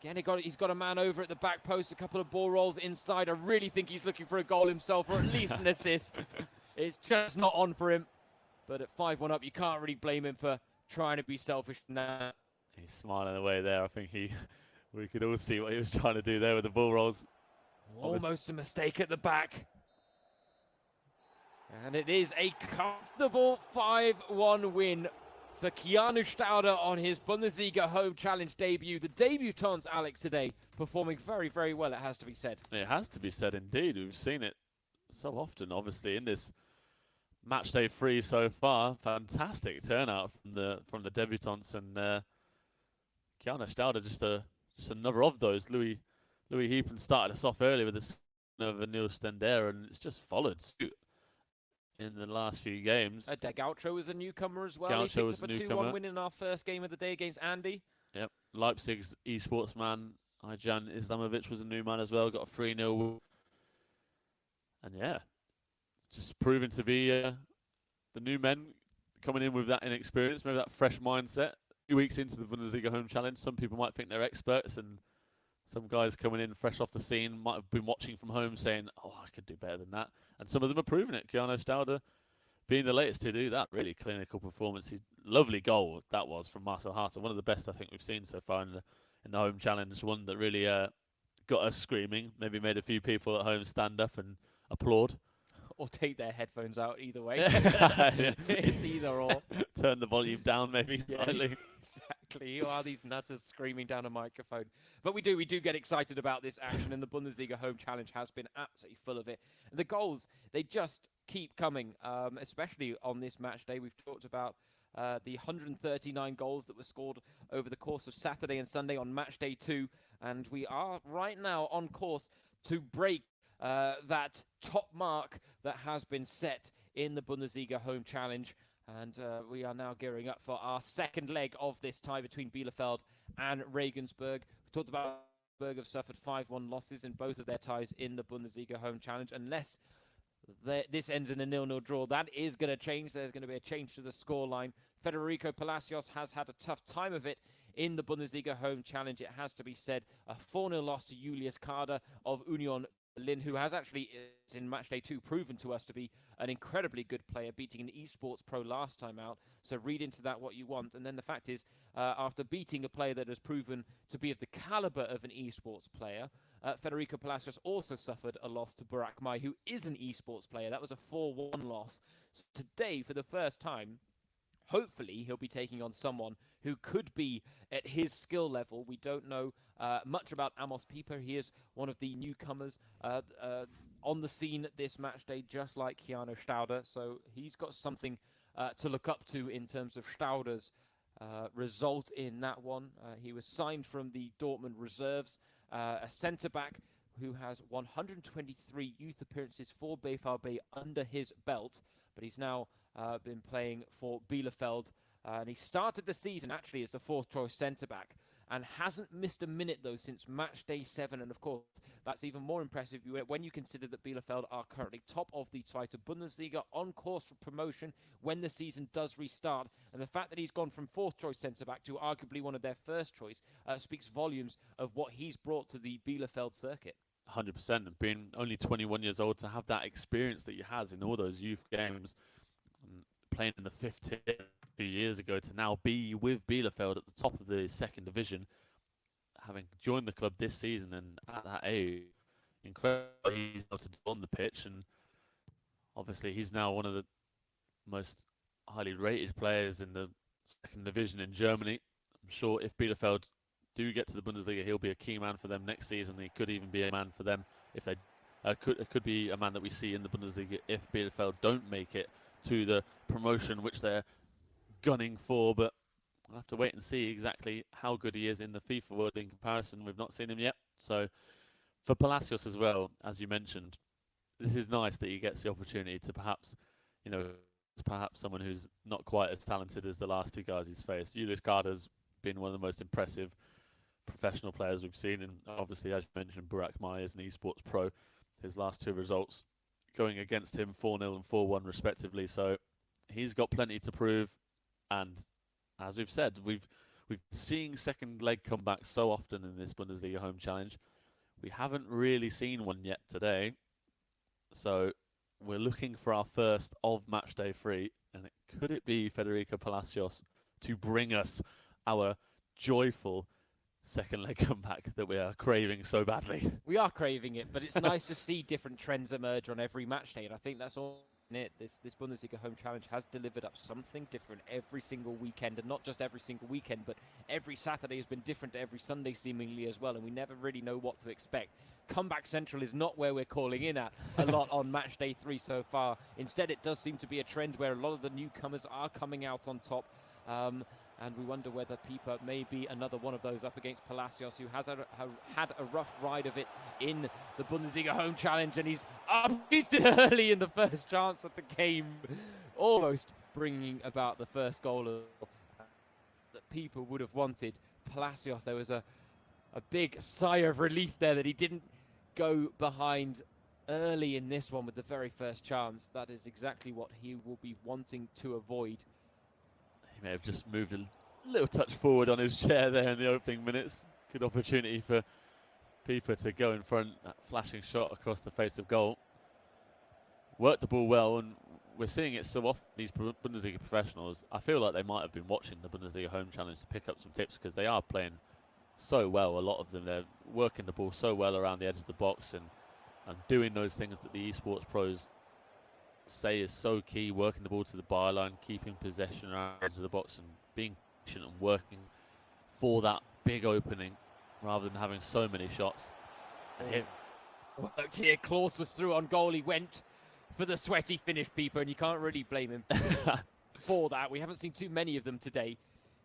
[SPEAKER 1] Again, he's got a man over at the back post, a couple of ball rolls inside. I really think he's looking for a goal himself, or at least an assist. It's just not on for him. But at 5-1 up, you can't really blame him for trying to be selfish in that.
[SPEAKER 2] He's smiling away there. I think we could all see what he was trying to do there with the ball rolls.
[SPEAKER 1] Almost a mistake at the back. And it is a comfortable 5-1 win for Keanu Stauder on his Bundesliga Home Challenge debut. The debutants, Alex, today performing very, very well, it has to be said.
[SPEAKER 2] It has to be said, indeed. We've seen it so often, obviously, in this match day 3 so far. Fantastic turnout from the debutants, and Keanu Stauder just another of those. Louis Heapen started us off earlier with this of Neil Stender, and it's just followed suit in the last few games.
[SPEAKER 1] De Gaucho was a newcomer as well.
[SPEAKER 2] Gaucho
[SPEAKER 1] he picked up a 2-1 win in our first game of the day against Andy.
[SPEAKER 2] Yep. Leipzig's esports man, Ayjan Islamovic, was a new man as well. Got a 3-0. And yeah, it's just proving to be the new men coming in with that inexperience, maybe that fresh mindset. 2 weeks into the Bundesliga Home Challenge, some people might think they're experts, and some guys coming in fresh off the scene might have been watching from home saying, oh, I could do better than that. And some of them are proving it. Keanu Stauder being the latest to do that. Really clinical performance. Lovely goal that was from Marcel Harter. One of the best I think we've seen so far in the Home Challenge. One that really got us screaming. Maybe made a few people at home stand up and applaud.
[SPEAKER 1] Or take their headphones out, either way.
[SPEAKER 2] Yeah.
[SPEAKER 1] It's either or.
[SPEAKER 2] Turn the volume down maybe slightly.
[SPEAKER 1] Exactly. Who are these nutters screaming down a microphone? But we do get excited about this action, and the Bundesliga Home Challenge has been absolutely full of it. And the goals, they just keep coming, especially on this match day. We've talked about the 139 goals that were scored over the course of Saturday and Sunday on match day 2, and we are right now on course to break that top mark that has been set in the Bundesliga Home Challenge. And we are now gearing up for our second leg of this tie between Bielefeld and Regensburg. We talked about Regensburg have suffered 5-1 losses in both of their ties in the Bundesliga Home Challenge. Unless this ends in a 0-0 draw, that is going to change. There's going to be a change to the scoreline. Federico Palacios has had a tough time of it in the Bundesliga Home Challenge, it has to be said. A 4-0 loss to Julius Kader of Union Berlin, who has actually, in match day 2, proven to us to be an incredibly good player, beating an esports pro last time out. So read into that what you want. And then the fact is, after beating a player that has proven to be of the caliber of an esports player, Federico Palacios also suffered a loss to Burak Mai, who is an esports player. That was a 4-1 loss. So today, for the first time, hopefully he'll be taking on someone who could be at his skill level. We don't know much about Amos Pieper. He is one of the newcomers on the scene this match day, just like Keanu Stauder. So he's got something to look up to in terms of Stauder's result in that one. He was signed from the Dortmund reserves, a centre-back who has 123 youth appearances for BVB under his belt, but he's now been playing for Bielefeld, and he started the season actually as the 4th choice centre-back and hasn't missed a minute though since match day 7. And of course that's even more impressive when you consider that Bielefeld are currently top of the Zweite Bundesliga, on course for promotion when the season does restart. And the fact that he's gone from 4th choice centre-back to arguably one of their first choice speaks volumes of what he's brought to the Bielefeld circuit.
[SPEAKER 2] 100%, and being only 21 years old to have that experience that he has in all those youth games, and playing in the 5th tier a few years ago, to now be with Bielefeld at the top of the 2nd division, having joined the club this season and at that age, incredible he's able to do on the pitch. And obviously he's now one of the most highly rated players in the 2nd division in Germany. I'm sure if Bielefeld do get to the Bundesliga, he'll be a key man for them next season. He could even be a man for them if they could be a man that we see in the Bundesliga if Bielefeld don't make it to the promotion, which they're gunning for. But we'll have to wait and see exactly how good he is in the FIFA world in comparison. We've not seen him yet. So for Palacios as well, as you mentioned, this is nice that he gets the opportunity to perhaps someone who's not quite as talented as the last two guys he's faced. Julius Garda's been one of the most impressive professional players we've seen, and obviously, as you mentioned, Burak Mai is an esports pro. His last two results going against him, 4-0 and 4-1 respectively. So he's got plenty to prove, and as we've said, we've seen second leg comebacks so often in this Bundesliga Home Challenge. We haven't really seen one yet today, so we're looking for our first of match day 3, and could it be Federico Palacios to bring us our joyful second leg comeback that we are craving so badly?
[SPEAKER 1] We are craving it, but it's nice to see different trends emerge on every match day, and I think that's all in it. This Bundesliga Home Challenge has delivered up something different every single weekend, and not just every single weekend, but every Saturday has been different to every Sunday seemingly as well, and we never really know what to expect. Comeback Central is not where we're calling in at a lot on match day 3 so far. Instead, it does seem to be a trend where a lot of the newcomers are coming out on top. And we wonder whether Pieper may be another one of those up against Palacios, who has had a rough ride of it in the Bundesliga Home Challenge, and he's up early in the first chance of the game, almost bringing about the first goal that Pieper would have wanted. Palacios, there was a big sigh of relief there that he didn't go behind early in this one with the very first chance. That is exactly what he will be wanting to avoid.
[SPEAKER 2] He may have just moved a little touch forward on his chair there in the opening minutes. Good opportunity for Pieper to go in front. That flashing shot across the face of goal. Worked the ball well, and we're seeing it so often. These Bundesliga professionals, I feel like they might have been watching the Bundesliga Home Challenge to pick up some tips, because they are playing so well. A lot of them, they're working the ball so well around the edge of the box and doing those things that the esports pros say is so key, working the ball to the byline, keeping possession around the edge of the box, and being patient and working for that big opening rather than having so many shots.
[SPEAKER 1] Worked here. Klaus was through on goal. He went for the sweaty finish, Pieper, and you can't really blame him for that. We haven't seen too many of them today,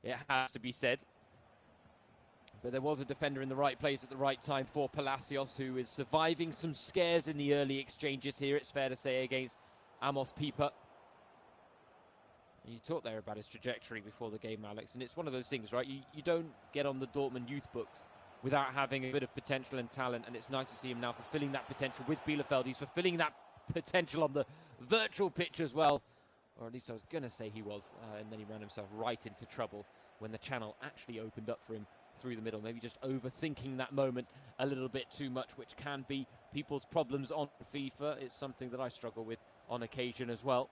[SPEAKER 1] it has to be said. But there was a defender in the right place at the right time for Palacios, who is surviving some scares in the early exchanges here, it's fair to say, against Amos Pieper. You talked there about his trajectory before the game, Alex, and it's one of those things, right? You don't get on the Dortmund youth books without having a bit of potential and talent, and it's nice to see him now fulfilling that potential with Bielefeld. He's fulfilling that potential on the virtual pitch as well, or at least I was going to say he was, and then he ran himself right into trouble when the channel actually opened up for him through the middle. Maybe just overthinking that moment a little bit too much, which can be people's problems on FIFA. It's something that I struggle with on occasion as well.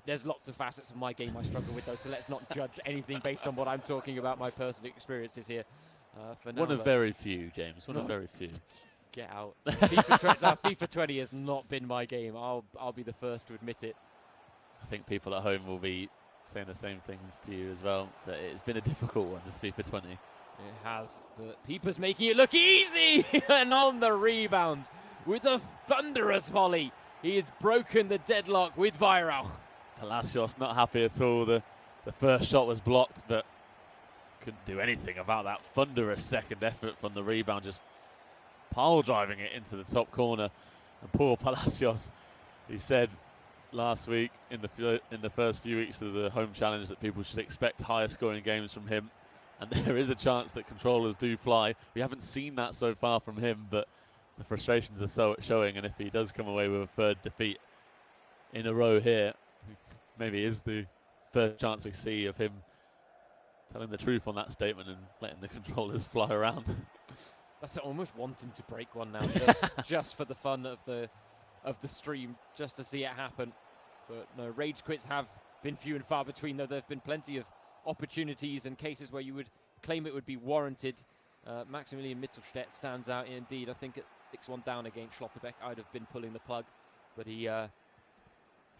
[SPEAKER 1] There's lots of facets of my game I struggle with, though, so let's not judge anything based on what I'm talking about, my personal experiences here. For now,
[SPEAKER 2] one of very few, James. One of very few.
[SPEAKER 1] Get out. FIFA 20 has not been my game. I'll be the first to admit it.
[SPEAKER 2] I think people at home will be saying the same things to you as well, that it's been a difficult one, this FIFA 20.
[SPEAKER 1] It has, but Pieper's making it look easy, and on the rebound with a thunderous volley, he has broken the deadlock with Weihrauch.
[SPEAKER 2] Palacios not happy at all. The first shot was blocked, but couldn't do anything about that thunderous second effort from the rebound, just pile driving it into the top corner. And poor Palacios, he said last week in the first few weeks of the home challenge that people should expect higher scoring games from him, and there is a chance that controllers do fly. We haven't seen that so far from him, but the frustrations are so showing, and if he does come away with a third defeat in a row here, maybe is the first chance we see of him telling the truth on that statement and letting the controllers fly around.
[SPEAKER 1] That's almost wanting to break one now, just for the fun of the stream, just to see it happen. But no, rage quits have been few and far between, though there have been plenty of opportunities and cases where you would claim it would be warranted. Maximilian Mittelstädt stands out indeed. I think at 6-1 down against Schlotterbeck, I'd have been pulling the plug, but he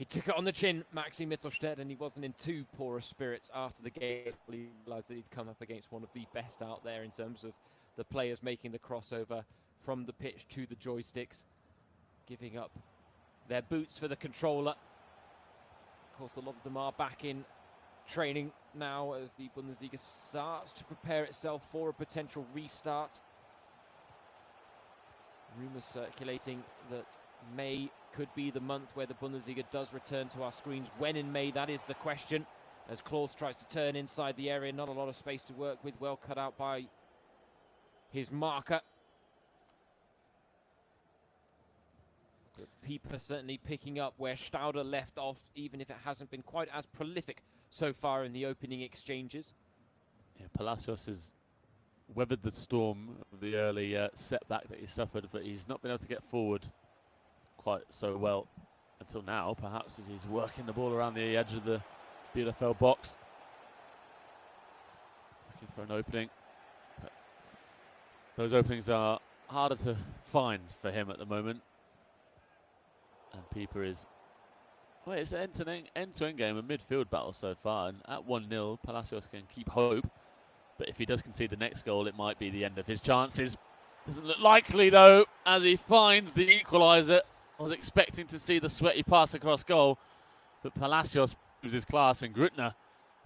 [SPEAKER 1] took it on the chin, Maxi Mittelstädt, and he wasn't in too poor spirits after the game. He realised that he'd come up against one of the best out there in terms of the players making the crossover from the pitch to the joysticks, giving up their boots for the controller. Of course, a lot of them are back in training now as the Bundesliga starts to prepare itself for a potential restart. Rumours circulating that May could be the month where the Bundesliga does return to our screens. When in May, that is the question, as Klaus tries to turn inside the area. Not a lot of space to work with, well cut out by his marker. Pieper certainly picking up where Stauder left off, even if it hasn't been quite as prolific so far in the opening exchanges.
[SPEAKER 2] Yeah, Palacios has weathered the storm of the early setback that he suffered, but he's not been able to get forward quite so well until now, perhaps as he's working the ball around the edge of the Bielefeld box. Looking for an opening. But those openings are harder to find for him at the moment. And Pieper is... Well, it's an end-to-end game, a midfield battle so far, and at 1-0, Palacios can keep hope. But if he does concede the next goal, it might be the end of his chances. Doesn't look likely, though, as he finds the equaliser. I was expecting to see the sweaty pass across goal, but Palacios proves his class, and Kwietnia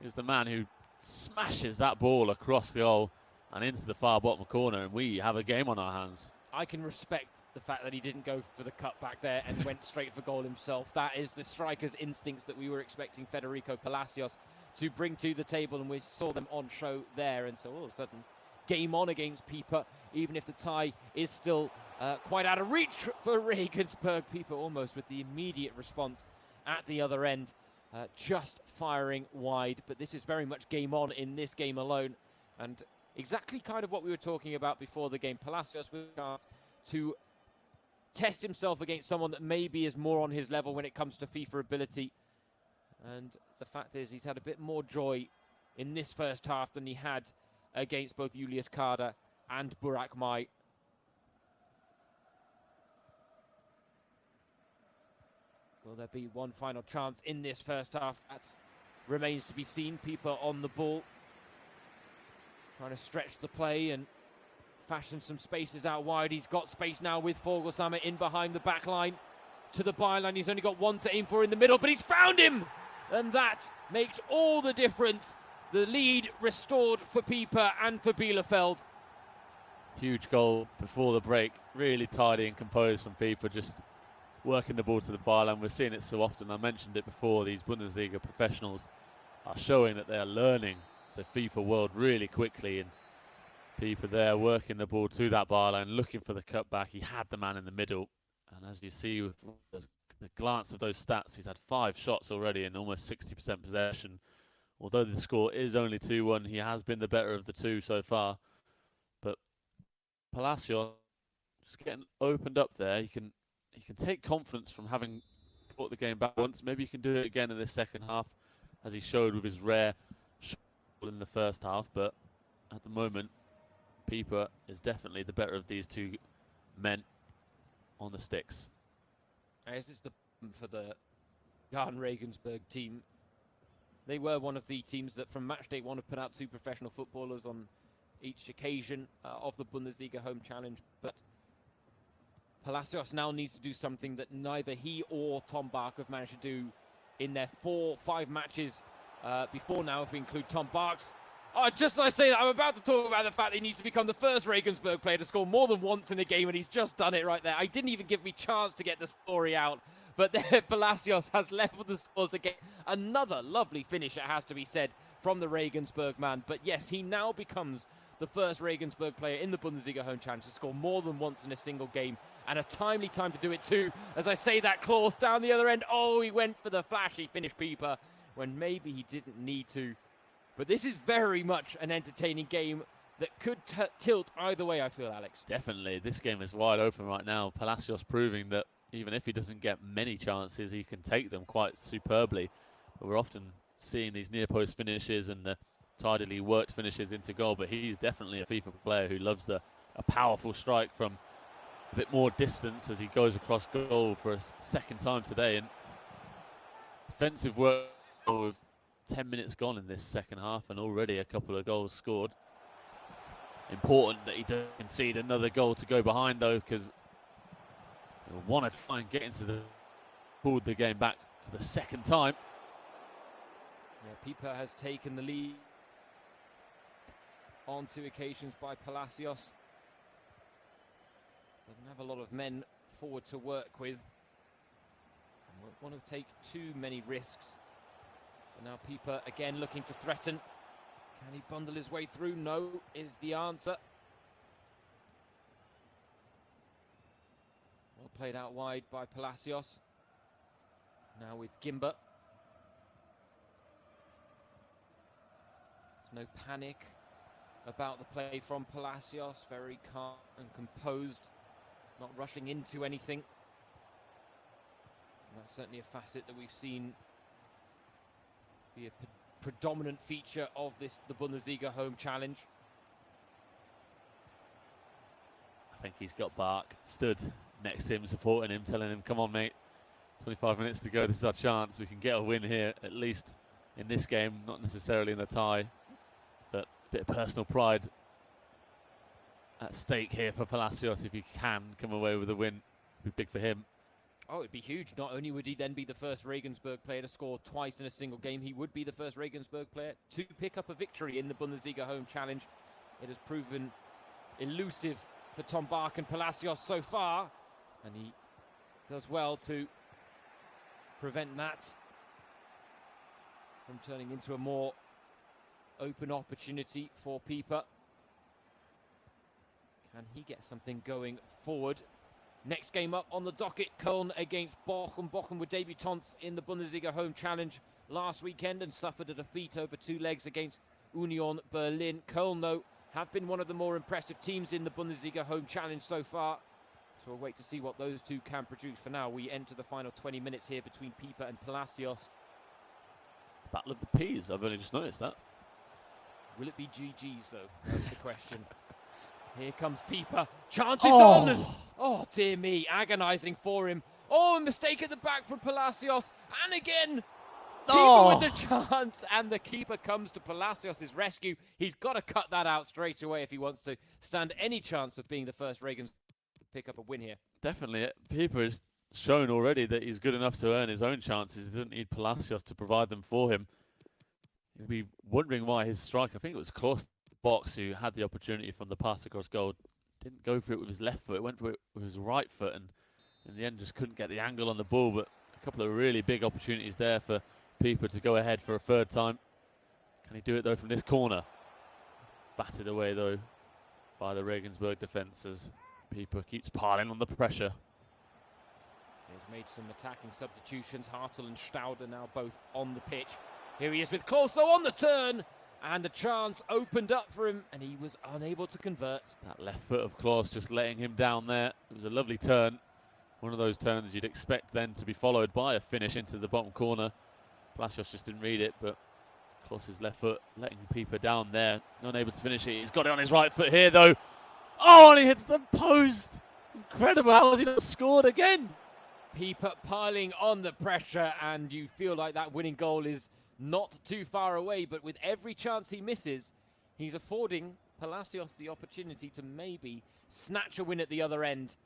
[SPEAKER 2] is the man who smashes that ball across the goal and into the far bottom corner, and we have a game on our hands.
[SPEAKER 1] I can respect the fact that he didn't go for the cut back there and went straight for goal himself. That is the striker's instincts that we were expecting Federico Palacios to bring to the table, and we saw them on show there. And so all of a sudden, game on against Pieper, even if the tie is still quite out of reach for Regensburg. Pieper almost with the immediate response at the other end, just firing wide. But this is very much game on in this game alone, and exactly kind of what we were talking about before the game. Palacios with a chance to test himself against someone that maybe is more on his level when it comes to FIFA ability. And the fact is, he's had a bit more joy in this first half than he had against both Julius Kader and Burak Mai. Will there be one final chance in this first half? That remains to be seen. Pieper on the ball, trying to stretch the play and fashion some spaces out wide. He's got space now with Vogelsammer in behind the back line to the byline. He's only got one to aim for in the middle, but he's found him! And that makes all the difference. The lead restored for Pieper and for Bielefeld.
[SPEAKER 2] Huge goal before the break. Really tidy and composed from Pieper, just working the ball to the byline. We're seeing it so often. I mentioned it before. These Bundesliga professionals are showing that they are learning the FIFA world really quickly, and Pieper there working the ball to that byline, looking for the cutback. He had the man in the middle, and as you see with the glance of those stats, he's had 5 shots already and almost 60% possession. Although the score is only 2-1, he has been the better of the two so far. But Palacios just getting opened up there. He can take confidence from having brought the game back once. Maybe he can do it again in this second half, as he showed with his rare shot in the first half. But at the moment, Pieper is definitely the better of these two men on the sticks.
[SPEAKER 1] This is the for the Jan Regensburg team. They were one of the teams that from match day 1 have put out 2 professional footballers on each occasion of the Bundesliga Home Challenge. But Palacios now needs to do something that neither he or Tom Bach have managed to do in their 4-5 matches before now, if we include Tom Bach's. Oh, just as I say that, I'm about to talk about the fact that he needs to become the first Regensburg player to score more than once in a game, and he's just done it right there. I didn't even give me a chance to get the story out, but there Palacios has leveled the scores again. Another lovely finish, it has to be said, from the Regensburg man. But yes, he now becomes the first Regensburg player in the Bundesliga Home Challenge to score more than once in a single game, and a timely time to do it too. As I say that, Klaus down the other end. Oh, he went for the flashy finish, Pieper, when maybe he didn't need to. But this is very much an entertaining game. that could tilt either way, I feel, Alex.
[SPEAKER 2] Definitely. This game is wide open right now. Palacios proving that even if he doesn't get many chances, he can take them quite superbly. But we're often seeing these near post finishes and the tidily worked finishes into goal, but he's definitely a FIFA player who loves a powerful strike from a bit more distance as he goes across goal for a second time today. And defensive work with 10 minutes gone in this second half and already a couple of goals scored. It's important that he doesn't concede another goal to go behind, though, because he'll want to try and get into pulled the game back for the second time.
[SPEAKER 1] Yeah, Pipa has taken the lead on 2 occasions by Palacios. Doesn't have a lot of men forward to work with. And won't want to take too many risks. But now Pipa again looking to threaten. Can he bundle his way through? No, is the answer. Well played out wide by Palacios. Now with Gimba. There's no panic about the play from Palacios. Very calm and composed. Not rushing into anything. And that's certainly a facet that we've seen be a predominant feature of the Bundesliga Home Challenge.
[SPEAKER 2] I think he's got Bark stood next to him, supporting him, telling him, come on, mate, 25 minutes to go, this is our chance. We can get a win here, at least in this game, not necessarily in the tie, but a bit of personal pride at stake here for Palacios. If he can come away with a win, it'd be big for him.
[SPEAKER 1] Oh, it'd be huge. Not only would he then be the first Regensburg player to score twice in a single game, he would be the first Regensburg player to pick up a victory in the Bundesliga Home Challenge. It has proven elusive for Tom Bach and Palacios so far, and he does well to prevent that from turning into a more open opportunity for Pipa. Can he get something going forward? Next game up on the docket, Köln against Bochum. Bochum were debutants in the Bundesliga Home Challenge last weekend and suffered a defeat over 2 legs against Union Berlin. Köln, though, have been one of the more impressive teams in the Bundesliga Home Challenge so far. So we'll wait to see what those two can produce. For now, we enter the final 20 minutes here between Pipa and Palacios.
[SPEAKER 2] Battle of the Peas, I've only just noticed that.
[SPEAKER 1] Will it be GG's, though? That's the question. Here comes Pipa. Chance is on! Oh, dear me. Agonising for him. Oh, a mistake at the back from Palacios. And again, Pipa with the chance. And the keeper comes to Palacios' rescue. He's got to cut that out straight away if he wants to stand any chance of being the first Reagan to pick up a win here.
[SPEAKER 2] Definitely. Pipa has shown already that he's good enough to earn his own chances. He doesn't need Palacios to provide them for him. He'll be wondering why his striker, I think it was Klaus Box, who had the opportunity from the pass across goal, didn't go for it with his left foot, went for it with his right foot, and in the end just couldn't get the angle on the ball. But a couple of really big opportunities there for Pipa to go ahead for a third time. Can he do it though from this corner? Batted away though by the Regensburg defence as Pipa keeps piling on the pressure.
[SPEAKER 1] He's made some attacking substitutions. Hartl and Stauder now both on the pitch. Here he is with Klaus though on the turn. And the chance opened up for him, and he was unable to convert.
[SPEAKER 2] That left foot of Klaus just letting him down there. It was a lovely turn. One of those turns you'd expect then to be followed by a finish into the bottom corner. Palacios just didn't read it, but Klaus's left foot letting Pipa down there. Unable to finish it. He's got it on his right foot here, though. Oh, and he hits the post. Incredible. How has he not scored again?
[SPEAKER 1] Pipa piling on the pressure, and you feel like that winning goal is not too far away, but with every chance he misses, he's affording Palacios the opportunity to maybe snatch a win at the other end,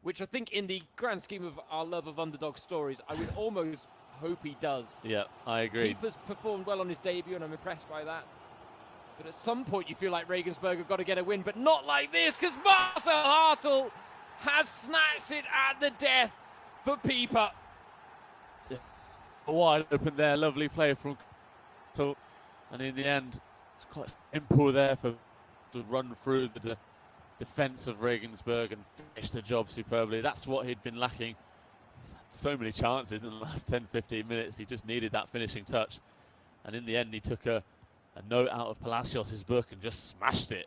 [SPEAKER 1] which I think in the grand scheme of our love of underdog stories, I would almost hope he does.
[SPEAKER 2] Yeah, I agree.
[SPEAKER 1] Pipa's performed well on his debut, and I'm impressed by that. But at some point, you feel like Regensburg have got to get a win, but not like this, because Marcel Hartl has snatched it at the death for Pipa.
[SPEAKER 2] Wide open there, lovely play from Hartl, and in the end, it's quite simple there to run through the defence of Regensburg and finish the job superbly. That's what he'd been lacking. He's had so many chances in the last 10-15 minutes. He just needed that finishing touch, and in the end, he took a note out of Palacios' book and just smashed it.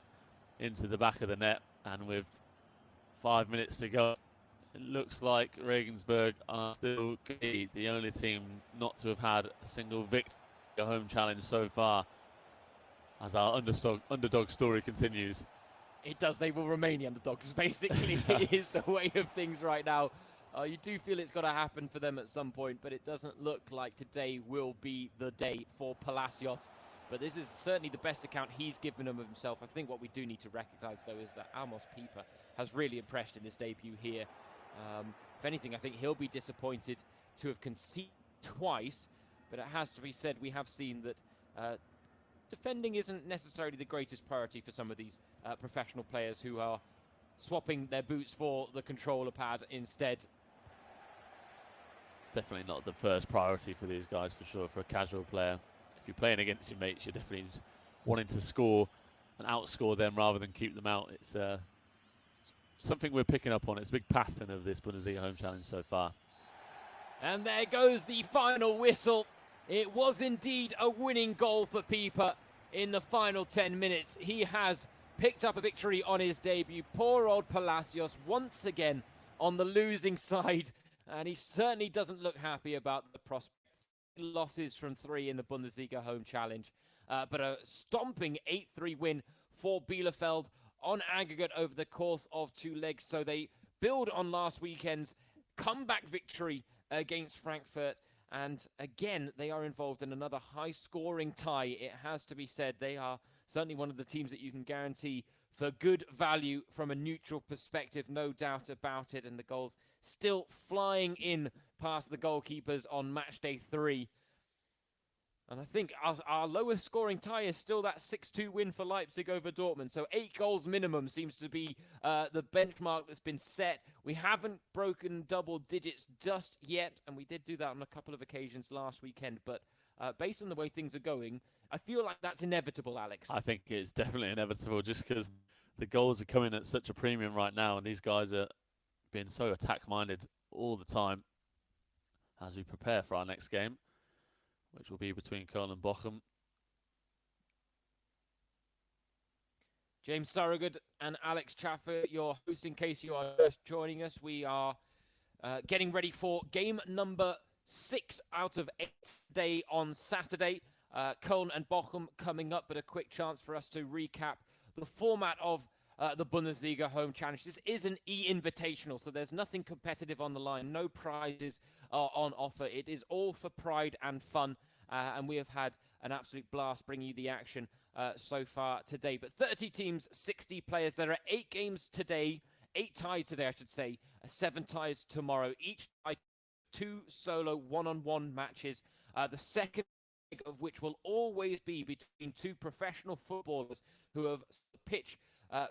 [SPEAKER 2] into the back of the net, and with 5 minutes to go, it looks like Regensburg are still the only team not to have had a single victory at home challenge so far, as our underdog story continues.
[SPEAKER 1] It does. They will remain the underdogs, basically. Is the way of things right now. You do feel it's got to happen for them at some point, but it doesn't look like today will be the day for Palacios. But this is certainly the best account he's given of himself. I think what we do need to recognise, though, is that Amos Pieper has really impressed in his debut here. If anything, I think he'll be disappointed to have conceded twice, but it has to be said we have seen that defending isn't necessarily the greatest priority for some of these professional players who are swapping their boots for the controller pad instead.
[SPEAKER 2] It's definitely not the first priority for these guys, for sure, for a casual player. If you're playing against your mates, you're definitely wanting to score and outscore them rather than keep them out. It's something we're picking up on. It's a big pattern of this Bundesliga home challenge so far.
[SPEAKER 1] And there goes the final whistle. It was indeed a winning goal for Pieper in the final 10 minutes. He has picked up a victory on his debut. Poor old Palacios once again on the losing side, and he certainly doesn't look happy about the prospect. Losses from 3 in the Bundesliga home challenge, but a stomping 8-3 win for Bielefeld on aggregate over the course of 2 legs. So they build on last weekend's comeback victory against Frankfurt, and again they are involved in another high-scoring tie. It has to be said, they are certainly one of the teams that you can guarantee for good value from a neutral perspective, no doubt about it. And the goals still flying in past the goalkeepers on match day 3. And I think our lowest scoring tie is still that 6-2 win for Leipzig over Dortmund. So 8 goals minimum seems to be the benchmark that's been set. We haven't broken double digits just yet, and we did do that on a couple of occasions last weekend. But based on the way things are going, I feel like that's inevitable, Alex.
[SPEAKER 2] I think it's definitely inevitable, just because the goals are coming at such a premium right now, and these guys are being so attack-minded all the time as we prepare for our next game, which will be between Köln and Bochum.
[SPEAKER 1] James Surrogate and Alex Chaffer, your hosts, in case you are just joining us. We are getting ready for game number 6 out of 8 day on Saturday. Köln and Bochum coming up, but a quick chance for us to recap the format of the Bundesliga home challenge. This is an e-invitational, so there's nothing competitive on the line, no prizes on offer. It is all for pride and fun, and we have had an absolute blast bringing you the action so far today. But 30 teams, 60 players. There are 8 games today, 8 ties today, I should say, 7 ties tomorrow. Each tie, 2 solo one-on-one matches. The second leg of which will always be between 2 professional footballers who have pitched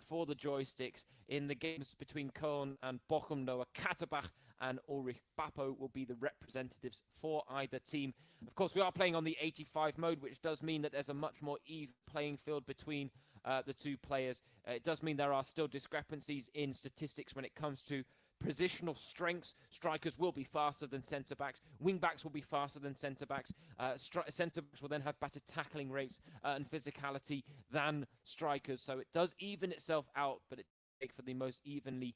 [SPEAKER 1] for the joysticks. In the games between Köln and Bochum, Noah Katterbach and Ulrich Bappo will be the representatives for either team. Of course, we are playing on the 85 mode, which does mean that there's a much more even playing field between the 2 players. It does mean there are still discrepancies in statistics when it comes to positional strengths. Strikers will be faster than centre-backs. Wing-backs will be faster than centre-backs. Centre-backs will then have better tackling rates and physicality than strikers. So it does even itself out, but it takes for the most evenly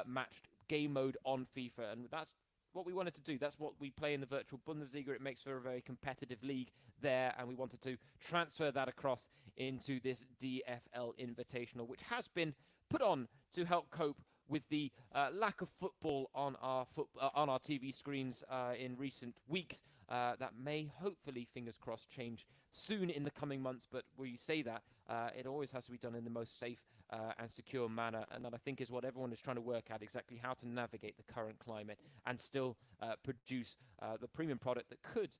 [SPEAKER 1] matched game mode on FIFA. And that's what we wanted to do. That's what we play in the virtual Bundesliga. It makes for a very competitive league there, and we wanted to transfer that across into this DFL Invitational, which has been put on to help cope with the lack of football on our TV screens in recent weeks. That may hopefully, fingers crossed, change soon in the coming months. But when you say that, it always has to be done in the most safe and secure manner. And that, I think, is what everyone is trying to work out, exactly how to navigate the current climate and still produce the premium product that could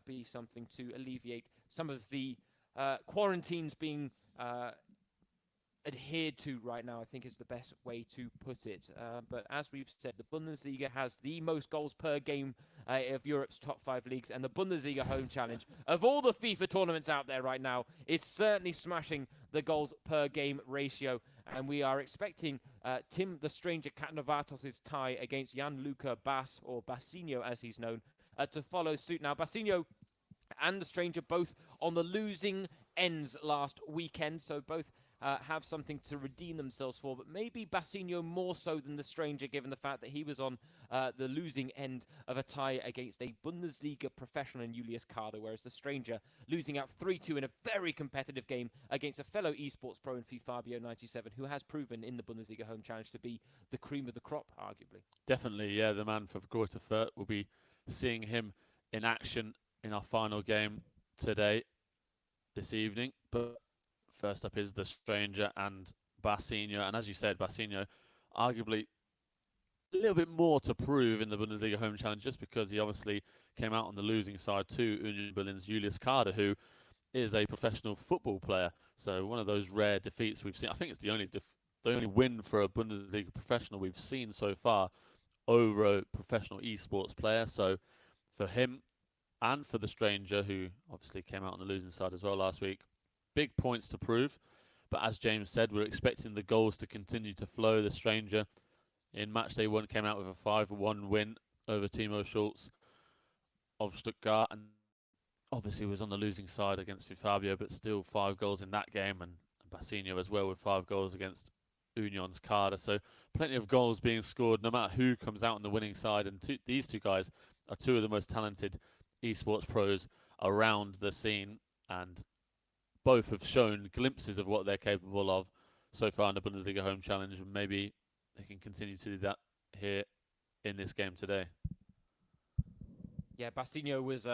[SPEAKER 1] be something to alleviate some of the quarantines being adhered to right now, I think, is the best way to put it. But as we've said, the Bundesliga has the most goals per game of Europe's top 5 leagues, and the Bundesliga home challenge of all the FIFA tournaments out there right now is certainly smashing the goals per game ratio. And we are expecting Tim the Stranger Katnovatos' tie against Gianluca Bass, or Bassinho as he's known, to follow suit. Now, Bassinho and the Stranger both on the losing ends last weekend, so both have something to redeem themselves for, but maybe Bassinho more so than the stranger, given the fact that he was on the losing end of a tie against a Bundesliga professional in Julius Kader, whereas the stranger losing out 3-2 in a very competitive game against a fellow esports pro in Fabio 97, who has proven in the Bundesliga Home Challenge to be the cream of the crop, arguably.
[SPEAKER 2] Definitely, yeah, the man for Greuther Fürth. We'll be seeing him in action in our final game today, this evening. But first up is the stranger and Bassinho. And as you said, Bassinho, arguably a little bit more to prove in the Bundesliga Home Challenge, just because he obviously came out on the losing side to Union Berlin's Julius Kader, who is a professional football player. So one of those rare defeats we've seen. I think it's the only win for a Bundesliga professional we've seen so far over a professional esports player. So for him and for the stranger, who obviously came out on the losing side as well last week, big points to prove. But as James said, we're expecting the goals to continue to flow. The stranger in matchday 1 came out with a 5-1 win over Timo Schulz of Stuttgart, and obviously was on the losing side against Fabio, but still 5 goals in that game, and Bassinho as well with 5 goals against Union's Kader. So plenty of goals being scored no matter who comes out on the winning side, and these two guys are two of the most talented esports pros around the scene, and both have shown glimpses of what they're capable of so far in the Bundesliga Home Challenge, and maybe they can continue to do that here in this game today.
[SPEAKER 1] Yeah, Bassinho was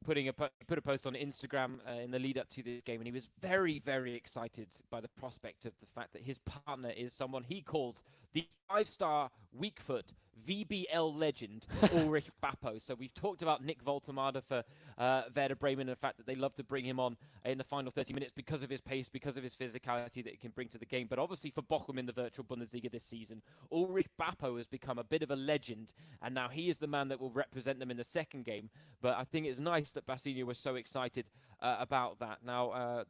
[SPEAKER 1] put a post on Instagram in the lead up to this game, and he was very, very excited by the prospect of the fact that his partner is someone he calls the 5-star weak foot VBL legend Ulrich Bappo. So we've talked about Nick Voltemade for Werder Bremen, and the fact that they love to bring him on in the final 30 minutes because of his pace, because of his physicality that he can bring to the game. But obviously for Bochum in the virtual Bundesliga this season, Ulrich Bappo has become a bit of a legend, and now he is the man that will represent them in the second game. But I think it's nice that Bassinho was so excited about that. Now,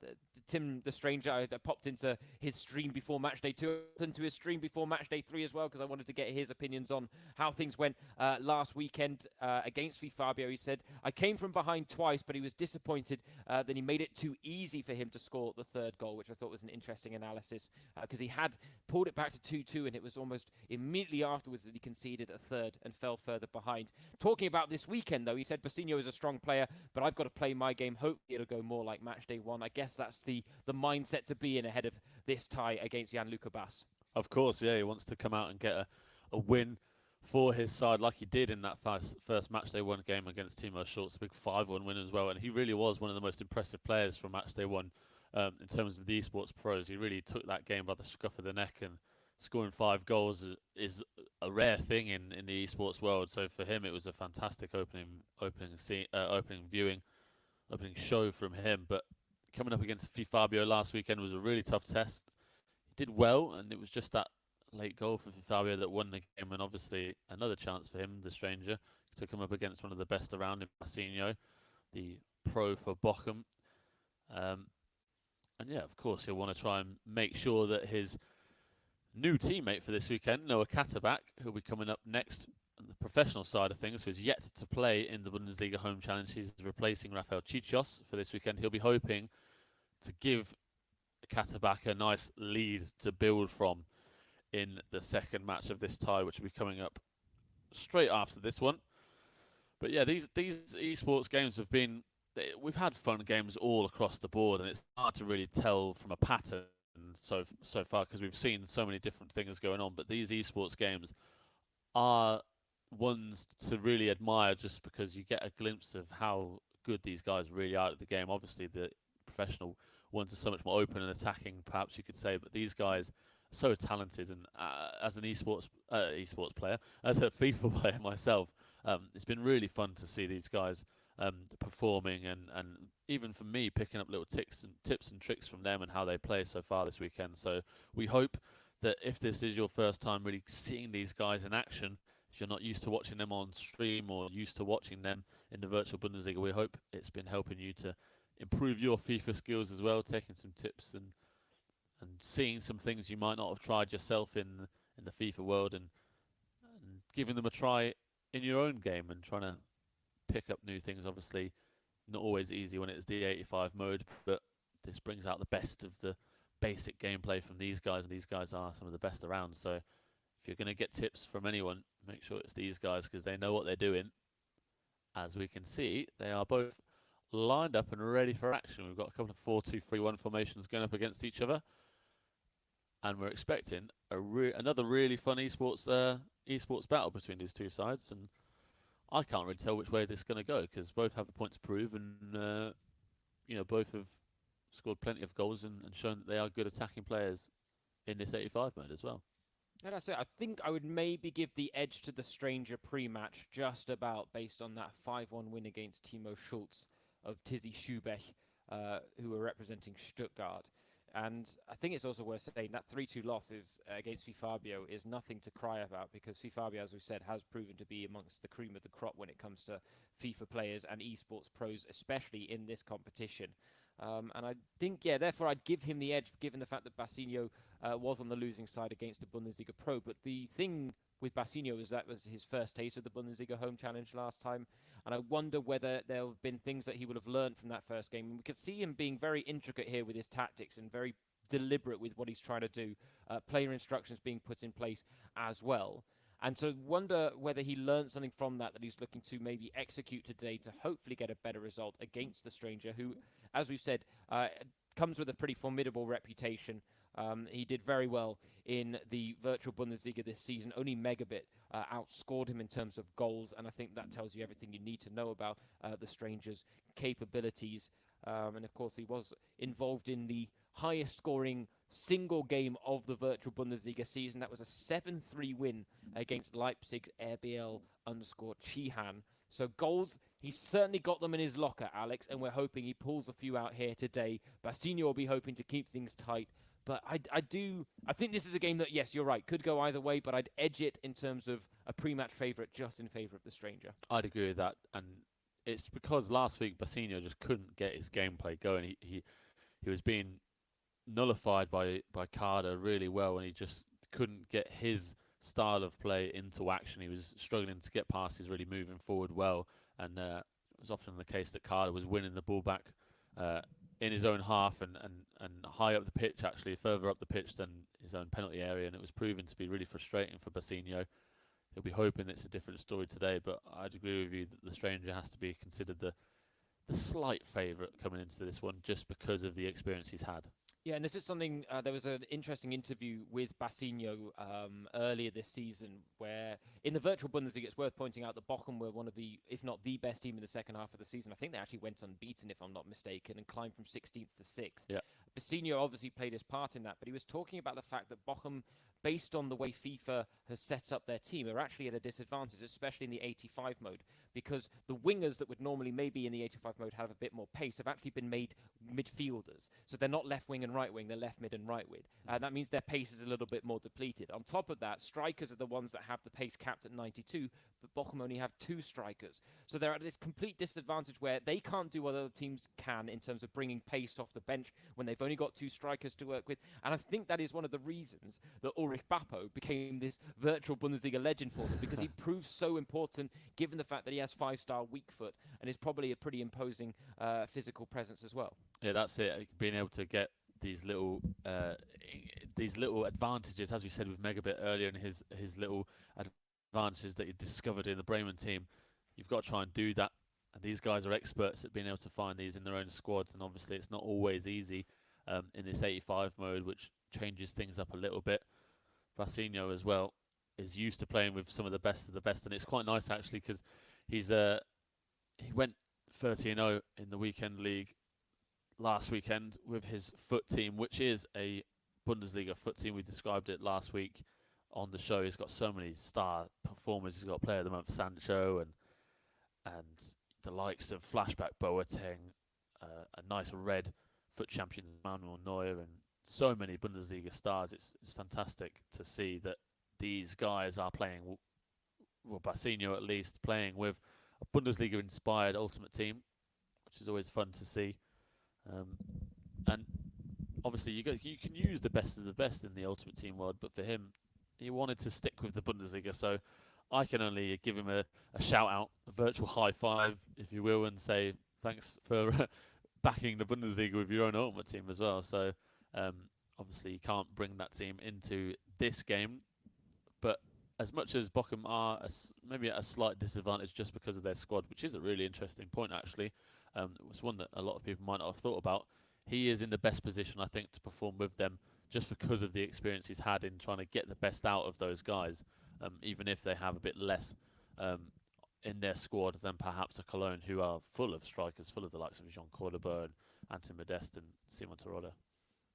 [SPEAKER 1] Tim the Stranger, I popped into his stream before match day 2, into his stream before match day 3 as well, because I wanted to get his opinions on how things went last weekend against Fabio. He said, I came from behind twice, but he was disappointed that he made it too easy for him to score the third goal, which I thought was an interesting analysis, because he had pulled it back to 2-2, and it was almost immediately afterwards that he conceded a third and fell further behind. Talking about this weekend, though, he said, Bassinho is a strong player, but I've got to play my game. Hopefully it'll go more like match day 1. I guess that's the mindset to be in ahead of this tie against Jan-Luca Bass.
[SPEAKER 2] Of course, yeah, he wants to come out and get a win for his side like he did in that first matchday 1 game against Timo Schulz, a big 5-1 win as well. And he really was one of the most impressive players from matchday 1 in terms of the esports pros. He really took that game by the scruff of the neck, and scoring 5 goals is a rare thing in the esports world. So for him, it was a fantastic opening show from him. But coming up against Fabio last weekend was a really tough test. He did well, and it was just that late goal for Fabio that won the game, and obviously another chance for him, the stranger, to come up against one of the best around him, Bassinho, the pro for Bochum. And yeah, of course, he'll want to try and make sure that his new teammate for this weekend, Noah Katterbach, who'll be coming up next on the professional side of things, who's yet to play in the Bundesliga Home Challenge. He's replacing Rafael Chichos for this weekend. He'll be hoping to give Katterbach a nice lead to build from in the second match of this tie, which will be coming up straight after this one. But yeah, these esports games we've had fun games all across the board, and it's hard to really tell from a pattern so far because we've seen so many different things going on. But these esports games are ones to really admire, just because you get a glimpse of how good these guys really are at the game. Obviously, the professional ones are so much more open and attacking, perhaps you could say, but these guys are so talented. And as an esports player, as a FIFA player myself, it's been really fun to see these guys performing, and even for me, picking up little tips and tricks from them and how they play so far this weekend. So we hope that if this is your first time really seeing these guys in action, if you're not used to watching them on stream or used to watching them in the virtual Bundesliga, we hope it's been helping you to improve your FIFA skills as well, taking some tips and seeing some things you might not have tried yourself in the FIFA world, and giving them a try in your own game and trying to pick up new things. Obviously not always easy when it's the 85 mode, but this brings out the best of the basic gameplay from these guys, and these guys are some of the best around. So if you're going to get tips from anyone, make sure it's these guys because they know what they're doing. As we can see, they are both lined up and ready for action. We've got a couple of 4-2-3-1 formations going up against each other, and we're expecting another really fun esports battle between these two sides. And I can't really tell which way this is going to go because both have a point to prove, and both have scored plenty of goals and shown that they are good attacking players in this 85 mode as well.
[SPEAKER 1] And that's it. I think I would maybe give the edge to the Stranger pre-match, just about based on that 5-1 win against Timo Schulz of Tizzy Schubech, who were representing Stuttgart. And I think it's also worth saying that 3-2 loss against Fifabio is nothing to cry about because Fifabio, as we said, has proven to be amongst the cream of the crop when it comes to FIFA players and esports pros, especially in this competition. And I think, therefore I'd give him the edge, given the fact that Bassinho was on the losing side against a Bundesliga pro. But the thing with Bassinho is that was his first taste of the Bundesliga Home Challenge last time. And I wonder whether there have been things that he would have learned from that first game. And we could see him being very intricate here with his tactics and very deliberate with what he's trying to do. Player instructions being put in place as well. And so wonder whether he learned something from that he's looking to maybe execute today to hopefully get a better result against the Stranger, who, as we've said, comes with a pretty formidable reputation. He did very well in the virtual Bundesliga this season. Only Megabit outscored him in terms of goals, and I think that tells you everything you need to know about the Stranger's capabilities. And of course, he was involved in the highest scoring single game of the virtual Bundesliga season. That was a 7-3 win against Leipzig's RBL_Chihan. So goals, he's certainly got them in his locker, Alex, and we're hoping he pulls a few out here today. Bassinho will be hoping to keep things tight. But I think this is a game that, yes, you're right, could go either way, but I'd edge it in terms of a pre-match favourite just in favour of the Stranger.
[SPEAKER 2] I'd agree with that, and it's because last week Bassinho just couldn't get his gameplay going. He was being nullified by Carter really well, and he just couldn't get his style of play into action. He was struggling to get passes, really moving forward well, and it was often the case that Carter was winning the ball back in his own half and high up the pitch, actually further up the pitch than his own penalty area, and it was proving to be really frustrating for Bassinho. He'll be hoping it's a different story today, but I'd agree with you that the Stranger has to be considered the slight favourite coming into this one just because of the experience he's had.
[SPEAKER 1] Yeah, and this is something, there was an interesting interview with Bassinho earlier this season where in the virtual Bundesliga, it's worth pointing out that Bochum were one of the, if not the best team in the second half of the season. I think they actually went unbeaten, if I'm not mistaken, and climbed from 16th to 6th.
[SPEAKER 2] Yeah.
[SPEAKER 1] Bassinho obviously played his part in that, but he was talking about the fact that Bochum, based on the way FIFA has set up their team, are actually at a disadvantage, especially in the 85 mode, because the wingers that would normally maybe in the 85 mode have a bit more pace have actually been made midfielders. So they're not left wing and right wing, they're left mid and right mid. That means their pace is a little bit more depleted. On top of that, strikers are the ones that have the pace capped at 92, but Bochum only have 2 strikers. So they're at this complete disadvantage where they can't do what other teams can in terms of bringing pace off the bench when they've only got 2 strikers to work with. And I think that is one of the reasons that Ulrich Bappo became this virtual Bundesliga legend for them, because he proves so important given the fact that he has 5-star weak foot and is probably a pretty imposing physical presence as well.
[SPEAKER 2] Yeah, that's it. Being able to get these little advantages, as we said with Megabit earlier, and his little advantages that he discovered in the Bremen team. You've got to try and do that. And these guys are experts at being able to find these in their own squads. And obviously, it's not always easy in this 85 mode, which changes things up a little bit. Bassinho as well is used to playing with some of the best, and it's quite nice actually because he went 30-0 in the weekend league last weekend with his foot team, which is a Bundesliga foot team. We described it last week on the show. He's got so many star performers. He's got Player of the Month Sancho and the likes of Flashback Boateng, a nice red foot champion Manuel Neuer, and so many Bundesliga stars. It's fantastic to see that these guys are playing, well, Bassinho at least, playing with a Bundesliga-inspired Ultimate Team, which is always fun to see. And obviously, you can use the best of the best in the Ultimate Team world, but for him, he wanted to stick with the Bundesliga, so I can only give him a shout-out, a virtual high-five, if you will, and say thanks for backing the Bundesliga with your own Ultimate Team as well. So obviously, you can't bring that team into this game. But as much as Bochum are maybe at a slight disadvantage just because of their squad, which is a really interesting point actually, it was one that a lot of people might not have thought about. He is in the best position, I think, to perform with them just because of the experience he's had in trying to get the best out of those guys, even if they have a bit less in their squad than perhaps a Cologne, who are full of strikers, full of the likes of Jean Cordoba and Anton Modeste and Simon Terodde.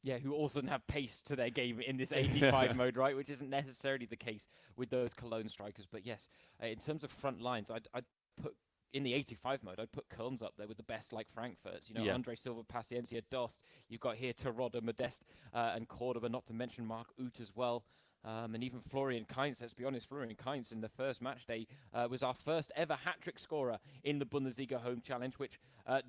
[SPEAKER 1] Yeah, who also don't have pace to their game in this 85 mode, right? Which isn't necessarily the case with those Cologne strikers. But yes, in terms of front lines, I'd put in the 85 mode, I'd put Köln's up there with the best, like Frankfurt's. You know, Andre Silva, Paciencia, Dost. You've got here Terodde, Modeste, and Cordoba, not to mention Mark Uth as well. And even Florian Kainz, let's be honest, Florian Kainz in the first match day was our first ever hat-trick scorer in the Bundesliga Home Challenge, which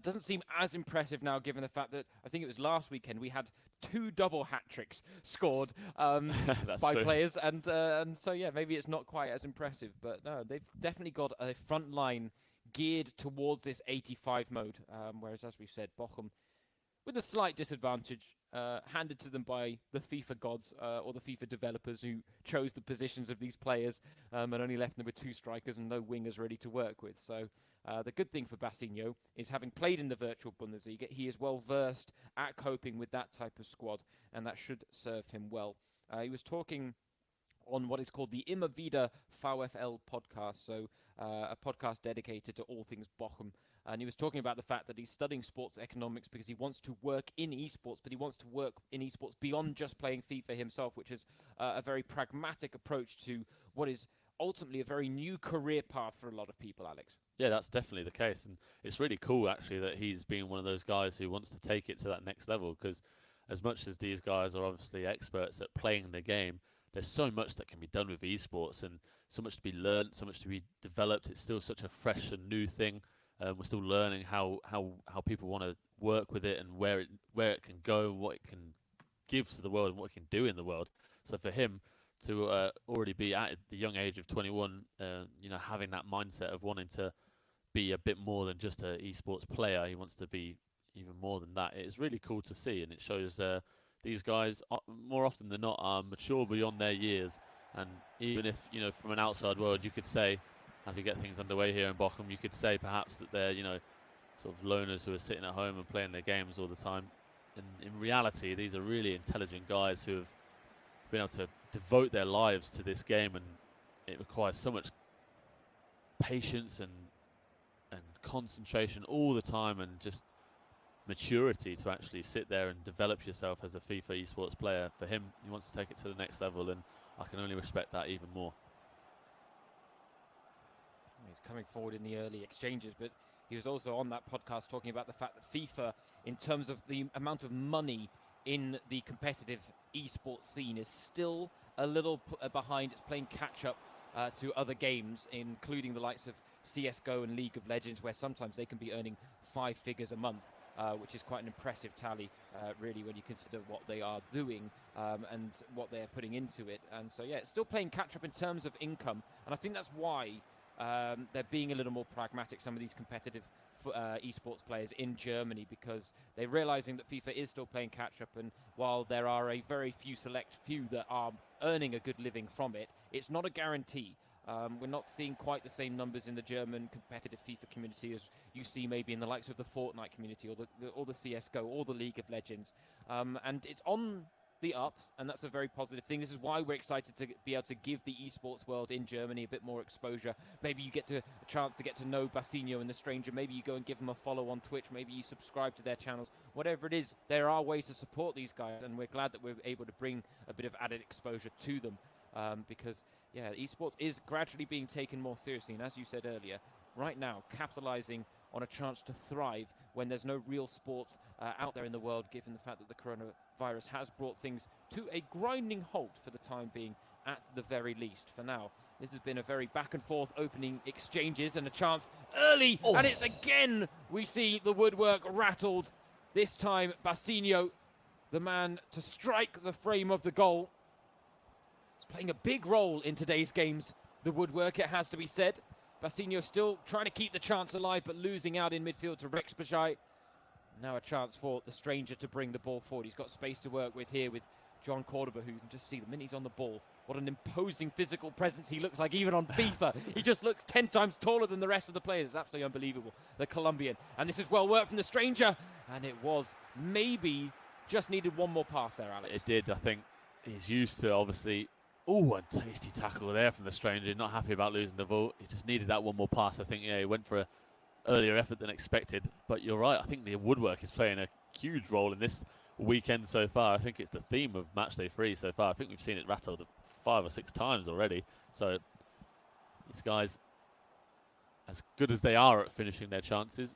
[SPEAKER 1] doesn't seem as impressive now given the fact that I think it was last weekend we had 2 double hat-tricks scored by players. And so, yeah, maybe it's not quite as impressive. But no, they've definitely got a front line geared towards this 85 mode, whereas, as we've said, Bochum with a slight disadvantage handed to them by the FIFA gods or the FIFA developers who chose the positions of these players and only left them with 2 strikers and no wingers ready to work with. So the good thing for Bassinho is, having played in the virtual Bundesliga, he is well versed at coping with that type of squad, and that should serve him well. He was talking on what is called the Immer Wieder VfL podcast, so a podcast dedicated to all things Bochum. And he was talking about the fact that he's studying sports economics because he wants to work in esports, but he wants to work in esports beyond just playing FIFA himself, which is a very pragmatic approach to what is ultimately a very new career path for a lot of people, Alex.
[SPEAKER 2] Yeah, that's definitely the case. And it's really cool, actually, that he's been one of those guys who wants to take it to that next level, because as much as these guys are obviously experts at playing the game, there's so much that can be done with esports and so much to be learned, so much to be developed. It's still such a fresh and new thing. We're still learning how people want to work with it and where it can go, what it can give to the world, and what it can do in the world. So for him to already be at the young age of 21, having that mindset of wanting to be a bit more than just an esports player, he wants to be even more than that. It is really cool to see, and it shows these guys, more often than not, are mature beyond their years. And even if, from an outside world, you could say, as we get things underway here in Bochum, you could say perhaps that they're, sort of loners who are sitting at home and playing their games all the time. In reality, these are really intelligent guys who have been able to devote their lives to this game, and it requires so much patience and concentration all the time, and just maturity to actually sit there and develop yourself as a FIFA esports player. For him, he wants to take it to the next level, and I can only respect that even more.
[SPEAKER 1] He's coming forward in the early exchanges, but he was also on that podcast talking about the fact that FIFA, in terms of the amount of money in the competitive esports scene, is still a little behind. It's playing catch-up to other games, including the likes of CSGO and League of Legends, where sometimes they can be earning 5 figures a month, which is quite an impressive tally, really, when you consider what they are doing and what they're putting into it. And so, yeah, it's still playing catch-up in terms of income, and I think that's why they're being a little more pragmatic, some of these competitive esports players in Germany, because they're realizing that FIFA is still playing catch-up, and while there are a very select few that are earning a good living from it, it's not a guarantee. We're not seeing quite the same numbers in the German competitive FIFA community as you see maybe in the likes of the Fortnite community or the CSGO or the League of Legends. And it's on the ups, and that's a very positive thing. This is why we're excited to be able to give the esports world in Germany a bit more exposure. Maybe you get a chance to get to know Bassinho and the Stranger. Maybe you go and give them a follow on Twitch. Maybe you subscribe to their channels. Whatever it is, there are ways to support these guys, and we're glad that we're able to bring a bit of added exposure to them, because, yeah, esports is gradually being taken more seriously. And as you said earlier, right now, capitalizing on a chance to thrive when there's no real sports out there in the world, given the fact that the coronavirus has brought things to a grinding halt for the time being, at the very least. For now, this has been a very back and forth opening exchanges, and a chance early, and it's again, we see the woodwork rattled. This time, Bassinho, the man to strike the frame of the goal. It's playing a big role in today's games, the woodwork, it has to be said. Bassinho still trying to keep the chance alive, but losing out in midfield to Rexbejai. Now a chance for the Stranger to bring the ball forward. He's got space to work with here with John Cordoba, who you can just see the minute he's on the ball, what an imposing physical presence he looks like, even on FIFA. He just looks 10 times taller than the rest of the players. It's absolutely unbelievable, the Colombian. And this is well worked from the stranger. And it was maybe just needed one more pass there, Alex.
[SPEAKER 2] It did, I think. He's used to, obviously, a tasty tackle there from the stranger. Not happy about losing the ball. He just needed that one more pass. I think, he went for an earlier effort than expected. But you're right, I think the woodwork is playing a huge role in this weekend so far. I think it's the theme of Matchday 3 so far. I think we've seen it rattled 5 or 6 times already. So these guys, as good as they are at finishing their chances,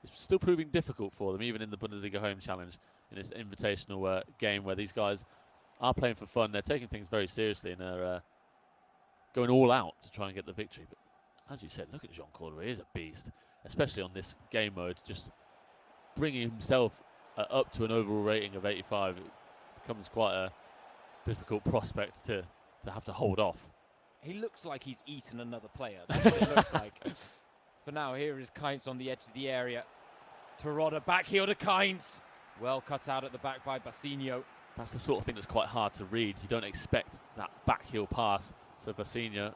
[SPEAKER 2] it's still proving difficult for them, even in the Bundesliga Home Challenge, in this invitational game where these guys are playing for fun. They're taking things very seriously and they're going all out to try and get the victory. But as you said, look at Jean Cordoba. He is a beast, especially on this game mode. Just bringing himself up to an overall rating of 85, it becomes quite a difficult prospect to have to hold off.
[SPEAKER 1] He looks like he's eaten another player. That's what it looks like. For now, here is Kainz on the edge of the area. Terodde back heel to Kainz. Well cut out at the back by Basinho.
[SPEAKER 2] That's the sort of thing that's quite hard to read. You don't expect that back heel pass. So Basinho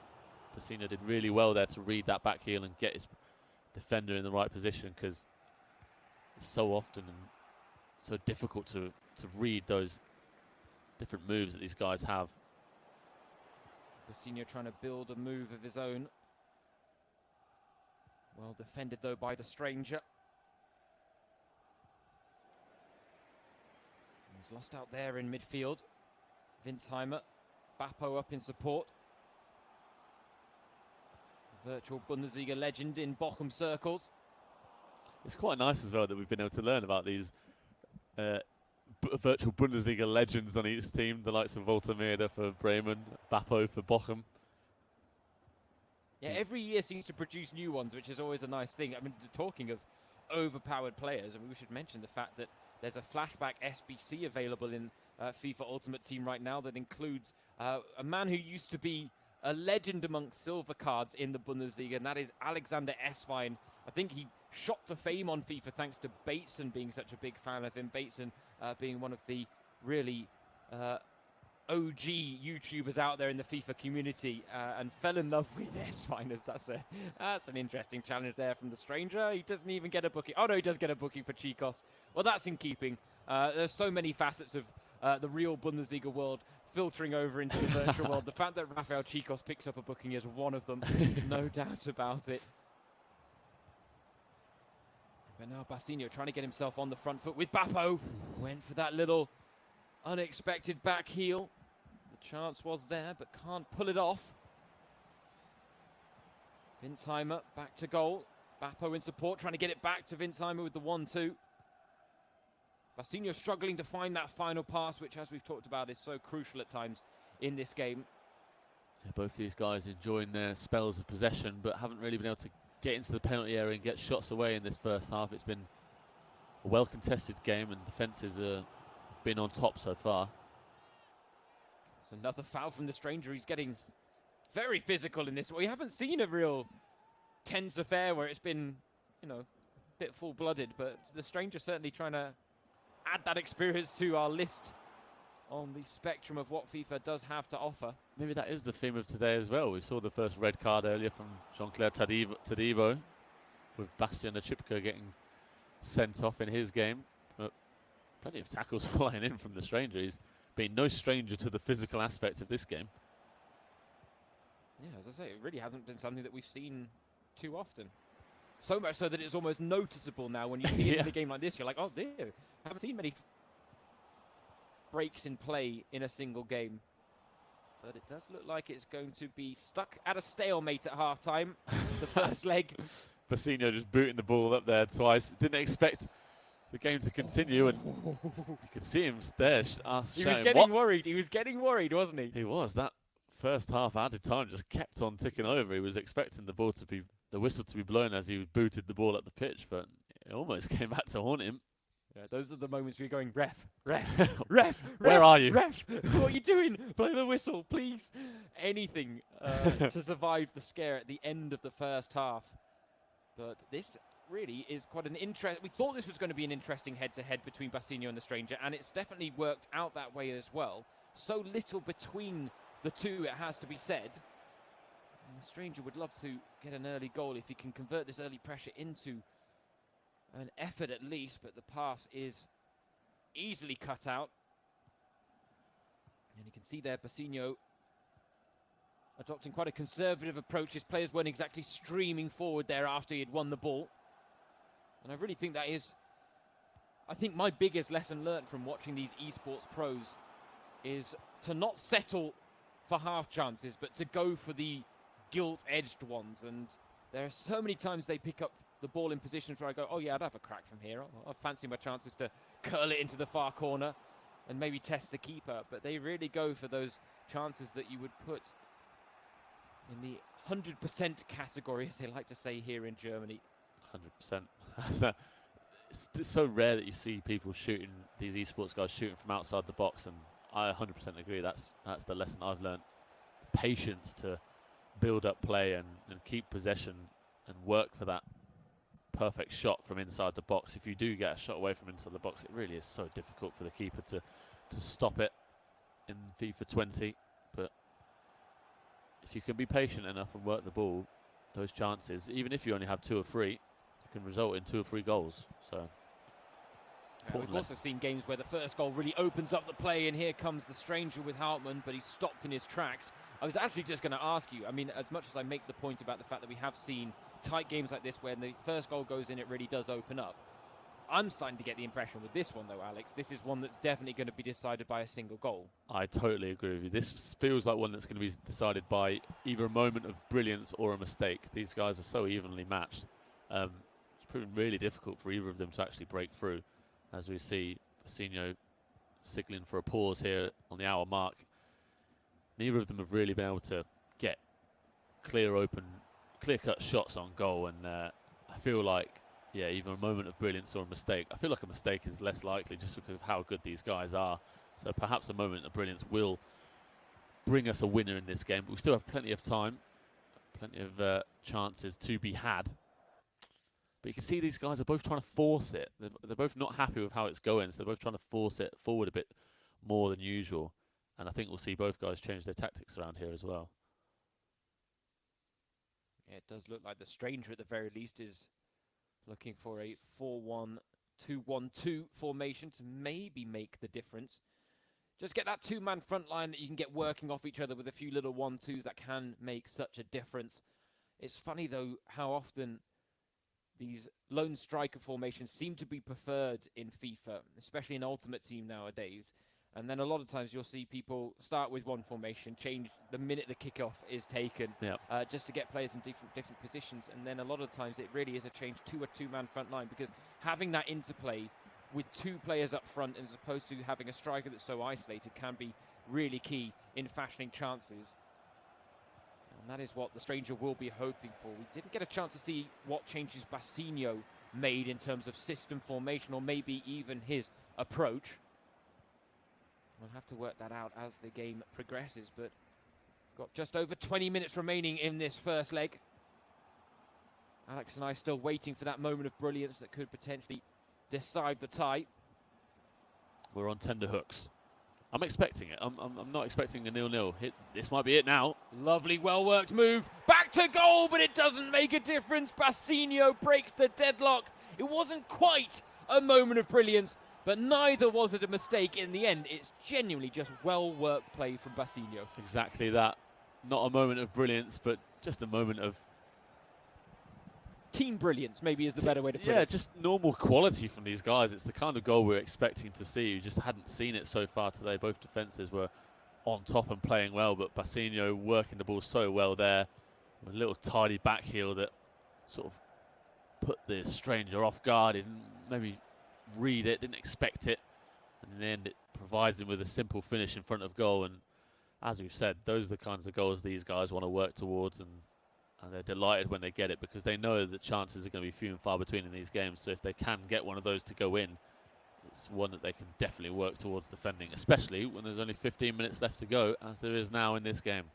[SPEAKER 2] did really well there to read that back heel and get his defender in the right position, because it's so often and so difficult to read those different moves that these guys have.
[SPEAKER 1] Basinho trying to build a move of his own. Well defended though by the stranger. He's lost out there in midfield. Winsheimer, Bappo up in support. The virtual Bundesliga legend in Bochum circles.
[SPEAKER 2] It's quite nice as well that we've been able to learn about these virtual Bundesliga legends on each team, the likes of Walter Meerde for Bremen, Bappo for Bochum.
[SPEAKER 1] Yeah, every year seems to produce new ones, which is always a nice thing. I mean, talking of overpowered players, I mean, we should mention the fact that there's a flashback SBC available in FIFA Ultimate Team right now that includes a man who used to be a legend amongst silver cards in the Bundesliga, and that is Alexander Esswein. I think he shot to fame on FIFA thanks to Bateson being such a big fan of him. Bateson being one of the really OG YouTubers out there in the FIFA community, and fell in love with Esswein. That's an interesting challenge there from the stranger. He doesn't even get a booking. Oh no, he does get a booking for Chicos. Well, that's in keeping. There's so many facets of the real Bundesliga world filtering over into the virtual world. The fact that Rafael Chicos picks up a booking is one of them, no doubt about it. But now Basinho trying to get himself on the front foot with Bappo. Went for that little unexpected back heel. The chance was there, but can't pull it off. Winsheimer back to goal. Bappo in support, trying to get it back to Winsheimer with the 1-2. Basinho struggling to find that final pass, which, as we've talked about, is so crucial at times in this game.
[SPEAKER 2] Yeah, both these guys enjoying their spells of possession, but haven't really been able to get into the penalty area and get shots away in this first half. It's been a well-contested game, and defences have been on top so far.
[SPEAKER 1] It's another foul from the stranger. He's getting very physical in this. We haven't seen a real tense affair where it's been, a bit full-blooded, but the stranger certainly trying to add that experience to our list on the spectrum of what FIFA does have to offer.
[SPEAKER 2] Maybe that is the theme of today as well. We saw the first red card earlier from Jean-Claire Todibo, with Bastian Achipka getting sent off in his game. But plenty of tackles flying in from the stranger. He's been no stranger to the physical aspect of this game.
[SPEAKER 1] Yeah, as I say, it really hasn't been something that we've seen too often. So much so that it's almost noticeable now when you see it in a game like this. You're like, oh dear, I haven't seen many breaks in play in a single game. But it does look like it's going to be stuck at a stalemate at half-time, the first leg.
[SPEAKER 2] Basinho just booting the ball up there twice. Didn't expect the game to continue, and you could see him there.
[SPEAKER 1] He was getting worried. He was getting worried, wasn't he?
[SPEAKER 2] He was. That first half added time just kept on ticking over. He was expecting the whistle to be blown as he booted the ball up the pitch, but it almost came back to haunt him.
[SPEAKER 1] Yeah, those are the moments we're going, ref, ref.
[SPEAKER 2] Where are you?
[SPEAKER 1] Ref, what are you doing? Blow the whistle, please. Anything to survive the scare at the end of the first half. But this really is quite an interest. We thought this was going to be an interesting head-to-head between Basinho and the Stranger, and it's definitely worked out that way as well. So little between the two, it has to be said. And the Stranger would love to get an early goal if he can convert this early pressure into an effort at least, but the pass is easily cut out. And you can see there Basinho adopting quite a conservative approach. His players weren't exactly streaming forward there after he had won the ball. And I really think that is, I think my biggest lesson learned from watching these esports pros is to not settle for half chances, but to go for the gilt-edged ones. And there are so many times they pick up the ball in positions where I go, oh yeah, I'd have a crack from here. I fancy my chances to curl it into the far corner and maybe test the keeper. But they really go for those chances that you would put in the 100% category, as they like to say here in Germany.
[SPEAKER 2] 100%. It's so rare that you see people shooting, these esports guys shooting from outside the box, and I 100% agree. That's the lesson I've learned. Patience to build up play and keep possession and work for that perfect shot from inside the box. If you do get a shot away from inside the box, it really is so difficult for the keeper to stop it in FIFA 20. But if you can be patient enough and work the ball, those chances, even if you only have 2 or 3, can result in 2 or 3 goals. So
[SPEAKER 1] we've also seen games where the first goal really opens up the play, and here comes the Stranger with Hartmann, but he's stopped in his tracks. I was actually just going to ask you, I mean, as much as I make the point about the fact that we have seen tight games like this where the first goal goes in, it really does open up. I'm starting to get the impression with this one, though, Alex, this is one that's definitely going to be decided by a single goal. I
[SPEAKER 2] totally agree with you. This feels like one that's going to be decided by either a moment of brilliance or a mistake. These guys are so evenly matched. It's proven really difficult for either of them to actually break through, as we see Basinho signaling for a pause here on the hour mark. Neither of them have really been able to get clear-cut shots on goal, and I feel like, yeah, either a moment of brilliance or a mistake. I feel like a mistake is less likely just because of how good these guys are. So perhaps a moment of brilliance will bring us a winner in this game. But we still have plenty of time, plenty of chances to be had. But you can see these guys are both trying to force it. They're both not happy with how it's going, so they're both trying to force it forward a bit more than usual. And I think we'll see both guys change their tactics around here as well.
[SPEAKER 1] Yeah, it does look like the Stranger, at the very least, is looking for a 4-1-2-1-2 formation to maybe make the difference. Just get that 2-man front line that you can get working off each other with a few little 1-2s that can make such a difference. It's funny, though, how often these lone striker formations seem to be preferred in FIFA, especially in Ultimate Team nowadays. And then a lot of times you'll see people start with one formation, change the minute the kickoff is taken, just to get players in different positions. And then a lot of times it really is a change to a 2-man front line, because having that interplay with 2 players up front as opposed to having a striker that's so isolated can be really key in fashioning chances. And that is what the Stranger will be hoping for. We didn't get a chance to see what changes Basinho made in terms of system formation, or maybe even his approach. We'll have to work that out as the game progresses, but got just over 20 minutes remaining in this first leg. Alex and I still waiting for that moment of brilliance that could potentially decide the tie.
[SPEAKER 2] We're on tender hooks. I'm expecting it. I'm not expecting a 0-0. This might be it now.
[SPEAKER 1] Lovely, well-worked move. Back to goal, but it doesn't make a difference. Basinho breaks the deadlock. It wasn't quite a moment of brilliance, but neither was it a mistake in the end. It's genuinely just well-worked play from Basinho.
[SPEAKER 2] Exactly that. Not a moment of brilliance, but just a moment of
[SPEAKER 1] team brilliance, maybe, is the better way to put it.
[SPEAKER 2] Yeah, just normal quality from these guys. It's the kind of goal we're expecting to see. You just hadn't seen it so far today. Both defences were on top and playing well, but Basinho working the ball so well there. A little tidy back heel that sort of put the Stranger off guard. He didn't maybe read it, didn't expect it. And in the end, it provides him with a simple finish in front of goal. And as we've said, those are the kinds of goals these guys want to work towards, and they're delighted when they get it, because they know that chances are going to be few and far between in these games. So if they can get one of those to go in, it's one that they can definitely work towards defending, especially when there's only 15 minutes left to go, as there is now in this game.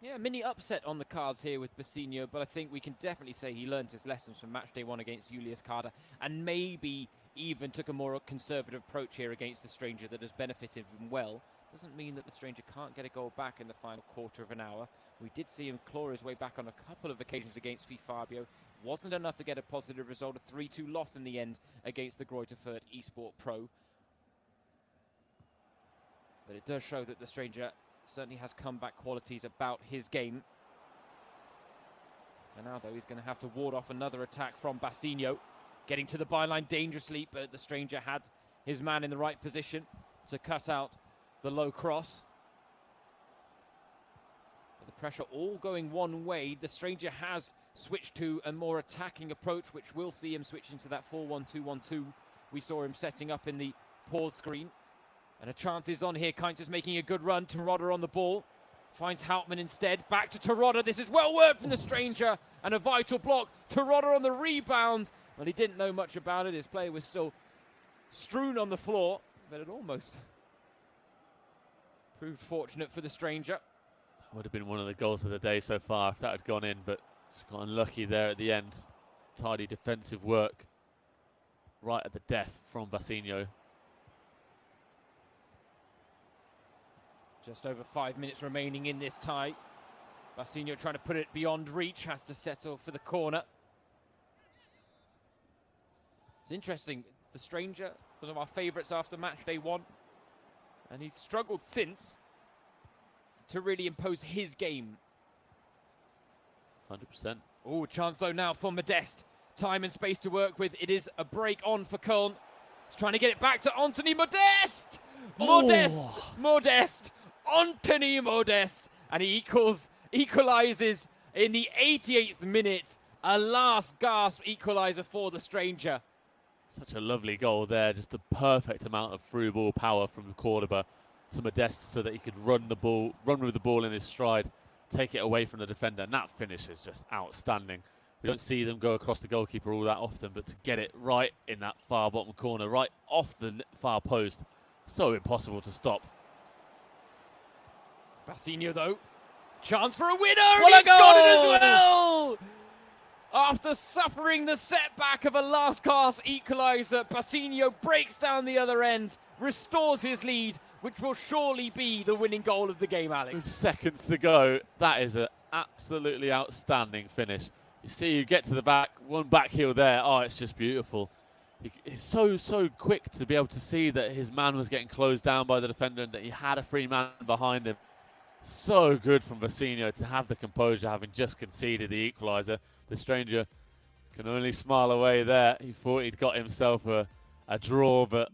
[SPEAKER 1] Yeah, mini upset on the cards here with Basinho, but I think we can definitely say he learned his lessons from match day 1 against Julius Carter, and maybe even took a more conservative approach here against the stranger that has benefited him well. Doesn't mean that the stranger can't get a goal back in the final quarter of an hour. We did see him claw his way back on a couple of occasions against Fabio. Wasn't enough to get a positive result, a 3-2 loss in the end against the Greuther Fürth Esport Pro. But it does show that the stranger certainly has comeback qualities about his game. And now, though, he's going to have to ward off another attack from Basinho. Getting to the byline dangerously, but the stranger had his man in the right position to cut out the low cross. But the pressure all going one way. The stranger has switched to a more attacking approach, which will see him switch into that 4-1-2-1-2 we saw him setting up in the pause screen. And a chance is on here. Kainz is making a good run. Terodde on the ball. Finds Houtman instead. Back to Terodde. This is well worked from the stranger. And a vital block. Terodde on the rebound. Well, he didn't know much about it. His player was still strewn on the floor. But it almost proved fortunate for the stranger.
[SPEAKER 2] That would have been one of the goals of the day so far if that had gone in. But just got unlucky there at the end. Tidy defensive work. Right at the death from Basinho.
[SPEAKER 1] Just over 5 minutes remaining in this tie. Basinho trying to put it beyond reach, has to settle for the corner. It's interesting, the stranger, one of our favourites after match day 1. And he's struggled since to really impose his game.
[SPEAKER 2] 100%.
[SPEAKER 1] Oh, chance though now for Modeste. Time and space to work with. It is a break on for Köln. He's trying to get it back to Anthony Modeste! Modeste! Anthony Modeste, and he equalises in the 88th minute. A last gasp equaliser for the stranger.
[SPEAKER 2] Such a lovely goal there, just a perfect amount of through ball power from Cordoba to Modeste so that he could run with the ball in his stride, take it away from the defender, and that finish is just outstanding. We don't see them go across the goalkeeper all that often, but to get it right in that far bottom corner, right off the far post, so impossible to stop.
[SPEAKER 1] Basinho, though, chance for a winner!
[SPEAKER 2] What
[SPEAKER 1] He's
[SPEAKER 2] a goal!
[SPEAKER 1] got it as well! After suffering the setback of a last gasp equaliser, Basinho breaks down the other end, restores his lead, which will surely be the winning goal of the game, Alex.
[SPEAKER 2] With seconds to go, that is an absolutely outstanding finish. You see, you get to the back, one back heel there. Oh, it's just beautiful. He's so quick to be able to see that his man was getting closed down by the defender and that he had a free man behind him. So good from Basinho to have the composure, having just conceded the equaliser. The stranger can only smile away there. He thought he'd got himself a draw, but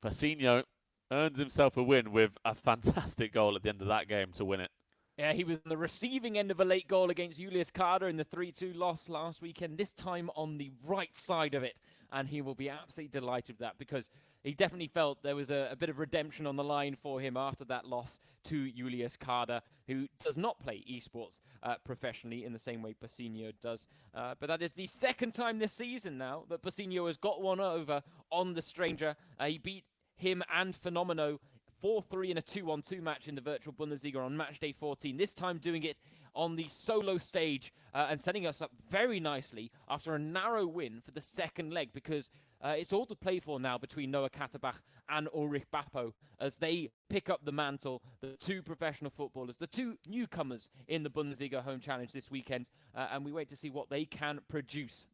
[SPEAKER 2] Basinho earns himself a win with a fantastic goal at the end of that game to win it.
[SPEAKER 1] Yeah, he was on the receiving end of a late goal against Julius Carter in the 3-2 loss last weekend, this time on the right side of it. And he will be absolutely delighted with that because he definitely felt there was a bit of redemption on the line for him after that loss to Julius Carter, who does not play esports professionally in the same way Basinho does. But that is the second time this season now that Basinho has got one over on the stranger. He beat him and Fenomeno 4-3 in a 2-on-2 match in the virtual Bundesliga on match day 14. This time doing it on the solo stage and setting us up very nicely after a narrow win for the second leg because it's all to play for now between Noah Katterbach and Ulrich Bappo as they pick up the mantle, the two professional footballers, the two newcomers in the Bundesliga Home Challenge this weekend, and we wait to see what they can produce.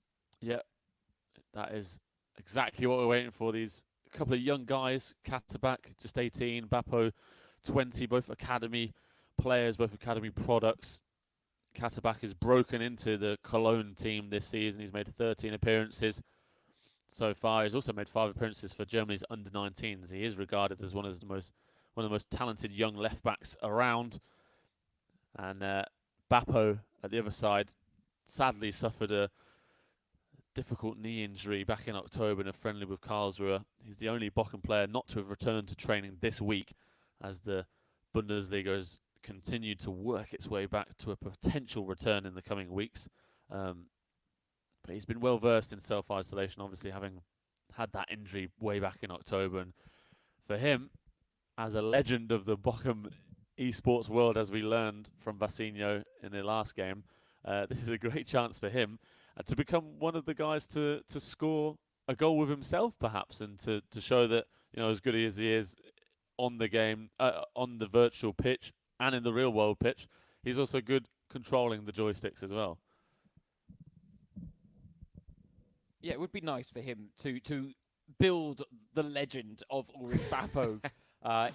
[SPEAKER 2] Yeah, that is exactly what we're waiting for. These couple of young guys, Katterbach, just 18, Bappo, 20, both academy players, both academy products. Katterbach has broken into the Cologne team this season. He's made 13 appearances so far. He's also made 5 appearances for Germany's under-19s. He is regarded as one of the most talented young left-backs around. And Bappo, at the other side, sadly suffered a difficult knee injury back in October in a friendly with Karlsruhe. He's the only Bochum player not to have returned to training this week as the Bundesliga has continued to work its way back to a potential return in the coming weeks. But he's been well versed in self-isolation, obviously having had that injury way back in October. And for him, as a legend of the Bochum esports world, as we learned from Basinho in the last game. This is a great chance for him to become one of the guys to score a goal with himself, perhaps, and to show that, as good as he is on the game, on the virtual pitch and in the real world pitch, he's also good controlling the joysticks as well.
[SPEAKER 1] Yeah, it would be nice for him to build the legend of Ulrich Bappo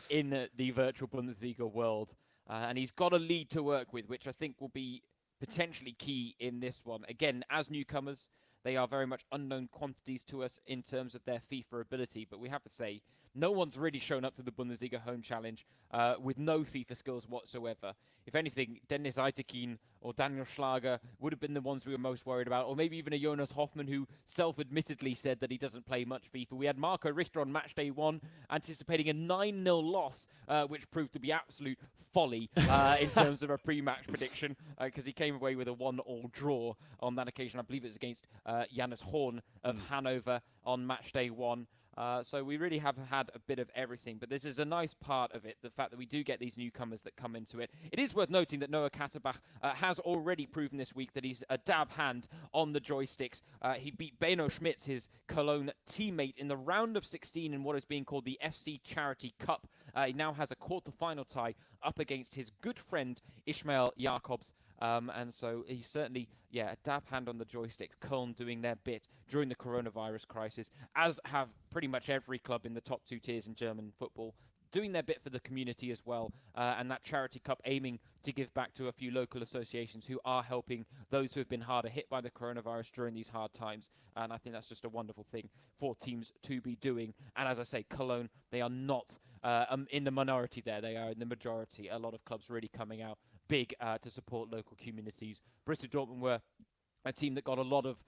[SPEAKER 1] in the virtual Bundesliga world. And he's got a lead to work with, which I think will be potentially key in this one. Again, as newcomers, they are very much unknown quantities to us in terms of their FIFA ability, but we have to say, no one's really shown up to the Bundesliga Home Challenge with no FIFA skills whatsoever. If anything, Dennis Eitekin or Daniel Schlager would have been the ones we were most worried about, or maybe even a Jonas Hoffmann who self-admittedly said that he doesn't play much FIFA. We had Marco Richter on match day 1 anticipating a 9-0 loss, which proved to be absolute folly in terms of a pre-match prediction, because he came away with a 1-1 draw on that occasion. I believe it was against Janus Horn of Hanover on match day 1. So we really have had a bit of everything, but this is a nice part of it, the fact that we do get these newcomers that come into it. It is worth noting that Noah Katterbach has already proven this week that he's a dab hand on the joysticks. He beat Beno Schmitz, his Cologne teammate, in the round of 16 in what is being called the FC Charity Cup. He now has a quarter-final tie up against his good friend Ishmael Jacobs. And so he's certainly, a dab hand on the joystick. Köln doing their bit during the coronavirus crisis, as have pretty much every club in the top 2 tiers in German football, doing their bit for the community as well. And that Charity Cup aiming to give back to a few local associations who are helping those who have been harder hit by the coronavirus during these hard times. And I think that's just a wonderful thing for teams to be doing. And as I say, Cologne, they are not in the minority there. They are in the majority. A lot of clubs really coming out big to support local communities. Borussia Dortmund were a team that got a lot of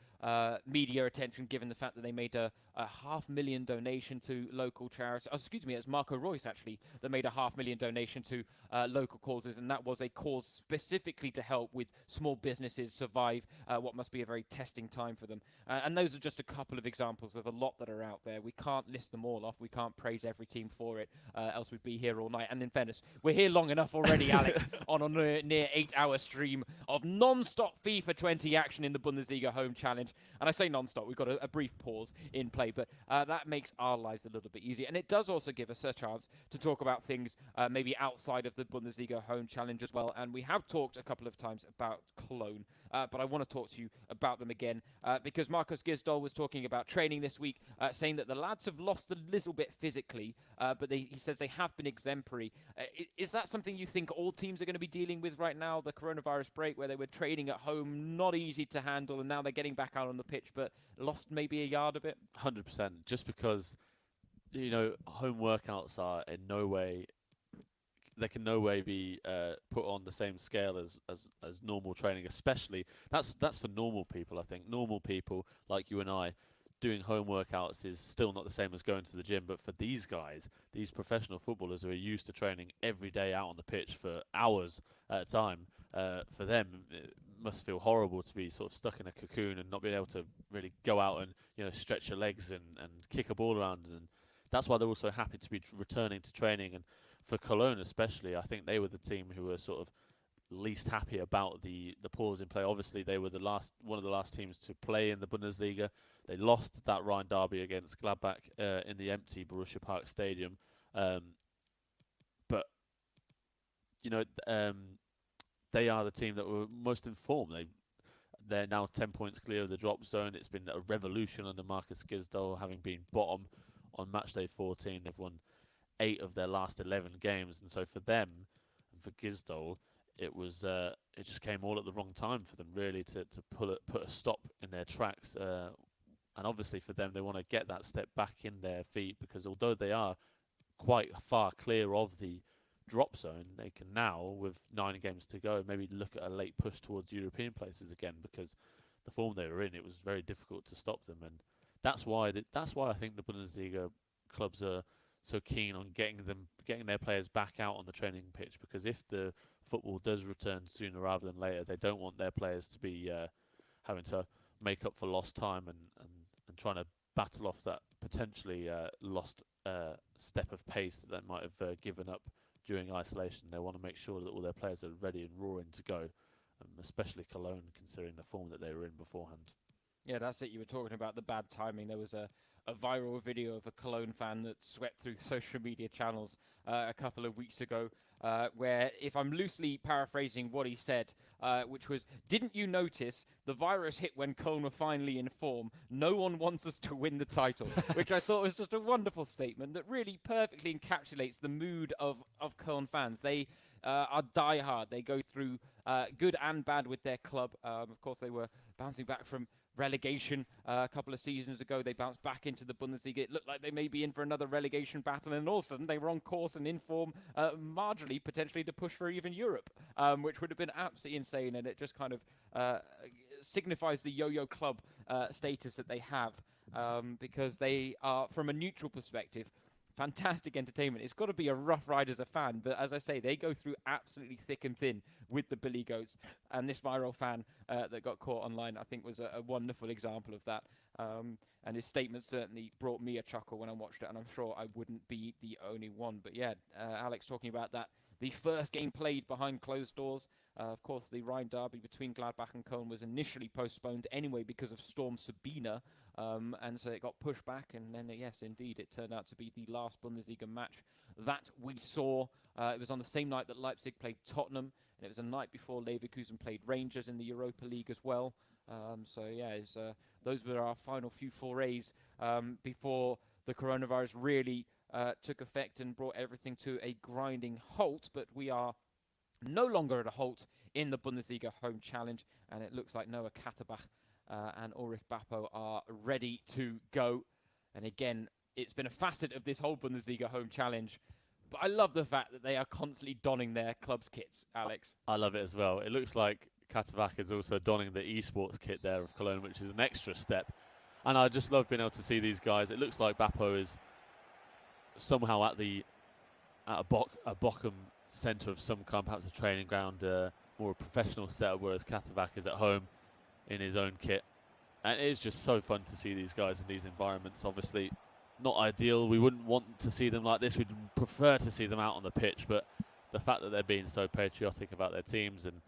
[SPEAKER 1] media attention, given the fact that they made a $500,000 donation to local charities. Oh, excuse me, it's Marco Reus, actually, that made a $500,000 donation to local causes, and that was a cause specifically to help with small businesses survive what must be a very testing time for them. And those are just a couple of examples of a lot that are out there. We can't list them all off. We can't praise every team for it, else we'd be here all night. And in fairness, we're here long enough already, Alex, on a near 8-hour stream of non-stop FIFA 20 action in the Bundesliga Home Challenge. And I say non-stop, we've got a brief pause in play, but that makes our lives a little bit easier. And it does also give us a chance to talk about things maybe outside of the Bundesliga Home Challenge as well. And we have talked a couple of times about Cologne, but I want to talk to you about them again because Markus Gisdol was talking about training this week, saying that the lads have lost a little bit physically, but he says they have been exemplary. Is that something you think all teams are going to be dealing with right now, the coronavirus break, where they were training at home, not easy to handle, and now they're getting back out on the pitch, but lost maybe a yard a bit?
[SPEAKER 2] 100%. Just because, home workouts are in no way, they can no way be put on the same scale as normal training. Especially that's for normal people. I think normal people like you and I, doing home workouts is still not the same as going to the gym. But for these guys, these professional footballers who are used to training every day out on the pitch for hours at a time, for them it must feel horrible to be sort of stuck in a cocoon and not being able to really go out and stretch your legs and kick a ball around. And that's why they're also happy to be returning to training. And for Cologne especially, I think they were the team who were sort of least happy about the pause in play. Obviously, they were one of the last teams to play in the Bundesliga. They lost that Rhine derby against Gladbach in the empty Borussia Park Stadium. But they are the team that were most informed. They're now 10 points clear of the drop zone. It's been a revolution under Markus Gisdol, having been bottom on match day 14. They've won 8 of their last 11 games, and so for them and for Gisdol, it just came all at the wrong time for them, really, to put a stop in their tracks. And obviously for them, they want to get that step back in their feet, because although they are quite far clear of the drop zone, they can now, with 9 games to go, maybe look at a late push towards European places again, because the form they were in, it was very difficult to stop them. And that's why I think the Bundesliga clubs are so keen on getting their players back out on the training pitch, because if the football does return sooner rather than later, they don't want their players to be having to make up for lost time and trying to battle off that potentially lost step of pace that they might have given up during isolation. They want to make sure that all their players are ready and roaring to go, especially Cologne, considering the form that they were in beforehand.
[SPEAKER 1] Yeah, that's it. You were talking about the bad timing. There was a viral video of a Cologne fan that swept through social media channels a couple of weeks ago, where, if I'm loosely paraphrasing what he said, which was, "Didn't you notice the virus hit when Cologne were finally in form? No one wants us to win the title," which I thought was just a wonderful statement that really perfectly encapsulates the mood of Cologne fans. They are diehard. They go through good and bad with their club. Of course, they were bouncing back from relegation a couple of seasons ago. They bounced back into the Bundesliga. It looked like they may be in for another relegation battle, and all of a sudden they were on course and in form, marginally potentially to push for even Europe, which would have been absolutely insane. And it just kind of signifies the yo-yo club status that they have, because they are, from a neutral perspective, fantastic entertainment. It's got to be a rough ride as a fan, but as I say, they go through absolutely thick and thin with the Billy Goats. And this viral fan that got caught online, I think, was a wonderful example of that. And his statement certainly brought me a chuckle when I watched it, and I'm sure I wouldn't be the only one. But yeah, Alex talking about that. The first game played behind closed doors. Of course, the Rhine derby between Gladbach and Köln was initially postponed anyway because of Storm Sabina. And so it got pushed back, and then, yes, indeed, it turned out to be the last Bundesliga match that we saw. It was on the same night that Leipzig played Tottenham, and it was a night before Leverkusen played Rangers in the Europa League as well. So, yeah, those were our final few forays before the coronavirus really took effect and brought everything to a grinding halt. But we are no longer at a halt in the Bundesliga Home Challenge, and it looks like Noah Katterbach and Ulrich Bappo are ready to go. And again, it's been a facet of this whole Bundesliga Home Challenge, but I love the fact that they are constantly donning their club's kits, Alex.
[SPEAKER 2] I love it as well. It looks like Katterbach is also donning the esports kit there of Cologne, which is an extra step. And I just love being able to see these guys. It looks like Bappo is somehow at a Bochum centre of some kind, perhaps a training ground, more a professional setup, whereas Katterbach is at home in his own kit. And it is just so fun to see these guys in these environments. Obviously not ideal, we wouldn't want to see them like this, we'd prefer to see them out on the pitch, but the fact that they're being so patriotic about their teams and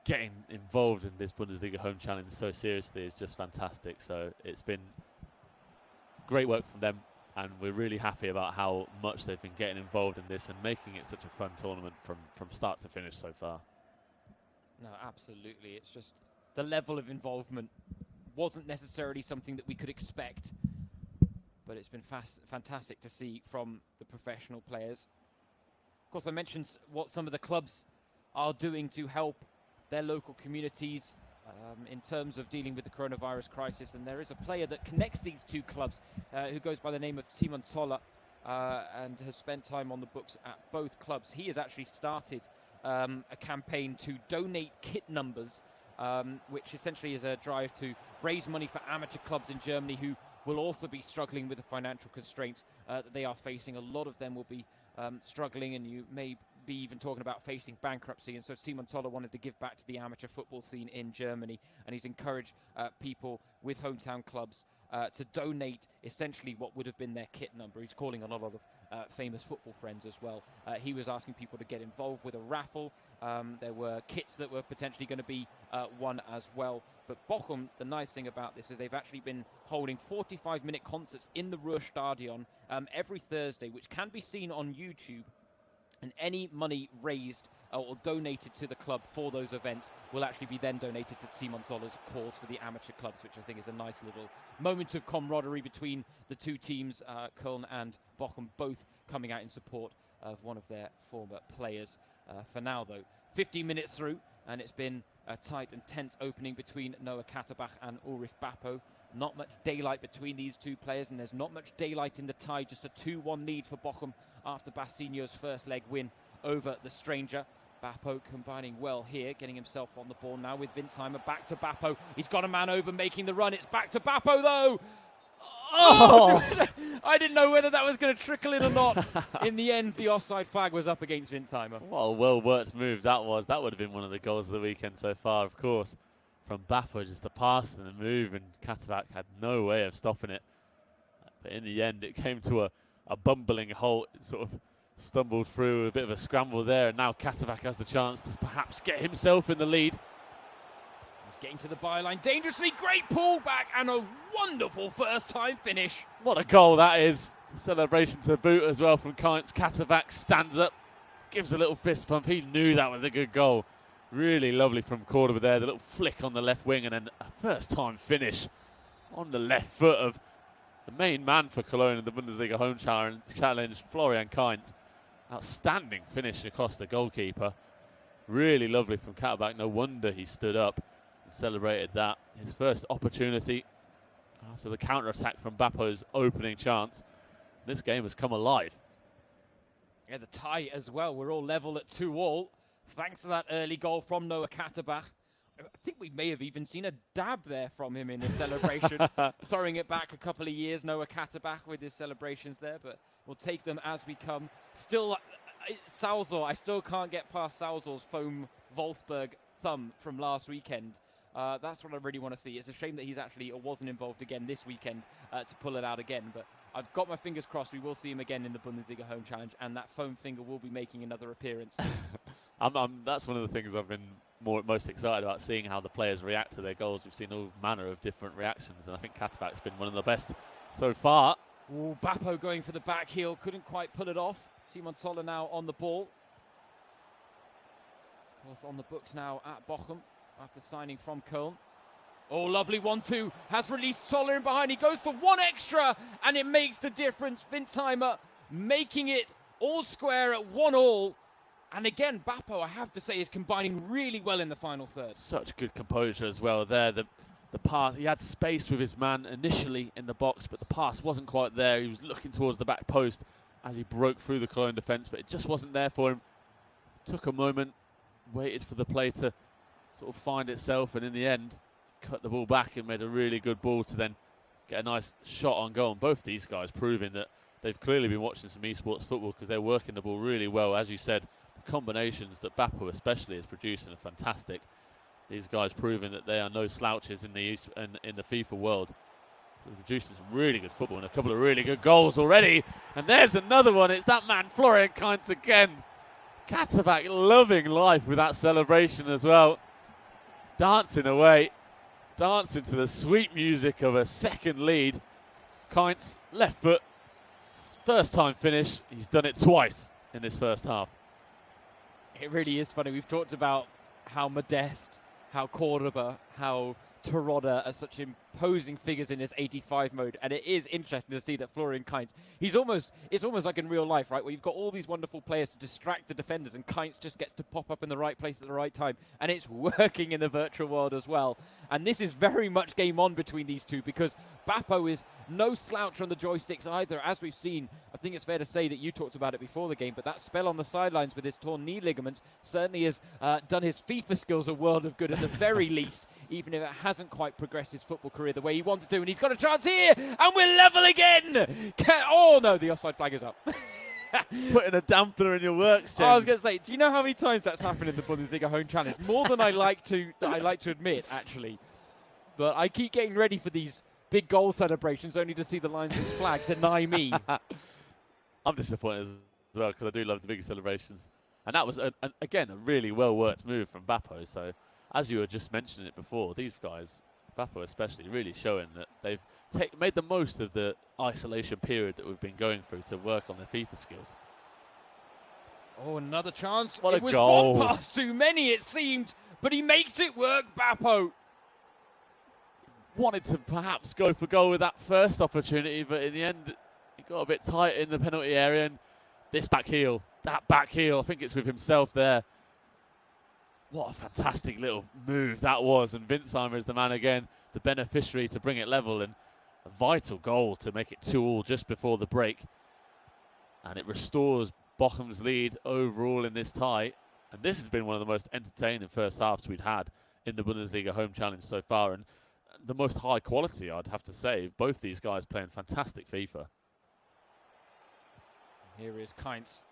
[SPEAKER 2] getting involved in this Bundesliga Home Challenge so seriously is just fantastic. So it's been great work from them, and we're really happy about how much they've been getting involved in this and making it such a fun tournament from start to finish so far.
[SPEAKER 1] No, absolutely. It's just the level of involvement wasn't necessarily something that we could expect, but it's been fantastic to see from the professional players. Of course, I mentioned what some of the clubs are doing to help their local communities in terms of dealing with the coronavirus crisis, and there is a player that connects these two clubs who goes by the name of Simon Zoller and has spent time on the books at both clubs. He has actually started a campaign to donate kit numbers, which essentially is a drive to raise money for amateur clubs in Germany who will also be struggling with the financial constraints that they are facing. A lot of them will be struggling, and you may be even talking about facing bankruptcy. And so Simon Zoller wanted to give back to the amateur football scene in Germany, and he's encouraged people with hometown clubs to donate essentially what would have been their kit number. He's calling on a lot of famous football friends as well. He was asking people to get involved with a raffle. There were kits that were potentially going to be won as well. But Bochum, the nice thing about this is they've actually been holding 45-minute concerts in the Ruhrstadion every Thursday, which can be seen on YouTube. And any money raised or donated to the club for those events will actually be then donated to Simon Zoller's cause for the amateur clubs, which I think is a nice little moment of camaraderie between the two teams, Köln and Bochum, both coming out in support of one of their former players. For now, though, 15 minutes through, and it's been a tight and tense opening between Noah Katterbach and Ulrich Bappo. Not much daylight between these two players, and there's not much daylight in the tie. Just a 2-1 lead for Bochum after Bassinio's first leg win over the stranger. Bappo combining well here, getting himself on the ball now with Winsheimer. Back to Bappo. He's got a man over, making the run. It's back to Bappo, though. Oh! I didn't know whether that was going to trickle in or not. In the end, the offside flag was up against Winsheimer.
[SPEAKER 2] What a well-worked move that was. That would have been one of the goals of the weekend so far, of course. From Bappo, just a pass and a move, and Katterbach had no way of stopping it. But in the end, it came to a bumbling halt, sort of stumbled through a bit of a scramble there, and now Katavac has the chance to perhaps get himself in the lead.
[SPEAKER 1] He's getting to the byline dangerously. Great pullback and a wonderful first-time finish.
[SPEAKER 2] What a goal that is. Celebration to boot as well from Kainz. Katavac stands up, gives a little fist pump. He knew that was a good goal. Really lovely from Cordoba there. The little flick on the left wing, and then a first-time finish on the left foot of the main man for Cologne in the Bundesliga Home Challenge, Florian Kainz. Outstanding finish across the goalkeeper. Really lovely from Katavac. No wonder he stood up and celebrated that. His first opportunity after the counter-attack from Bappo's opening chance. This game has come alive.
[SPEAKER 1] Yeah, the tie as well. We're all level at 2-2. Thanks to that early goal from Noah Katavac. I think we may have even seen a dab there from him in his celebration. Throwing it back a couple of years, Noah Katavac with his celebrations there, but we'll take them as we come. Still, Salzor, I still can't get past Salzor's foam Wolfsburg thumb from last weekend. That's what I really want to see. It's a shame that he's actually wasn't involved again this weekend to pull it out again, but I've got my fingers crossed we will see him again in the Bundesliga Home Challenge, and that foam finger will be making another appearance.
[SPEAKER 2] That's one of the things I've been most excited about, seeing how the players react to their goals. We've seen all manner of different reactions, and I think Katavac's been one of the best so far.
[SPEAKER 1] Ooh, Bappo going for the back heel, couldn't quite pull it off. Simon Zoller now on the ball. Of course, on the books now at Bochum after signing from Köln. Oh, lovely 1-2. Has released Zoller in behind. He goes for one extra, and it makes the difference. Wintzheimer making it all square at 1-1. And again, Bappo, I have to say, is combining really well in the final third.
[SPEAKER 2] Such good composure as well there. The pass, he had space with his man initially in the box, but the pass wasn't quite there. He was looking towards the back post as he broke through the Cologne defence, but it just wasn't there for him. Took a moment, waited for the play to sort of find itself, and in the end, cut the ball back and made a really good ball to then get a nice shot on goal. And both these guys proving that they've clearly been watching some esports football, because they're working the ball really well. As you said, the combinations that Bappo especially is producing are fantastic. These guys proving that they are no slouches in the FIFA world. They're producing some really good football and a couple of really good goals already. And there's another one. It's that man, Florian Kainz again. Katavac loving life with that celebration as well. Dancing away. Dancing to the sweet music of a second lead. Kainz, left foot. First time finish. He's done it twice in this first half.
[SPEAKER 1] It really is funny. We've talked about how Modeste, how Cordoba, how Terodde are such imposing figures in this 85 mode, and it is interesting to see that Florian Kainz, it's almost like in real life, right, where you've got all these wonderful players to distract the defenders, and Kainz just gets to pop up in the right place at the right time, and it's working in the virtual world as well. And this is very much game on between these two, because Bappo is no slouch on the joysticks either, as we've seen. I think it's fair to say that you talked about it before the game, but that spell on the sidelines with his torn knee ligaments certainly has done his FIFA skills a world of good at the very least, even if it hasn't quite progressed his football career the way he wanted to. And he's got a chance here, and we're level again. Oh no, the offside flag is up.
[SPEAKER 2] Putting a dampener in your works, James.
[SPEAKER 1] I was going to say, do you know how many times that's happened in the Bundesliga Home Challenge? More than I like to admit, actually. But I keep getting ready for these big goal celebrations, only to see the linesman's flag deny me.
[SPEAKER 2] I'm disappointed as well, because I do love the big celebrations. And that was, again, a really well-worked move from Bappo. So, as you were just mentioning it before, these guys, Bappo especially, really showing that they've made the most of the isolation period that we've been going through to work on their FIFA skills.
[SPEAKER 1] Oh, another chance.
[SPEAKER 2] What
[SPEAKER 1] it
[SPEAKER 2] a
[SPEAKER 1] was
[SPEAKER 2] goal.
[SPEAKER 1] one pass too many, it seemed, but he makes it work, Bappo.
[SPEAKER 2] Wanted to perhaps go for goal with that first opportunity, but in the end, he got a bit tight in the penalty area, and that back heel, I think it's with himself there. What a fantastic little move that was, and Wintzheimer is the man again, the beneficiary to bring it level, and a vital goal to make it 2-2 just before the break. And it restores Bochum's lead overall in this tie, and this has been one of the most entertaining first halves we'd had in the Bundesliga Home Challenge so far, and the most high quality, I'd have to say. Both these guys playing fantastic FIFA.
[SPEAKER 1] Here is Kainz.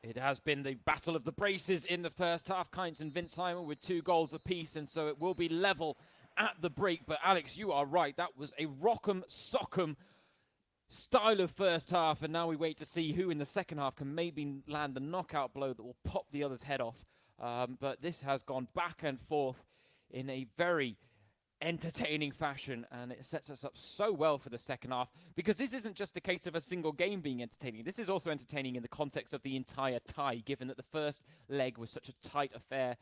[SPEAKER 1] It has been the battle of the braces in the first half. Kainz and Wintzheimer with 2 goals apiece, and so it will be level at the break. But Alex, you are right. That was a rock'em sock'em style of first half, and now we wait to see who in the second half can maybe land a knockout blow that will pop the other's head off. But this has gone back and forth in a very entertaining fashion, and it sets us up so well for the second half, because this isn't just a case of a single game being entertaining. This is also entertaining in the context of the entire tie, given that the first leg was such a tight affair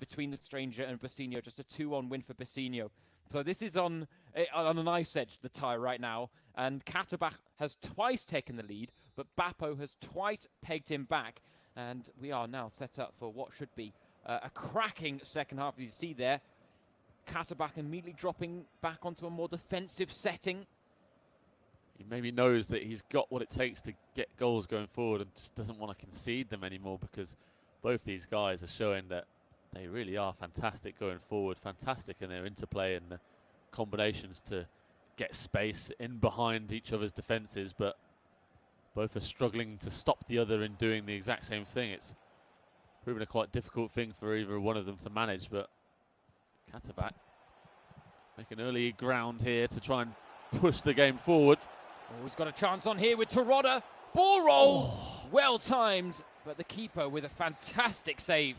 [SPEAKER 1] between the Stranger and Bassino, just a 2-1 win for Bassino. So this is on a knife's edge, the tie right now, and Katterbach has twice taken the lead, but Bappo has twice pegged him back, and we are now set up for what should be a cracking second half. As you see there, Katterbach immediately dropping back onto a more defensive setting.
[SPEAKER 2] He maybe knows that he's got what it takes to get goals going forward and just doesn't want to concede them anymore, because both these guys are showing that they really are fantastic going forward, fantastic in their interplay and the combinations to get space in behind each other's defences, but both are struggling to stop the other in doing the exact same thing. It's proven a quite difficult thing for either one of them to manage, but Katterbach make an early ground here to try and push the game forward.
[SPEAKER 1] Oh, he's got a chance on here with Terodde. Ball roll! Well timed, but the keeper with a fantastic save.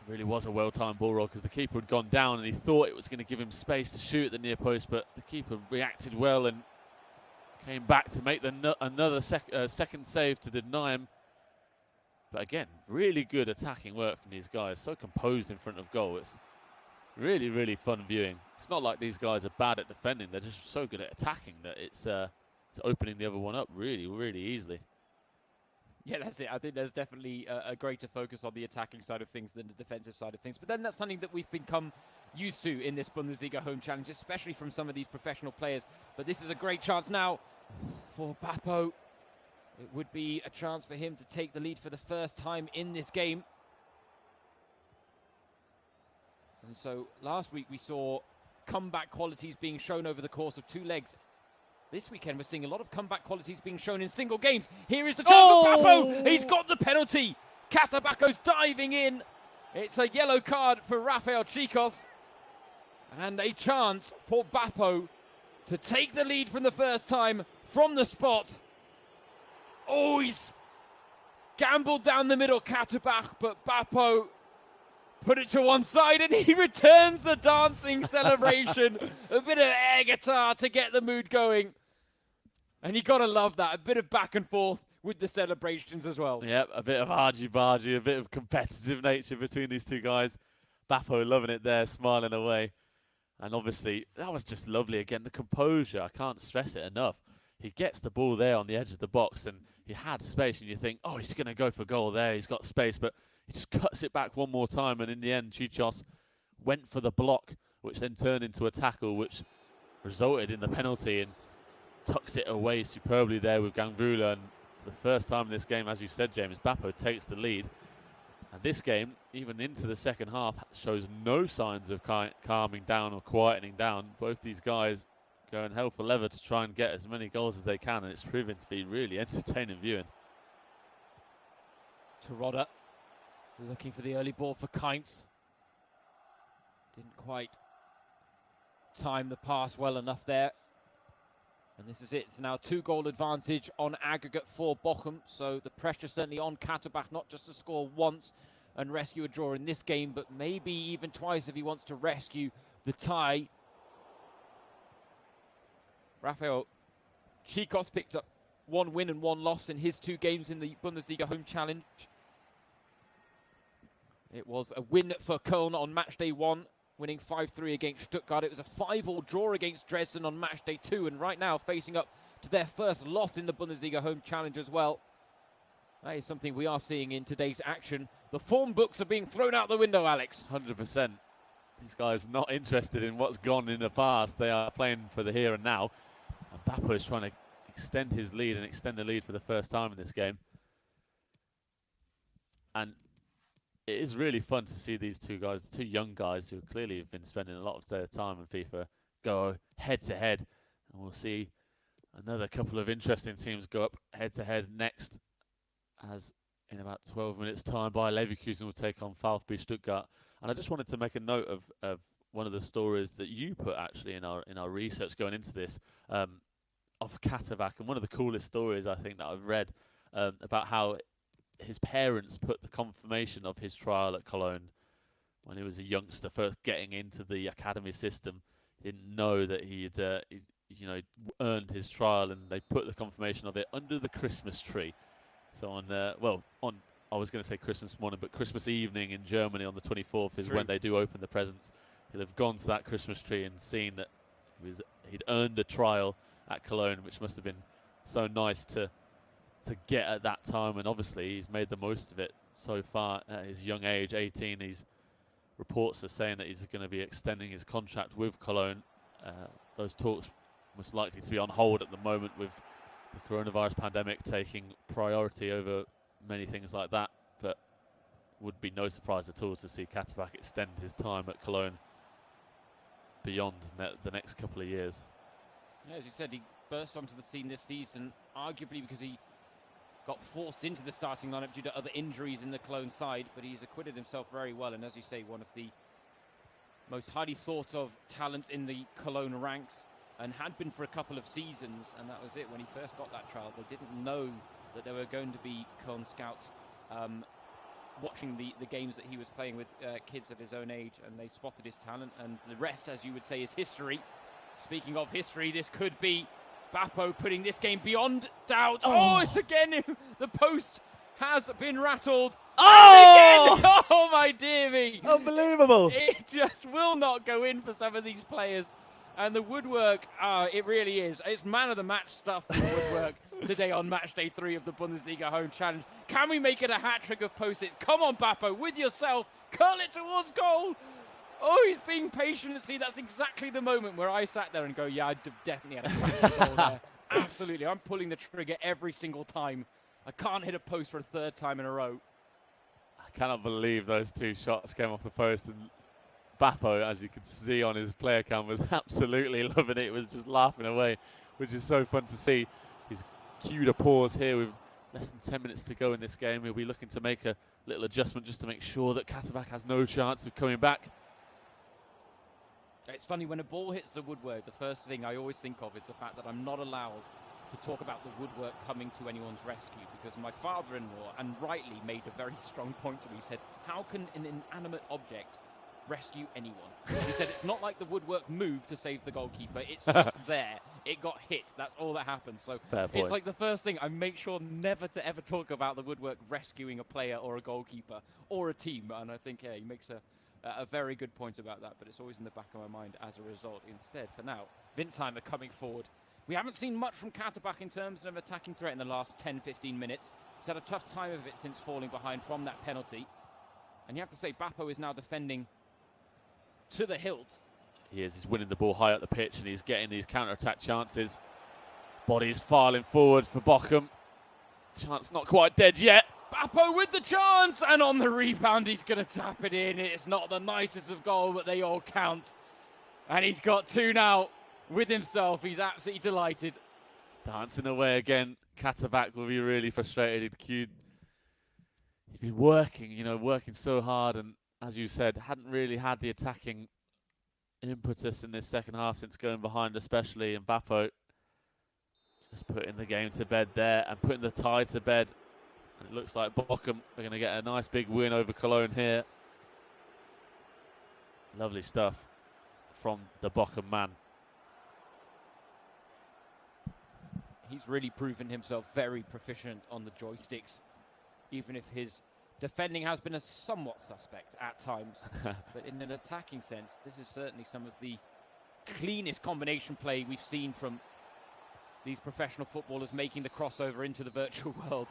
[SPEAKER 2] It really was a well-timed ball roll, because the keeper had gone down and he thought it was going to give him space to shoot at the near post, but the keeper reacted well and came back to make another second save to deny him. But again, really good attacking work from these guys, so composed in front of goal. It's really, really fun viewing. It's not like these guys are bad at defending. They're just so good at attacking that it's opening the other one up really, really easily.
[SPEAKER 1] Yeah, that's it. I think there's definitely a greater focus on the attacking side of things than the defensive side of things. But then that's something that we've become used to in this Bundesliga home challenge, especially from some of these professional players. But this is a great chance now for Bappo. It would be a chance for him to take the lead for the first time in this game. And so last week we saw comeback qualities being shown over the course of 2 legs. This weekend we're seeing a lot of comeback qualities being shown in single games. Here is the chance for Bappo. He's got the penalty. Katterbach goes diving in. It's a yellow card for Rafael Chicos. And a chance for Bappo to take the lead from the first time from the spot. Oh, he's gambled down the middle, Katterbach, but Bappo put it to one side and he returns the dancing celebration. A bit of air guitar to get the mood going. And you got to love that. A bit of back and forth with the celebrations as well.
[SPEAKER 2] Yep, a bit of argy-bargy, a bit of competitive nature between these two guys. Bappo loving it there, smiling away. And obviously, that was just lovely. Again, the composure, I can't stress it enough. He gets the ball there on the edge of the box and he had space and you think, oh, he's going to go for goal there. He's got space, but he just cuts it back one more time. And in the end, Chichos went for the block, which then turned into a tackle, which resulted in the penalty, and tucks it away superbly there with Gangvula. And for the first time in this game, as you said, James, Bappo takes the lead. And this game, even into the second half, shows no signs of calming down or quietening down. Both these guys going hell for leather to try and get as many goals as they can, and it's proven to be really entertaining viewing.
[SPEAKER 1] Terodde looking for the early ball for Kainz. Didn't quite time the pass well enough there. And this is it. It's now 2-goal advantage on aggregate for Bochum. So the pressure certainly on Katterbach, not just to score once and rescue a draw in this game, but maybe even twice if he wants to rescue the tie. Rafael Chicos picked up 1 win and 1 loss in his 2 games in the Bundesliga home challenge. It was a win for Köln on match day 1, winning 5-3 against Stuttgart. It was a 5-5 draw against Dresden on match day 2, and right now facing up to their first loss in the Bundesliga home challenge as well. That is something we are seeing in today's action. The form books are being thrown out the window, Alex.
[SPEAKER 2] 100%. These guys not interested in what's gone in the past. They are playing for the here and now. And Bappo is trying to extend his lead and extend the lead for the first time in this game. And it is really fun to see these two guys, the 2 young guys who clearly have been spending a lot of their time in FIFA, go head-to-head. And we'll see another couple of interesting teams go up head-to-head next, as in about 12 minutes' time, Bayer Leverkusen will take on VfB Stuttgart. And I just wanted to make a note of one of the stories that you put actually in our research going into this. of Katterbach, and one of the coolest stories I think that I've read about how his parents put the confirmation of his trial at Cologne when he was a youngster, first getting into the academy system. He didn't know that he'd earned his trial, and they put the confirmation of it under the Christmas tree. So on I was going to say Christmas morning, but Christmas evening in Germany on the 24th is when they do open the presents. He'll have gone to that Christmas tree and seen that he'd earned a trial at Cologne, which must have been so nice to get at that time. And obviously he's made the most of it so far at his young age, 18. Reports are saying that he's going to be extending his contract with Cologne. Those talks most likely to be on hold at the moment, with the coronavirus pandemic taking priority over many things like that. But would be no surprise at all to see Katterbach extend his time at Cologne beyond the next couple of years.
[SPEAKER 1] Yeah, as you said, he burst onto the scene this season, arguably because he got forced into the starting lineup due to other injuries in the Cologne side, but he's acquitted himself very well, and as you say, one of the most highly thought of talents in the Cologne ranks, and had been for a couple of seasons, and that was it. When he first got that trial, they didn't know that there were going to be Cologne scouts watching the games that he was playing with kids of his own age, and they spotted his talent, and the rest, as you would say, is history. Speaking of history, this could be Bappo putting this game beyond doubt. Oh, it's again, the post has been rattled.
[SPEAKER 2] Oh!
[SPEAKER 1] Again. Oh, my dear me.
[SPEAKER 2] Unbelievable.
[SPEAKER 1] It just will not go in for some of these players. And the woodwork, it really is. It's man of the match stuff for the woodwork today on match day 3 of the Bundesliga Home Challenge. Can we make it a hat-trick of post-its? Come on, Bappo, with yourself. Curl it towards goal. Oh, he's being patient. See, that's exactly the moment where I sat there and go, yeah, I definitely had a crack at the goal there. Absolutely. I'm pulling the trigger every single time. I can't hit a post for a third time in a row.
[SPEAKER 2] I cannot believe those two shots came off the post, and Bappo, as you can see on his player cam, was absolutely loving it. He was just laughing away, which is so fun to see. He's cued a pause here with less than 10 minutes to go in this game. He'll be looking to make a little adjustment just to make sure that Katterbach has no chance of coming back.
[SPEAKER 1] It's funny, when a ball hits the woodwork, the first thing I always think of is the fact that I'm not allowed to talk about the woodwork coming to anyone's rescue, because my father-in-law, and rightly, made a very strong point to me. He said, how can an inanimate object rescue anyone? He said, it's not like the woodwork moved to save the goalkeeper. It's just there. It got hit. That's all that happened. So it's like the first thing, I make sure never to ever talk about the woodwork rescuing a player or a goalkeeper or a team. And I think, yeah, he makes a very good point about that, but it's always in the back of my mind as a result. Instead, for now, Winsheimer coming forward. We haven't seen much from Katterbach in terms of attacking threat in the last 10-15 minutes. He's had a tough time of it since falling behind from that penalty. And you have to say, Bappo is now defending to the hilt.
[SPEAKER 2] He is. He's winning the ball high up the pitch, and he's getting these counter-attack chances. Bodies filing forward for Bochum. Chance not quite dead yet.
[SPEAKER 1] Bappo with the chance, and on the rebound, he's going to tap it in. It's not the nicest of goal, but they all count. And he's got 2 now with himself. He's absolutely delighted.
[SPEAKER 2] Dancing away again. Katterbach will be really frustrated. He's been working so hard, and as you said, hadn't really had the attacking impetus in this second half since going behind, especially. And Bappo just putting the game to bed there and putting the tie to bed. And it looks like Bochum are going to get a nice big win over Cologne here. Lovely stuff from the Bochum man.
[SPEAKER 1] He's really proven himself very proficient on the joysticks, even if his defending has been a somewhat suspect at times. But in an attacking sense, this is certainly some of the cleanest combination play we've seen from these professional footballers making the crossover into the virtual world.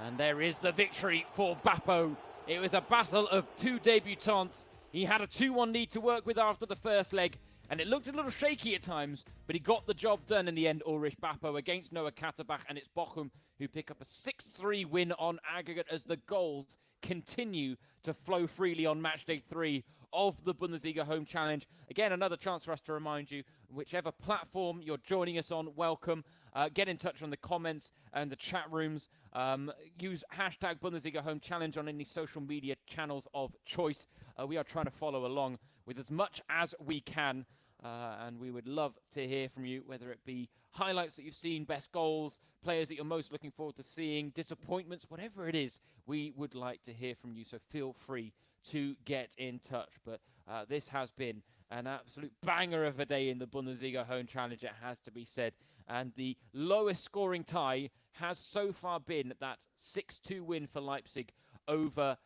[SPEAKER 1] And there is the victory for Bappo. It was a battle of 2 debutants. He had a 2-1 lead to work with after the first leg, and it looked a little shaky at times, but he got the job done in the end, Ulrich Bappo, against Noah Katterbach, and it's Bochum who pick up a 6-3 win on aggregate as the goals continue to flow freely on match day 3 of the Bundesliga Home Challenge. Again, another chance for us to remind you, whichever platform you're joining us on, welcome. Get in touch on the comments and the chat rooms. Use hashtag Bundesliga Home Challenge on any social media channels of choice. We are trying to follow along with as much as we can. And we would love to hear from you, whether it be highlights that you've seen, best goals, players that you're most looking forward to seeing, disappointments, whatever it is, we would like to hear from you. So feel free to get in touch. But this has been an absolute banger of a day in the Bundesliga Home Challenge, it has to be said. And the lowest scoring tie has so far been that 6-2 win for Leipzig over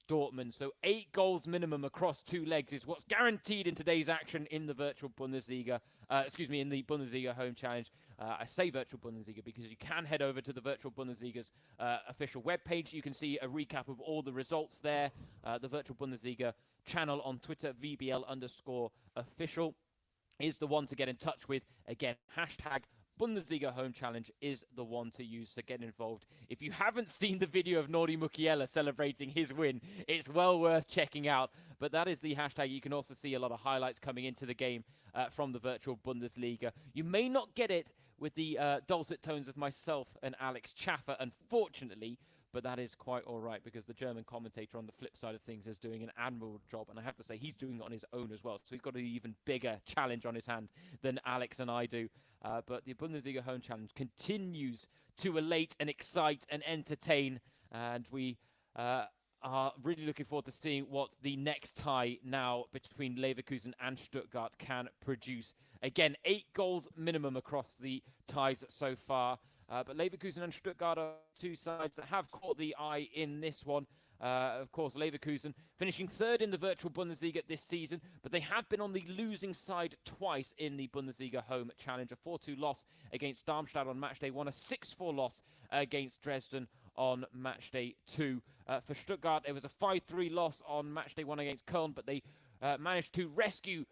[SPEAKER 1] Dortmund. So 8 goals minimum across 2 legs is what's guaranteed in today's action in the virtual Bundesliga. In the Bundesliga Home Challenge. I say virtual Bundesliga because you can head over to the virtual Bundesliga's official webpage. You can see a recap of all the results there. The virtual Bundesliga channel on Twitter, VBL_official, is the one to get in touch with. Again, hashtag Bundesliga Home Challenge is the one to use, so get involved. If you haven't seen the video of Nordi Mukiela celebrating his win, it's well worth checking out. But that is the hashtag. You can also see a lot of highlights coming into the game from the virtual Bundesliga. You may not get it with the dulcet tones of myself and Alex Chaffer, unfortunately, but that is quite all right because the German commentator on the flip side of things is doing an admirable job, and I have to say he's doing it on his own as well, so he's got an even bigger challenge on his hand than Alex and I do. But the Bundesliga Home Challenge continues to elate and excite and entertain, and we are really looking forward to seeing what the next tie now between Leverkusen and Stuttgart can produce. Again, 8 goals minimum across the ties so far. But Leverkusen and Stuttgart are 2 sides that have caught the eye in this one. Of course, Leverkusen finishing 3rd in the virtual Bundesliga this season, but they have been on the losing side twice in the Bundesliga Home Challenge. A 4-2 loss against Darmstadt on match day 1, a 6-4 loss against Dresden on match day 2. For Stuttgart, it was a 5-3 loss on match day 1 against Köln, but they managed to rescue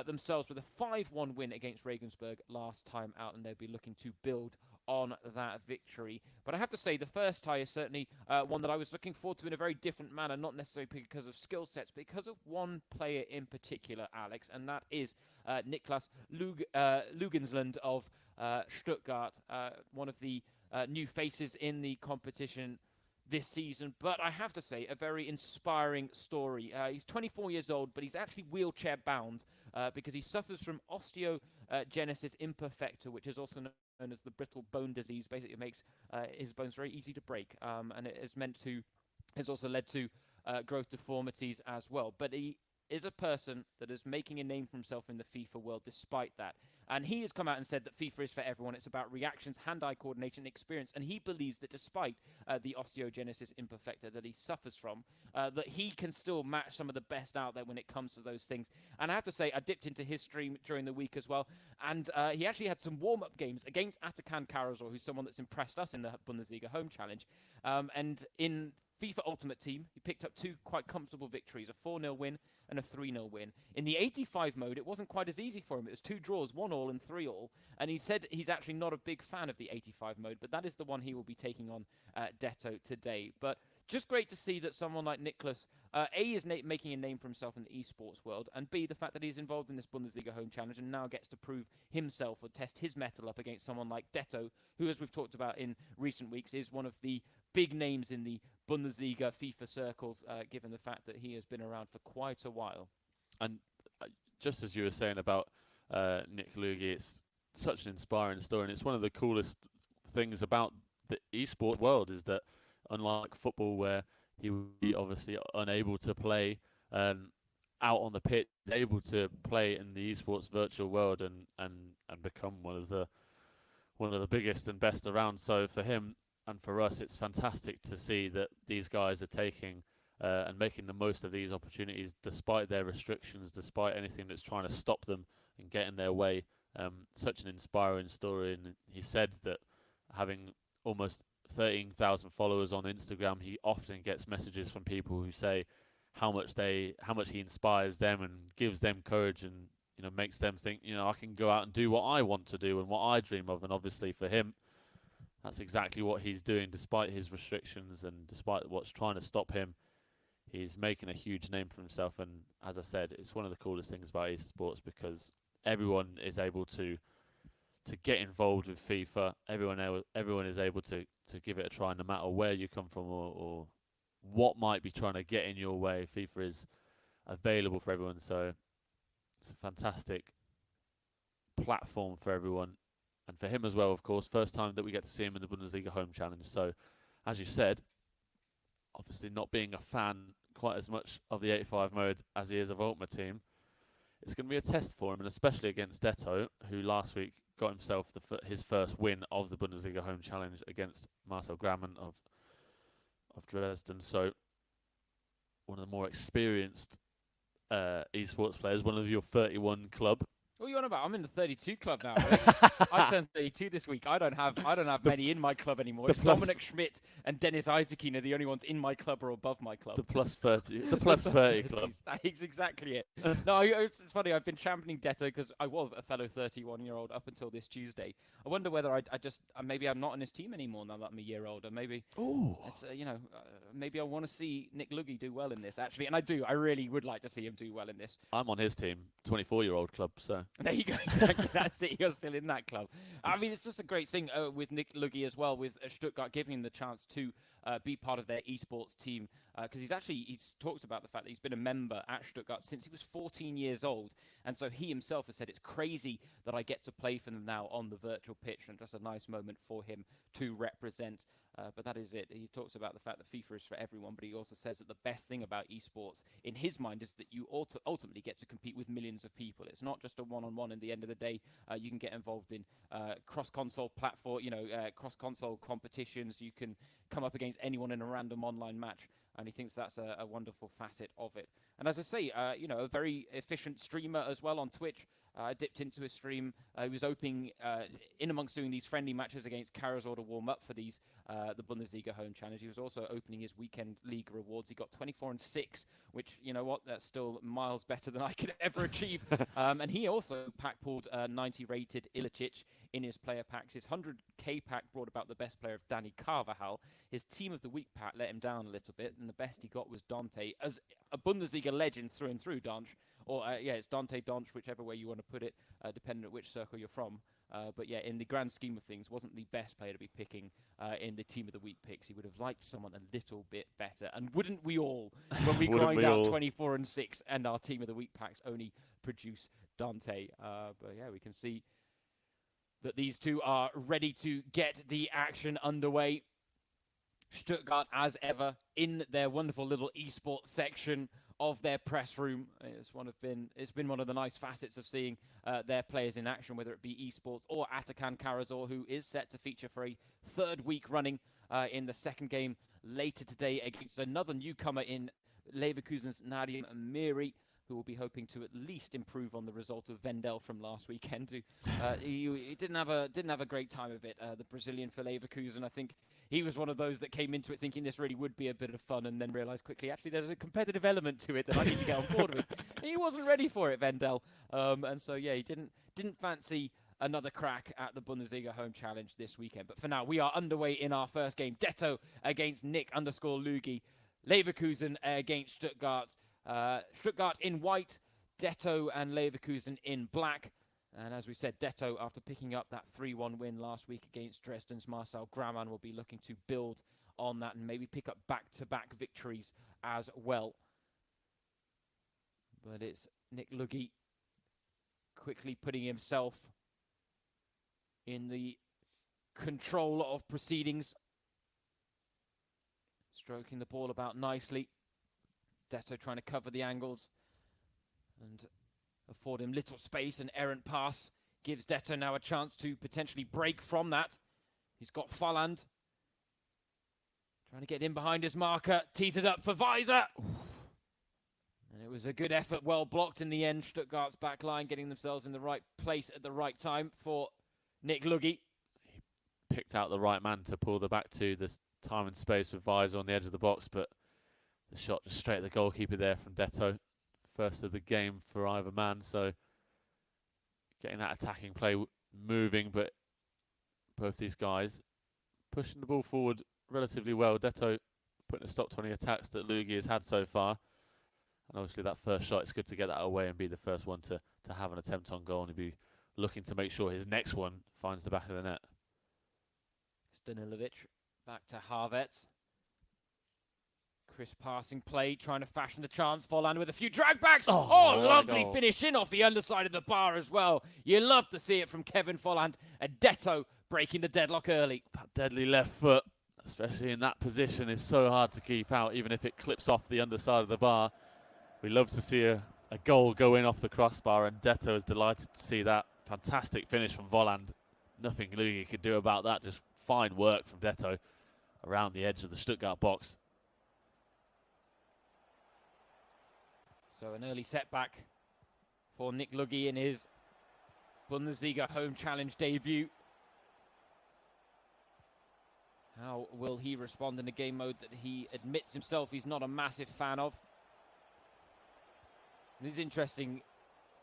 [SPEAKER 1] themselves with a 5-1 win against Regensburg last time out, and they'll be looking to build on that victory. But I have to say, the first tie is certainly one that I was looking forward to in a very different manner, not necessarily because of skill sets, but because of one player in particular, Alex, and that is Niklas Lugensland of Stuttgart, one of the new faces in the competition this season. But I have to say, a very inspiring story. He's 24 years old, but he's actually wheelchair bound because he suffers from osteogenesis imperfecta, which is also known as the brittle bone disease. Basically, it makes his bones very easy to break, and it has also led to growth deformities as well. But he is a person that is making a name for himself in the FIFA world despite that. And he has come out and said that FIFA is for everyone. It's about reactions, hand-eye coordination, and experience. And he believes that despite the osteogenesis imperfecta that he suffers from, that he can still match some of the best out there when it comes to those things. And I have to say, I dipped into his stream during the week as well. And he actually had some warm-up games against Atakan Karasor, who's someone that's impressed us in the Bundesliga Home Challenge. And in FIFA Ultimate Team, he picked up 2 quite comfortable victories, a 4-0 win and a 3-0 win. In the 85 mode, it wasn't quite as easy for him. It was 2 draws, 1-1 and 3-1. And he said he's actually not a big fan of the 85 mode, but that is the one he will be taking on Detto today. But just great to see that someone like Niklas, A, is making a name for himself in the esports world, and B, the fact that he's involved in this Bundesliga Home Challenge and now gets to prove himself or test his mettle up against someone like Detto, who, as we've talked about in recent weeks, is one of the big names in the Bundesliga FIFA circles, given the fact that he has been around for quite a while.
[SPEAKER 2] And just as you were saying about Nick Lugi, it's such an inspiring story, and it's one of the coolest things about the esports world is that, unlike football, where he would be obviously unable to play out on the pitch, able to play in the esports virtual world and become one of the biggest and best around. So for him and for us, it's fantastic to see that these guys are taking and making the most of these opportunities despite their restrictions, despite anything that's trying to stop them and get in their way. Such an inspiring story, and he said that having almost 13,000 followers on Instagram, he often gets messages from people who say how much he inspires them and gives them courage, and makes them think, I can go out and do what I want to do and what I dream of. And obviously for him, that's exactly what he's doing, despite his restrictions and despite what's trying to stop him. He's making a huge name for himself, and as I said, it's one of the coolest things about esports because everyone is able to get involved with FIFA. Everyone is able to give it a try, no matter where you come from or what might be trying to get in your way. FIFA is available for everyone, so it's a fantastic platform for everyone, and for him as well, of course. First time that we get to see him in the Bundesliga Home Challenge. So, as you said, obviously not being a fan quite as much of the 85 mode as he is of Ultimate Team, it's going to be a test for him, and especially against Detto, who last week got himself his first win of the Bundesliga Home Challenge against Marcel Grammen of Dresden. So one of the more experienced esports players, one of your 31 club.
[SPEAKER 1] What are you on about? I'm in the 32 club now. Right? I turned 32 this week. I don't have many in my club anymore. Dominic Schmidt and Dennis Isaacine are the only ones in my club or above my club.
[SPEAKER 2] The plus 30 club.
[SPEAKER 1] That is exactly it. No, it's funny. I've been championing Detto because I was a fellow 31-year-old up until this Tuesday. I wonder whether I just maybe I'm not on his team anymore now that I'm a year older. Maybe maybe I want to see Nick Luggy do well in this actually, and I do. I really would like to see him do well in this.
[SPEAKER 2] I'm on his team, 24-year-old club. So
[SPEAKER 1] there you go. Exactly. That's it. You're still in that club. I mean, it's just a great thing with Nick Luggy as well, with Stuttgart giving him the chance to be part of their esports team, because he's talked about the fact that he's been a member at Stuttgart since he was 14 years old, and so he himself has said it's crazy that I get to play for them now on the virtual pitch, and just a nice moment for him to represent. But that is it. He talks about the fact that FIFA is for everyone, but he also says that the best thing about esports, in his mind, is that you ultimately get to compete with millions of people. It's not just a one-on-one. In the end of the day, you can get involved in cross-console platform, cross-console competitions. You can come up against anyone in a random online match, and he thinks that's a wonderful facet of it. And as I say, a very efficient streamer as well on Twitch. I dipped into his stream. He was opening in amongst doing these friendly matches against Karasor to warm up for these the Bundesliga Home Challenge. He was also opening his weekend league rewards. He got 24-6, which, you know what, that's still miles better than I could ever achieve. And he also pack pulled 90 rated Ilicic in his player packs. His 100k pack brought about the best player of Danny Carvajal. His team of the week pack let him down a little bit, and the best he got was Dante, as a Bundesliga legend through and through, Donch. Or, it's Dante Donch, whichever way you want to put it, depending on which circle you're from. But yeah, in the grand scheme of things, wasn't the best player to be picking in the team of the week picks. He would have liked someone a little bit better. And wouldn't we all, when we grind out 24-6 and our team of the week packs only produce Dante? But yeah, we can see that these two are ready to get the action underway. Stuttgart, as ever, in their wonderful little esports section of their press room. It's been one of the nice facets of seeing their players in action, whether it be esports or Atakan Karasor, who is set to feature for a third week running in the second game later today against another newcomer in Leverkusen's Nadim Amiri, who will be hoping to at least improve on the result of Vendel from last weekend. He didn't have a great time of it. The Brazilian for Leverkusen, I think he was one of those that came into it thinking this really would be a bit of fun, and then realised quickly, actually, there's a competitive element to it that I need to get on board with. He wasn't ready for it, Vendel, and so yeah, he didn't fancy another crack at the Bundesliga Home Challenge this weekend. But for now, we are underway in our first game. Detto against Nick_Lugi. Leverkusen against Stuttgart. Stuttgart in white, Detto and Leverkusen in black. And as we said, Detto, after picking up that 3-1 win last week against Dresden's Marcel Grammen, will be looking to build on that and maybe pick up back-to-back victories as well. But it's Nick Luggy quickly putting himself in the control of proceedings. Stroking the ball about nicely. Detto trying to cover the angles and afford him little space. An errant pass gives Detto now a chance to potentially break from that. He's got Folland trying to get in behind his marker. Tees it up for Weiser. And it was a good effort, well blocked in the end. Stuttgart's back line getting themselves in the right place at the right time for Nick Luggy.
[SPEAKER 2] He picked out the right man to pull the back to this time and space with Weiser on the edge of the box, but the shot just straight at the goalkeeper there from Detto. First of the game for either man, so getting that attacking play moving, but both these guys pushing the ball forward relatively well. Detto putting a stop to any attacks that Lugi has had so far. And obviously that first shot, it's good to get that away and be the first one to have an attempt on goal, and be looking to make sure his next one finds the back of the net.
[SPEAKER 1] Stanilovic back to Havertz. Crisp passing play, trying to fashion the chance. Volland with a few dragbacks.
[SPEAKER 2] Oh,
[SPEAKER 1] Oh,
[SPEAKER 2] what a
[SPEAKER 1] lovely
[SPEAKER 2] goal.
[SPEAKER 1] finish in off the underside of the bar as well. You love to see it from Kevin Volland. And Detto breaking the deadlock early.
[SPEAKER 2] That deadly left foot, especially in that position, is so hard to keep out, even if it clips off the underside of the bar. We love to see a goal go in off the crossbar, and Detto is delighted to see that. Fantastic finish from Volland. Nothing Lugi could do about that. Just fine work from Detto around the edge of the Stuttgart box.
[SPEAKER 1] So an early setback for Nick Luggi in his Bundesliga Home Challenge debut. How will he respond in a game mode that he admits himself he's not a massive fan of? It's interesting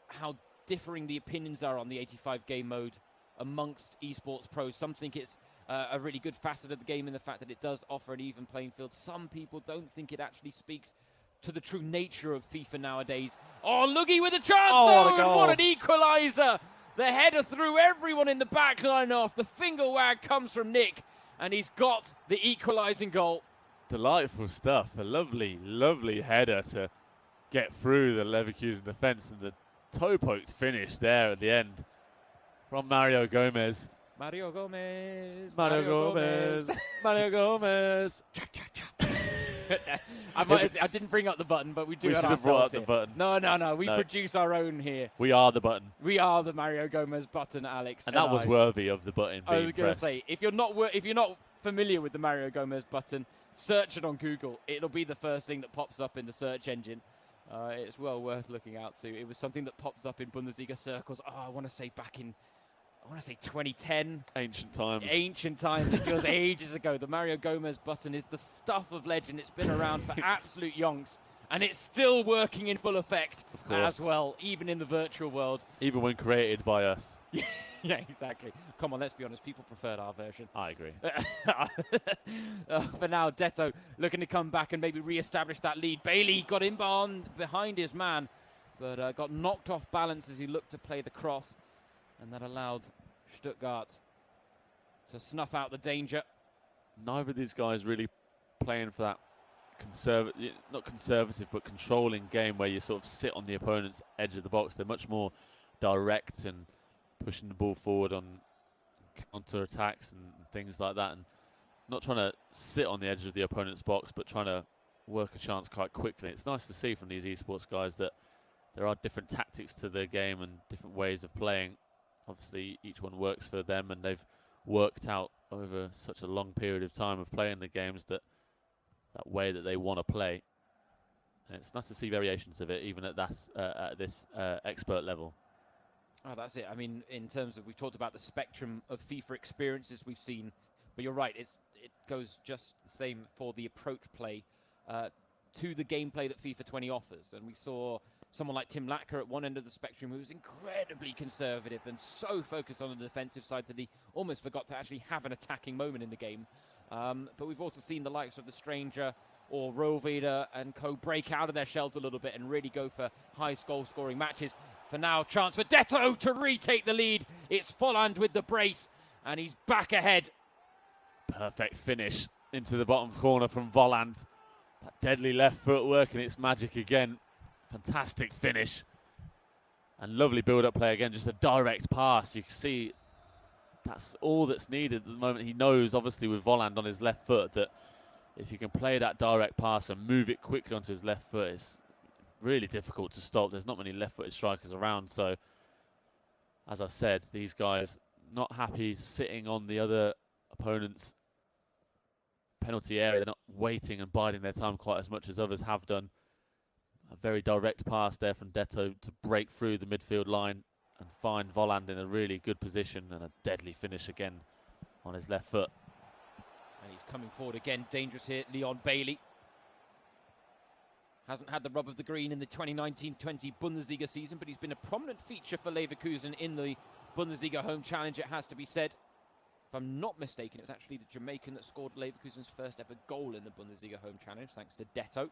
[SPEAKER 1] how differing the opinions are on the 85 game mode amongst esports pros. Some think it's a really good facet of the game in the fact that it does offer an even playing field. Some people don't think it actually speaks to the true nature of FIFA nowadays. Oh, Luggi with a chance!
[SPEAKER 2] Oh, what a
[SPEAKER 1] and
[SPEAKER 2] goal.
[SPEAKER 1] what an equaliser! The header threw everyone in the back line off. The finger wag comes from Nick, and he's got the equalising goal.
[SPEAKER 2] Delightful stuff. A lovely, lovely header to get through the Leverkusen defence, and the toe-poked finish there at the end from Mario Gomez.
[SPEAKER 1] Mario Gomez.
[SPEAKER 2] Mario Gomez. Mario Gomez.
[SPEAKER 1] I didn't bring up the button, but we do
[SPEAKER 2] We
[SPEAKER 1] it
[SPEAKER 2] should have brought
[SPEAKER 1] ourselves
[SPEAKER 2] up the
[SPEAKER 1] here.
[SPEAKER 2] button.
[SPEAKER 1] No. We
[SPEAKER 2] No.
[SPEAKER 1] produce our own here.
[SPEAKER 2] We are the button.
[SPEAKER 1] We are the Mario Gomez button, Alex.
[SPEAKER 2] And that was worthy of the button
[SPEAKER 1] I
[SPEAKER 2] being
[SPEAKER 1] was going to
[SPEAKER 2] pressed.
[SPEAKER 1] say, if you're not familiar with the Mario Gomez button, search it on Google. It'll be the first thing that pops up in the search engine. It's well worth looking out to. It was something that pops up in Bundesliga circles. I want to say 2010.
[SPEAKER 2] Ancient times.
[SPEAKER 1] Ancient times. It feels ages ago. The Mario Gomez button is the stuff of legend. It's been around for absolute yonks. And it's still working in full effect
[SPEAKER 2] Of course.
[SPEAKER 1] as well, even in the virtual world.
[SPEAKER 2] Even when created by us.
[SPEAKER 1] Yeah, exactly. Come on, let's be honest. People preferred our version.
[SPEAKER 2] I agree.
[SPEAKER 1] For now, Detto looking to come back and maybe re-establish that lead. Bailey got in behind his man, but got knocked off balance as he looked to play the cross. And that allowed Stuttgart to snuff out the danger.
[SPEAKER 2] Neither of these guys really playing for that not conservative, but controlling game where you sort of sit on the opponent's edge of the box. They're much more direct and pushing the ball forward on counter attacks and things like that, and not trying to sit on the edge of the opponent's box, but trying to work a chance quite quickly. It's nice to see from these esports guys that there are different tactics to the game and different ways of playing. Obviously, each one works for them, and they've worked out over such a long period of time of playing the games that way that they want to play. And it's nice to see variations of it, even at this expert level.
[SPEAKER 1] Oh, that's it. I mean, in terms of, we've talked about the spectrum of FIFA experiences we've seen, but you're right, it goes just the same for the approach play to the gameplay that FIFA 20 offers. And we saw someone like Tim Lacker at one end of the spectrum who was incredibly conservative and so focused on the defensive side that he almost forgot to actually have an attacking moment in the game. But we've also seen the likes of the Stranger or Roveda and co break out of their shells a little bit and really go for high goal-scoring matches. For now, chance for Detto to retake the lead. It's Volland with the brace, and he's back ahead.
[SPEAKER 2] Perfect finish into the bottom corner from Volland. That deadly left foot working its magic again. Fantastic finish. And lovely build-up play again, just a direct pass. You can see that's all that's needed at the moment. He knows, obviously, with Volland on his left foot, that if you can play that direct pass and move it quickly onto his left foot, it's really difficult to stop. There's not many left-footed strikers around. So, as I said, these guys not happy sitting on the other opponent's penalty area. They're not waiting and biding their time quite as much as others have done. A very direct pass there from Detto to break through the midfield line and find Volland in a really good position, and a deadly finish again on his left foot.
[SPEAKER 1] And he's coming forward again. Dangerous here, Leon Bailey. Hasn't had the rub of the green in the 2019-20 Bundesliga season, but he's been a prominent feature for Leverkusen in the Bundesliga Home Challenge, it has to be said. If I'm not mistaken, it was actually the Jamaican that scored Leverkusen's first ever goal in the Bundesliga Home Challenge, thanks to Detto.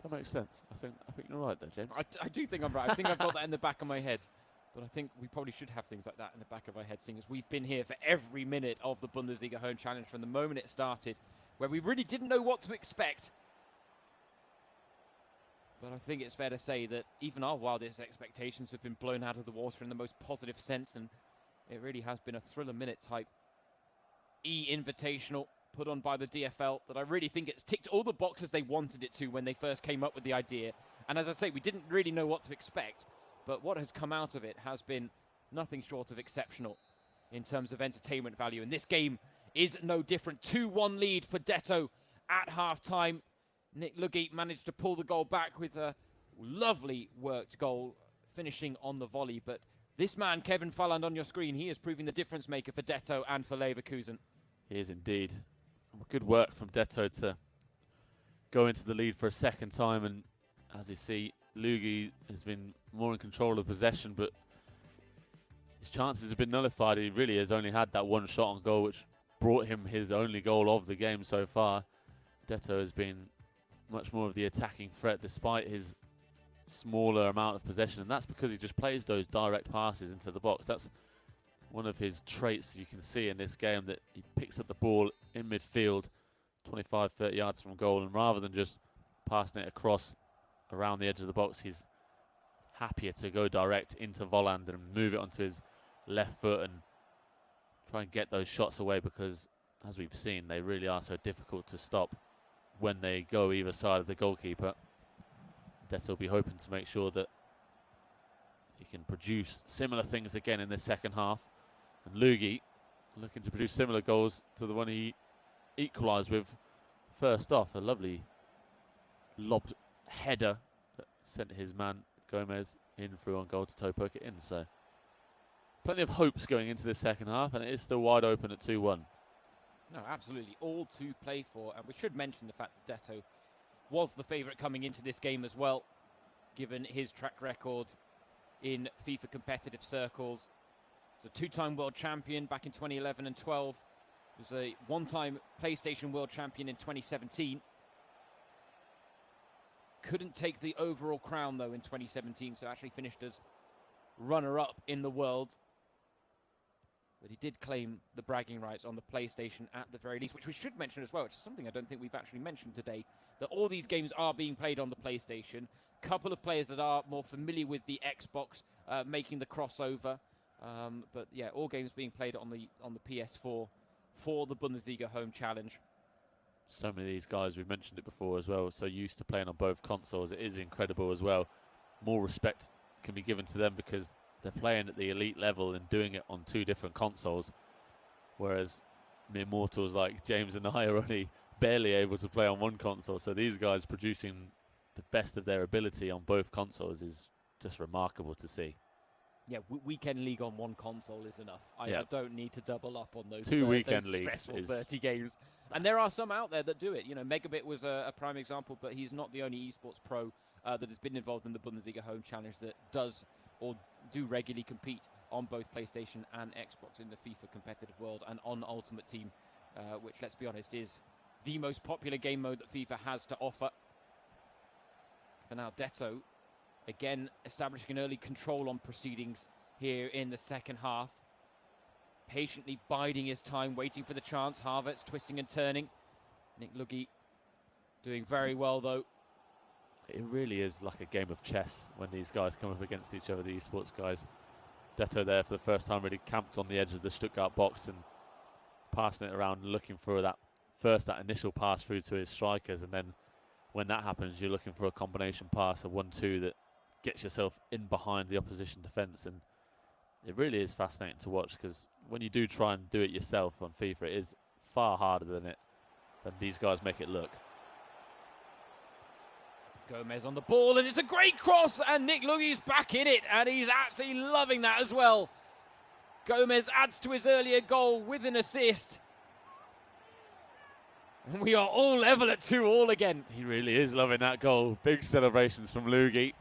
[SPEAKER 2] That makes sense. I think you're right there, James.
[SPEAKER 1] I do think I'm right. I think I've got that in the back of my head. But I think we probably should have things like that in the back of our head, seeing as we've been here for every minute of the Bundesliga Home Challenge from the moment it started. where we really didn't know what to expect. But I think it's fair to say that even our wildest expectations have been blown out of the water in the most positive sense, and it really has been a thriller minute type invitational put on by the DFL that I really think it's ticked all the boxes they wanted it to when they first came up with the idea. And as I say, we didn't really know what to expect, but what has come out of it has been nothing short of exceptional in terms of entertainment value. And this game is no different. 2-1 lead for Detto at half-time. Nick Luggy managed to pull the goal back with a lovely worked goal, finishing on the volley. But this man, Kevin Falland, on your screen, he is proving the difference maker for Detto and for Leverkusen.
[SPEAKER 2] He is indeed. Good work from Detto to go into the lead for a second time. And as you see, Luggy has been more in control of possession, but his chances have been nullified. He really has only had that one shot on goal, which brought him his only goal of the game so far. Detto has been much more of the attacking threat despite his smaller amount of possession, and that's because he just plays those direct passes into the box. That's one of his traits you can see in this game, that he picks up the ball in midfield 25-30 yards from goal, and rather than just passing it across around the edge of the box, he's happier to go direct into Volland and move it onto his left foot and try and get those shots away, because as we've seen, they really are so difficult to stop when they go either side of the goalkeeper. Detto will be hoping to make sure that he can produce similar things again in the second half. And Luggy looking to produce similar goals to the one he equalised with first off. A lovely lobbed header that sent his man Gomez in through on goal to toe poke it in. So plenty of hopes going into this second half, and it is still wide open at 2-1.
[SPEAKER 1] No, absolutely. All to play for. And we should mention the fact that Detto was the favourite coming into this game as well, given his track record in FIFA competitive circles. So two-time world champion back in 2011 and 12. He was a one-time PlayStation world champion in 2017. Couldn't take the overall crown, though, in 2017, so actually finished as runner-up in the world. But he did claim the bragging rights on the PlayStation at the very least, which we should mention as well, which is something I don't think we've actually mentioned today, that all these games are being played on the PlayStation. Couple of players that are more familiar with the Xbox making the crossover. But yeah, all games being played on the PS4 for the Bundesliga Home Challenge.
[SPEAKER 2] So many of these guys, we've mentioned it before as well, so used to playing on both consoles. It is incredible as well. More respect can be given to them because they're playing at the elite level and doing it on two different consoles, whereas mere mortals like James and I are only barely able to play on one console. So these guys producing the best of their ability on both consoles is just remarkable to see.
[SPEAKER 1] Yeah, weekend league on one console is enough. I don't need to double up on those
[SPEAKER 2] two weekend
[SPEAKER 1] those
[SPEAKER 2] leagues.
[SPEAKER 1] Stressful 30 games. And there are some out there that do it. You know, Megabit was a prime example, but he's not the only esports pro that has been involved in the Bundesliga Home Challenge that does or do regularly compete on both PlayStation and Xbox in the FIFA competitive world and on Ultimate Team, which, let's be honest, is the most popular game mode that FIFA has to offer. For now, Detto, again, establishing an early control on proceedings here in the second half. Patiently biding his time, waiting for the chance. Havertz twisting and turning. Nick Luggy doing very well, though.
[SPEAKER 2] It really is like a game of chess when these guys come up against each other, the esports guys. Detto there for the first time really camped on the edge of the Stuttgart box and passing it around, looking for that initial pass through to his strikers, and then when that happens, you're looking for a combination pass, a 1-2 that gets yourself in behind the opposition defence. And it really is fascinating to watch, because when you do try and do it yourself on FIFA, it is far harder than these guys make it look.
[SPEAKER 1] Gomez on the ball, and it's a great cross, and Nick Luggy's back in it, and he's absolutely loving that as well. Gomez adds to his earlier goal with an assist. And we are all level at 2-2 again.
[SPEAKER 2] He really is loving that goal. Big celebrations from Luggy.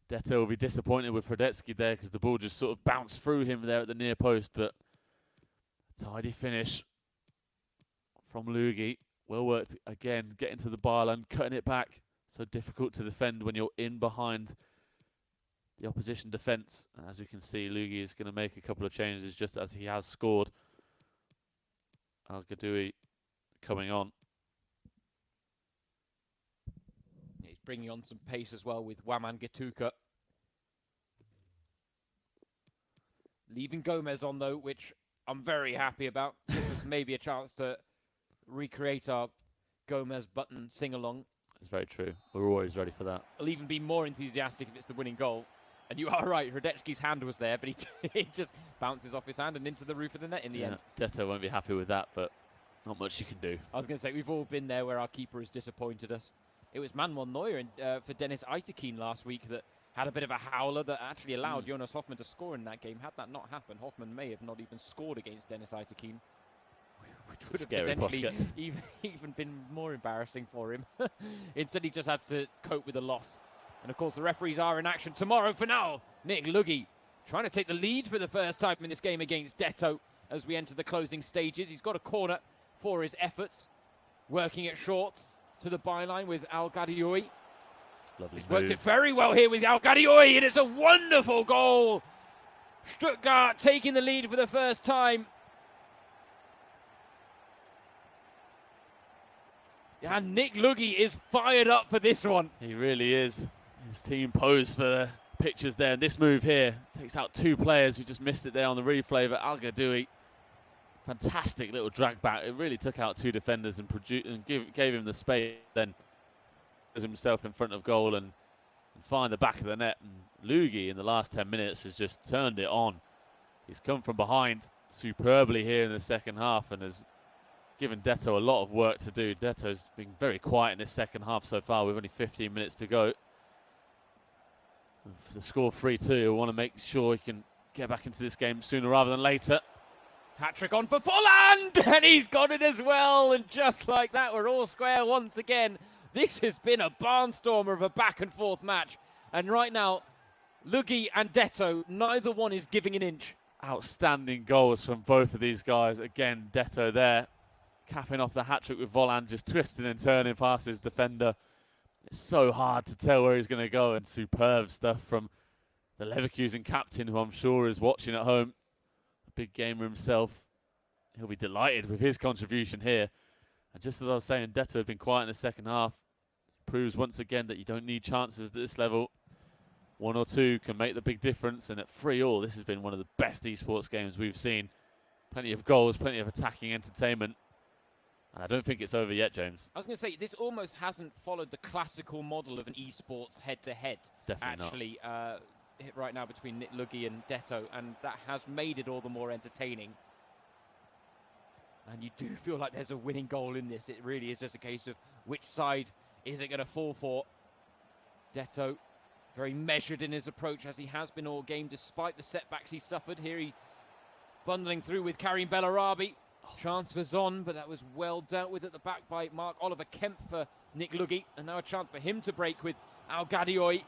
[SPEAKER 2] Detto will be disappointed with Fredetsky there because the ball just sort of bounced through him there at the near post, but a tidy finish from Luggy. Well worked again, getting to the byline, cutting it back. So difficult to defend when you're in behind the opposition defence. And as we can see, Luggy is going to make a couple of changes just as he has scored. Al Gadoui coming on.
[SPEAKER 1] He's bringing on some pace as well with Waman Gatuka. Leaving Gomez on, though, which I'm very happy about. Gives us maybe a chance to recreate our Gomez button sing-along.
[SPEAKER 2] It's very true. We're always ready for that.
[SPEAKER 1] I'll even be more enthusiastic if it's the winning goal. And you are right, Hradecki's hand was there, but he just bounces off his hand and into the roof of the net in the end.
[SPEAKER 2] Detto won't be happy with that, but not much you can do.
[SPEAKER 1] I was going to say, we've all been there where our keeper has disappointed us. It was Manuel Neuer for Dennis Eitekin last week that had a bit of a howler that actually allowed Jonas Hoffmann to score in that game. Had that not happened, Hoffmann may have not even scored against Dennis Eitekin. Which would have potentially even been more embarrassing for him. Instead, he just had to cope with the loss. And, of course, the referees are in action tomorrow. For now, Nick Luggi trying to take the lead for the first time in this game against Detto as we enter the closing stages. He's got a corner for his efforts. Working it short to the byline with Al Gadioui.
[SPEAKER 2] Lovely
[SPEAKER 1] He's worked it very well here with Al Gadioui, and it's a wonderful goal. Stuttgart taking the lead for the first time. And Nick Luggi is fired up for this one.
[SPEAKER 2] He really is. His team posed for the pictures there. And this move here takes out two players. We just missed it there on the replay. But Al Gadioui, fantastic little drag back. It really took out two defenders and gave him the space. Then himself in front of goal and find the back of the net. And Luggi in the last 10 minutes has just turned it on. He's come from behind superbly here in the second half and has given Detto a lot of work to do. Detto's been very quiet in this second half so far with only 15 minutes to go. For the score 3-2, we want to make sure he can get back into this game sooner rather than later.
[SPEAKER 1] Hat-trick on for Volland, and he's got it as well. And just like that, we're all square once again. This has been a barnstormer of a back-and-forth match. And right now, Luggi and Detto, neither one is giving an inch.
[SPEAKER 2] Outstanding goals from both of these guys. Again, Detto there, capping off the hat-trick with Volland, just twisting and turning past his defender. It's so hard to tell where he's going to go, and superb stuff from the Leverkusen captain, who I'm sure is watching at home. A big gamer himself. He'll be delighted with his contribution here. And just as I was saying, Detto has been quiet in the second half. Proves once again that you don't need chances at this level. One or two can make the big difference, and at 3-3, this has been one of the best esports games we've seen. Plenty of goals, plenty of attacking entertainment. And I don't think it's over yet, James.
[SPEAKER 1] I was going to say, this almost hasn't followed the classical model of an esports head-to-head.
[SPEAKER 2] Definitely
[SPEAKER 1] not. Right now between Nick Luggi and Detto, and that has made it all the more entertaining. And you do feel like there's a winning goal in this. It really is just a case of which side is it going to fall for. Detto, very measured in his approach, as he has been all game, despite the setbacks he suffered. Here he bundling through with Karim Bellarabi. Chance was on, but that was well dealt with at the back by Mark Oliver Kemp for Nick Luggi. And now a chance for him to break with Al Gadioui.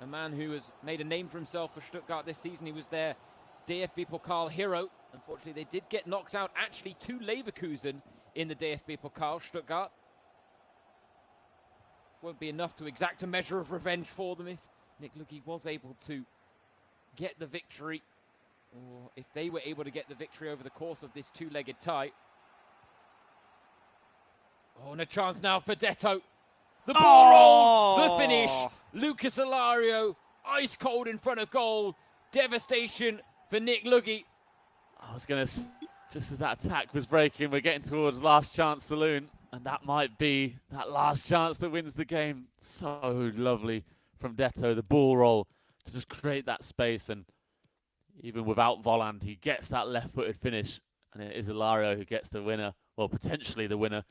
[SPEAKER 1] A man who has made a name for himself for Stuttgart this season. He was their DFB Pokal hero. Unfortunately, they did get knocked out actually to Leverkusen in the DFB Pokal, Stuttgart. Won't be enough to exact a measure of revenge for them if Nick Luggi was able to get the victory, or if they were able to get the victory over the course of this two-legged tie. Oh, and a chance now for Detto. The ball roll, the finish. Lucas Alario, ice cold in front of goal. Devastation for Nick Luggi.
[SPEAKER 2] I was going to say, just as that attack was breaking, we're getting towards last chance saloon, and that might be that last chance that wins the game. So lovely from Detto, the ball roll to just create that space, and even without Volland, he gets that left-footed finish, and it is Alario who gets the winner, well, potentially the winner,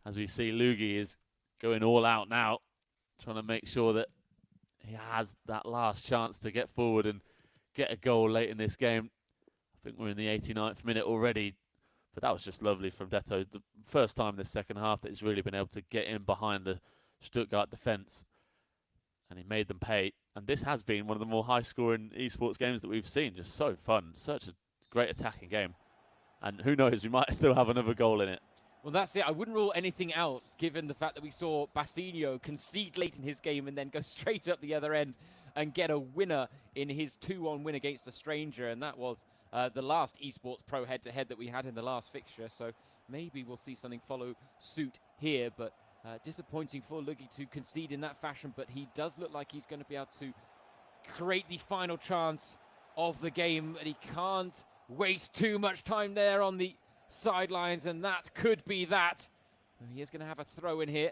[SPEAKER 2] as we see Luggi is going all out now, trying to make sure that he has that last chance to get forward and get a goal late in this game. I think we're in the 89th minute already, but that was just lovely from Detto. The first time this second half that he's really been able to get in behind the Stuttgart defence, and he made them pay. And this has been one of the more high-scoring esports games that we've seen. Just so fun, such a great attacking game. And who knows, we might still have another goal in it.
[SPEAKER 1] Well, that's it. I wouldn't rule anything out, given the fact that we saw Bassinho concede late in his game and then go straight up the other end and get a winner in his 2-1 win against a stranger. And that was the last esports pro head-to-head that we had in the last fixture. So maybe we'll see something follow suit here. But disappointing for Lugi to concede in that fashion. But he does look like he's going to be able to create the final chance of the game. And he can't waste too much time there on the sidelines. And that could be that. He is going to have a throw in here.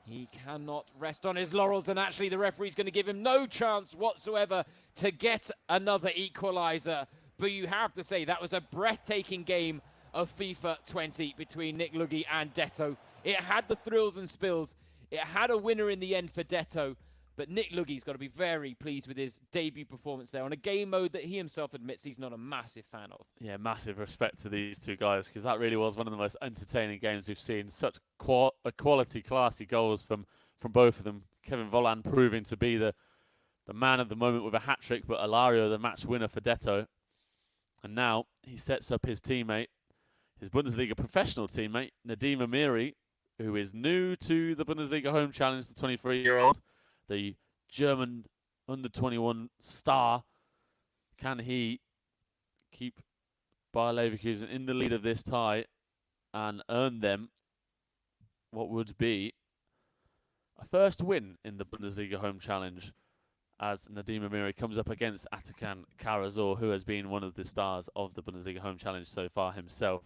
[SPEAKER 1] He cannot rest on his laurels, and actually the referee's going to give him no chance whatsoever to get another equaliser. But you have to say that was a breathtaking game of FIFA 20 between Nick Lugi and Detto. It had the thrills and spills. It had a winner in the end for Detto. But Nick Lugi's got to be very pleased with his debut performance there on a game mode that he himself admits he's not a massive fan of.
[SPEAKER 2] Yeah, massive respect to these two guys, because that really was one of the most entertaining games we've seen. Such quality, classy goals from both of them. Kevin Volland proving to be the man of the moment with a hat-trick, but Alario the match winner for Detto. And now he sets up his teammate, his Bundesliga professional teammate, Nadim Amiri, who is new to the Bundesliga Home Challenge, the 23-year-old. The German under-21 star. Can he keep Bayer Leverkusen in the lead of this tie and earn them what would be a first win in the Bundesliga Home Challenge, as Nadim Amiri comes up against Atakan Karazor, who has been one of the stars of the Bundesliga Home Challenge so far himself,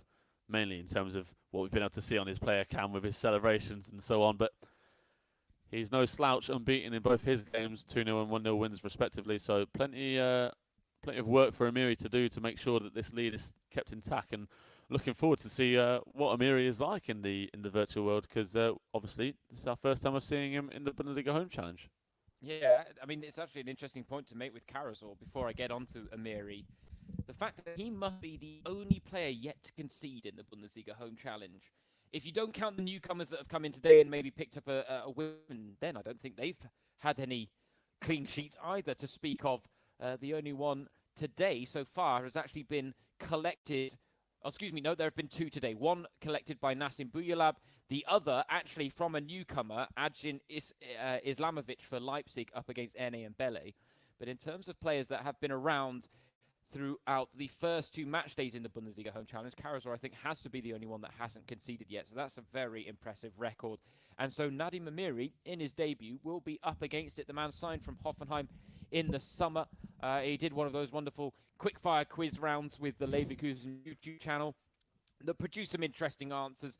[SPEAKER 2] mainly in terms of what we've been able to see on his player cam with his celebrations and so on. But he's no slouch, unbeaten in both his games, 2-0 and 1-0 wins respectively. So plenty of work for Amiri to do to make sure that this lead is kept intact. And looking forward to see what Amiri is like in the virtual world, because obviously this is our first time of seeing him in the Bundesliga Home Challenge.
[SPEAKER 1] Yeah, I mean, it's actually an interesting point to make with Karazor before I get on to Amiri. The fact that he must be the only player yet to concede in the Bundesliga Home Challenge. If you don't count the newcomers that have come in today and maybe picked up a win, then I don't think they've had any clean sheets either to speak of. The only one today so far has actually been collected. Oh, excuse me, no, there have been two today. One collected by Nassim Buyalab, the other actually from a newcomer, Adjin Islamovic for Leipzig up against Erne and Bele. But in terms of players that have been around throughout the first two match days in the Bundesliga Home Challenge, Karazor, I think, has to be the only one that hasn't conceded yet. So that's a very impressive record. And so Nadim Amiri, in his debut, will be up against it. The man signed from Hoffenheim in the summer. He did one of those wonderful quick-fire quiz rounds with the Leverkusen YouTube channel that produced some interesting answers.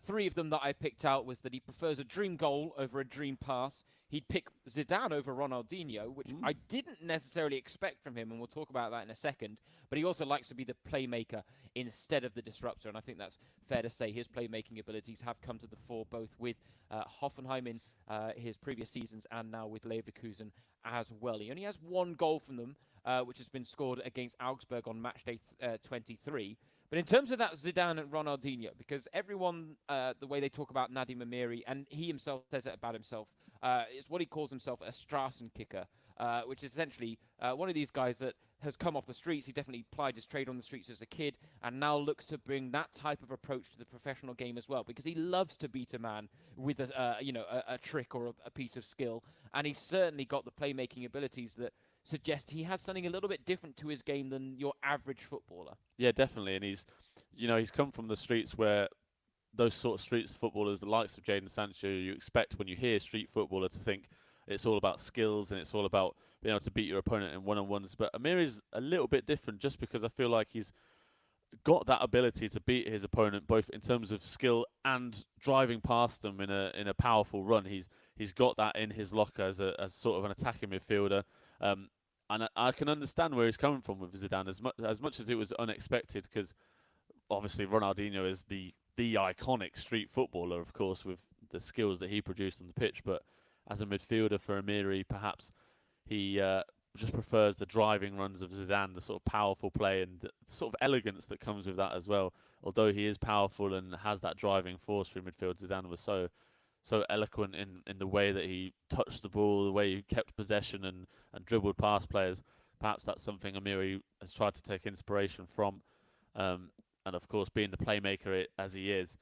[SPEAKER 1] Three of them that I picked out was that he prefers a dream goal over a dream pass. He'd pick Zidane over Ronaldinho, which I didn't necessarily expect from him, and we'll talk about that in a second. But he also likes to be the playmaker instead of the disruptor, and I think that's fair to say. His playmaking abilities have come to the fore, both with Hoffenheim in his previous seasons and now with Leverkusen as well. He only has one goal from them, which has been scored against Augsburg on match day 23. But in terms of that Zidane and Ronaldinho, because everyone, the way they talk about Nadim Amiri, and he himself says it about himself, it's what he calls himself, a Straßenkicker, which is essentially one of these guys that has come off the streets. He definitely plied his trade on the streets as a kid and now looks to bring that type of approach to the professional game as well, because he loves to beat a man with a trick or a piece of skill. And he's certainly got the playmaking abilities that suggest he has something a little bit different to his game than your average footballer.
[SPEAKER 2] Yeah, definitely. And he's come from the streets where those sort of streets footballers, the likes of Jadon Sancho, you expect when you hear street footballer to think it's all about skills and it's all about being able to beat your opponent in one-on-ones. But Amir is a little bit different, just because I feel like he's got that ability to beat his opponent, both in terms of skill and driving past them in a powerful run. He's got that in his locker as sort of an attacking midfielder. And I can understand where he's coming from with Zidane, as much as it was unexpected, because obviously Ronaldinho is the iconic street footballer, of course, with the skills that he produced on the pitch. But as a midfielder for Amiri, perhaps he just prefers the driving runs of Zidane, the sort of powerful play and the sort of elegance that comes with that as well. Although he is powerful and has that driving force through midfield, Zidane was so eloquent in the way that he touched the ball, the way he kept possession and dribbled past players. Perhaps that's something Amiri has tried to take inspiration from. And of course, being the playmaker as he is,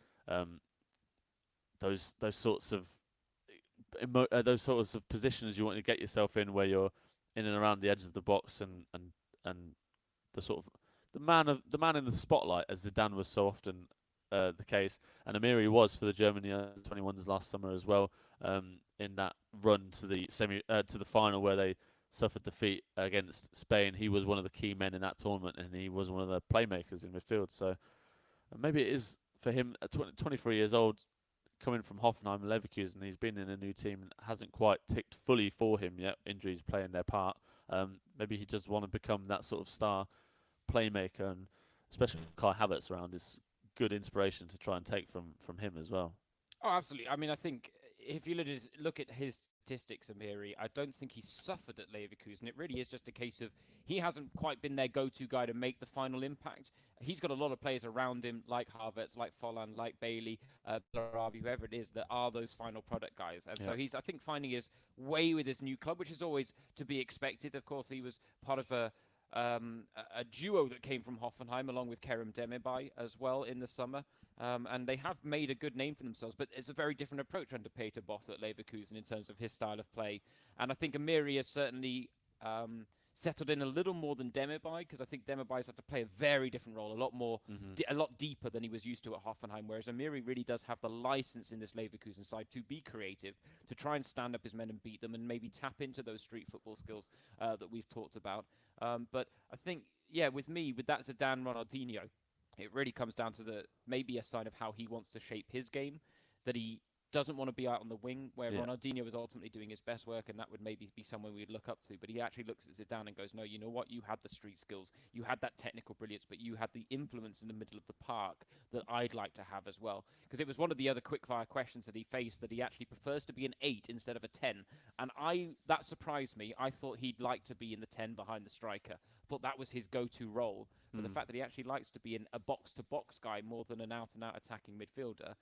[SPEAKER 2] those sorts of positions you want to get yourself in, where you're in and around the edge of the box and sort of the man in the spotlight, as Zidane was so often the case, and Amiri was for the Germany under-21s last summer as well. In that run to the to the final where they suffered defeat against Spain, he was one of the key men in that tournament, and he was one of the playmakers in midfield. So maybe it is for him at 23 years old, coming from Hoffenheim and Leverkusen. He's been in a new team and hasn't quite ticked fully for him yet. Injuries playing their part. Maybe he just want to become that sort of star playmaker, and especially with Kai Havertz around, is good inspiration to try and take from him as well.
[SPEAKER 1] Oh, absolutely. I mean, I think if you look at his statistics, Amiri, I don't think he's suffered at Leverkusen. It really is just a case of he hasn't quite been their go-to guy to make the final impact. He's got a lot of players around him, like Havertz, like Folland, like Bailey, Bellarabi, whoever it is, that are those final product guys. And so he's, I think, finding his way with his new club, which is always to be expected. Of course, he was part of a duo that came from Hoffenheim along with Kerem Demirbay as well in the summer. And they have made a good name for themselves, but it's a very different approach under Peter Bosz at Leverkusen in terms of his style of play. And I think Amiri has certainly settled in a little more than Demirbay, because I think Demirbay's had to play a very different role, a lot more, a lot deeper than he was used to at Hoffenheim, whereas Amiri really does have the license in this Leverkusen side to be creative, to try and stand up his men and beat them, and maybe tap into those street football skills that we've talked about. But I think, with me, with that Zidane Ronaldinho, it really comes down to maybe a sign of how he wants to shape his game, that he doesn't want to be out on the wing, where Ronaldinho was ultimately doing his best work, and that would maybe be someone we'd look up to. But he actually looks at Zidane and goes, no, you know what? You had the street skills, you had that technical brilliance, but you had the influence in the middle of the park that I'd like to have as well. Because it was one of the other quickfire questions that he faced, that he actually prefers to be an 8 instead of a 10. And that surprised me. I thought he'd like to be in the 10 behind the striker. I thought that was his go-to role. But the fact that he actually likes to be a box-to-box guy more than an out-and-out attacking midfielder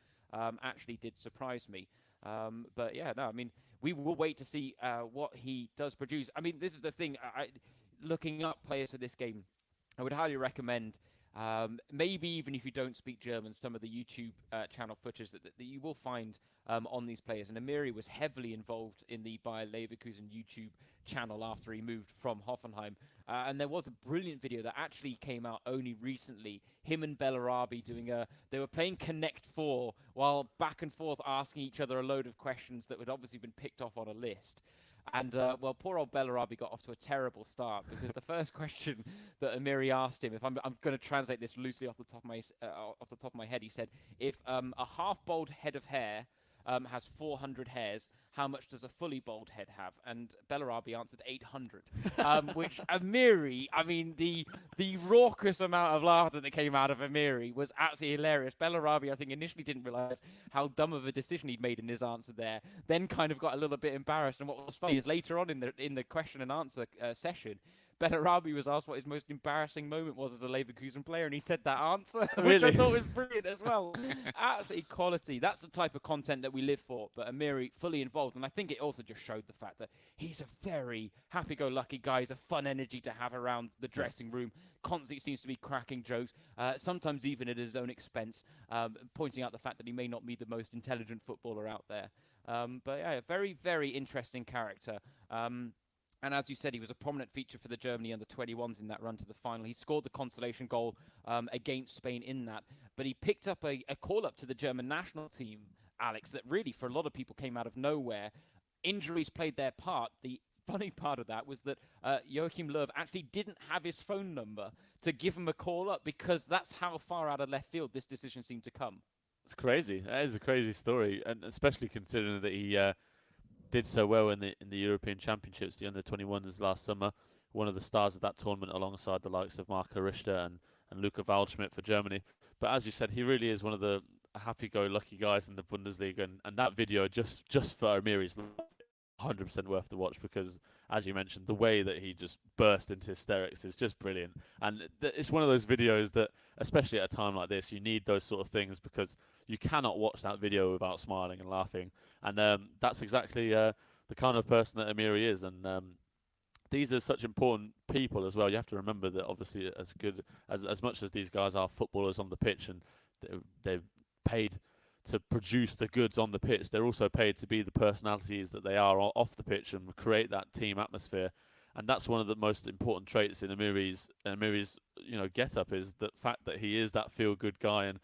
[SPEAKER 1] actually did surprise me. But I mean, we will wait to see what he does produce. I mean, this is the thing. Looking up players for this game, I would highly recommend, maybe even if you don't speak German, some of the YouTube channel footage that you will find on these players. And Amiri was heavily involved in the Bayer Leverkusen YouTube channel after he moved from Hoffenheim. And there was a brilliant video that actually came out only recently. Him and Bellarabi they were playing Connect 4 while back and forth asking each other a load of questions that had obviously been picked off on a list. And, poor old Bellarabi got off to a terrible start, because the first question that Amiri asked him, if I'm going to translate this loosely off the top of my head, he said, if a half-bald head of hair has 400 hairs, how much does a fully bald head have? And Bellarabi answered 800, which Amiri, I mean, the raucous amount of laughter that came out of Amiri was absolutely hilarious. Bellarabi, I think, initially didn't realize how dumb of a decision he'd made in his answer there, then kind of got a little bit embarrassed. And what was funny is later on in the question and answer session, Bellarabi was asked what his most embarrassing moment was as a Leverkusen player, and he said that answer, which I thought was brilliant as well. Absolutely quality. That's the type of content that we live for, but Amiri fully involved, and I think it also just showed the fact that he's a very happy-go-lucky guy. He's a fun energy to have around the dressing room. Constantly seems to be cracking jokes, sometimes even at his own expense, pointing out the fact that he may not be the most intelligent footballer out there. But a very, very interesting character. And as you said, he was a prominent feature for the Germany under-21s in that run to the final. He scored the consolation goal against Spain in that. But he picked up a call-up to the German national team, Alex, that really, for a lot of people, came out of nowhere. Injuries played their part. The funny part of that was that Joachim Löw actually didn't have his phone number to give him a call-up, because that's how far out of left field this decision seemed to come.
[SPEAKER 2] It's crazy. That is a crazy story, and especially considering that he did so well in the European Championships, the under-21s last summer. One of the stars of that tournament, alongside the likes of Marco Richter and Luca Waldschmidt for Germany. But as you said, he really is one of the happy-go-lucky guys in the Bundesliga, and that video just for Amiri's 100% worth the watch, because, as you mentioned, the way that he just burst into hysterics is just brilliant. And it's one of those videos that, especially at a time like this, you need those sort of things, because you cannot watch that video without smiling and laughing. And that's exactly the kind of person that Amiri is. And these are such important people as well. You have to remember that, obviously, as much as these guys are footballers on the pitch, and they're paid to produce the goods on the pitch, they're also paid to be the personalities that they are off the pitch and create that team atmosphere. And that's one of the most important traits in Amiri's get up, is the fact that he is that feel good guy. And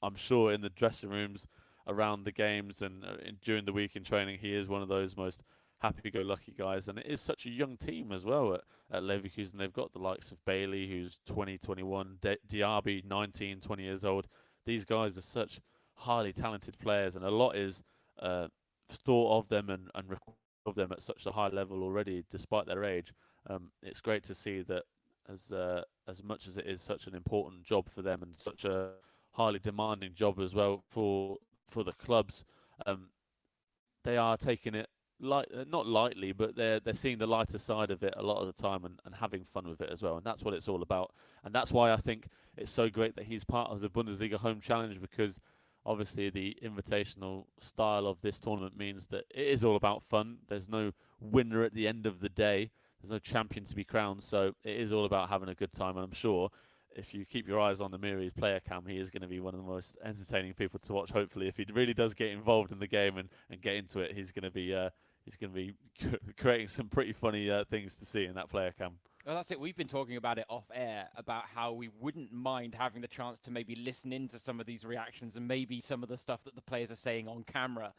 [SPEAKER 2] I'm sure in the dressing rooms around the games and during the week in training, he is one of those most happy-go-lucky guys. And it is such a young team as well at Leverkusen. They've got the likes of Bailey, who's 20, 21, Diaby, 19, 20 years old. These guys are such highly talented players, and a lot is thought of them and of them at such a high level already, despite their age. It's great to see that as much as it is such an important job for them and such a highly demanding job as well for the clubs, they are taking it not lightly, but they're seeing the lighter side of it a lot of the time and having fun with it as well. And that's what it's all about. And that's why I think it's so great that he's part of the Bundesliga Home Challenge, because obviously the invitational style of this tournament means that it is all about fun. There's no winner at the end of the day. There's no champion to be crowned. So it is all about having a good time. And I'm sure if you keep your eyes on Amiri's player cam, he is going to be one of the most entertaining people to watch. Hopefully, if he really does get involved in the game and get into it, he's going to be creating some pretty funny things to see in that player cam.
[SPEAKER 1] Well, that's it. We've been talking about it off air, about how we wouldn't mind having the chance to maybe listen into some of these reactions and maybe some of the stuff that the players are saying on camera,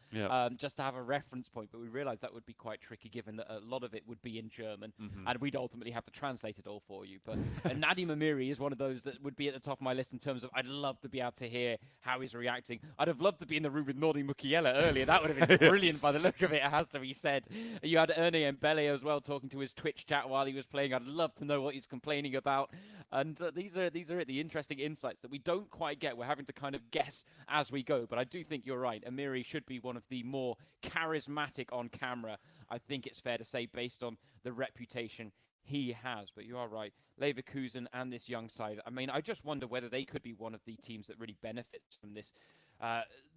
[SPEAKER 1] just to have a reference point. But we realised that would be quite tricky, given that a lot of it would be in German, and we'd ultimately have to translate it all for you. But Nadim Amiri is one of those that would be at the top of my list in terms of I'd love to be able to hear how he's reacting. I'd have loved to be in the room with Nordi Mukiela earlier. That would have been brilliant by the look of it, it has to be said. You had Erne Mbele as well talking to his Twitch chat while he was playing. I'd love to know what he's complaining about. And these are the interesting insights that we don't quite get. We're having to kind of guess as we go. But I do think you're right. Amiri should be one of the more charismatic on camera, I think it's fair to say, based on the reputation he has. But you are right. Leverkusen and this young side, I mean, I just wonder whether they could be one of the teams that really benefits from this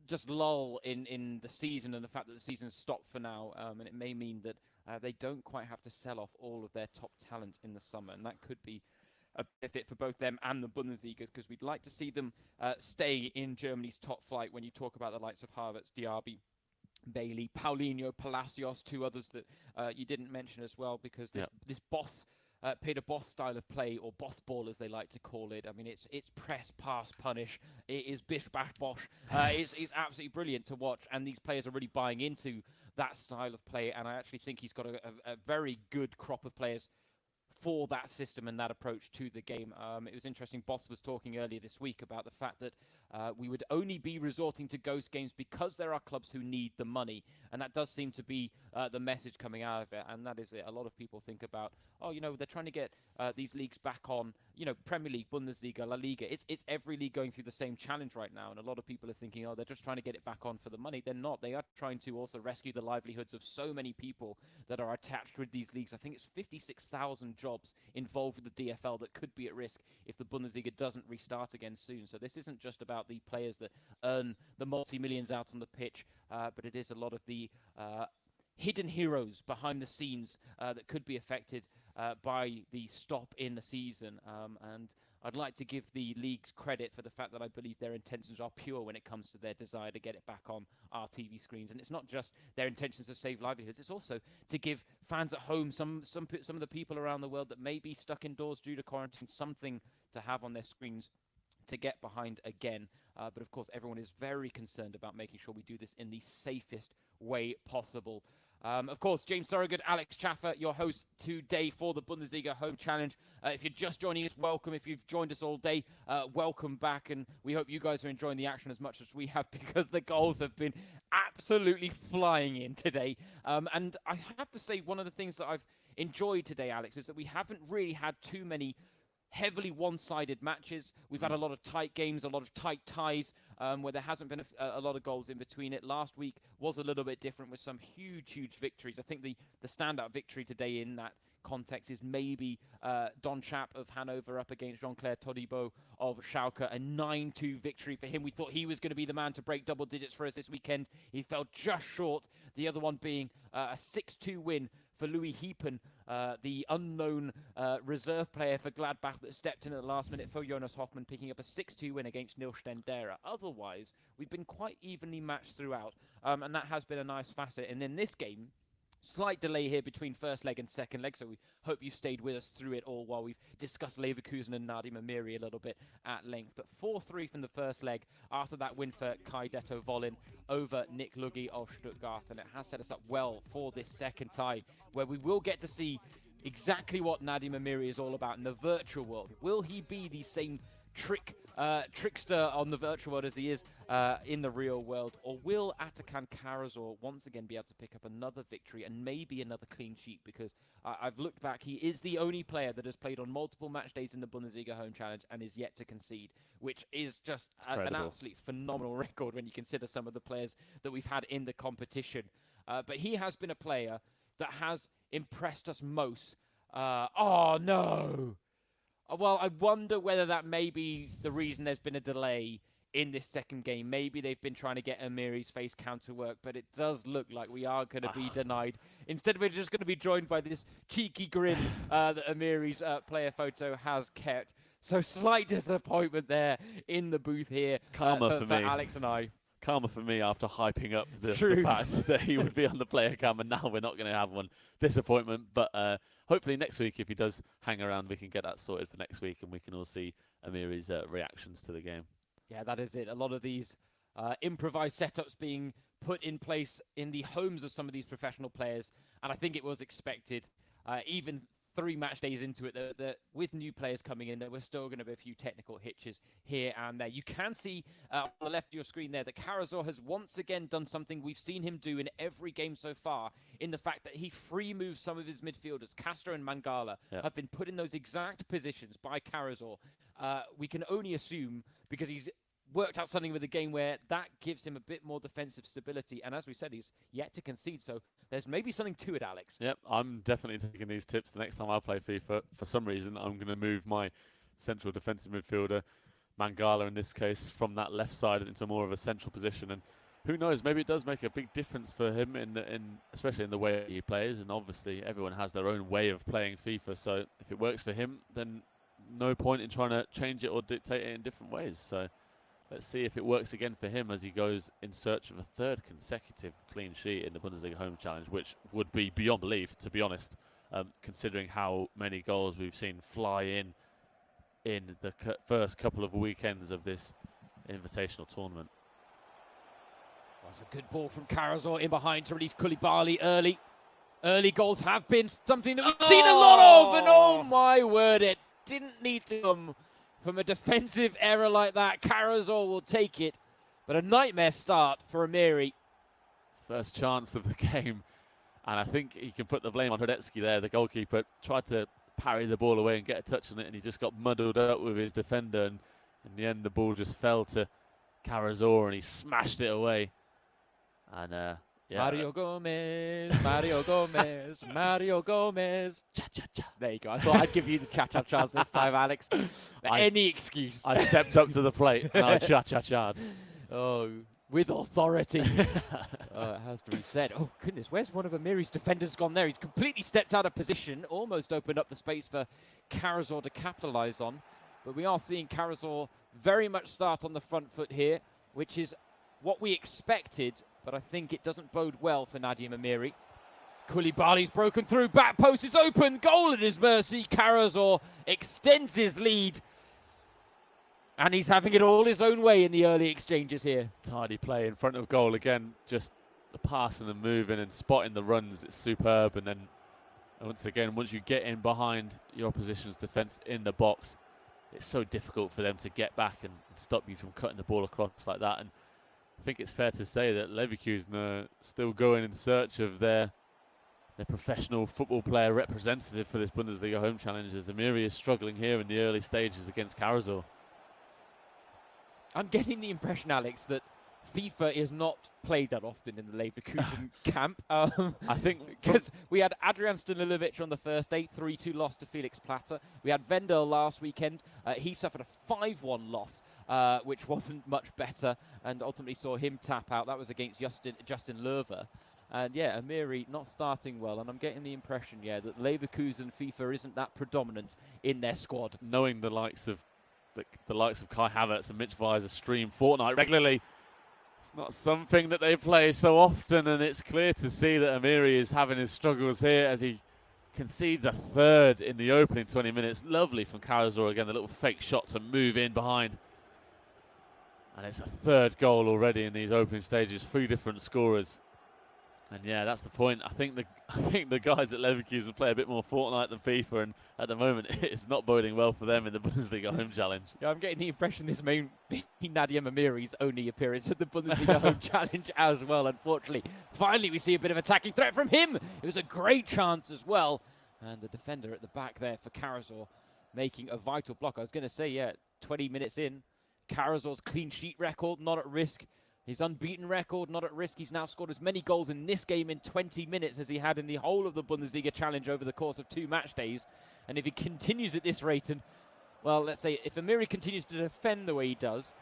[SPEAKER 1] just lull in the season and the fact that the season's stopped for now. And it may mean that they don't quite have to sell off all of their top talent in the summer. And that could be a benefit for both them and the Bundesliga, because we'd like to see them stay in Germany's top flight. When you talk about the likes of Havertz, Diaby, Bailey, Paulinho, Palacios, two others that you didn't mention as well, because this boss, Peter Bosz style of play, or boss ball as they like to call it. I mean, it's press, pass, punish. It is bish, bash, bosh. It's absolutely brilliant to watch, and these players are really buying into that style of play, and I actually think he's got a very good crop of players for that system and that approach to the game. It was interesting, Bosz was talking earlier this week about the fact that we would only be resorting to ghost games because there are clubs who need the money, and that does seem to be the message coming out of it, and that is it. A lot of people think about, they're trying to get these leagues back on, Premier League, Bundesliga, La Liga. It's every league going through the same challenge right now, and a lot of people are thinking, they're just trying to get it back on for the money. They're not. They are trying to also rescue the livelihoods of so many people that are attached with these leagues. I think it's 56,000 jobs involved with the DFL that could be at risk if the Bundesliga doesn't restart again soon. So this isn't just about the players that earn the multi-millions out on the pitch, but it is a lot of the hidden heroes behind the scenes that could be affected by the stop in the season. And I'd like to give the leagues credit for the fact that I believe their intentions are pure when it comes to their desire to get it back on our TV screens. And it's not just their intentions to save livelihoods, it's also to give fans at home, some of the people around the world that may be stuck indoors due to quarantine, something to have on their screens to get behind again. But of course, everyone is very concerned about making sure we do this in the safest way possible. Of course, James Thorogood, Alex Chaffer, your host today for the Bundesliga Home Challenge. If you're just joining us, welcome. If you've joined us all day, welcome back. And we hope you guys are enjoying the action as much as we have, because the goals have been absolutely flying in today. And I have to say, one of the things that I've enjoyed today, Alex, is that we haven't really had too many heavily one-sided matches. We've had a lot of tight games, a lot of tight ties, where there hasn't been a lot of goals in between it. Last week was a little bit different with some huge victories. I think the standout victory today in that context is maybe Don Schaap of Hanover up against Jean-Claire Todibo of Schalke, a 9-2 victory for him. We thought he was going to be the man to break double digits for us this weekend. He fell just short. The other one being a 6-2 win for Louis Hiepen, the unknown reserve player for Gladbach that stepped in at the last minute for Jonas Hoffmann, picking up a 6-2 win against Nils Stendera. Otherwise, we've been quite evenly matched throughout, and that has been a nice facet. And in this game, Slight delay here between first leg and second leg, so we hope you stayed with us through it all while we've discussed Leverkusen and Nadim Amiri a little bit at length. But 4-3 from the first leg after that win for Kai Detto Volin over Nick Luggi of Stuttgart, and it has set us up well for this second tie, where we will get to see exactly what Nadim Amiri is all about in the virtual world. Will he be the same trickster on the virtual world as he is in the real world, or will Atakan Karasor once again be able to pick up another victory and maybe another clean sheet? Because I've looked back, he is the only player that has played on multiple match days in the Bundesliga Home Challenge and is yet to concede, which is just an absolutely phenomenal record when you consider some of the players that we've had in the competition. But he has been a player that has impressed us most. Oh no! Well, I wonder whether that may be the reason there's been a delay in this second game. Maybe they've been trying to get Amiri's face counter work, but it does look like we are going to be denied. Instead, we're just going to be joined by this cheeky grin that Amiri's player photo has kept. So slight disappointment there in the booth here for Alex and I.
[SPEAKER 2] Karma for me after hyping up the fact that he would be on the player cam, and now we're not going to have one. Disappointment, but hopefully next week, if he does hang around, we can get that sorted for next week, and we can all see Amiri's reactions to the game. Yeah,
[SPEAKER 1] that is it. A lot of these improvised setups being put in place in the homes of some of these professional players, and I think it was expected, even 3 match days into it, that with new players coming in, there were still going to be a few technical hitches here and there. You can see on the left of your screen there that Karasor has once again done something we've seen him do in every game so far, in the fact that he free moves some of his midfielders. Castro and Mangala have been put in those exact positions by Karasor. We can only assume, because he's worked out something with the game where that gives him a bit more defensive stability. And as we said, he's yet to concede. So there's maybe something to it, Alex.
[SPEAKER 2] Yep, I'm definitely taking these tips. The next time I play FIFA, for some reason, I'm going to move my central defensive midfielder, Mangala in this case, from that left side into more of a central position. And who knows, maybe it does make a big difference for him, especially in the way he plays. And obviously, everyone has their own way of playing FIFA. So if it works for him, then no point in trying to change it or dictate it in different ways. So let's see if it works again for him as he goes in search of a 3rd consecutive clean sheet in the Bundesliga Home Challenge, which would be beyond belief, to be honest, considering how many goals we've seen fly in the first couple of weekends of this invitational tournament.
[SPEAKER 1] That's a good ball from Karasor in behind to release Koulibaly early. Early goals have been something that we've seen a lot of, and oh my word, it didn't need to come from a defensive error like that. Karasor will take it, but a nightmare start for Amiri.
[SPEAKER 2] First chance of the game, and I think he can put the blame on Hradecki there. The goalkeeper tried to parry the ball away and get a touch on it, and he just got muddled up with his defender, and in the end the ball just fell to Karasor and he smashed it away. And
[SPEAKER 1] Mario Gomez, Mario Gomez, Mario Gomez. Cha-cha-cha. There you go. I thought I'd give you the cha-cha-chas this time, Alex. Any excuse.
[SPEAKER 2] I stepped up to the plate and I cha-cha-cha'd.
[SPEAKER 1] Oh, with authority. It has to be said. Oh, goodness. Where's one of Amiri's defenders gone there? He's completely stepped out of position. Almost opened up the space for Karasor to capitalise on. But we are seeing Karasor very much start on the front foot here, which is what we expected. But I think it doesn't bode well for Nadim Amiri. Koulibaly's broken through. Back post is open. Goal at his mercy. Karasor extends his lead. And he's having it all his own way in the early exchanges here.
[SPEAKER 2] Tidy play in front of goal again. Just the passing and moving and spotting the runs. It's superb. And then once again, once you get in behind your opposition's defence in the box, it's so difficult for them to get back and stop you from cutting the ball across like that. And I think it's fair to say that Leverkusen are still going in search of their professional football player representative for this Bundesliga Home Challenge, as Amiri is struggling here in the early stages against Karasor.
[SPEAKER 1] I'm getting the impression, Alex, that FIFA is not played that often in the Leverkusen camp.
[SPEAKER 2] I think
[SPEAKER 1] because we had Adrian Stanilovic on the first day, 3-2 loss to Felix Platter. We had Vendel last weekend. He suffered a 5-1 loss, which wasn't much better, and ultimately saw him tap out. That was against Justin Löwe. And yeah, Amiri not starting well, and I'm getting the impression, that Leverkusen FIFA isn't that predominant in their squad.
[SPEAKER 2] Knowing the likes of Kai Havertz and Mitch Weiser stream Fortnite regularly, It's not something that they play so often, and it's clear to see that Amiri is having his struggles here as he concedes a third in the opening 20 minutes. Lovely from Karazor again, the little fake shot to move in behind. And it's a third goal already in these opening stages, 3 different scorers. And yeah, that's the point. I think the guys at Leverkusen play a bit more Fortnite than FIFA, and at the moment it's not boding well for them in the Bundesliga Home Challenge.
[SPEAKER 1] Yeah, I'm getting the impression this may be Nadia Amiri's only appearance at the Bundesliga Home Challenge as well, unfortunately. Finally, we see a bit of attacking threat from him. It was a great chance as well. And the defender at the back there for Karazor making a vital block. I was going to say, yeah, 20 minutes in, Karazor's clean sheet record not at risk. His unbeaten record not at risk. He's now scored as many goals in this game in 20 minutes as he had in the whole of the Bundesliga Challenge over the course of 2 match days. And if he continues at this rate, and, well, let's say if Amiri continues to defend the way he does,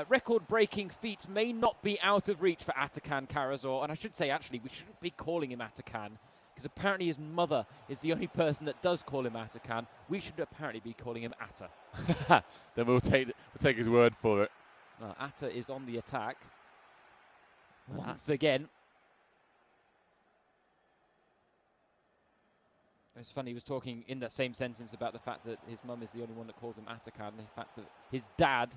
[SPEAKER 1] record-breaking feats may not be out of reach for Atakan Karazor. And I should say, actually, we shouldn't be calling him Atakan, because apparently his mother is the only person that does call him Atakan. We should apparently be calling him Atta.
[SPEAKER 2] Then we'll take his word for it.
[SPEAKER 1] Atta is on the attack. Once again. It's funny, he was talking in that same sentence about the fact that his mum is the only one that calls him Atakan, and the fact that his dad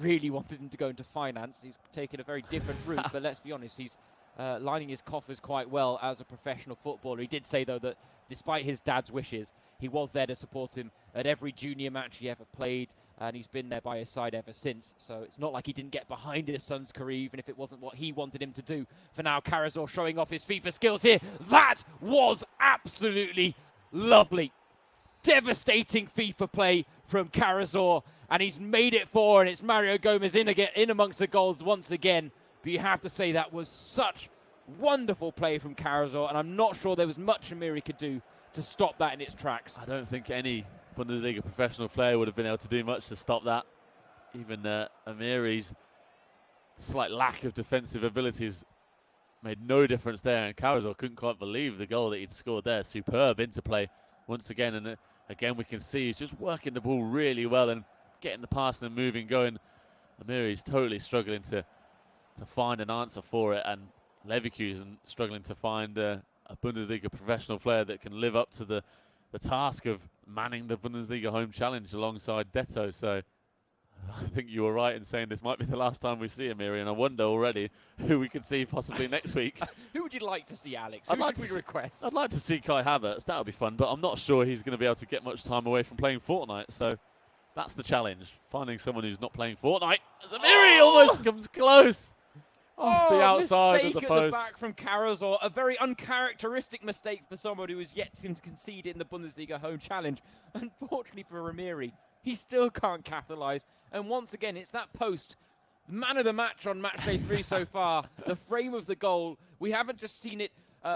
[SPEAKER 1] really wanted him to go into finance. He's taken a very different route, but let's be honest, he's lining his coffers quite well as a professional footballer. He did say, though, that despite his dad's wishes, he was there to support him at every junior match he ever played, and he's been there by his side ever since. So it's not like he didn't get behind his son's career, even if it wasn't what he wanted him to do. For now, Karazor showing off his FIFA skills here. That was absolutely lovely. Devastating FIFA play from Karazor, and he's made it 4, and it's Mario Gomez in amongst the goals once again. But you have to say that was such wonderful play from Karazor, and I'm not sure there was much Amiri could do to stop that in its tracks.
[SPEAKER 2] I don't think any Bundesliga professional player would have been able to do much to stop that. Even Amiri's slight lack of defensive abilities made no difference there, and Karazor couldn't quite believe the goal that he'd scored there. Superb interplay once again, and again we can see he's just working the ball really well and getting the passing and moving going. Amiri's totally struggling to find an answer for it, and Leverkusen struggling to find a Bundesliga professional player that can live up to the task of manning the Bundesliga Home Challenge alongside Detto. So I think you were right in saying this might be the last time we see Amiri, and I wonder already who we could see possibly next week.
[SPEAKER 1] Who would you like to see, Alex? Who should we request?
[SPEAKER 2] I'd like to see Kai Havertz. That would be fun, but I'm not sure he's going to be able to get much time away from playing Fortnite. So that's the challenge, finding someone who's not playing Fortnite. As Amiri almost comes close. Off the outside of the post.
[SPEAKER 1] At the back from Karazor. A very uncharacteristic mistake for someone who is yet to concede in the Bundesliga Home Challenge. Unfortunately for Amiri, he still can't capitalise. And once again, it's that post. Man of the match on match day 3 so far. The frame of the goal. We haven't just seen it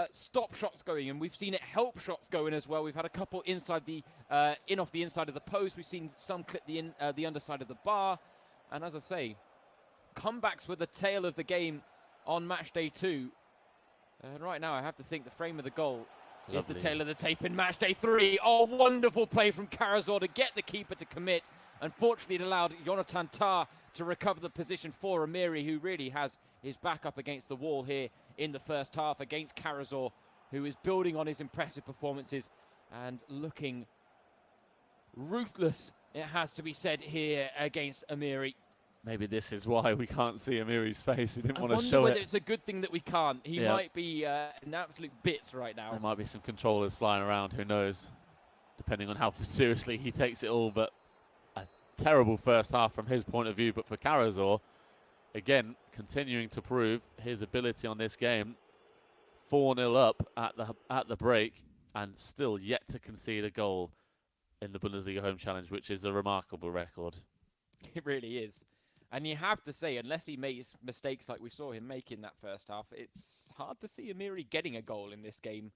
[SPEAKER 1] stop shots going, and we've seen it help shots going as well. We've had a couple inside the in off the inside of the post. We've seen some clip the underside of the bar. And as I say, comebacks were the tail of the game on match day 2. And right now I have to think the frame of the goal is the tail of the tape in match day 3. Oh, wonderful play from Karazor to get the keeper to commit. Unfortunately, it allowed Jonathan Tah to recover the position for Amiri, who really has his back up against the wall here in the first half against Karazor, who is building on his impressive performances and looking ruthless, it has to be said, here against Amiri.
[SPEAKER 2] Maybe this is why we can't see Amiri's face. He didn't want to show it.
[SPEAKER 1] I wonder whether it's a good thing that we can't. He might be in absolute bits right now.
[SPEAKER 2] There might be some controllers flying around, who knows, depending on how seriously he takes it all. But a terrible first half from his point of view. But for Karazor, again, continuing to prove his ability on this game. 4-0 up at the break, and still yet to concede a goal in the Bundesliga Home Challenge, which is a remarkable record.
[SPEAKER 1] It really is. And you have to say, unless he makes mistakes like we saw him make in that first half, it's hard to see Amiri getting a goal in this game.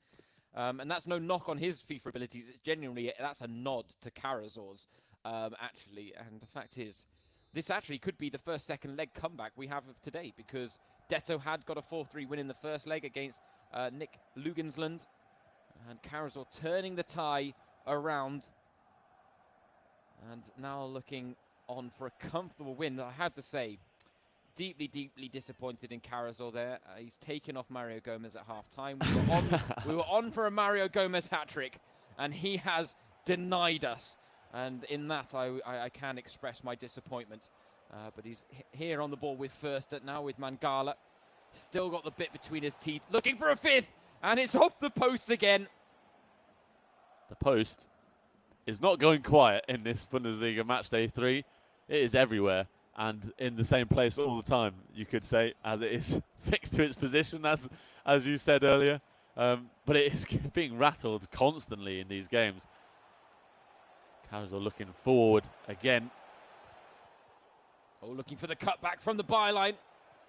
[SPEAKER 1] And that's no knock on his FIFA abilities. It's genuinely, that's a nod to Karazor's, actually. And the fact is, this actually could be the first second leg comeback we have of today, because Detto had got a 4-3 win in the first leg against Nick Lugensland. And Karazor turning the tie around. And now looking on for a comfortable win. I have to say, deeply, deeply disappointed in Carrazor there. He's taken off Mario Gomez at half-time. We were on for a Mario Gomez hat-trick, and he has denied us. And in that, I can express my disappointment. But he's here on the ball with Förster now with Mangala. Still got the bit between his teeth, looking for a fifth, and it's off the post again.
[SPEAKER 2] The post is not going quiet in this Bundesliga match day 3. It is everywhere and in the same place all the time, you could say, as it is fixed to its position, as you said earlier. But it is being rattled constantly in these games. Carrazor looking forward again.
[SPEAKER 1] Oh, looking for the cutback from the byline.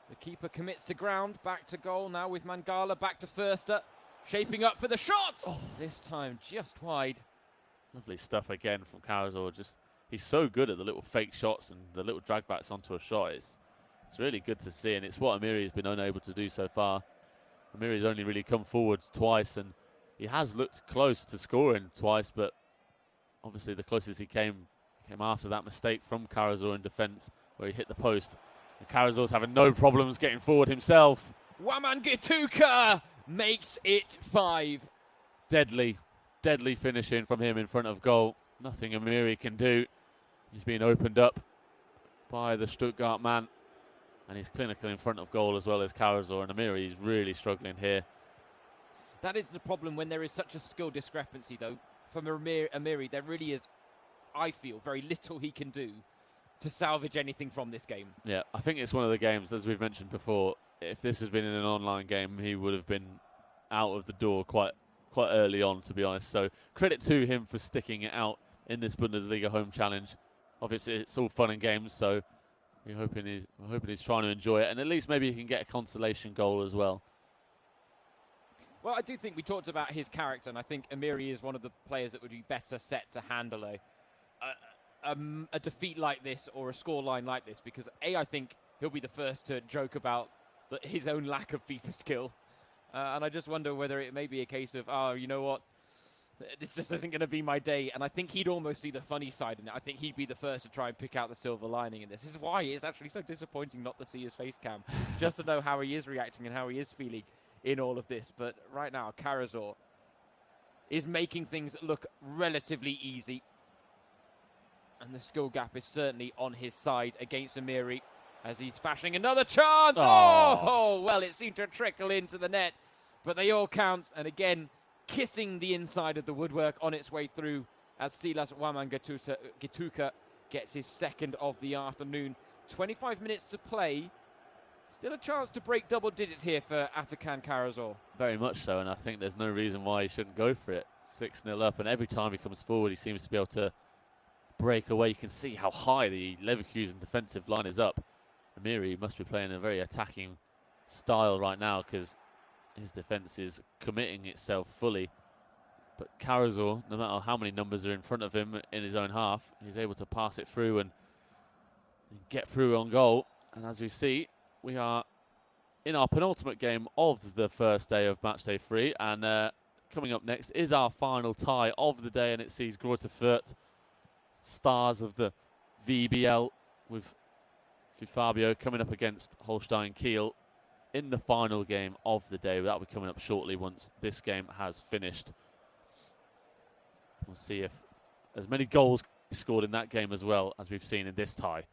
[SPEAKER 1] The keeper commits to ground. Back to goal now with Mangala. Back to Förster. Shaping up for the shot. Oh, this time just wide.
[SPEAKER 2] Lovely stuff again from Carrazor. He's so good at the little fake shots and the little dragbacks onto a shot. It's really good to see, and it's what Amiri has been unable to do so far. Amiri's only really come forwards twice, and he has looked close to scoring twice, but obviously the closest he came after that mistake from Carrazor in defence, where he hit the post. And Carrazor's having no problems getting forward himself.
[SPEAKER 1] Waman Gituka makes it 5.
[SPEAKER 2] Deadly finishing from him in front of goal. Nothing Amiri can do. He's being opened up by the Stuttgart man, and he's clinical in front of goal as well as Carrazor, and Amiri is really struggling here.
[SPEAKER 1] That is the problem when there is such a skill discrepancy, though. From Amiri, there really is, I feel, very little he can do to salvage anything from this game.
[SPEAKER 2] Yeah, I think it's one of the games, as we've mentioned before, if this has been in an online game, he would have been out of the door quite early on, to be honest. So credit to him for sticking it out in this Bundesliga Home Challenge. Obviously, it's all fun and games, so we're hoping he's trying to enjoy it, and at least maybe he can get a consolation goal as well.
[SPEAKER 1] Well, I do think we talked about his character, and I think Amiri is one of the players that would be better set to handle a defeat like this or a scoreline like this, because I think he'll be the first to joke about his own lack of FIFA skill. And I just wonder whether it may be a case of, oh, you know what, this just isn't going to be my day. And I think he'd almost see the funny side in it. I think he'd be the first to try and pick out the silver lining in this. This is why it's actually so disappointing not to see his face cam, just to know how he is reacting and how he is feeling in all of this. But right now, Carrazor is making things look relatively easy. And the skill gap is certainly on his side against Amiri, as he's fashioning another chance. Oh, well, it seemed to trickle into the net, but they all count. And again, kissing the inside of the woodwork on its way through, as Silas Waman-Gituka gets his second of the afternoon. 25 minutes to play. Still a chance to break double digits here for Atakan Carrazor.
[SPEAKER 2] Very much so, and I think there's no reason why he shouldn't go for it. 6-0 up, and every time he comes forward, he seems to be able to break away. You can see how high the Leverkusen defensive line is up. Amiri must be playing a very attacking style right now, because his defence is committing itself fully. But Carrazor, no matter how many numbers are in front of him in his own half, he's able to pass it through and get through on goal. And as we see, we are in our penultimate game of the first day of match day 3. And coming up next is our final tie of the day, and it sees Greuther Fürth, stars of the VBL, with Fabio coming up against Holstein Kiel in the final game of the day. That will be coming up shortly once this game has finished. We'll see if as many goals scored in that game as well as we've seen in this tie.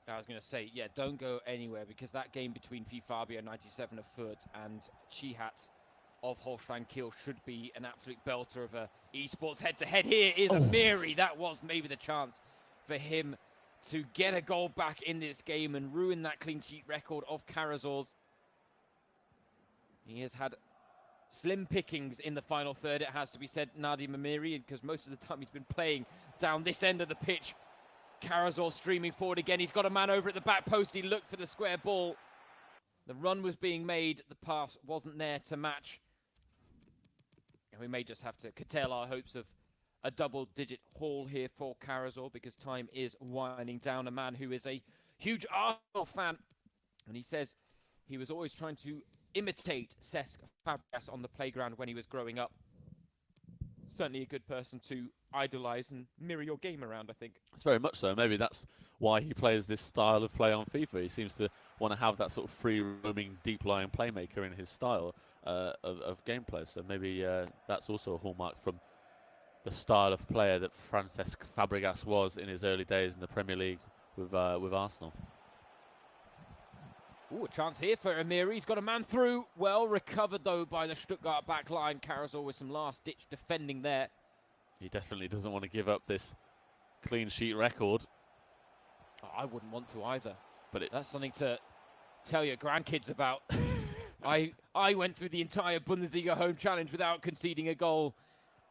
[SPEAKER 1] I was going to say, yeah, don't go anywhere, because that game between Fabio 97 of Fürth and Chihat of Holstein Kiel should be an absolute belter of a esports head-to-head. Here is Amiri. That was maybe the chance for him to get a goal back in this game and ruin that clean sheet record of Carrazor's. He has had slim pickings in the final third, it has to be said, Nadim Amiri, because most of the time he's been playing down this end of the pitch. Carrazor streaming forward again. He's got a man over at the back post. He looked for the square ball. The run was being made. The pass wasn't there to match. And we may just have to curtail our hopes of a double-digit haul here for Carrazor, because time is winding down. A man who is a huge Arsenal fan, and he says he was always trying to imitate Cesc Fabregas on the playground when he was growing up. Certainly a good person to idolise and mirror your game around, I think.
[SPEAKER 2] It's very much so. Maybe that's why he plays this style of play on FIFA. He seems to want to have that sort of free-roaming, deep-lying playmaker in his style of gameplay. So maybe that's also a hallmark from the style of player that Francesc Fabregas was in his early days in the Premier League with Arsenal.
[SPEAKER 1] Ooh, a chance here for Amiri. He's got a man through. Well recovered, though, by the Stuttgart back line. Carazor with some last-ditch defending there.
[SPEAKER 2] He definitely doesn't want to give up this clean sheet record.
[SPEAKER 1] Oh, I wouldn't want to either.
[SPEAKER 2] But
[SPEAKER 1] that's something to tell your grandkids about. I went through the entire Bundesliga Home Challenge without conceding a goal.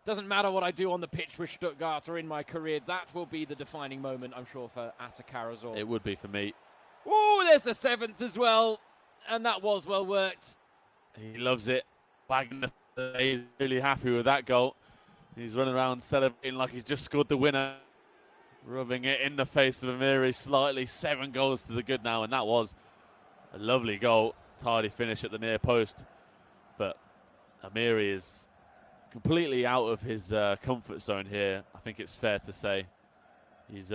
[SPEAKER 1] Doesn't matter what I do on the pitch with Stuttgart or in my career. That will be the defining moment, I'm sure, for Ata Carazor.
[SPEAKER 2] It would be for me.
[SPEAKER 1] Ooh, there's the 7th as well. And that was well worked.
[SPEAKER 2] He loves it. He's really happy with that goal. He's running around celebrating like he's just scored the winner. Rubbing it in the face of Amiri slightly. 7 goals to the good now. And that was a lovely goal. Tidy finish at the near post. But Amiri is completely out of his comfort zone here. I think it's fair to say. He's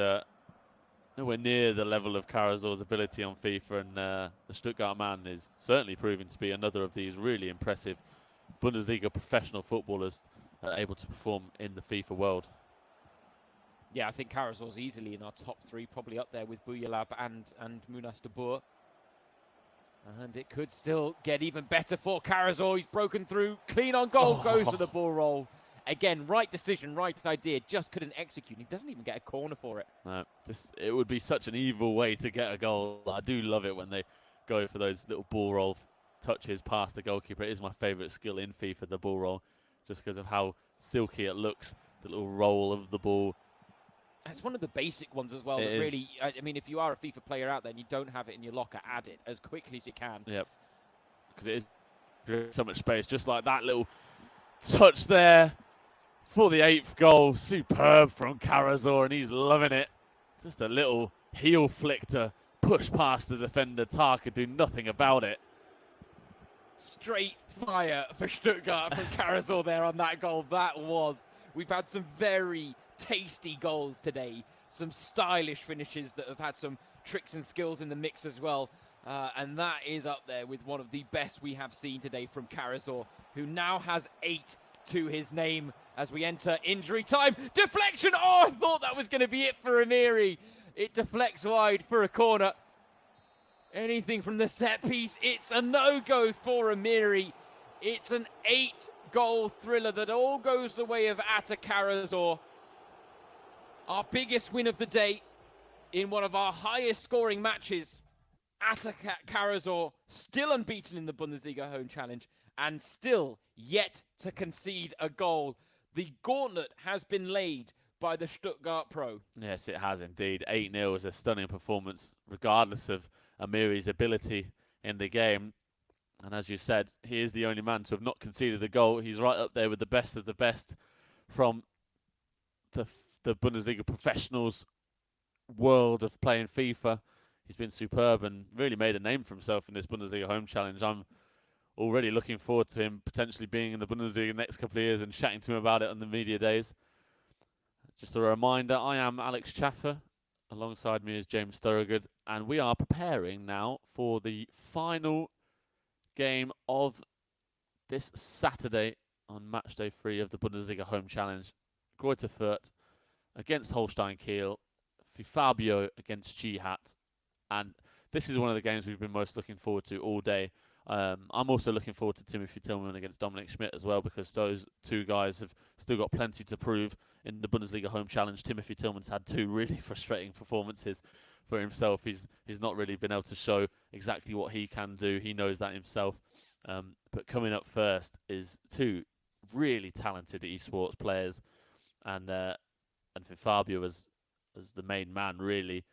[SPEAKER 2] nowhere near the level of Carazor's ability on FIFA, and the Stuttgart man is certainly proving to be another of these really impressive Bundesliga professional footballers able to perform in the FIFA world.
[SPEAKER 1] Yeah, I think Carazor's easily in our top 3, probably up there with Buyalab and Munas de Boer. And it could still get even better for Carazor. He's broken through, clean on goal, goes for the ball roll. Again, right decision, right idea, just couldn't execute. He doesn't even get a corner for it.
[SPEAKER 2] No, it would be such an evil way to get a goal. I do love it when they go for those little ball roll touches past the goalkeeper. It is my favourite skill in FIFA, the ball roll, just because of how silky it looks, the little roll of the ball.
[SPEAKER 1] It's one of the basic ones as well. That really, I mean, if you are a FIFA player out there and you don't have it in your locker, add it as quickly as you can.
[SPEAKER 2] Yep, because it is so much space. Just like that little touch there. For the 8th goal, superb from Carazor, and he's loving it. Just a little heel flick to push past the defender. Tar could do nothing about it.
[SPEAKER 1] Straight fire for Stuttgart from Carazor there on that goal. We've had some very tasty goals today. Some stylish finishes that have had some tricks and skills in the mix as well. And that is up there with one of the best we have seen today from Carazor, who now has 8 to his name as we enter injury time. Deflection! Oh, I thought that was going to be it for Amiri. It deflects wide for a corner. Anything from the set piece, it's a no-go for Amiri. It's an 8-goal thriller that all goes the way of Ata Carazor. Our biggest win of the day in one of our highest scoring matches. Ata Carazor still unbeaten in the Bundesliga Home Challenge and still yet to concede a goal. The gauntlet has been laid by the Stuttgart pro.
[SPEAKER 2] Yes, it has indeed. 8-0 is a stunning performance, regardless of Amiri's ability in the game. And as you said, he is the only man to have not conceded a goal. He's right up there with the best of the best from the Bundesliga professionals world of playing FIFA. He's been superb and really made a name for himself in this Bundesliga Home Challenge. I'm already looking forward to him potentially being in the Bundesliga the next couple of years and chatting to him about it on the media days. Just a reminder, I am Alex Chaffer. Alongside me is James Thorogood, and we are preparing now for the final game of this Saturday on match day 3 of the Bundesliga Home Challenge. Greuther Fürth against Holstein Kiel, Fabio against Chihat, and this is one of the games we've been most looking forward to all day. I'm also looking forward to Timothy Tillman against Dominic Schmidt as well, because those two guys have still got plenty to prove in the Bundesliga Home Challenge. Timothy Tillman's had 2 really frustrating performances for himself. He's not really been able to show exactly what he can do. He knows that himself. But coming up first is 2 really talented esports players, and for Fabio as the main man, really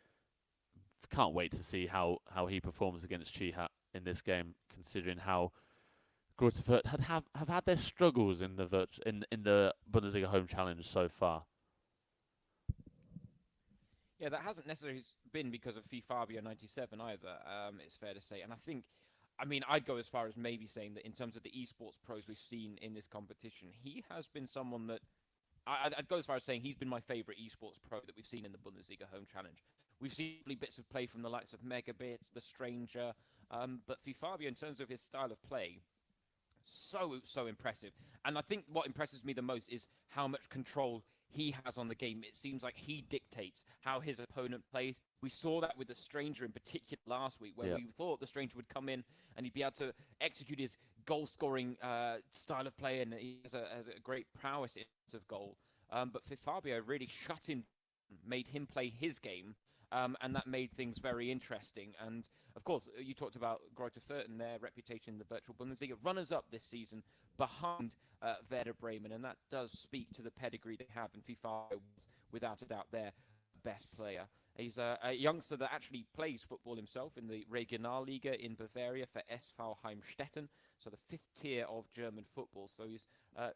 [SPEAKER 2] can't wait to see how he performs against Chihat in this game, considering how Greuther Fürth have had their struggles in the Bundesliga Home Challenge so far.
[SPEAKER 1] Yeah, that hasn't necessarily been because of Fabio 97 either, it's fair to say. And I mean, I'd go as far as maybe saying that in terms of the esports pros we've seen in this competition, he has been someone that I'd go as far as saying he's been my favourite esports pro that we've seen in the Bundesliga Home Challenge. We've seen bits of play from the likes of Megabit, The Stranger, but Fabio, in terms of his style of play, so impressive. And I think what impresses me the most is how much control he has on the game. It seems like he dictates how his opponent plays. We saw that with the Stranger in particular last week, where we thought the Stranger would come in and he'd be able to execute his goal-scoring style of play, and he has a great prowess in terms of goal. But Fabio really shut him, made him play his game, and that made things very interesting. And of course, you talked about Greuther Fürth and their reputation in the virtual Bundesliga, runners-up this season behind Werder Bremen, and that does speak to the pedigree they have. And FIFA was, without a doubt, their best player. He's a youngster that actually plays football himself in the Regionalliga in Bavaria for SV Heimstetten, so the 5th tier of German football. So he's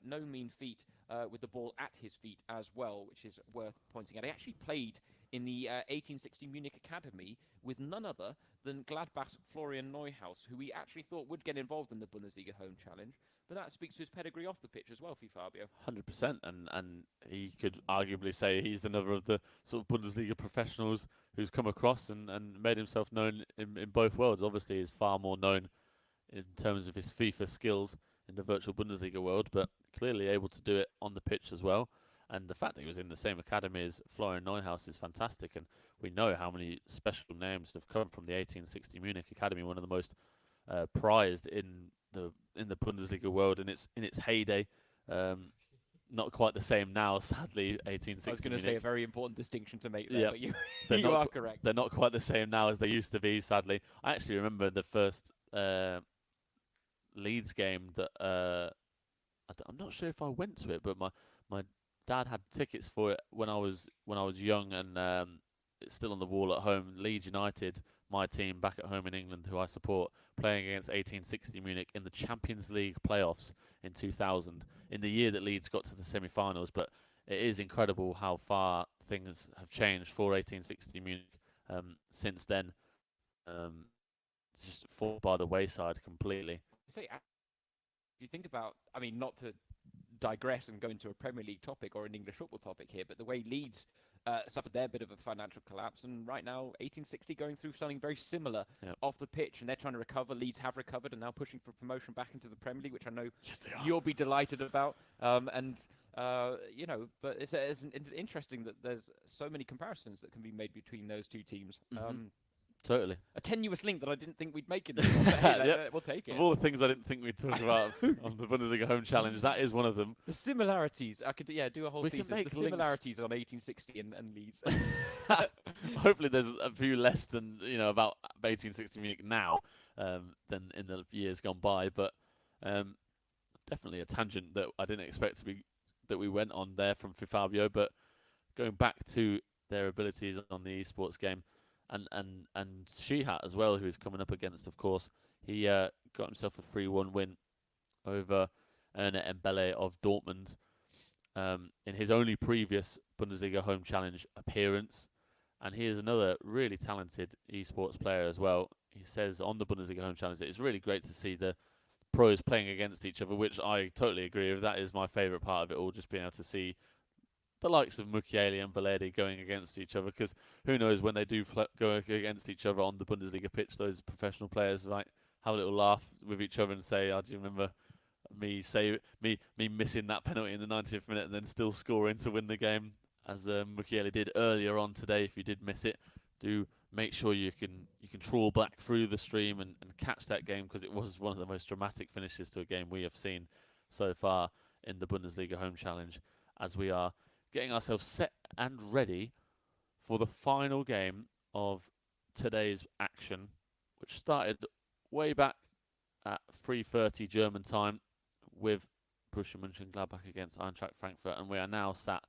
[SPEAKER 1] no mean feat with the ball at his feet as well, which is worth pointing out. He actually played in the 1860 Munich Academy with none other than Gladbach's Florian Neuhaus, who we actually thought would get involved in the Bundesliga Home Challenge. But that speaks to his pedigree off the pitch as well, Fabio.
[SPEAKER 2] 100%, and he could arguably say he's another of the sort of Bundesliga professionals who's come across and made himself known in both worlds. Obviously, he's far more known in terms of his FIFA skills in the virtual Bundesliga world, but clearly able to do it on the pitch as well. And the fact that he was in the same academy as Florian Neuhaus is fantastic. And we know how many special names have come from the 1860 Munich Academy, one of the most prized in the Bundesliga world in its heyday. Not quite the same now, sadly. 1860.
[SPEAKER 1] I was going to say a very important distinction to make there, but you are correct.
[SPEAKER 2] They're not quite the same now as they used to be, sadly. I actually remember the first Leeds game that I'm not sure if I went to it, but my dad had tickets for it when I was young, and it's still on the wall at home. Leeds United, my team back at home in England, who I support, playing against 1860 Munich in the Champions League playoffs in 2000, in the year that Leeds got to the semi-finals. But it is incredible how far things have changed for 1860 Munich since then. Just fall by the wayside completely.
[SPEAKER 1] If you think about, I mean, not to digress and go into a Premier League topic or an English football topic here, but the way Leeds suffered their bit of a financial collapse, and right now 1860 going through something very similar off the pitch, and they're trying to recover. Leeds have recovered and now pushing for promotion back into the Premier League, which I know you'll be delighted about. But it's interesting that there's so many comparisons that can be made between those two teams.
[SPEAKER 2] Totally.
[SPEAKER 1] A tenuous link that I didn't think we'd make in this one, but hey, we'll take it.
[SPEAKER 2] Of all the things I didn't think we'd talk about on the Bundesliga Home Challenge, that is one of them.
[SPEAKER 1] The similarities. I could do a whole thesis. The similarities on 1860 and Leeds.
[SPEAKER 2] Hopefully there's a few less than, about 1860 Munich now than in the years gone by, but definitely a tangent that I didn't expect that we went on there from Fabio. But going back to their abilities on the esports game, and Shihat as well, who's coming up against, of course. He got himself a 3-1 win over Erne Embele of Dortmund in his only previous Bundesliga Home Challenge appearance. And he is another really talented esports player as well. He says on the Bundesliga Home Challenge that it's really great to see the pros playing against each other, which I totally agree with. That is my favourite part of it all, just being able to see the likes of Mukiele and Valerdi going against each other, because who knows when they do go against each other on the Bundesliga pitch, those professional players might have a little laugh with each other and say, "Oh, do you remember me missing that penalty in the 90th minute and then still scoring to win the game?" As Mukiele did earlier on today. If you did miss it, do make sure you can trawl back through the stream and catch that game, because it was one of the most dramatic finishes to a game we have seen so far in the Bundesliga Home Challenge, as we are getting ourselves set and ready for the final game of today's action, which started way back at 3:30 German time with Borussia Mönchengladbach against Eintracht Frankfurt, and we are now sat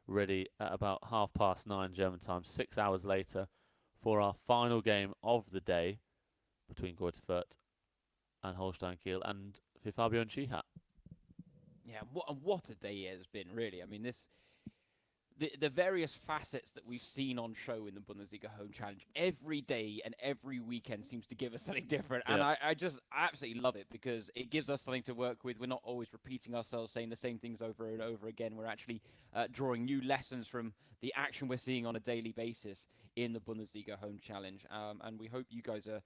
[SPEAKER 2] ready at about 9:30 German time, 6 hours later, for our final game of the day between Greuther Fürth and Holstein Kiel and Fabio and Shihat.
[SPEAKER 1] Yeah, what a day it has been, really. I mean, this the various facets that we've seen on show in the Bundesliga Home Challenge every day and every weekend seems to give us something different. And
[SPEAKER 2] Yeah.
[SPEAKER 1] I absolutely love it because it gives us something to work with. We're not always repeating ourselves, saying the same things over and over again. We're actually drawing new lessons from the action we're seeing on a daily basis in the Bundesliga Home Challenge. And we hope you guys are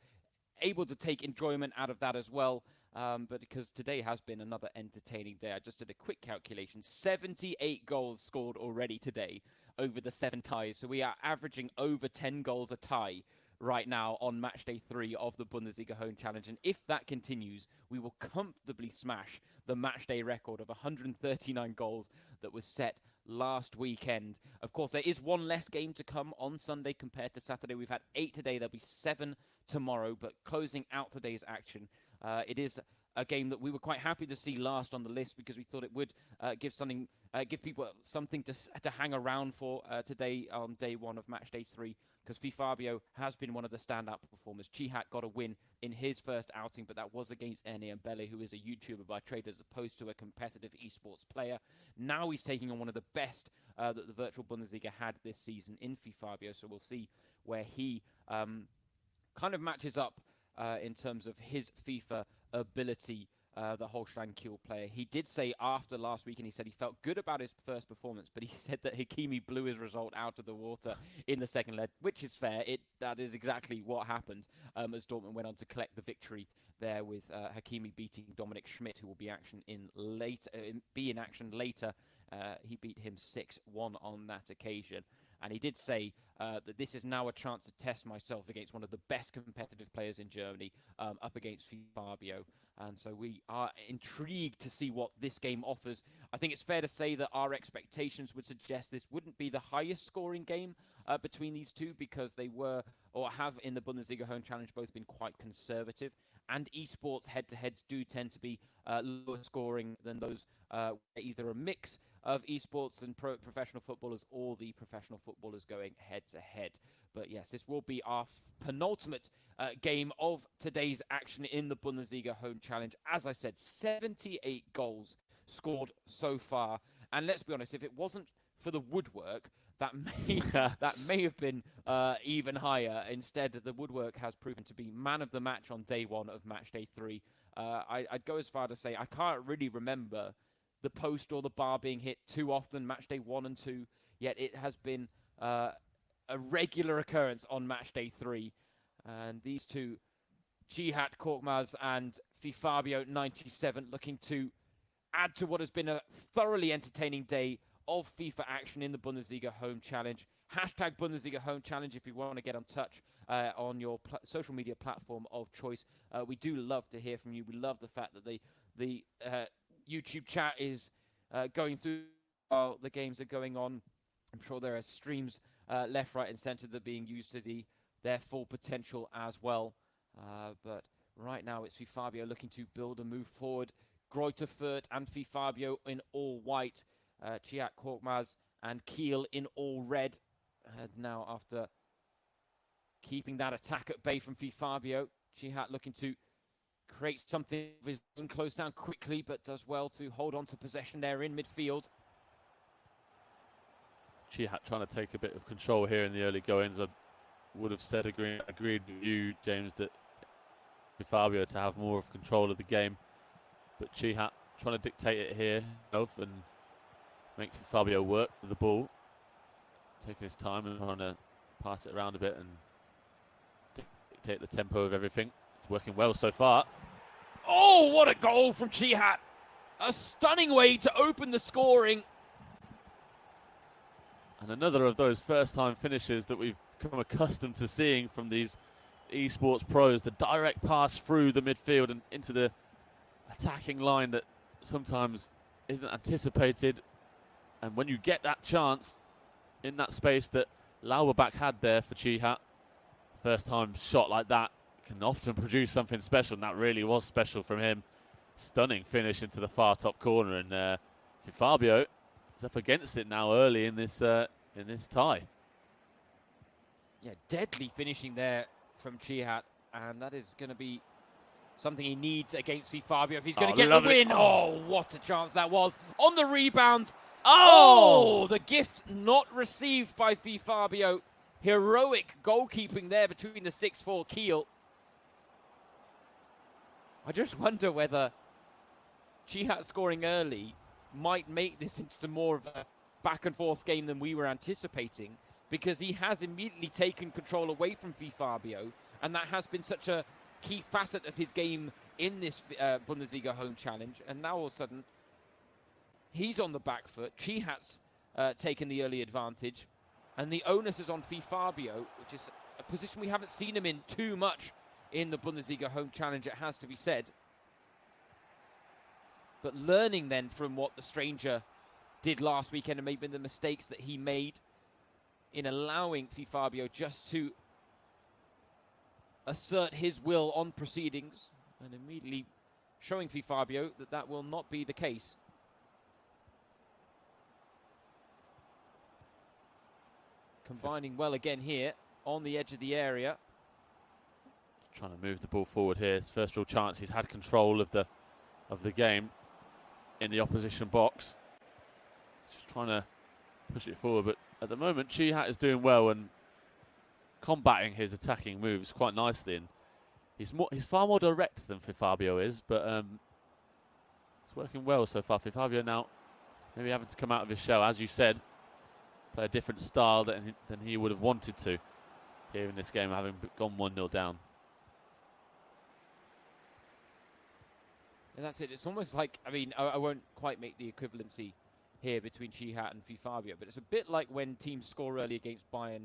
[SPEAKER 1] able to take enjoyment out of that as well. But because today has been another entertaining day, I just did a quick calculation. 78 goals scored already today over the 7 ties. So we are averaging over 10 goals a tie right now on match day 3 of the Bundesliga Home Challenge. And if that continues, we will comfortably smash the match day record of 139 goals that was set last weekend. Of course, there is one less game to come on Sunday compared to Saturday. We've had 8 today. There'll be 7 tomorrow. But closing out today's action, it is a game that we were quite happy to see last on the list because we thought it would give people something to hang around for today on day 1 of match day 3. Because Fabio has been one of the standout performers. Chihat got a win in his first outing, but that was against Erne Mbele, who is a YouTuber by trade as opposed to a competitive esports player. Now he's taking on one of the best that the virtual Bundesliga had this season in Fabio. So we'll see where he kind of matches up in terms of his FIFA ability, the Holstein Kiel player. He did say after last week, and he said he felt good about his first performance, but he said that Hakimi blew his result out of the water in the second leg, which is fair. That is exactly what happened as Dortmund went on to collect the victory there with Hakimi beating Dominic Schmidt, who will be in action later. He beat him 6-1 on that occasion. And he did say that this is now a chance to test myself against one of the best competitive players in Germany, up against Fabio. And so we are intrigued to see what this game offers. I think it's fair to say that our expectations would suggest this wouldn't be the highest scoring game between these two because they were, or have in the Bundesliga Home Challenge, both been quite conservative. And esports head-to-heads do tend to be lower scoring than those either a mix of esports and professional footballers or the professional footballers going head-to-head. But yes, this will be our penultimate game of today's action in the Bundesliga Home Challenge. As I said, 78 goals scored so far. And let's be honest, if it wasn't for the woodwork, that may have been even higher. Instead, the woodwork has proven to be man of the match on day 1 of match day 3. I'd go as far to say I can't really remember the post or the bar being hit too often match day 1 and 2, yet it has been a regular occurrence on match day 3. And these two, Cihat Korkmaz and Fabio 97, looking to add to what has been a thoroughly entertaining day of FIFA action in the Bundesliga Home Challenge. Hashtag Bundesliga Home Challenge if you want to get in touch on your social media platform of choice. We do love to hear from you. We love the fact that the YouTube chat is going through while the games are going on. I'm sure there are streams left, right, and centre that are being used to their full potential as well. But right now it's Fabio looking to build a move forward. Greuther Fürth and Fabio in all white. Cihat Korkmaz and Kiel in all red. And now after keeping that attack at bay from Fabio, Cihat looking to create something of his own, close down quickly, but does well to hold on to possession there in midfield.
[SPEAKER 2] Cihat trying to take a bit of control here in the early goings. I would have said agreed with you, James, that Fabio to have more of control of the game, but Cihat trying to dictate it here and make Fabio work with the ball, taking his time and trying to pass it around a bit and dictate the tempo of everything. It's working well so far.
[SPEAKER 1] Oh, what a goal from Cihat! A stunning way to open the scoring.
[SPEAKER 2] And another of those first-time finishes that we've become accustomed to seeing from these esports pros, the direct pass through the midfield and into the attacking line that sometimes isn't anticipated. And when you get that chance in that space that Lauerbach had there for Cihat, first time shot like that can often produce something special, and that really was special from him. Stunning finish into the far top corner, and Fabio is up against it now early in this tie.
[SPEAKER 1] Yeah, deadly finishing there from Cihat, and that is going to be something he needs against Fabio if he's going to get the win. Oh, what a chance that was. On the rebound, Oh, the gift not received by Fabio. Heroic goalkeeping there between the 6-4 Kiel. I just wonder whether Chihat scoring early might make this into more of a back and forth game than we were anticipating, because he has immediately taken control away from Fabio, and that has been such a key facet of his game in this Bundesliga Home Challenge. And now all of a sudden, he's on the back foot. Chihat's taken the early advantage, and the onus is on Fabio, which is a position we haven't seen him in too much in the Bundesliga Home Challenge, it has to be said. But learning then from what the stranger did last weekend and maybe the mistakes that he made in allowing Fabio just to assert his will on proceedings, and immediately showing Fabio that that will not be the case. Combining well again here on the edge of the area.
[SPEAKER 2] Trying to move the ball forward here. His first real chance. He's had control of the game in the opposition box. Just trying to push it forward, but at the moment Chihat is doing well and combating his attacking moves quite nicely, and he's far more direct than Fabio is, but it's working well so far. Fabio now maybe having to come out of his shell, as you said, play a different style than he would have wanted to here in this game, having gone 1-0 down.
[SPEAKER 1] And that's it. It's almost like, I mean, I won't quite make the equivalency here between Chihat and Fabio, but it's a bit like when teams score early against Bayern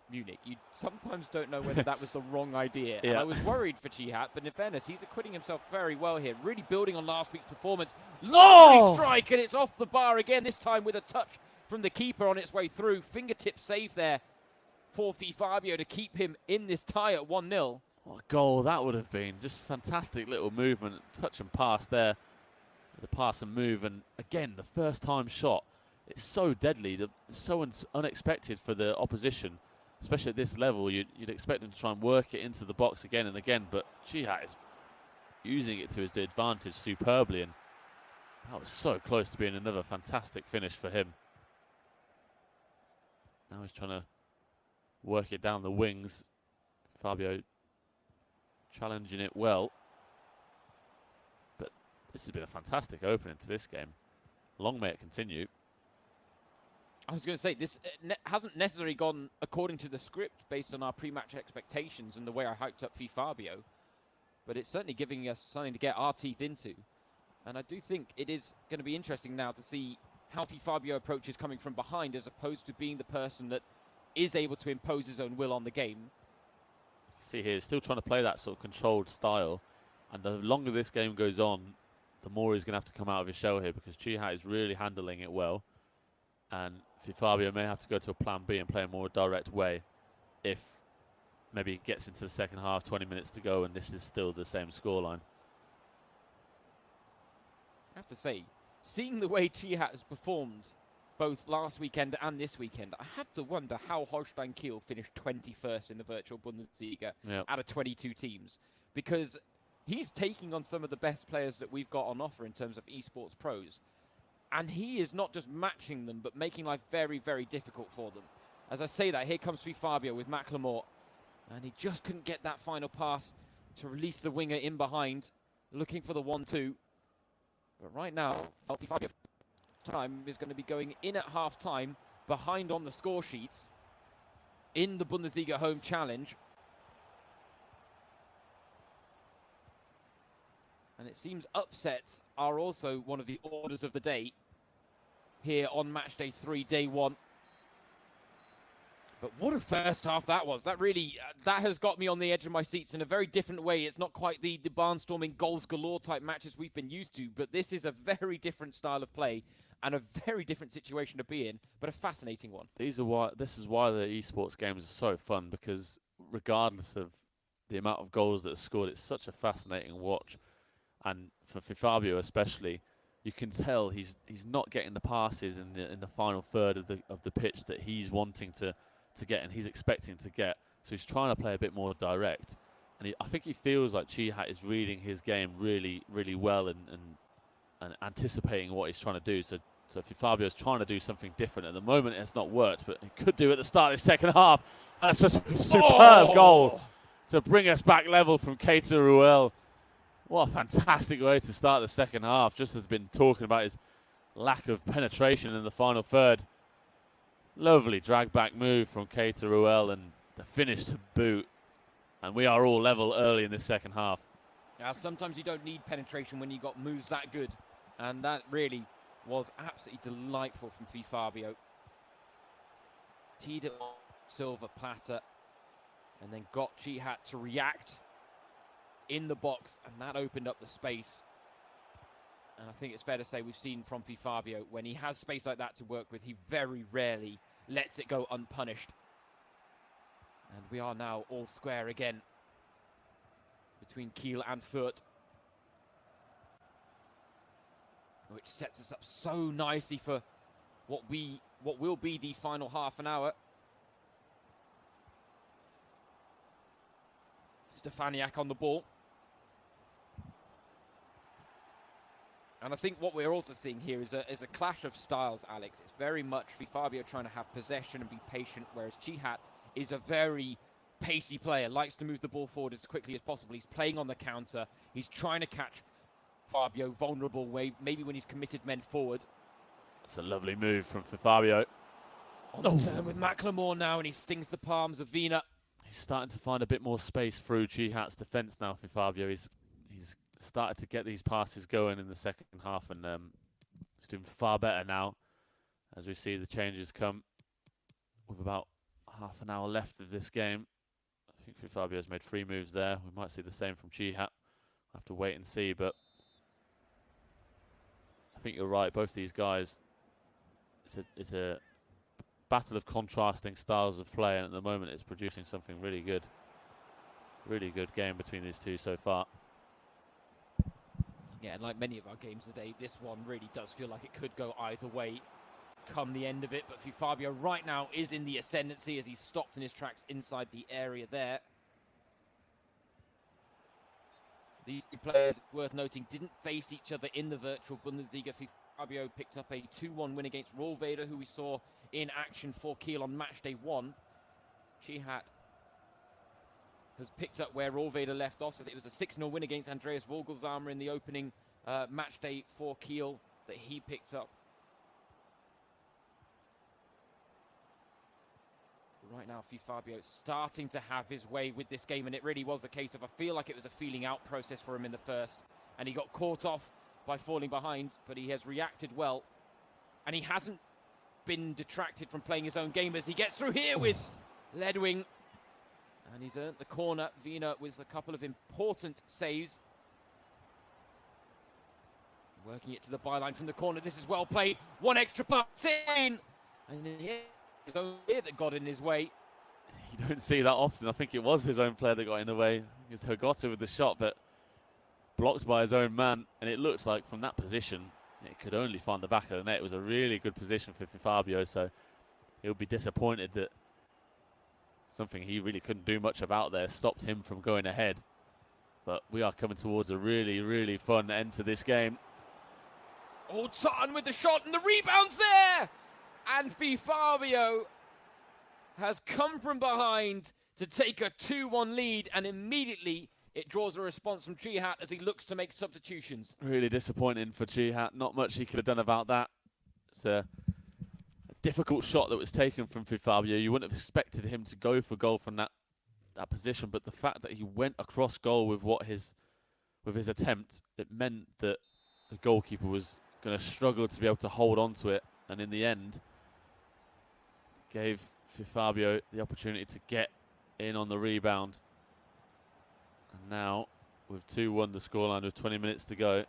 [SPEAKER 1] Munich. You sometimes don't know whether that was the wrong idea.
[SPEAKER 2] Yeah.
[SPEAKER 1] And I was worried for Chihat, but in fairness, he's acquitting himself very well here, really building on last week's performance. Lovely strike, and it's off the bar again, this time with a touch from the keeper on its way through. Fingertip save there for Fabio to keep him in this tie at 1-0.
[SPEAKER 2] What a goal that would have been. Just fantastic little movement, touch and pass there. The pass and move, and again, the first time shot. It's so deadly, so unexpected for the opposition, especially at this level. You'd expect them to try and work it into the box again and again, but Chihat is using it to his advantage superbly, and that was so close to being another fantastic finish for him. Now he's trying to work it down the wings. Fabio challenging it well. But this has been a fantastic opening to this game. Long may it continue.
[SPEAKER 1] I was going to say, this hasn't necessarily gone according to the script based on our pre-match expectations and the way I hyped up Fabio, but it's certainly giving us something to get our teeth into. And I do think it is going to be interesting now to see how Fabio approaches coming from behind as opposed to being the person that is able to impose his own will on the game.
[SPEAKER 2] See here, he's still trying to play that sort of controlled style, and the longer this game goes on, the more he's going to have to come out of his shell here, because Chihat is really handling it well, and Fabio may have to go to a plan B and play a more direct way if maybe he gets into the second half, 20 minutes to go, and this is still the same scoreline.
[SPEAKER 1] I have to say, seeing the way Chihat has performed both last weekend and this weekend, I have to wonder how Holstein Kiel finished 21st in the virtual Bundesliga out of 22 teams, because he's taking on some of the best players that we've got on offer in terms of esports pros, and he is not just matching them but making life very, very difficult for them. As I say that, here comes Fabio with Macklemore, and he just couldn't get that final pass to release the winger in behind, looking for the 1-2. But right now, Fabio time is going to be going in at half-time, behind on the score sheets in the Bundesliga Home Challenge. And it seems upsets are also one of the orders of the day here on match day 3, day 1. But what a first half that was. That really, that has got me on the edge of my seats in a very different way. It's not quite the barnstorming goals galore type matches we've been used to, but this is a very different style of play and a very different situation to be in, but a fascinating one.
[SPEAKER 2] This is why the esports games are so fun, because regardless of the amount of goals that are scored, it's such a fascinating watch. And for Fabio especially, you can tell he's not getting the passes in the final third of the pitch that he's wanting to get and he's expecting to get. So he's trying to play a bit more direct. And I think he feels like Chihat is reading his game really, really well and anticipating what he's trying to do. So So Fabio's trying to do something different. At the moment, it's not worked, but he could do at the start of the second half. That's a superb goal to bring us back level from Keita Ruel. What a fantastic way to start the second half. Just has been talking about his lack of penetration in the final third. Lovely drag back move from Keita Ruel and the finish to boot. And we are all level early in this second half.
[SPEAKER 1] Yeah, sometimes you don't need penetration when you got moves that good. And that really was absolutely delightful from Fabio. Teed it on silver platter and then got Chihat to react in the box, and that opened up the space. And I think it's fair to say we've seen from Fabio, when he has space like that to work with, he very rarely lets it go unpunished. And we are now all square again between Kiel and Fürth, which sets us up so nicely for what will be the final half an hour. Stefaniak on the ball. And I think what we're also seeing here is a clash of styles, Alex. It's very much Fabio trying to have possession and be patient, whereas Chihat is a very pacey player, likes to move the ball forward as quickly as possible. He's playing on the counter. He's trying to catch Fabio vulnerable way, maybe when he's committed men forward.
[SPEAKER 2] It's a lovely move from Fabio.
[SPEAKER 1] On the turn with Macklemore now, and he stings the palms of Vina.
[SPEAKER 2] He's starting to find a bit more space through Chihat's defence now for Fabio. He's started to get these passes going in the second half, and he's doing far better now as we see the changes come with about half an hour left of this game. I think Fabio's made 3 moves there. We might see the same from Chihat. We'll have to wait and see, but I think you're right. Both these guys, it's a battle of contrasting styles of play, and at the moment it's producing something really good. Really good game between these two so far.
[SPEAKER 1] Yeah, and like many of our games today, this one really does feel like it could go either way come the end of it. But Fabio right now is in the ascendancy as he's stopped in his tracks inside the area there. These two players, worth noting, didn't face each other in the virtual Bundesliga. Fabio picked up a 2-1 win against Rohlweder, who we saw in action for Kiel on match day 1. Chihat has picked up where Rohlweder left off. So it was a 6-0 win against Andreas Vogelsammer in the opening match day for Kiel that he picked up. Right now, Fabio starting to have his way with this game, and it really was a case of, I feel like it was a feeling out process for him in the first, and he got caught off by falling behind, but he has reacted well, and he hasn't been detracted from playing his own game as he gets through here with Ledwing. And he's earned the corner. Wiener with a couple of important saves. Working it to the byline from the corner. This is well played. One extra pass in. And then his own player that got in his way.
[SPEAKER 2] You don't see that often. I think it was his own player that got in the way. It was Hagota with the shot, but blocked by his own man. And it looks like from that position, it could only find the back of the net. It was a really good position for Fabio, so he'll be disappointed that something he really couldn't do much about there stopped him from going ahead. But we are coming towards a really, really fun end to this game.
[SPEAKER 1] Old Sutton with the shot and the rebound's there! And Fabio has come from behind to take a 2-1 lead, and immediately it draws a response from Chihat as he looks to make substitutions.
[SPEAKER 2] Really disappointing for Chihat. Not much he could have done about that. It's a difficult shot that was taken from Fabio. You wouldn't have expected him to go for goal from that position, but the fact that he went across goal with his attempt, it meant that the goalkeeper was going to struggle to be able to hold on to it, and in the end gave Fabio the opportunity to get in on the rebound. And now with 2-1 the scoreline with 20 minutes to go,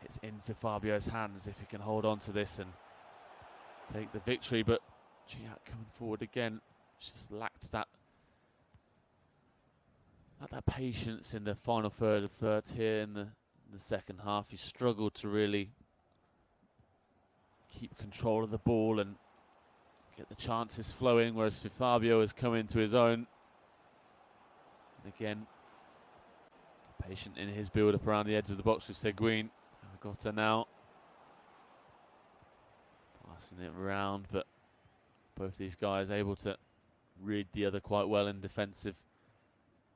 [SPEAKER 2] it's in Fabio's hands if he can hold on to this and take the victory. But Chihat coming forward again, just lacked that patience in the final third of Fürth here in the second half. He struggled to really keep control of the ball and get the chances flowing, whereas Fabio has come into his own. And again, patient in his build-up around the edge of the box with Seguin. Agota now Passing it around, but both these guys able to read the other quite well in defensive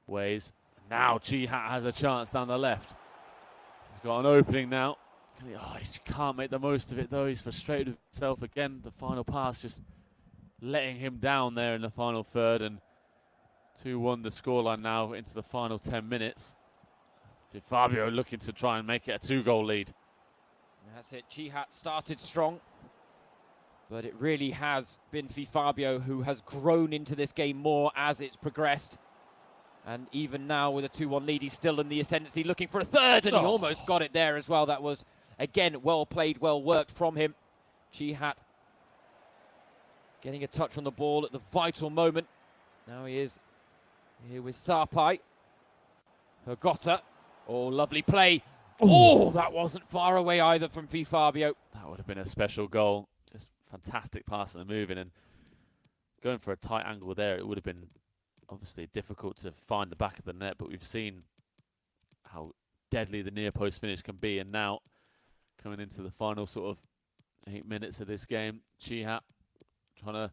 [SPEAKER 2] ways. Now Chihat has a chance down the left. He's got an opening now. Oh, he can't make the most of it though. He's frustrated with himself again. The final pass just letting him down there in the final third, and 2-1 the scoreline now into the final 10 minutes. Fabio looking to try and make it a 2-goal lead.
[SPEAKER 1] That's it. Chihat started strong, but it really has been Fabio who has grown into this game more as it's progressed. And even now with a 2-1 lead, he's still in the ascendancy, looking for a third, and he almost got it there as well. That was, again, well played, well worked from him. Chihat getting a touch on the ball at the vital moment. Now he is here with Sarpai. Hergota. Oh, lovely play. Oh, that wasn't far away either from Fabio.
[SPEAKER 2] That would have been a special goal. Just fantastic passing and moving, and going for a tight angle there. It would have been obviously difficult to find the back of the net, but we've seen how deadly the near post finish can be. And now coming into the final sort of 8 minutes of this game, Chihat trying to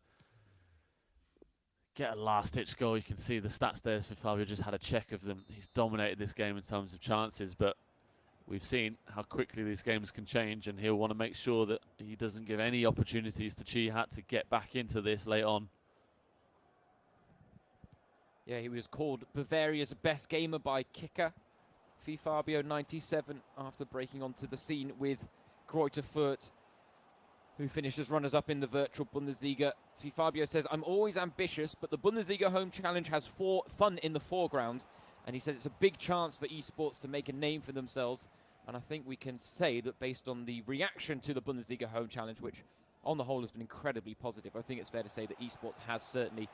[SPEAKER 2] get a last-ditch goal. You can see the stats there for Fabio. Just had a check of them. He's dominated this game in terms of chances, but we've seen how quickly these games can change, and he'll want to make sure that he doesn't give any opportunities to Chihat to get back into this late on.
[SPEAKER 1] Yeah, he was called Bavaria's best gamer by Kicker. Fabio 97 after breaking onto the scene with Greuther Fürth, who finished as runners-up in the virtual Bundesliga. Fabio says, I'm always ambitious, but the Bundesliga Home Challenge has fun in the foreground. And he said it's a big chance for esports to make a name for themselves. And I think we can say that based on the reaction to the Bundesliga Home Challenge, which on the whole has been incredibly positive, I think it's fair to say that esports has certainly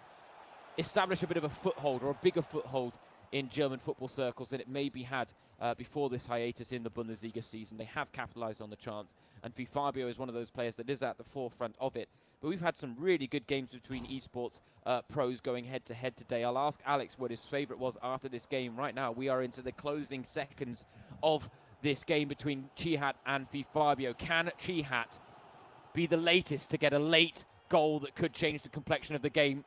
[SPEAKER 1] established a bit of a foothold, or a bigger foothold, in German football circles than it maybe had before this hiatus in the Bundesliga season. They have capitalised on the chance, and Fabio is one of those players that is at the forefront of it. But we've had some really good games between esports pros going head-to-head today. I'll ask Alex what his favourite was after this game. Right now, we are into the closing seconds of this game between Chihat and Fabio. Can Chihat be the latest to get a late goal that could change the complexion of the game?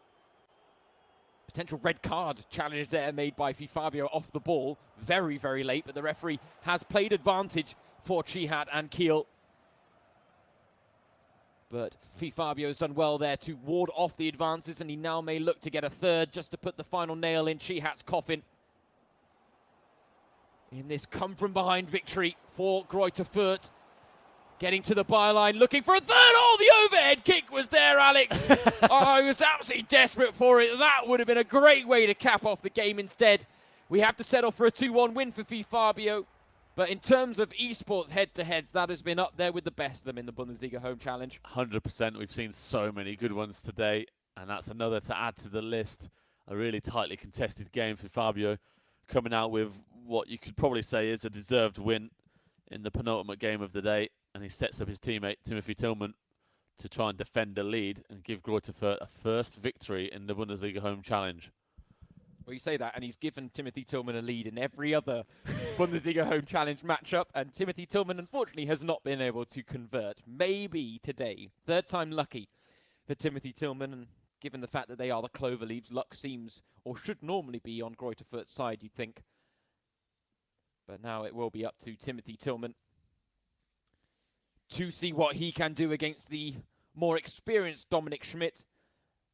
[SPEAKER 1] Potential red card challenge there made by Fabio off the ball. Very, very late, but the referee has played advantage for Chihat and Kiel. But Fabio has done well there to ward off the advances, and he now may look to get a third just to put the final nail in Chihat's coffin in this come-from-behind victory for Greuther Fürth. Getting to the byline, looking for a third. Oh, the overhead kick was there, Alex. I was absolutely desperate for it. That would have been a great way to cap off the game. Instead, we have to settle for a 2-1 win for Fabio. But in terms of esports head-to-heads, that has been up there with the best of them in the Bundesliga Home Challenge.
[SPEAKER 2] 100%. We've seen so many good ones today, and that's another to add to the list. A really tightly contested game for Fabio, coming out with what you could probably say is a deserved win in the penultimate game of the day. And he sets up his teammate, Timothy Tillman, to try and defend a lead and give Greuther Fürth a first victory in the Bundesliga Home Challenge.
[SPEAKER 1] Well, you say that, and he's given Timothy Tillman a lead in every other Bundesliga Home Challenge matchup, and Timothy Tillman, unfortunately, has not been able to convert. Maybe today. Third time lucky for Timothy Tillman, and given the fact that they are the Cloverleaves, luck seems, or should normally be, on Greuther Fürth's side, you'd think. But now it will be up to Timothy Tillman to see what he can do against the more experienced Dominic Schmidt.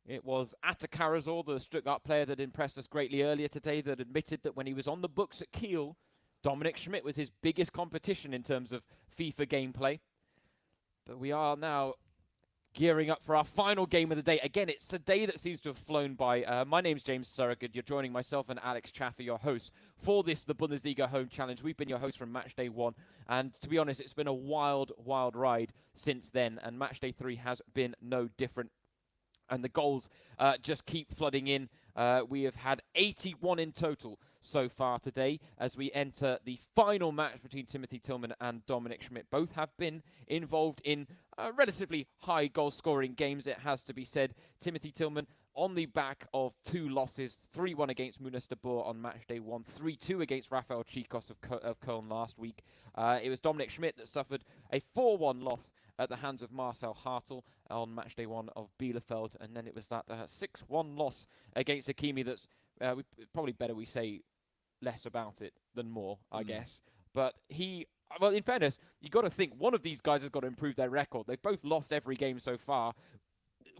[SPEAKER 1] It was Atta Karazor, the Stuttgart player that impressed us greatly earlier today, that admitted that when he was on the books at Kiel, Dominic Schmidt was his biggest competition in terms of FIFA gameplay. But we are now gearing up for our final game of the day. Again, it's a day that seems to have flown by. My name's James Surrogate. You're joining myself and Alex Chaffer, your hosts, for this, the Bundesliga Home Challenge. We've been your hosts from match day 1. And to be honest, it's been a wild, wild ride since then. And match day 3 has been no different. And the goals just keep flooding in. We have had 81 in total so far today as we enter the final match between Timothy Tillman and Dominic Schmidt. Both have been involved in relatively high goal-scoring games, it has to be said. Timothy Tillman on the back of 2 losses, 3-1 against Munas de Boer on match day 1, 3-2 against Rafael Chicos of Köln last week. It was Dominic Schmidt that suffered a 4-1 loss at the hands of Marcel Hartl on match day 1 of Bielefeld, and then it was that 6-1 loss against Hakimi that's probably better we say less about it than more, I guess. But well, in fairness, you got to think one of these guys has got to improve their record. They've both lost every game so far.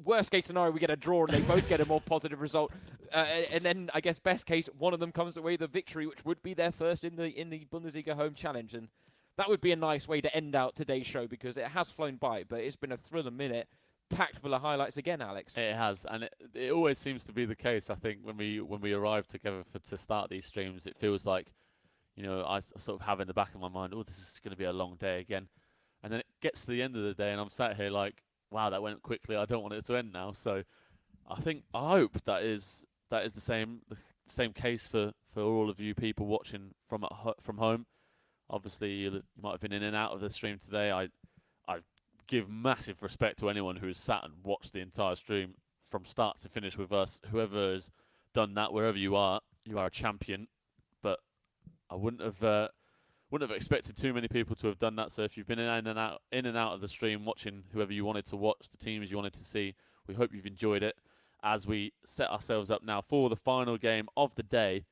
[SPEAKER 1] Worst case scenario, we get a draw and they both get a more positive result. And then, I guess, best case, one of them comes away with a victory, which would be their first in the Bundesliga Home Challenge. And that would be a nice way to end out today's show because it has flown by, but it's been a thriller minute, packed full of highlights again, Alex.
[SPEAKER 2] It has, and it always seems to be the case. I think when we arrive together to start these streams, it feels like, I sort of have in the back of my mind, oh, this is going to be a long day again. And then it gets to the end of the day and I'm sat here like, wow, that went quickly. I don't want it to end now. So I hope that is the same case for all of you people watching from home. Obviously, you might have been in and out of the stream today. I give massive respect to anyone who has sat and watched the entire stream from start to finish with us. Whoever has done that, wherever you are a champion. But I wouldn't have expected too many people to have done that. So if you've been in and out of the stream, watching whoever you wanted to watch, the teams you wanted to see, we hope you've enjoyed it. As we set ourselves up now for the final game of the day,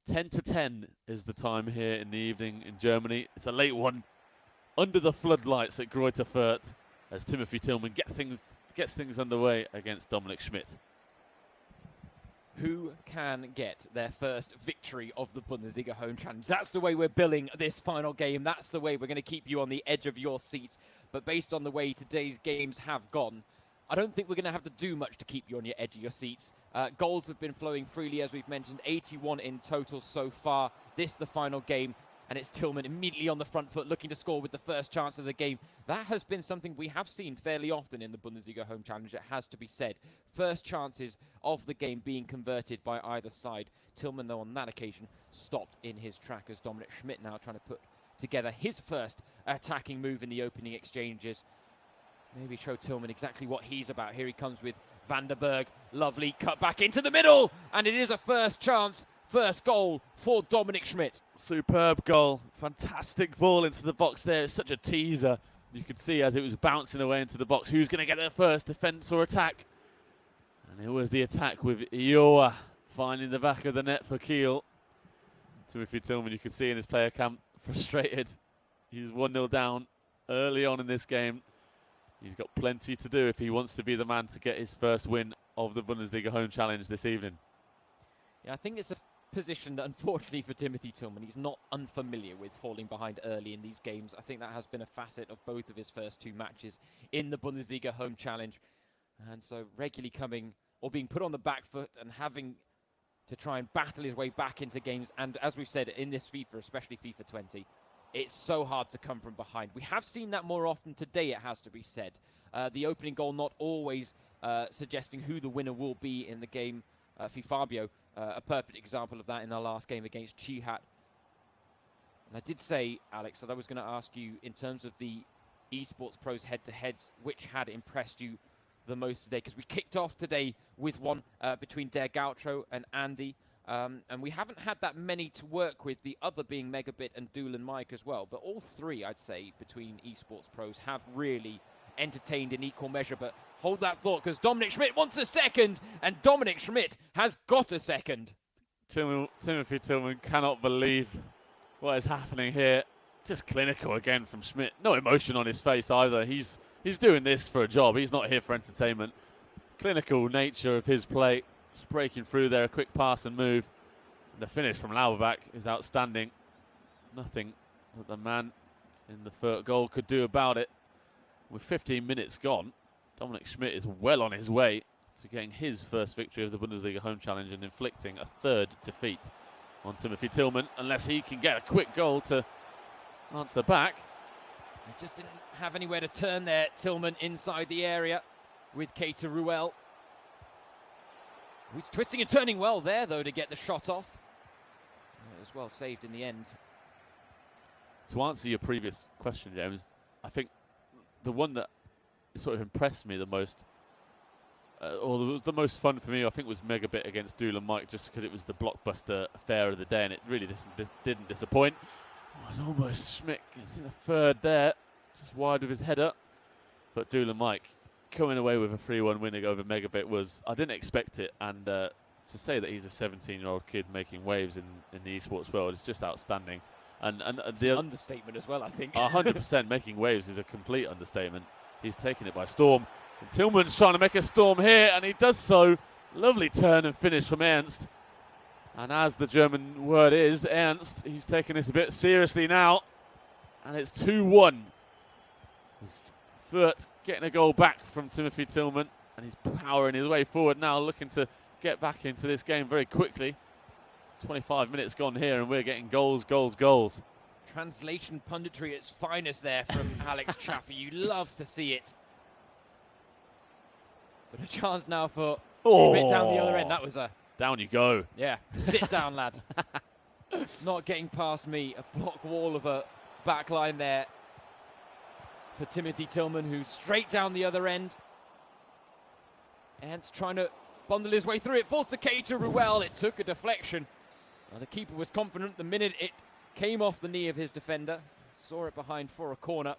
[SPEAKER 2] 10-10 is the time here in the evening in Germany. It's a late one, under the floodlights at Greuther Fürth, as Timothy Tillman gets things underway against Dominic Schmidt.
[SPEAKER 1] Who can get their first victory of the Bundesliga Home Challenge? That's the way we're billing this final game. That's the way we're going to keep you on the edge of your seats. But based on the way today's games have gone, I don't think we're going to have to do much to keep you on your edge of your seats. Goals have been flowing freely, as we've mentioned, 81 in total so far. This the final game, and it's Tillman immediately on the front foot, looking to score with the first chance of the game. That has been something we have seen fairly often in the Bundesliga Home Challenge, it has to be said. First chances of the game being converted by either side. Tillman, though, on that occasion, stopped in his track as Dominic Schmidt now trying to put together his first attacking move in the opening exchanges. Maybe show Tillman exactly what he's about. Here he comes with Van der Berg. Lovely cut back into the middle. And it is a first chance, first goal for Dominic Schmidt.
[SPEAKER 2] Superb goal. Fantastic ball into the box there. It's such a teaser. You could see as it was bouncing away into the box who's going to get there first, defence or attack. And it was the attack with Iowa finding the back of the net for Kiel. Timothy Tillman, you could see in his player camp, frustrated. He's 1-0 down early on in this game. He's got plenty to do if he wants to be the man to get his first win of the Bundesliga Home Challenge this evening.
[SPEAKER 1] Yeah, I think it's a position that, unfortunately for Timothy Tillman, he's not unfamiliar with falling behind early in these games. I think that has been a facet of both of his first 2 matches in the Bundesliga Home Challenge. And so regularly coming or being put on the back foot and having to try and battle his way back into games. And as we've said, in this FIFA, especially FIFA 20, it's so hard to come from behind. We have seen that more often today, it has to be said. The opening goal not always suggesting who the winner will be in the game. Fabio, a perfect example of that in our last game against Chihat. And I did say, Alex, that I was going to ask you, in terms of the esports pros head-to-heads, which had impressed you the most today? Because we kicked off today with one between Der Gautro and Andy. And we haven't had that many to work with, the other being Megabit and Dool and Mike as well. But all 3, I'd say, between esports pros have really entertained in equal measure. But hold that thought, because Dominic Schmidt wants a second, and Dominic Schmidt has got a second.
[SPEAKER 2] Timothy Tillman cannot believe what is happening here. Just clinical again from Schmidt. No emotion on his face either. He's doing this for a job. He's not here for entertainment. Clinical nature of his play. Just breaking through there, a quick pass and move. The finish from Lauberbach is outstanding. Nothing that the man in the third goal could do about it. With 15 minutes gone, Dominic Schmidt is well on his way to getting his first victory of the Bundesliga Home Challenge and inflicting a 3rd defeat on Timothy Tillman, unless he can get a quick goal to answer back.
[SPEAKER 1] He just didn't have anywhere to turn there, Tillman, inside the area with Keita Ruel. He's twisting and turning well there, though, to get the shot off. It was well saved in the end.
[SPEAKER 2] To answer your previous question, James, I think the one that sort of impressed me the most, or was the most fun for me, I think was Megabit against Doolin Mike, just because it was the blockbuster affair of the day, and it really didn't disappoint. It was almost Schmidt gets in a third there, just wide of his header. But Doolin Mike coming away with a 3-1 winning over Megabit was, I didn't expect it, and to say that he's a 17-year-old kid making waves in the esports world is just outstanding. And the
[SPEAKER 1] understatement as well, I think.
[SPEAKER 2] 100% making waves is a complete understatement. He's taking it by storm. And Tillman's trying to make a storm here, and he does so. Lovely turn and finish from Ernst. And as the German word is, Ernst, he's taking this a bit seriously now. And it's 2-1. Fürth getting a goal back from Timothy Tillman, and he's powering his way forward now, looking to get back into this game very quickly. 25 minutes gone here, and we're getting goals, goals, goals.
[SPEAKER 1] Translation punditry at its finest there from Alex Chaffee. You love to see it. But a chance now for a bit down the other end. That was a...
[SPEAKER 2] Down you go.
[SPEAKER 1] Yeah, sit down, lad. Not getting past me. A block wall of a back line there for Timothy Tillman, who's straight down the other end. Ernst trying to bundle his way through it. Forced the K to Ruel. It took a deflection. The keeper was confident the minute it came off the knee of his defender. Saw it behind for a corner.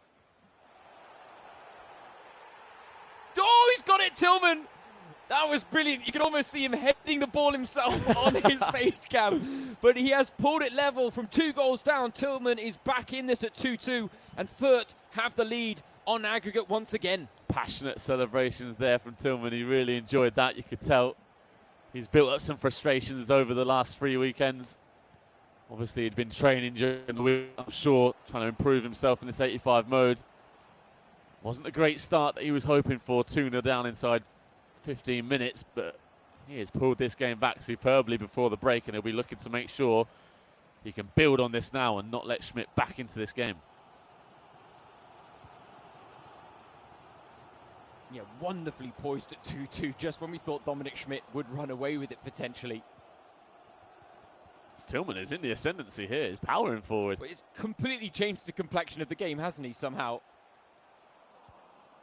[SPEAKER 1] Oh, he's got it, Tillman! That was brilliant. You can almost see him heading the ball himself on his face cam. But he has pulled it level from 2 goals down. Tillman is back in this at 2-2. And Fürth have the lead on aggregate once again.
[SPEAKER 2] Passionate celebrations there from Tillman. He really enjoyed that, you could tell. He's built up some frustrations over the last 3 weekends. Obviously, he'd been training during the week, I'm sure, trying to improve himself in this 85 mode. Wasn't a great start that he was hoping for, 2-0 down inside 15 minutes, but he has pulled this game back superbly before the break, and he'll be looking to make sure he can build on this now and not let Schmidt back into this game.
[SPEAKER 1] Yeah, wonderfully poised at 2-2, just when we thought Dominic Schmidt would run away with it potentially.
[SPEAKER 2] Tillman is in the ascendancy here. He's powering forward.
[SPEAKER 1] But it's completely changed the complexion of the game, hasn't he, somehow?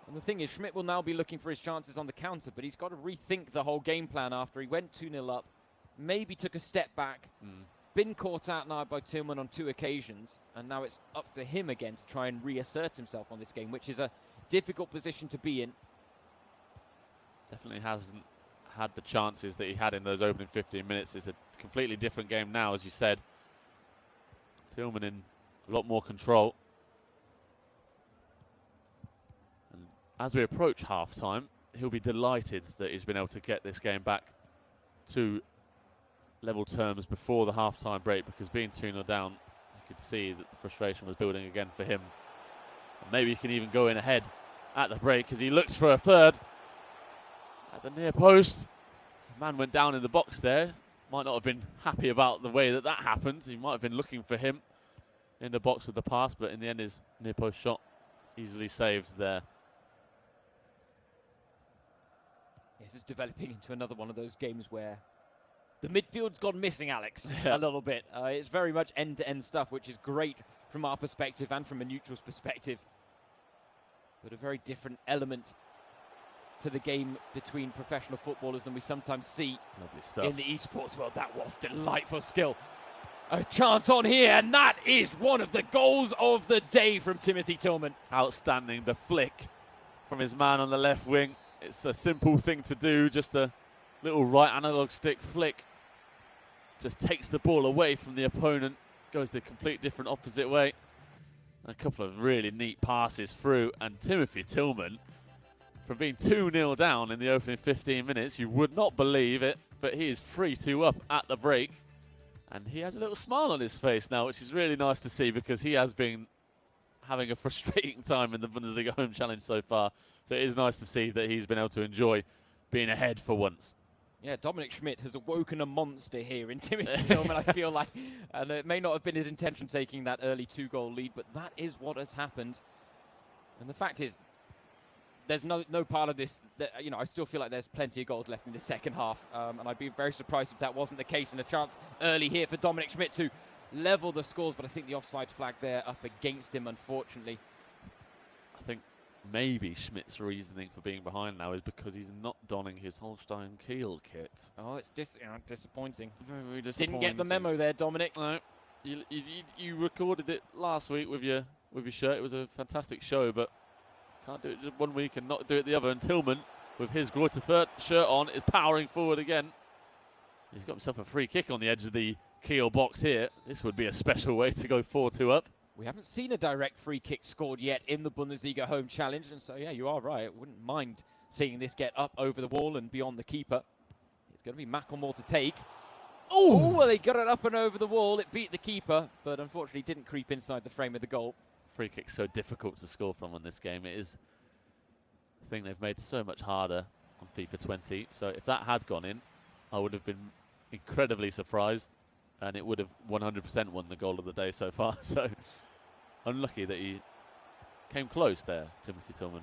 [SPEAKER 1] And the thing is, Schmidt will now be looking for his chances on the counter, but he's got to rethink the whole game plan after he went 2-0 up, maybe took a step back, been caught out now by Tillman on 2 occasions, and now it's up to him again to try and reassert himself on this game, which is a difficult position to be in.
[SPEAKER 2] Definitely hasn't had the chances that he had in those opening 15 minutes. It's a completely different game now, as you said. Tillman in a lot more control. And as we approach half-time, he'll be delighted that he's been able to get this game back to level terms before the half-time break, because being 2-0 down, you could see that the frustration was building again for him. And maybe he can even go in ahead at the break as he looks for a third. At the near post, the man went down in the box there. Might not have been happy about the way that happened. He might have been looking for him in the box with the pass, but in the end his near post shot easily saved there.
[SPEAKER 1] This is developing into another one of those games where the midfield's gone missing, Alex, a little bit. It's very much end-to-end stuff, which is great from our perspective and from a neutral's perspective. But a very different element to the game between professional footballers than we sometimes see in the esports world. That was delightful skill. A chance on here, and that is one of the goals of the day from Timothy Tillman.
[SPEAKER 2] Outstanding, the flick from his man on the left wing. It's a simple thing to do, just a little right analog stick flick. Just takes the ball away from the opponent, goes the complete different opposite way. A couple of really neat passes through, and Timothy Tillman, from being 2-0 down in the opening 15 minutes, you would not believe it, but he is 3-2 up at the break. And he has a little smile on his face now, which is really nice to see, because he has been having a frustrating time in the Bundesliga Home Challenge so far. So it is nice to see that he's been able to enjoy being ahead for once.
[SPEAKER 1] Yeah, Dominic Schmidt has awoken a monster here in Timothy Tillman, I feel like. And it may not have been his intention taking that early 2-goal lead, but that is what has happened. And the fact is, there's no part of this that, I still feel like there's plenty of goals left in the second half. And I'd be very surprised if that wasn't the case. And a chance early here for Dominic Schmidt to level the scores. But I think the offside flag there up against him, unfortunately.
[SPEAKER 2] I think maybe Schmidt's reasoning for being behind now is because he's not donning his Holstein Kiel kit.
[SPEAKER 1] Oh, it's disappointing.
[SPEAKER 2] Very, very disappointing.
[SPEAKER 1] Didn't get the memo there, Dominic.
[SPEAKER 2] No, you recorded it last week with your shirt. It was a fantastic show, but can't do it just one week and not do it the other. And Tillman, with his Greuther Fürth shirt on, is powering forward again. He's got himself a free kick on the edge of the Kiel box here. This would be a special way to go 4-2 up.
[SPEAKER 1] We haven't seen a direct free kick scored yet in the Bundesliga Home Challenge, and so, yeah, you are right. I wouldn't mind seeing this get up over the wall and beyond the keeper. It's going to be Macklemore to take. Oh, well, they got it up and over the wall. It beat the keeper, but unfortunately didn't creep inside the frame of the goal.
[SPEAKER 2] Free kick's so difficult to score from in this game. It is a thing they've made so much harder on FIFA 20. So if that had gone in, I would have been incredibly surprised, and it would have 100% won the goal of the day so far. So unlucky that he came close there, Timothy Tillman.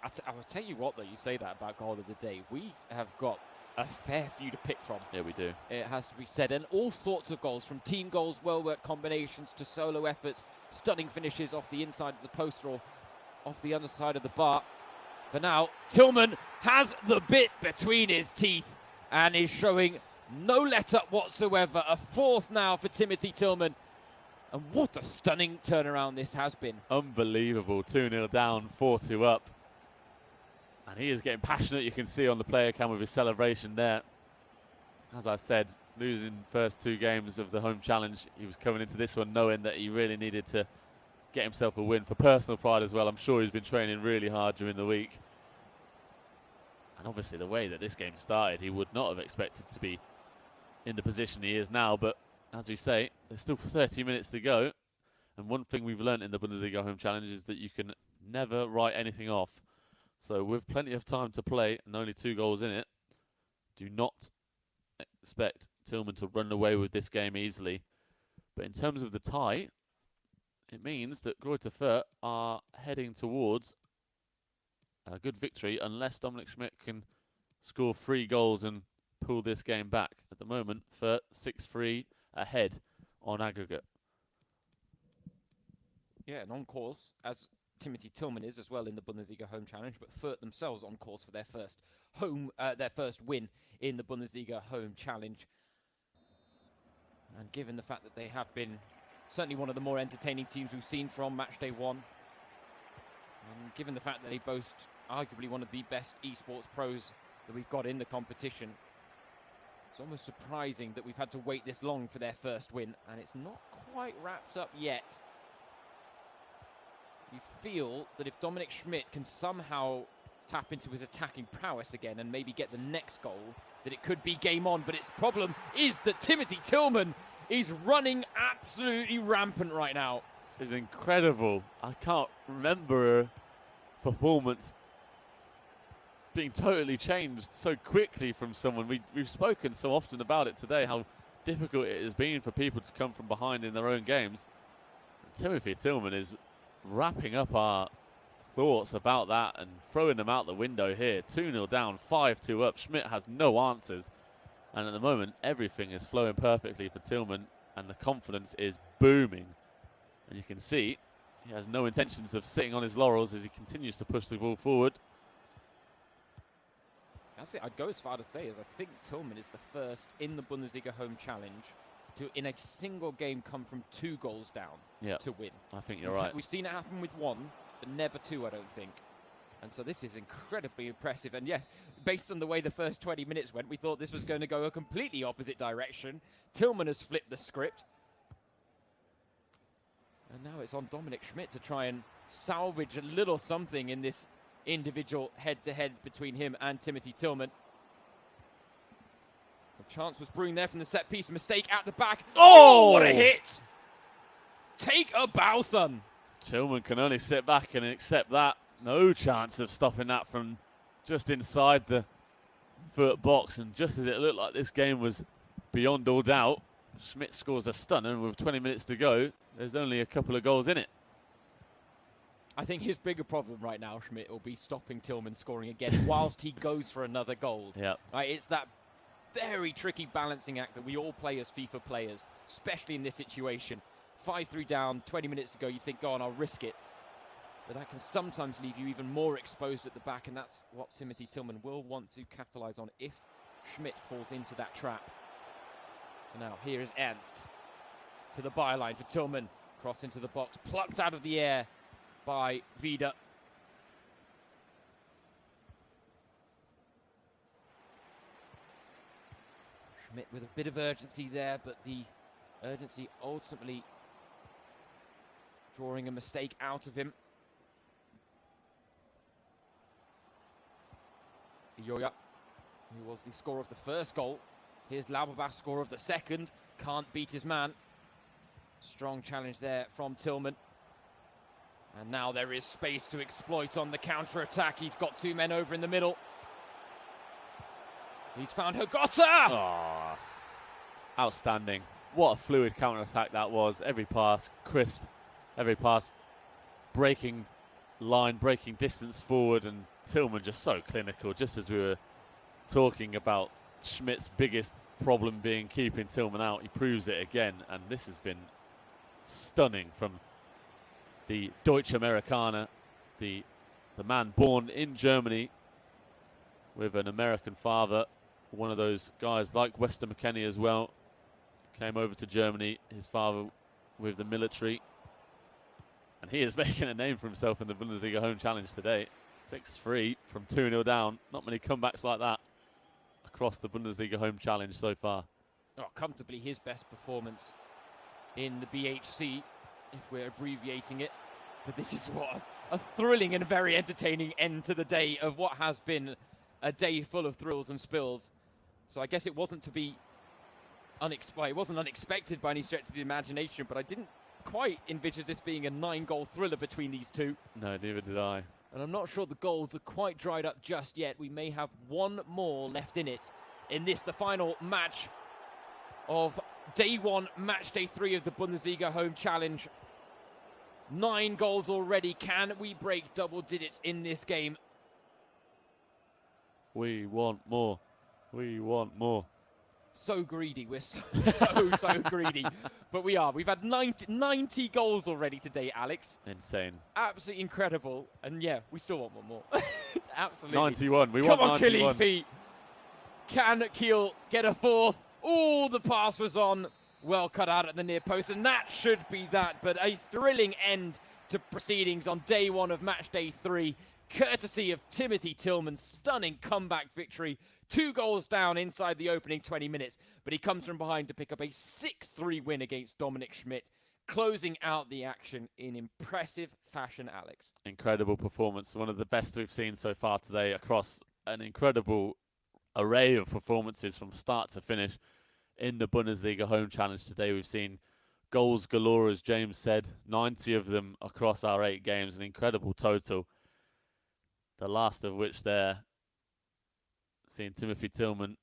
[SPEAKER 1] I will tell you what, though, you say that about goal of the day. We have got a fair few to pick from.
[SPEAKER 2] Yeah, we do.
[SPEAKER 1] It has to be said. And all sorts of goals, from team goals, well-worked combinations, to solo efforts, stunning finishes off the inside of the post or off the underside of the bar. For now, Tillman has the bit between his teeth and is showing no let-up whatsoever. A fourth now for Timothy Tillman. And what a stunning turnaround this has been.
[SPEAKER 2] Unbelievable. 2-0 down, 4-2 up. And he is getting passionate. You can see on the player cam with his celebration there. As I said, losing first 2 games of the home challenge, he was coming into this one knowing that he really needed to get himself a win for personal pride as well. I'm sure he's been training really hard during the week. And obviously the way that this game started, he would not have expected to be in the position he is now. But as we say, there's still 30 minutes to go. And one thing we've learned in the Bundesliga Home Challenge is that you can never write anything off. So with plenty of time to play and only 2 goals in it, do not expect Tillman to run away with this game easily. But in terms of the tie, it means that Greuther Fürth are heading towards a good victory unless Dominic Schmidt can score 3 goals and pull this game back. At the moment, Fürth 6-3 ahead on aggregate.
[SPEAKER 1] Yeah, and on course, as Timothy Tillman is as well in the Bundesliga Home Challenge, but Fürth themselves on course for their first win in the Bundesliga Home Challenge. And given the fact that they have been certainly one of the more entertaining teams we've seen from match day 1, and given the fact that they boast arguably one of the best esports pros that we've got in the competition, it's almost surprising that we've had to wait this long for their first win, and it's not quite wrapped up yet. You feel that if Dominic Schmidt can somehow tap into his attacking prowess again and maybe get the next goal, that it could be game on. But its problem is that Timothy Tillman is running absolutely rampant right now.
[SPEAKER 2] This is incredible. I can't remember a performance being totally changed so quickly from someone. We've spoken so often about it today, how difficult it has been for people to come from behind in their own games. Timothy Tillman is wrapping up our thoughts about that and throwing them out the window here. 2-0 down, 5-2 up. Schmidt has no answers. And at the moment, everything is flowing perfectly for Tillman, and the confidence is booming. And you can see he has no intentions of sitting on his laurels as he continues to push the ball forward.
[SPEAKER 1] That's it. I'd go as far to say as I think Tillman is the first in the Bundesliga Home Challenge to, in a single game, come from 2 goals down to win.
[SPEAKER 2] I think you're right.
[SPEAKER 1] We've seen it happen with 1, but never 2, I don't think. And so this is incredibly impressive. And yes, based on the way the first 20 minutes went, we thought this was going to go a completely opposite direction. Tillman has flipped the script. And now it's on Dominic Schmidt to try and salvage a little something in this individual head-to-head between him and Timothy Tillman. A chance was brewing there from the set piece. Mistake at the back. Oh, what a hit! Take a bow, son.
[SPEAKER 2] Tillman can only sit back and accept that. No chance of stopping that from just inside the Fürth box. And just as it looked like this game was beyond all doubt, Schmidt scores a stunner, and with 20 minutes to go, there's only a couple of goals in it.
[SPEAKER 1] I think his bigger problem right now, Schmidt, will be stopping Tillman scoring again whilst he goes for another goal.
[SPEAKER 2] Yeah.
[SPEAKER 1] Right, it's that very tricky balancing act that we all play as FIFA players, especially in this situation. 5-3 down, 20 minutes to go, you think, go on, I'll risk it. But that can sometimes leave you even more exposed at the back, and that's what Timothy Tillman will want to capitalise on if Schmidt falls into that trap. Now, here is Ernst to the byline for Tillman. Cross into the box, plucked out of the air by Vida. Schmidt with a bit of urgency there, but the urgency ultimately drawing a mistake out of him. Yoya, who was the scorer of the first goal. Here's Lauberbach, scorer of the second. Can't beat his man. Strong challenge there from Tillman. And now there is space to exploit on the counter-attack. He's got two men over in the middle. He's found Hagota!
[SPEAKER 2] Oh, outstanding. What a fluid counter-attack that was. Every pass, crisp. Every pass, breaking line, breaking distance forward. And Tillman just so clinical, just as we were talking about Schmidt's biggest problem being keeping Tillman out. He proves it again, and this has been stunning from the Deutsche Amerikaner, the man born in Germany with an American father, one of those guys like Weston McKennie as well. Came over to Germany, his father with the military, and he is making a name for himself in the Bundesliga Home Challenge today. 6-3 from 2-0 down. Not many comebacks like that across the Bundesliga Home Challenge so far.
[SPEAKER 1] Oh, comfortably his best performance in the BHC, if we're abbreviating it. But this is what a thrilling and very entertaining end to the day of what has been a day full of thrills and spills. So I guess it wasn't to be it wasn't unexpected by any stretch of the imagination, but I didn't quite envisage this being a 9-goal thriller between these two.
[SPEAKER 2] No, neither did I.
[SPEAKER 1] And I'm not sure the goals are quite dried up just yet. We may have one more left in it. In this, the final match of day one, match day 3 of the Bundesliga Home Challenge. 9 goals already. Can we break double digits in this game?
[SPEAKER 2] We want more. We want more.
[SPEAKER 1] So greedy. We're so greedy. But we are. We've had 90 goals already today, Alex.
[SPEAKER 2] Insane.
[SPEAKER 1] Absolutely incredible. And yeah, we still want one more. Absolutely.
[SPEAKER 2] 91. We
[SPEAKER 1] Come
[SPEAKER 2] want
[SPEAKER 1] on,
[SPEAKER 2] 91.
[SPEAKER 1] Khalifi. Can Kiel get a fourth? Oh, the pass was on. Well cut out at the near post, and that should be that. But a thrilling end to proceedings on day 1 of match day 3, courtesy of Timothy Tillman's stunning comeback victory. 2 goals down inside the opening 20 minutes, but he comes from behind to pick up a 6-3 win against Dominic Schmidt, closing out the action in impressive fashion, Alex.
[SPEAKER 2] Incredible performance. One of the best we've seen so far today across an incredible array of performances from start to finish in the Bundesliga Home Challenge today. We've seen goals galore, as James said, 90 of them across our 8 games, an incredible total. The last of which there, seeing Timothy Tillman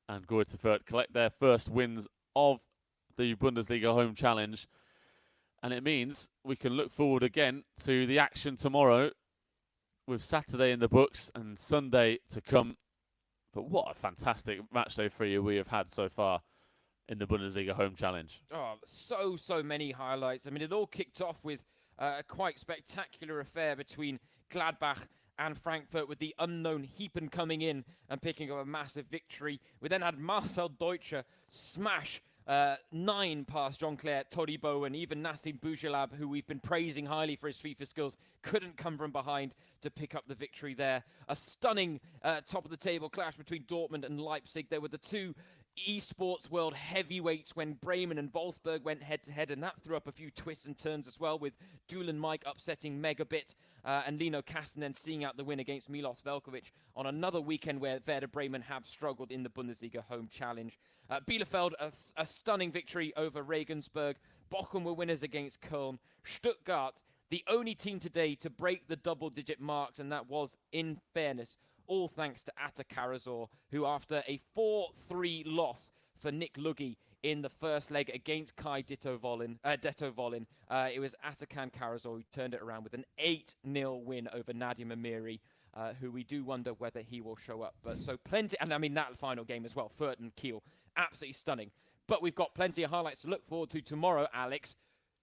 [SPEAKER 2] and Greuther Fürth collect their first wins of the Bundesliga Home Challenge. And it means we can look forward again to the action tomorrow with Saturday in the books and Sunday to come. But what a fantastic match day 3 we have had so far in the Bundesliga Home Challenge.
[SPEAKER 1] Oh, so many highlights. I mean, it all kicked off with a quite spectacular affair between Gladbach and Frankfurt, with the unknown Heepen coming in and picking up a massive victory. We then had Marcel Deutscher smash 9 past Jean-Claire Todibo, and even Nassim Boujalab, who we've been praising highly for his FIFA skills, couldn't come from behind to pick up the victory there. A stunning top-of-the-table clash between Dortmund and Leipzig. They were the 2 esports world heavyweights when Bremen and Wolfsburg went head-to-head, and that threw up a few twists and turns as well, with Dulan Mike upsetting Megabit and Lino Kasten then seeing out the win against Milos Velkovic on another weekend where Werder Bremen have struggled in the Bundesliga Home Challenge. Bielefeld, a stunning victory over Regensburg. Bochum were winners against Köln. Stuttgart, the only team today to break the double-digit marks, and that was, in fairness, all thanks to Ata Karazor, who after a 4-3 loss for Nick Luggy in the first leg against Kai Ditto Volin. It was Atakan Karazor who turned it around with an 8-0 win over Nadia Mamiri, who we do wonder whether he will show up. But so plenty, and I mean that final game as well, Fürth and Kiel, absolutely stunning. But we've got plenty of highlights to look forward to tomorrow, Alex.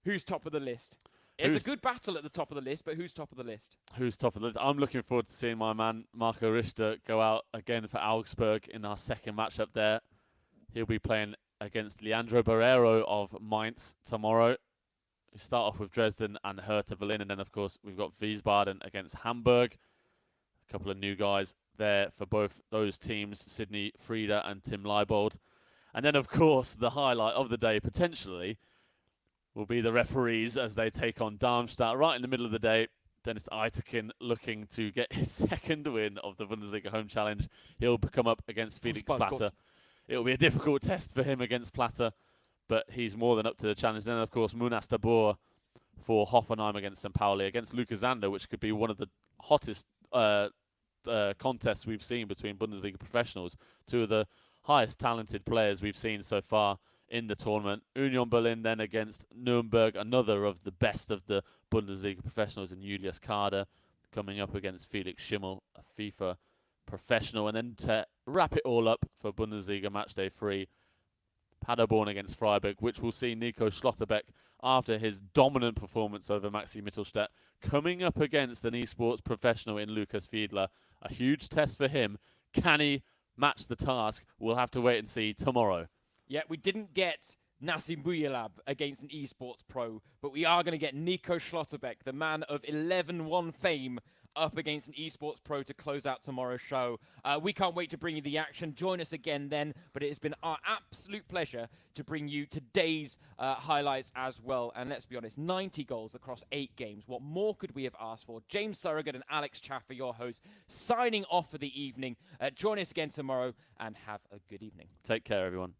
[SPEAKER 1] Who's top of the list? It's a good battle at the top of the list, but who's top of the list?
[SPEAKER 2] Who's top of the list? I'm looking forward to seeing my man Marco Richter go out again for Augsburg in our second matchup there. He'll be playing against Leandro Barrero of Mainz tomorrow. We start off with Dresden and Hertha Berlin, and then, of course, we've got Wiesbaden against Hamburg. A couple of new guys there for both those teams, Sydney Frieda and Tim Leibold. And then, of course, the highlight of the day, potentially, will be the referees as they take on Darmstadt right in the middle of the day. Dennis Eitekin looking to get his second win of the Bundesliga Home Challenge. He'll come up against Felix Platter. It'll be a difficult test for him against Platter, but he's more than up to the challenge. Then, of course, Munas Tabor for Hoffenheim against St. Pauli, against Luka Zander, which could be one of the hottest contests we've seen between Bundesliga professionals. Two of the highest talented players we've seen so far in the tournament. Union Berlin then against Nuremberg, another of the best of the Bundesliga professionals, in Julius Kader, coming up against Felix Schimmel, a FIFA professional. And then to wrap it all up for Bundesliga Matchday 3, Paderborn against Freiburg, which will see Nico Schlotterbeck, after his dominant performance over Maxi Mittelstadt, coming up against an esports professional in Lukas Fiedler. A huge test for him. Can he match the task? We'll have to wait and see tomorrow.
[SPEAKER 1] Yeah, we didn't get Nassim Buyalab against an esports pro, but we are going to get Nico Schlotterbeck, the man of 11-1 fame, up against an esports pro to close out tomorrow's show. We can't wait to bring you the action. Join us again then, but it has been our absolute pleasure to bring you today's highlights as well. And let's be honest, 90 goals across 8 games. What more could we have asked for? James Surrogate and Alex Chaffer, your hosts, signing off for the evening. Join us again tomorrow and have a good evening.
[SPEAKER 2] Take care, everyone.